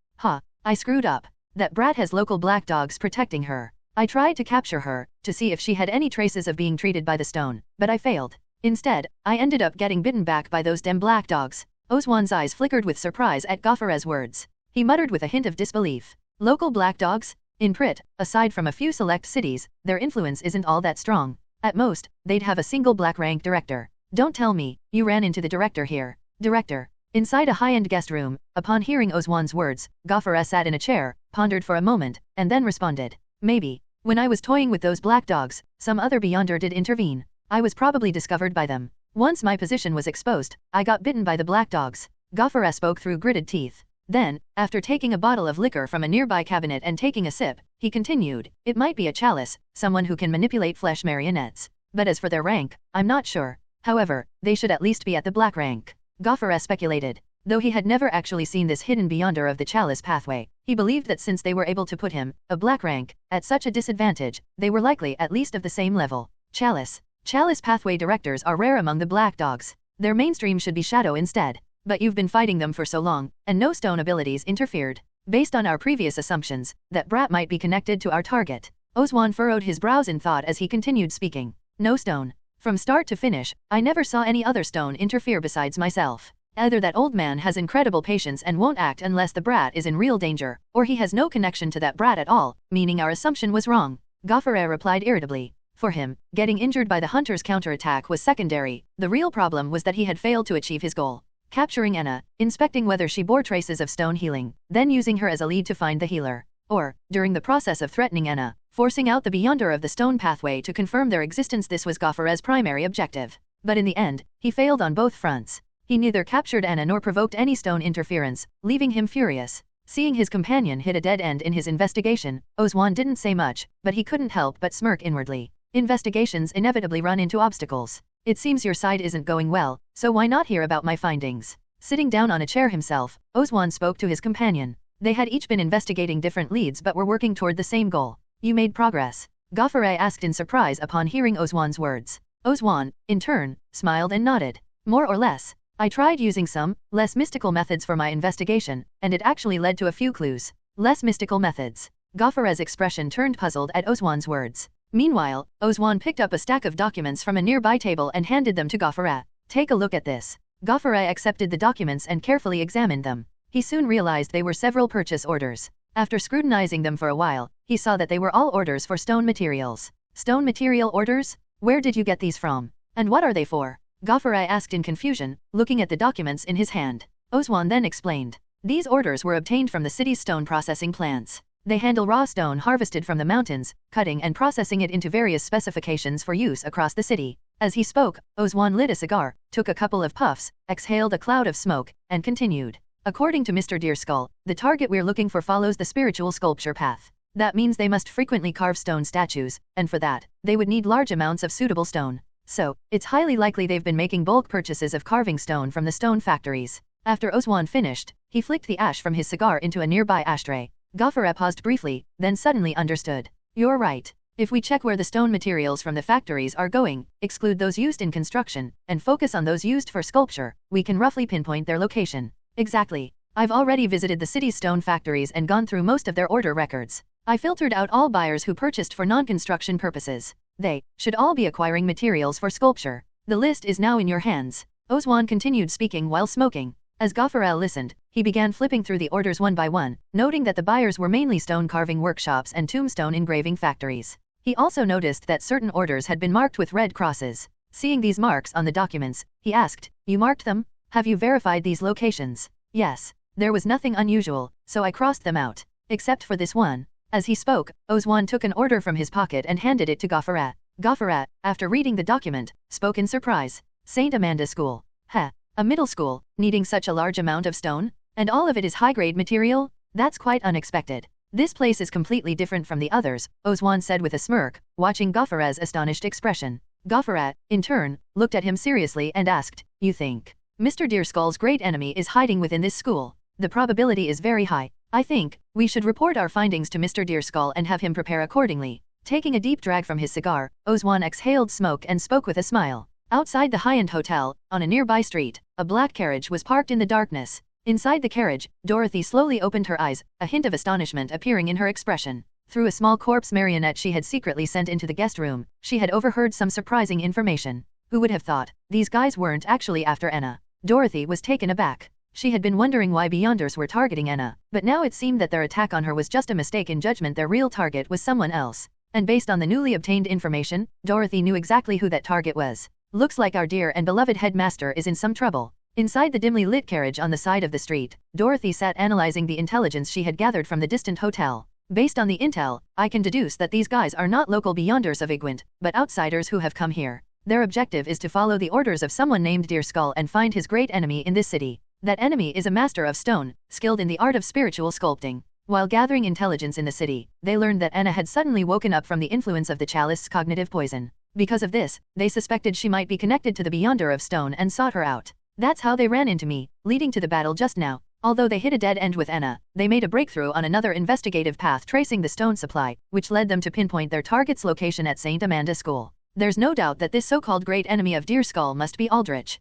I screwed up. That brat has local black dogs protecting her. I tried to capture her, to see if she had any traces of being treated by the stone, but I failed. Instead, I ended up getting bitten back by those damn black dogs. Ozwan's eyes flickered with surprise at Gofferet's words. He muttered with a hint of disbelief. Local black dogs? In Prit, aside from a few select cities, their influence isn't all that strong. At most, they'd have a single black-rank director. Don't tell me, you ran into the director here. Director. Inside a high-end guest room, upon hearing Ozwan's words, Gofferet sat in a chair, pondered for a moment, and then responded. Maybe. When I was toying with those black dogs, some other Beyonder did intervene. I was probably discovered by them. Once my position was exposed, I got bitten by the black dogs. Gofferet spoke through gritted teeth. Then, after taking a bottle of liquor from a nearby cabinet and taking a sip, he continued, "It might be a chalice, someone who can manipulate flesh marionettes. But as for their rank, I'm not sure. However, they should at least be at the black rank." Gofferet speculated. Though he had never actually seen this hidden Beyonder of the chalice pathway, he believed that since they were able to put him, a black rank, at such a disadvantage, they were likely at least of the same level. Chalice pathway directors are rare among the black dogs. Their mainstream should be shadow instead. But you've been fighting them for so long, and no stone abilities interfered. Based on our previous assumptions, that brat might be connected to our target. Oswan furrowed his brows in thought as he continued speaking. No stone. From start to finish, I never saw any other stone interfere besides myself. Either that old man has incredible patience and won't act unless the brat is in real danger, or he has no connection to that brat at all, meaning our assumption was wrong. Gofferet replied irritably. For him, getting injured by the hunter's counterattack was secondary. The real problem was that he had failed to achieve his goal. Capturing Enna, inspecting whether she bore traces of stone healing, then using her as a lead to find the healer. Or, during the process of threatening Enna, forcing out the Beyonder of the stone pathway to confirm their existence. This was Gofferet's primary objective. But in the end, he failed on both fronts. He neither captured Enna nor provoked any stone interference, leaving him furious. Seeing his companion hit a dead end in his investigation, Oswan didn't say much, but he couldn't help but smirk inwardly. Investigations inevitably run into obstacles. It seems your side isn't going well, so why not hear about my findings? Sitting down on a chair himself, Oswan spoke to his companion. They had each been investigating different leads but were working toward the same goal. You made progress? Gofferet asked in surprise upon hearing Oswan's words. Oswan, in turn, smiled and nodded. More or less. I tried using some, less mystical methods for my investigation, and it actually led to a few clues. Less mystical methods. Gofferet's expression turned puzzled at Oswan's words. Meanwhile, Oswan picked up a stack of documents from a nearby table and handed them to Gofferet. Take a look at this. Gofferet accepted the documents and carefully examined them. He soon realized they were several purchase orders. After scrutinizing them for a while, he saw that they were all orders for stone materials. Stone material orders? Where did you get these from? And what are they for? Gofferet asked in confusion, looking at the documents in his hand. Oswan then explained. These orders were obtained from the city's stone processing plants. They handle raw stone harvested from the mountains, cutting and processing it into various specifications for use across the city. As he spoke, Oswan lit a cigar, took a couple of puffs, exhaled a cloud of smoke, and continued. According to Mr. Deerskull, the target we're looking for follows the spiritual sculpture path. That means they must frequently carve stone statues, and for that, they would need large amounts of suitable stone. So, it's highly likely they've been making bulk purchases of carving stone from the stone factories. After Oswan finished, he flicked the ash from his cigar into a nearby ashtray. Gofferet paused briefly, then suddenly understood. You're right. If we check where the stone materials from the factories are going, exclude those used in construction, and focus on those used for sculpture, we can roughly pinpoint their location. Exactly. I've already visited the city's stone factories and gone through most of their order records. I filtered out all buyers who purchased for non-construction purposes. They should all be acquiring materials for sculpture. The list is now in your hands. Oswan continued speaking while smoking. As Gofferet listened, he began flipping through the orders one by one, noting that the buyers were mainly stone carving workshops and tombstone engraving factories. He also noticed that certain orders had been marked with red crosses. Seeing these marks on the documents, he asked, "You marked them? Have you verified these locations?" Yes. There was nothing unusual, so I crossed them out. Except for this one. As he spoke, Oswan took an order from his pocket and handed it to Gofferet. Gofferet, after reading the document, spoke in surprise. St. Amanda School. Heh. A middle school, needing such a large amount of stone? And all of it is high-grade material? That's quite unexpected. This place is completely different from the others, Oswan said with a smirk, watching Gofferet's astonished expression. Gofferet, in turn, looked at him seriously and asked, "You think Mr. Deerskull's great enemy is hiding within this school?" "The probability is very high. I think we should report our findings to Mr. Deerskull and have him prepare accordingly." Taking a deep drag from his cigar, Oswan exhaled smoke and spoke with a smile. Outside the high-end hotel, on a nearby street, a black carriage was parked in the darkness. Inside the carriage, Dorothy slowly opened her eyes, a hint of astonishment appearing in her expression. Through a small corpse marionette she had secretly sent into the guest room, she had overheard some surprising information. Who would have thought? These guys weren't actually after Enna. Dorothy was taken aback. She had been wondering why Beyonders were targeting Enna, but now it seemed that their attack on her was just a mistake in judgment. Their real target was someone else. And based on the newly obtained information, Dorothy knew exactly who that target was. Looks like our dear and beloved headmaster is in some trouble. Inside the dimly lit carriage on the side of the street, Dorothy sat analyzing the intelligence she had gathered from the distant hotel. Based on the intel, I can deduce that these guys are not local beyonders of Igwent, but outsiders who have come here. Their objective is to follow the orders of someone named Deer Skull and find his great enemy in this city. That enemy is a master of stone, skilled in the art of spiritual sculpting. While gathering intelligence in the city, they learned that Anna had suddenly woken up from the influence of the chalice's cognitive poison. Because of this, they suspected she might be connected to the Beyonder of Stone and sought her out. That's how they ran into me, leading to the battle just now. Although they hit a dead end with Anna, they made a breakthrough on another investigative path tracing the stone supply, which led them to pinpoint their target's location at St. Amanda School. There's no doubt that this so-called great enemy of Deer Skull must be Aldrich.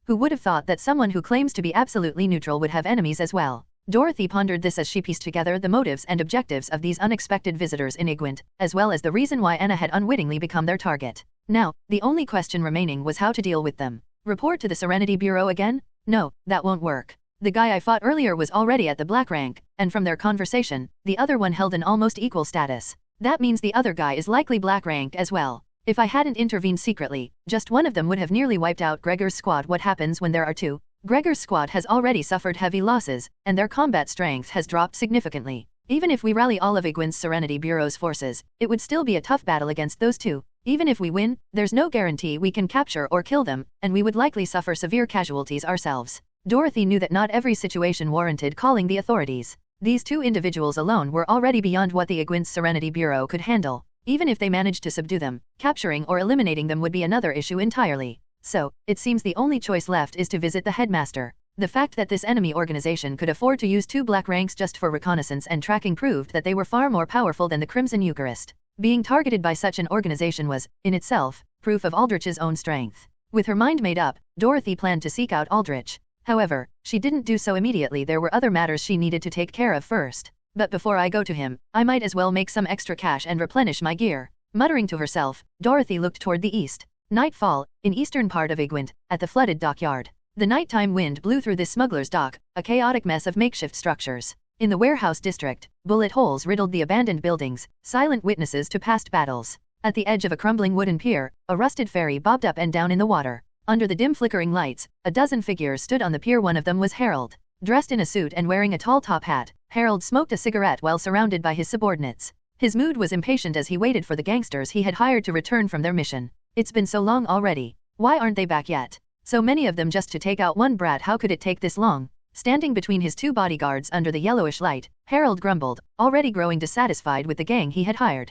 Who would have thought that someone who claims to be absolutely neutral would have enemies as well? Dorothy pondered this as she pieced together the motives and objectives of these unexpected visitors in Igwent, as well as the reason why Anna had unwittingly become their target. Now, the only question remaining was how to deal with them. Report to the Serenity Bureau again? No, that won't work. The guy I fought earlier was already at the black rank, and from their conversation, the other one held an almost equal status. That means the other guy is likely black ranked as well. If I hadn't intervened secretly, just one of them would have nearly wiped out Gregor's squad. What happens when there are two? Gregor's squad has already suffered heavy losses, and their combat strength has dropped significantly. Even if we rally all of Igwent's Serenity Bureau's forces, it would still be a tough battle against those two. Even if we win, there's no guarantee we can capture or kill them, and we would likely suffer severe casualties ourselves. Dorothy knew that not every situation warranted calling the authorities. These two individuals alone were already beyond what the Igwent's Serenity Bureau could handle. Even if they managed to subdue them, capturing or eliminating them would be another issue entirely. So, it seems the only choice left is to visit the headmaster. The fact that this enemy organization could afford to use two black ranks just for reconnaissance and tracking proved that they were far more powerful than the Crimson Eucharist. Being targeted by such an organization was, in itself, proof of Aldrich's own strength. With her mind made up, Dorothy planned to seek out Aldrich. However, she didn't do so immediately. There were other matters she needed to take care of first. But before I go to him, I might as well make some extra cash and replenish my gear. Muttering to herself, Dorothy looked toward the east. Nightfall, in eastern part of Igwent, at the flooded dockyard. The nighttime wind blew through this smuggler's dock, a chaotic mess of makeshift structures. In the warehouse district, bullet holes riddled the abandoned buildings, silent witnesses to past battles. At the edge of a crumbling wooden pier, a rusted ferry bobbed up and down in the water. Under the dim flickering lights, a dozen figures stood on the pier. One of them was Harold. Dressed in a suit and wearing a tall top hat, Harold smoked a cigarette while surrounded by his subordinates. His mood was impatient as he waited for the gangsters he had hired to return from their mission. It's been so long already. Why aren't they back yet? So many of them just to take out one brat. How could it take this long? Standing between his two bodyguards under the yellowish light, Harold grumbled, already growing dissatisfied with the gang he had hired.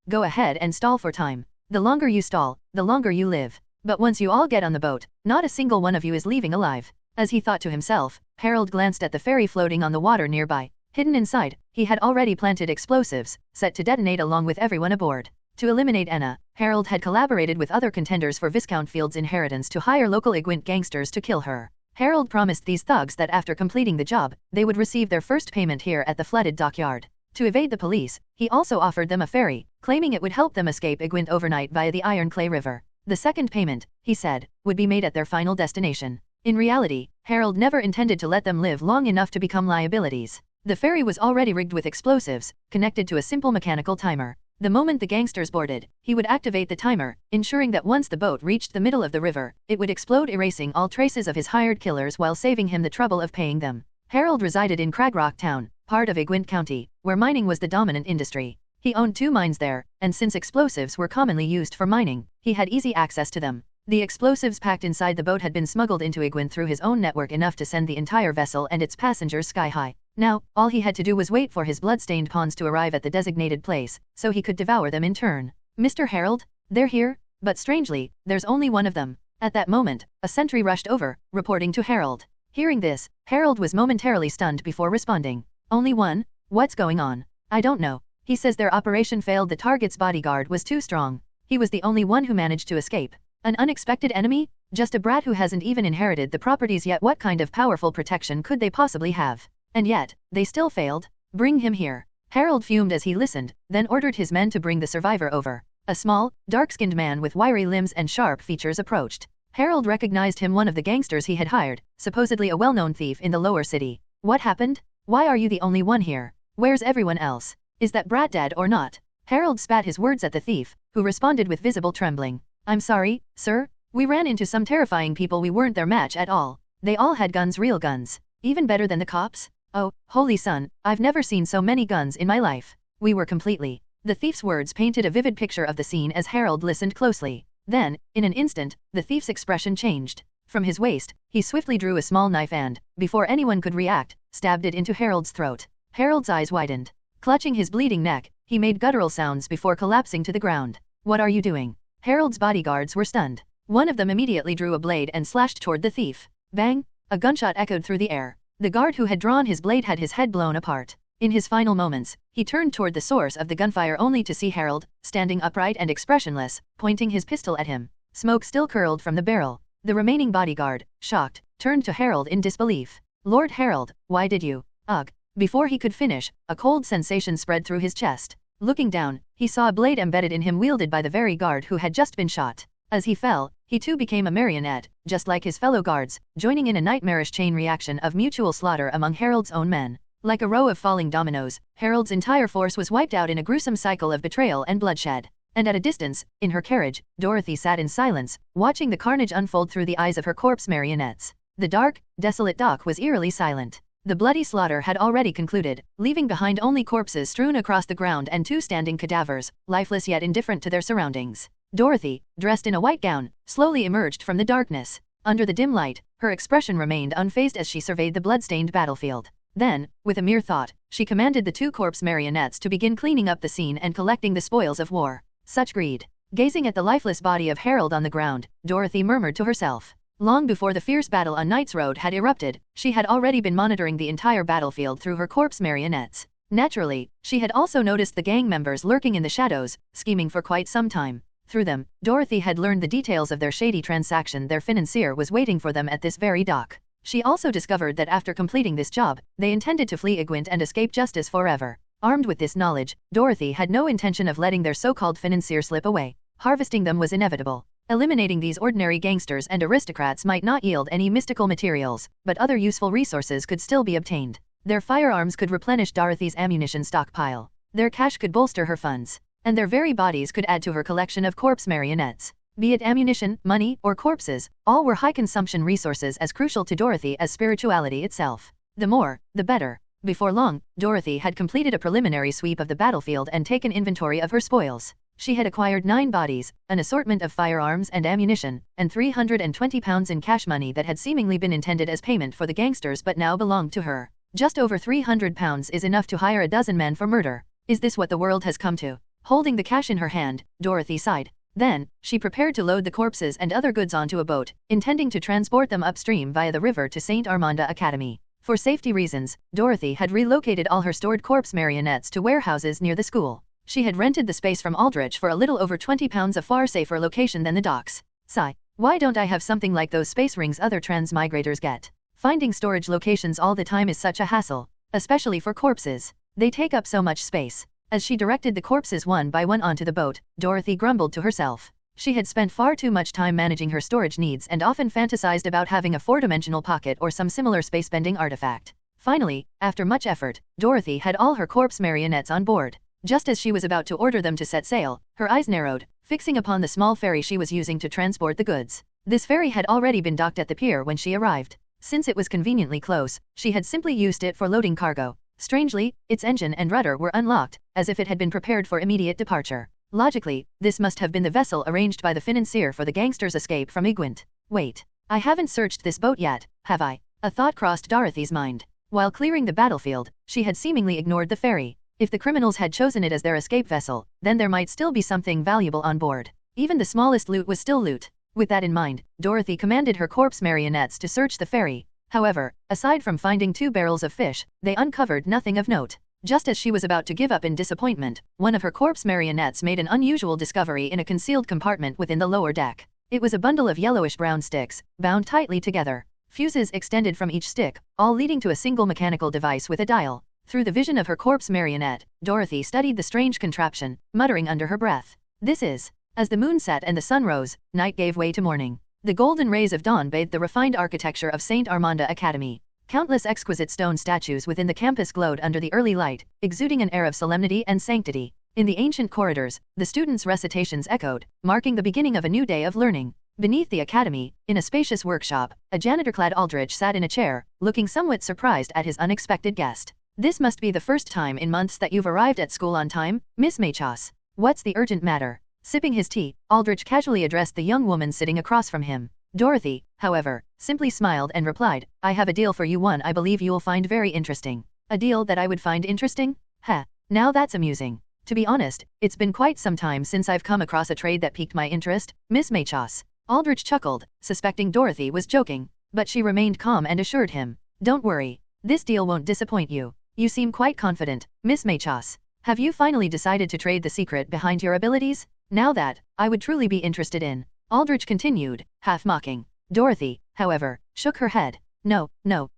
Go ahead and stall for time. The longer you stall, the longer you live. But once you all get on the boat, not a single one of you is leaving alive. As he thought to himself, Harold glanced at the ferry floating on the water nearby. Hidden inside, he had already planted explosives, set to detonate along with everyone aboard. To eliminate Anna, Harold had collaborated with other contenders for Viscount Field's inheritance to hire local Igwent gangsters to kill her. Harold promised these thugs that after completing the job, they would receive their first payment here at the flooded dockyard. To evade the police, he also offered them a ferry, claiming it would help them escape Igwent overnight via the Ironclay River. The second payment, he said, would be made at their final destination. In reality, Harold never intended to let them live long enough to become liabilities. The ferry was already rigged with explosives, connected to a simple mechanical timer. The moment the gangsters boarded, he would activate the timer, ensuring that once the boat reached the middle of the river, it would explode, erasing all traces of his hired killers while saving him the trouble of paying them. Harold resided in Cragrock Town, part of Igwent County, where mining was the dominant industry. He owned 2 mines there, and since explosives were commonly used for mining, he had easy access to them. The explosives packed inside the boat had been smuggled into Igwent through his own network, enough to send the entire vessel and its passengers sky high. Now, all he had to do was wait for his blood-stained pawns to arrive at the designated place, so he could devour them in turn. Mr. Harold? They're here? But strangely, there's only one of them. At that moment, a sentry rushed over, reporting to Harold. Hearing this, Harold was momentarily stunned before responding. Only one? What's going on? I don't know. He says their operation failed. The target's bodyguard was too strong. He was the only one who managed to escape. An unexpected enemy? Just a brat who hasn't even inherited the properties yet. What kind of powerful protection could they possibly have? And yet, they still failed. Bring him here. Harold fumed as he listened, then ordered his men to bring the survivor over. A small, dark-skinned man with wiry limbs and sharp features approached. Harold recognized him, one of the gangsters he had hired, supposedly a well-known thief in the lower city. What happened? Why are you the only one here? Where's everyone else? Is that brat dead or not? Harold spat his words at the thief, who responded with visible trembling. I'm sorry, sir. We ran into some terrifying people. We weren't their match at all. They all had guns, real guns. Even better than the cops? Oh, holy sun, I've never seen so many guns in my life. We were completely. The thief's words painted a vivid picture of the scene as Harold listened closely. Then, in an instant, the thief's expression changed. From his waist, he swiftly drew a small knife and, before anyone could react, stabbed it into Harold's throat. Harold's eyes widened. Clutching his bleeding neck, he made guttural sounds before collapsing to the ground. What are you doing? Harold's bodyguards were stunned. One of them immediately drew a blade and slashed toward the thief. Bang! A gunshot echoed through the air. The guard who had drawn his blade had his head blown apart. In his final moments, he turned toward the source of the gunfire only to see Harold, standing upright and expressionless, pointing his pistol at him. Smoke still curled from the barrel. The remaining bodyguard, shocked, turned to Harold in disbelief. Lord Harold, why did you? Ugh. Before he could finish, a cold sensation spread through his chest. Looking down, he saw a blade embedded in him wielded by the very guard who had just been shot. As he fell, he too became a marionette, just like his fellow guards, joining in a nightmarish chain reaction of mutual slaughter among Harold's own men. Like a row of falling dominoes, Harold's entire force was wiped out in a gruesome cycle of betrayal and bloodshed. And at a distance, in her carriage, Dorothy sat in silence, watching the carnage unfold through the eyes of her corpse marionettes. The dark, desolate dock was eerily silent. The bloody slaughter had already concluded, leaving behind only corpses strewn across the ground and 2 standing cadavers, lifeless yet indifferent to their surroundings. Dorothy, dressed in a white gown, slowly emerged from the darkness. Under the dim light, her expression remained unfazed as she surveyed the blood-stained battlefield. Then, with a mere thought, she commanded the 2 corpse marionettes to begin cleaning up the scene and collecting the spoils of war. Such greed. Gazing at the lifeless body of Harold on the ground, Dorothy murmured to herself. Long before the fierce battle on Knight's Road had erupted, she had already been monitoring the entire battlefield through her corpse marionettes. Naturally, she had also noticed the gang members lurking in the shadows, scheming for quite some time. Through them, Dorothy had learned the details of their shady transaction. Their financier was waiting for them at this very dock. She also discovered that after completing this job, they intended to flee Igwent and escape justice forever. Armed with this knowledge, Dorothy had no intention of letting their so-called financier slip away. Harvesting them was inevitable. Eliminating these ordinary gangsters and aristocrats might not yield any mystical materials, but other useful resources could still be obtained. Their firearms could replenish Dorothy's ammunition stockpile. Their cash could bolster her funds. And their very bodies could add to her collection of corpse marionettes. Be it ammunition, money, or corpses, all were high-consumption resources as crucial to Dorothy as spirituality itself. The more, the better. Before long, Dorothy had completed a preliminary sweep of the battlefield and taken inventory of her spoils. She had acquired 9 bodies, an assortment of firearms and ammunition, and 320 pounds in cash money that had seemingly been intended as payment for the gangsters but now belonged to her. Just over 300 pounds is enough to hire a dozen men for murder. Is this what the world has come to? Holding the cash in her hand, Dorothy sighed. Then, she prepared to load the corpses and other goods onto a boat, intending to transport them upstream via the river to St. Armanda Academy. For safety reasons, Dorothy had relocated all her stored corpse marionettes to warehouses near the school. She had rented the space from Aldrich for a little over 20 pounds, a far safer location than the docks. Sigh. Why don't I have something like those space rings other transmigrators get? Finding storage locations all the time is such a hassle, especially for corpses. They take up so much space. As she directed the corpses one by one onto the boat, Dorothy grumbled to herself. She had spent far too much time managing her storage needs and often fantasized about having a 4-dimensional pocket or some similar space-bending artifact. Finally, after much effort, Dorothy had all her corpse marionettes on board. Just as she was about to order them to set sail, her eyes narrowed, fixing upon the small ferry she was using to transport the goods. This ferry had already been docked at the pier when she arrived. Since it was conveniently close, she had simply used it for loading cargo. Strangely, its engine and rudder were unlocked, as if it had been prepared for immediate departure. Logically, this must have been the vessel arranged by the financier for the gangsters' escape from Igwent. Wait, I haven't searched this boat yet, have I? A thought crossed Dorothy's mind. While clearing the battlefield, she had seemingly ignored the ferry. If the criminals had chosen it as their escape vessel, then there might still be something valuable on board. Even the smallest loot was still loot. With that in mind, Dorothy commanded her corpse marionettes to search the ferry. However, aside from finding 2 barrels of fish, they uncovered nothing of note. Just as she was about to give up in disappointment, one of her corpse marionettes made an unusual discovery in a concealed compartment within the lower deck. It was a bundle of yellowish-brown sticks, bound tightly together. Fuses extended from each stick, all leading to a single mechanical device with a dial. Through the vision of her corpse marionette, Dorothy studied the strange contraption, muttering under her breath. This is. As the moon set and the sun rose, night gave way to morning. The golden rays of dawn bathed the refined architecture of St. Armanda Academy. Countless exquisite stone statues within the campus glowed under the early light, exuding an air of solemnity and sanctity. In the ancient corridors, the students' recitations echoed, marking the beginning of a new day of learning. Beneath the academy, in a spacious workshop, a janitor-clad Aldrich sat in a chair, looking somewhat surprised at his unexpected guest. This must be the first time in months that you've arrived at school on time, Miss Machos. What's the urgent matter? Sipping his tea, Aldrich casually addressed the young woman sitting across from him. Dorothy, however, simply smiled and replied, I have a deal for you, one I believe you'll find very interesting. A deal that I would find interesting? Heh, now that's amusing. To be honest, it's been quite some time since I've come across a trade that piqued my interest, Miss Machos. Aldrich chuckled, suspecting Dorothy was joking, but she remained calm and assured him, don't worry, this deal won't disappoint you. You seem quite confident, Miss Machos. Have you finally decided to trade the secret behind your abilities? Now that, I would truly be interested in. Aldrich continued, half mocking. Dorothy, however, shook her head. No,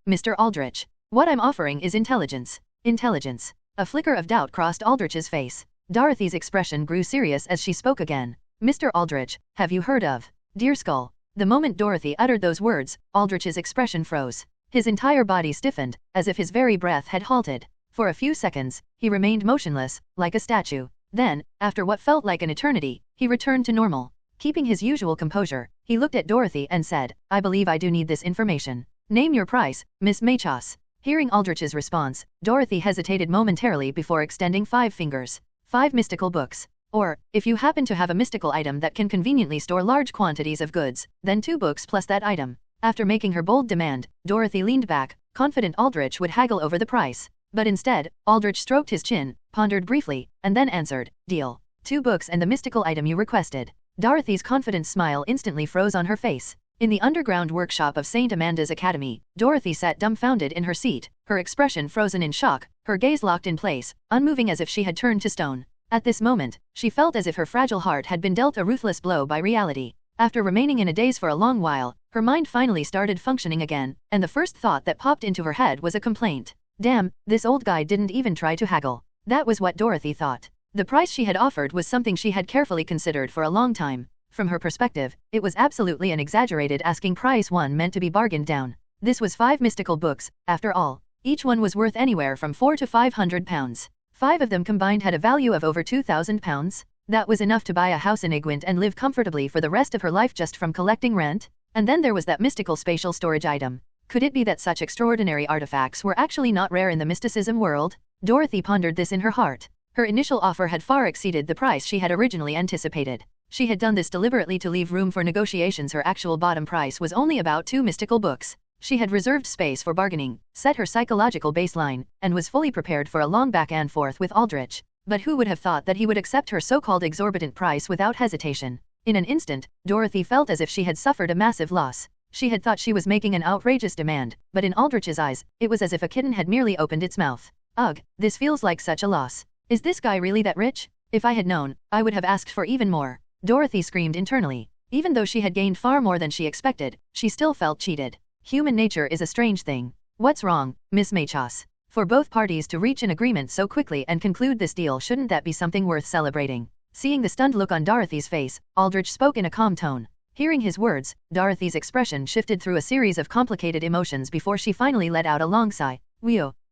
Mr. Aldrich. What I'm offering is intelligence. Intelligence. A flicker of doubt crossed Aldrich's face. Dorothy's expression grew serious as she spoke again. Mr. Aldrich, have you heard of Deer Skull? The moment Dorothy uttered those words, Aldrich's expression froze. His entire body stiffened, as if his very breath had halted. For a few seconds, he remained motionless, like a statue. Then, after what felt like an eternity, he returned to normal. Keeping his usual composure, he looked at Dorothy and said, I believe I do need this information. Name your price, Miss Machos. Hearing Aldrich's response, Dorothy hesitated momentarily before extending 5 fingers. 5 mystical books. Or, if you happen to have a mystical item that can conveniently store large quantities of goods, then 2 books plus that item. After making her bold demand, Dorothy leaned back, confident Aldrich would haggle over the price. But instead, Aldrich stroked his chin, pondered briefly, and then answered, deal. 2 books and the mystical item you requested. Dorothy's confident smile instantly froze on her face. In the underground workshop of St. Amanda's Academy, Dorothy sat dumbfounded in her seat, her expression frozen in shock, her gaze locked in place, unmoving as if she had turned to stone. At this moment, she felt as if her fragile heart had been dealt a ruthless blow by reality. After remaining in a daze for a long while, her mind finally started functioning again, and the first thought that popped into her head was a complaint. Damn, this old guy didn't even try to haggle. That was what Dorothy thought. The price she had offered was something she had carefully considered for a long time. From her perspective, it was absolutely an exaggerated asking price, one meant to be bargained down. This was 5 mystical books, after all. Each one was worth anywhere from £400 to £500. 5 of them combined had a value of over £2,000. That was enough to buy a house in Igwent and live comfortably for the rest of her life just from collecting rent. And then there was that mystical spatial storage item. Could it be that such extraordinary artifacts were actually not rare in the mysticism world? Dorothy pondered this in her heart. Her initial offer had far exceeded the price she had originally anticipated. She had done this deliberately to leave room for negotiations. Her actual bottom price was only about 2 mystical books. She had reserved space for bargaining, set her psychological baseline, and was fully prepared for a long back and forth with Aldrich. But who would have thought that he would accept her so-called exorbitant price without hesitation? In an instant, Dorothy felt as if she had suffered a massive loss. She had thought she was making an outrageous demand, but in Aldrich's eyes, it was as if a kitten had merely opened its mouth. Ugh, this feels like such a loss. Is this guy really that rich? If I had known, I would have asked for even more. Dorothy screamed internally. Even though she had gained far more than she expected, she still felt cheated. Human nature is a strange thing. What's wrong, Miss Machos? For both parties to reach an agreement so quickly and conclude this deal, shouldn't that be something worth celebrating? Seeing the stunned look on Dorothy's face, Aldrich spoke in a calm tone. Hearing his words, Dorothy's expression shifted through a series of complicated emotions before she finally let out a long sigh.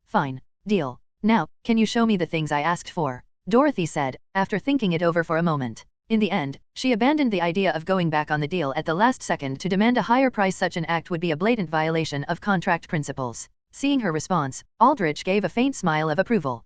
Fine. Deal. Now, can you show me the things I asked for? Dorothy said, after thinking it over for a moment. In the end, she abandoned the idea of going back on the deal at the last second to demand a higher price. Such an act would be a blatant violation of contract principles. Seeing her response, Aldrich gave a faint smile of approval.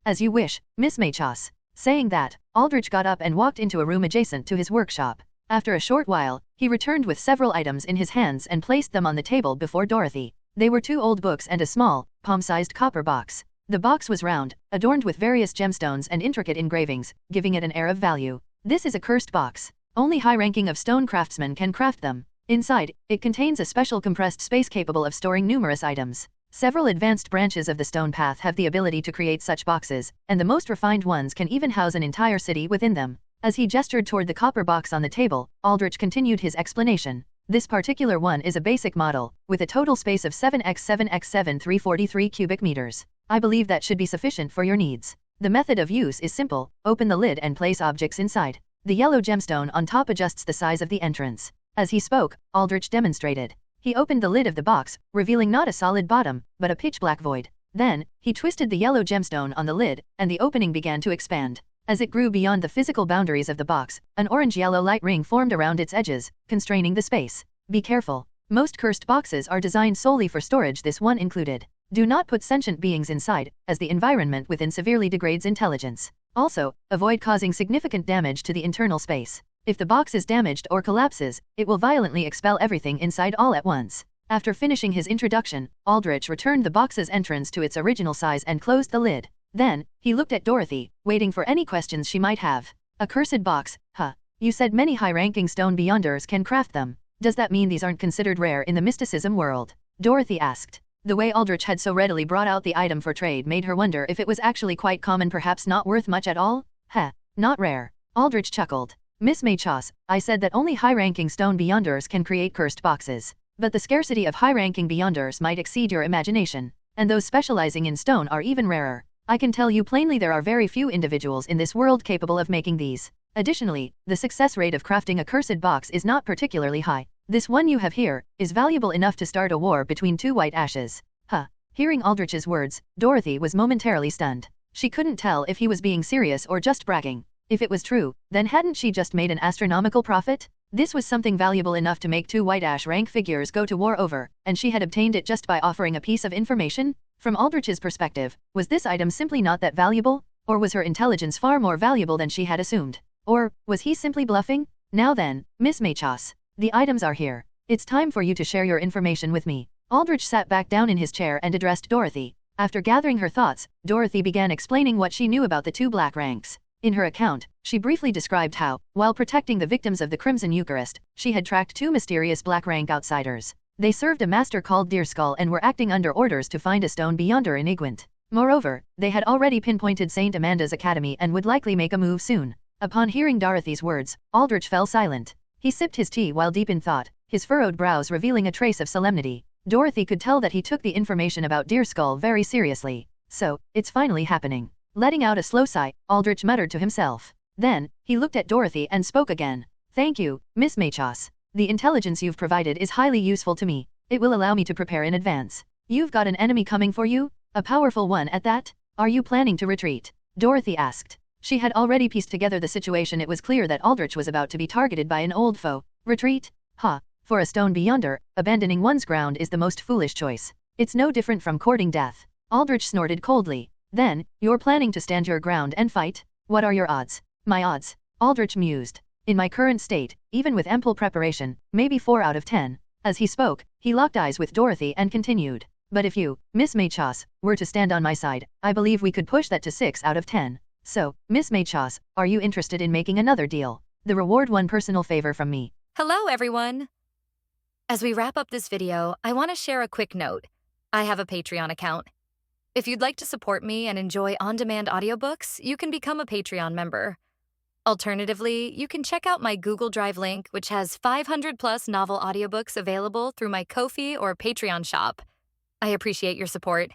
As you wish, Miss Machos. Saying that, Aldrich got up and walked into a room adjacent to his workshop. After a short while, he returned with several items in his hands and placed them on the table before Dorothy. They were 2 old books and a small, palm-sized copper box. The box was round, adorned with various gemstones and intricate engravings, giving it an air of value. This is a cursed box. Only high-ranking of stone craftsmen can craft them. Inside, it contains a special compressed space capable of storing numerous items. Several advanced branches of the stone path have the ability to create such boxes, and the most refined ones can even house an entire city within them. As he gestured toward the copper box on the table, Aldrich continued his explanation. This particular one is a basic model, with a total space of 7x7x7 343 cubic meters. I believe that should be sufficient for your needs. The method of use is simple: open the lid and place objects inside. The yellow gemstone on top adjusts the size of the entrance. As he spoke, Aldrich demonstrated. He opened the lid of the box, revealing not a solid bottom, but a pitch-black void. Then, he twisted the yellow gemstone on the lid, and the opening began to expand. As it grew beyond the physical boundaries of the box, an orange-yellow light ring formed around its edges, constraining the space. Be careful. Most cursed boxes are designed solely for storage, this one included. Do not put sentient beings inside, as the environment within severely degrades intelligence. Also, avoid causing significant damage to the internal space. If the box is damaged or collapses, it will violently expel everything inside all at once. After finishing his introduction, Aldrich returned the box's entrance to its original size and closed the lid. Then, he looked at Dorothy, waiting for any questions she might have. A cursed box, huh? You said many high-ranking stone beyonders can craft them. Does that mean these aren't considered rare in the mysticism world? Dorothy asked. The way Aldrich had so readily brought out the item for trade made her wonder if it was actually quite common, perhaps not worth much at all? Heh, not rare. Aldrich chuckled. Miss Maychos, I said that only high-ranking stone beyonders can create cursed boxes. But the scarcity of high-ranking beyonders might exceed your imagination. And those specializing in stone are even rarer. I can tell you plainly there are very few individuals in this world capable of making these. Additionally, the success rate of crafting a cursed box is not particularly high. This one you have here is valuable enough to start a war between two white ashes. Huh. Hearing Aldrich's words, Dorothy was momentarily stunned. She couldn't tell if he was being serious or just bragging. If it was true, then hadn't she just made an astronomical profit? This was something valuable enough to make two white ash rank figures go to war over, and she had obtained it just by offering a piece of information? From Aldrich's perspective, was this item simply not that valuable? Or was her intelligence far more valuable than she had assumed? Or, was he simply bluffing? Now then, Miss Maychos, the items are here. It's time for you to share your information with me. Aldrich sat back down in his chair and addressed Dorothy. After gathering her thoughts, Dorothy began explaining what she knew about the two black ranks. In her account, she briefly described how, while protecting the victims of the Crimson Eucharist, she had tracked two mysterious black rank outsiders. They served a master called Deerskull and were acting under orders to find a stone beyonder in Igwent. Moreover, they had already pinpointed Saint Amanda's academy and would likely make a move soon. Upon hearing Dorothy's words, Aldrich fell silent. He sipped his tea while deep in thought, his furrowed brows revealing a trace of solemnity. Dorothy could tell that he took the information about Deerskull very seriously. So, it's finally happening. Letting out a slow sigh, Aldrich muttered to himself. Then, he looked at Dorothy and spoke again. Thank you, Miss Maychos. The intelligence you've provided is highly useful to me. It will allow me to prepare in advance. You've got an enemy coming for you? A powerful one at that? Are you planning to retreat? Dorothy asked. She had already pieced together the situation. It was clear that Aldrich was about to be targeted by an old foe. Retreat? Ha! For a stone beyonder, abandoning one's ground is the most foolish choice. It's no different from courting death. Aldrich snorted coldly. Then, you're planning to stand your ground and fight? What are your odds? My odds? Aldrich mused. In my current state, even with ample preparation, maybe 4 out of 10. As he spoke, he locked eyes with Dorothy and continued. But if you, Miss Maychos, were to stand on my side, I believe we could push that to 6 out of 10. So, Miss Maychos, are you interested in making another deal? The reward one personal favor from me. Hello, everyone. As we wrap up this video, I want to share a quick note. I have a Patreon account. If you'd like to support me and enjoy on-demand audiobooks, you can become a Patreon member. Alternatively, you can check out my Google Drive link, which has 500+ novel audiobooks available through my Ko-fi or Patreon shop. I appreciate your support.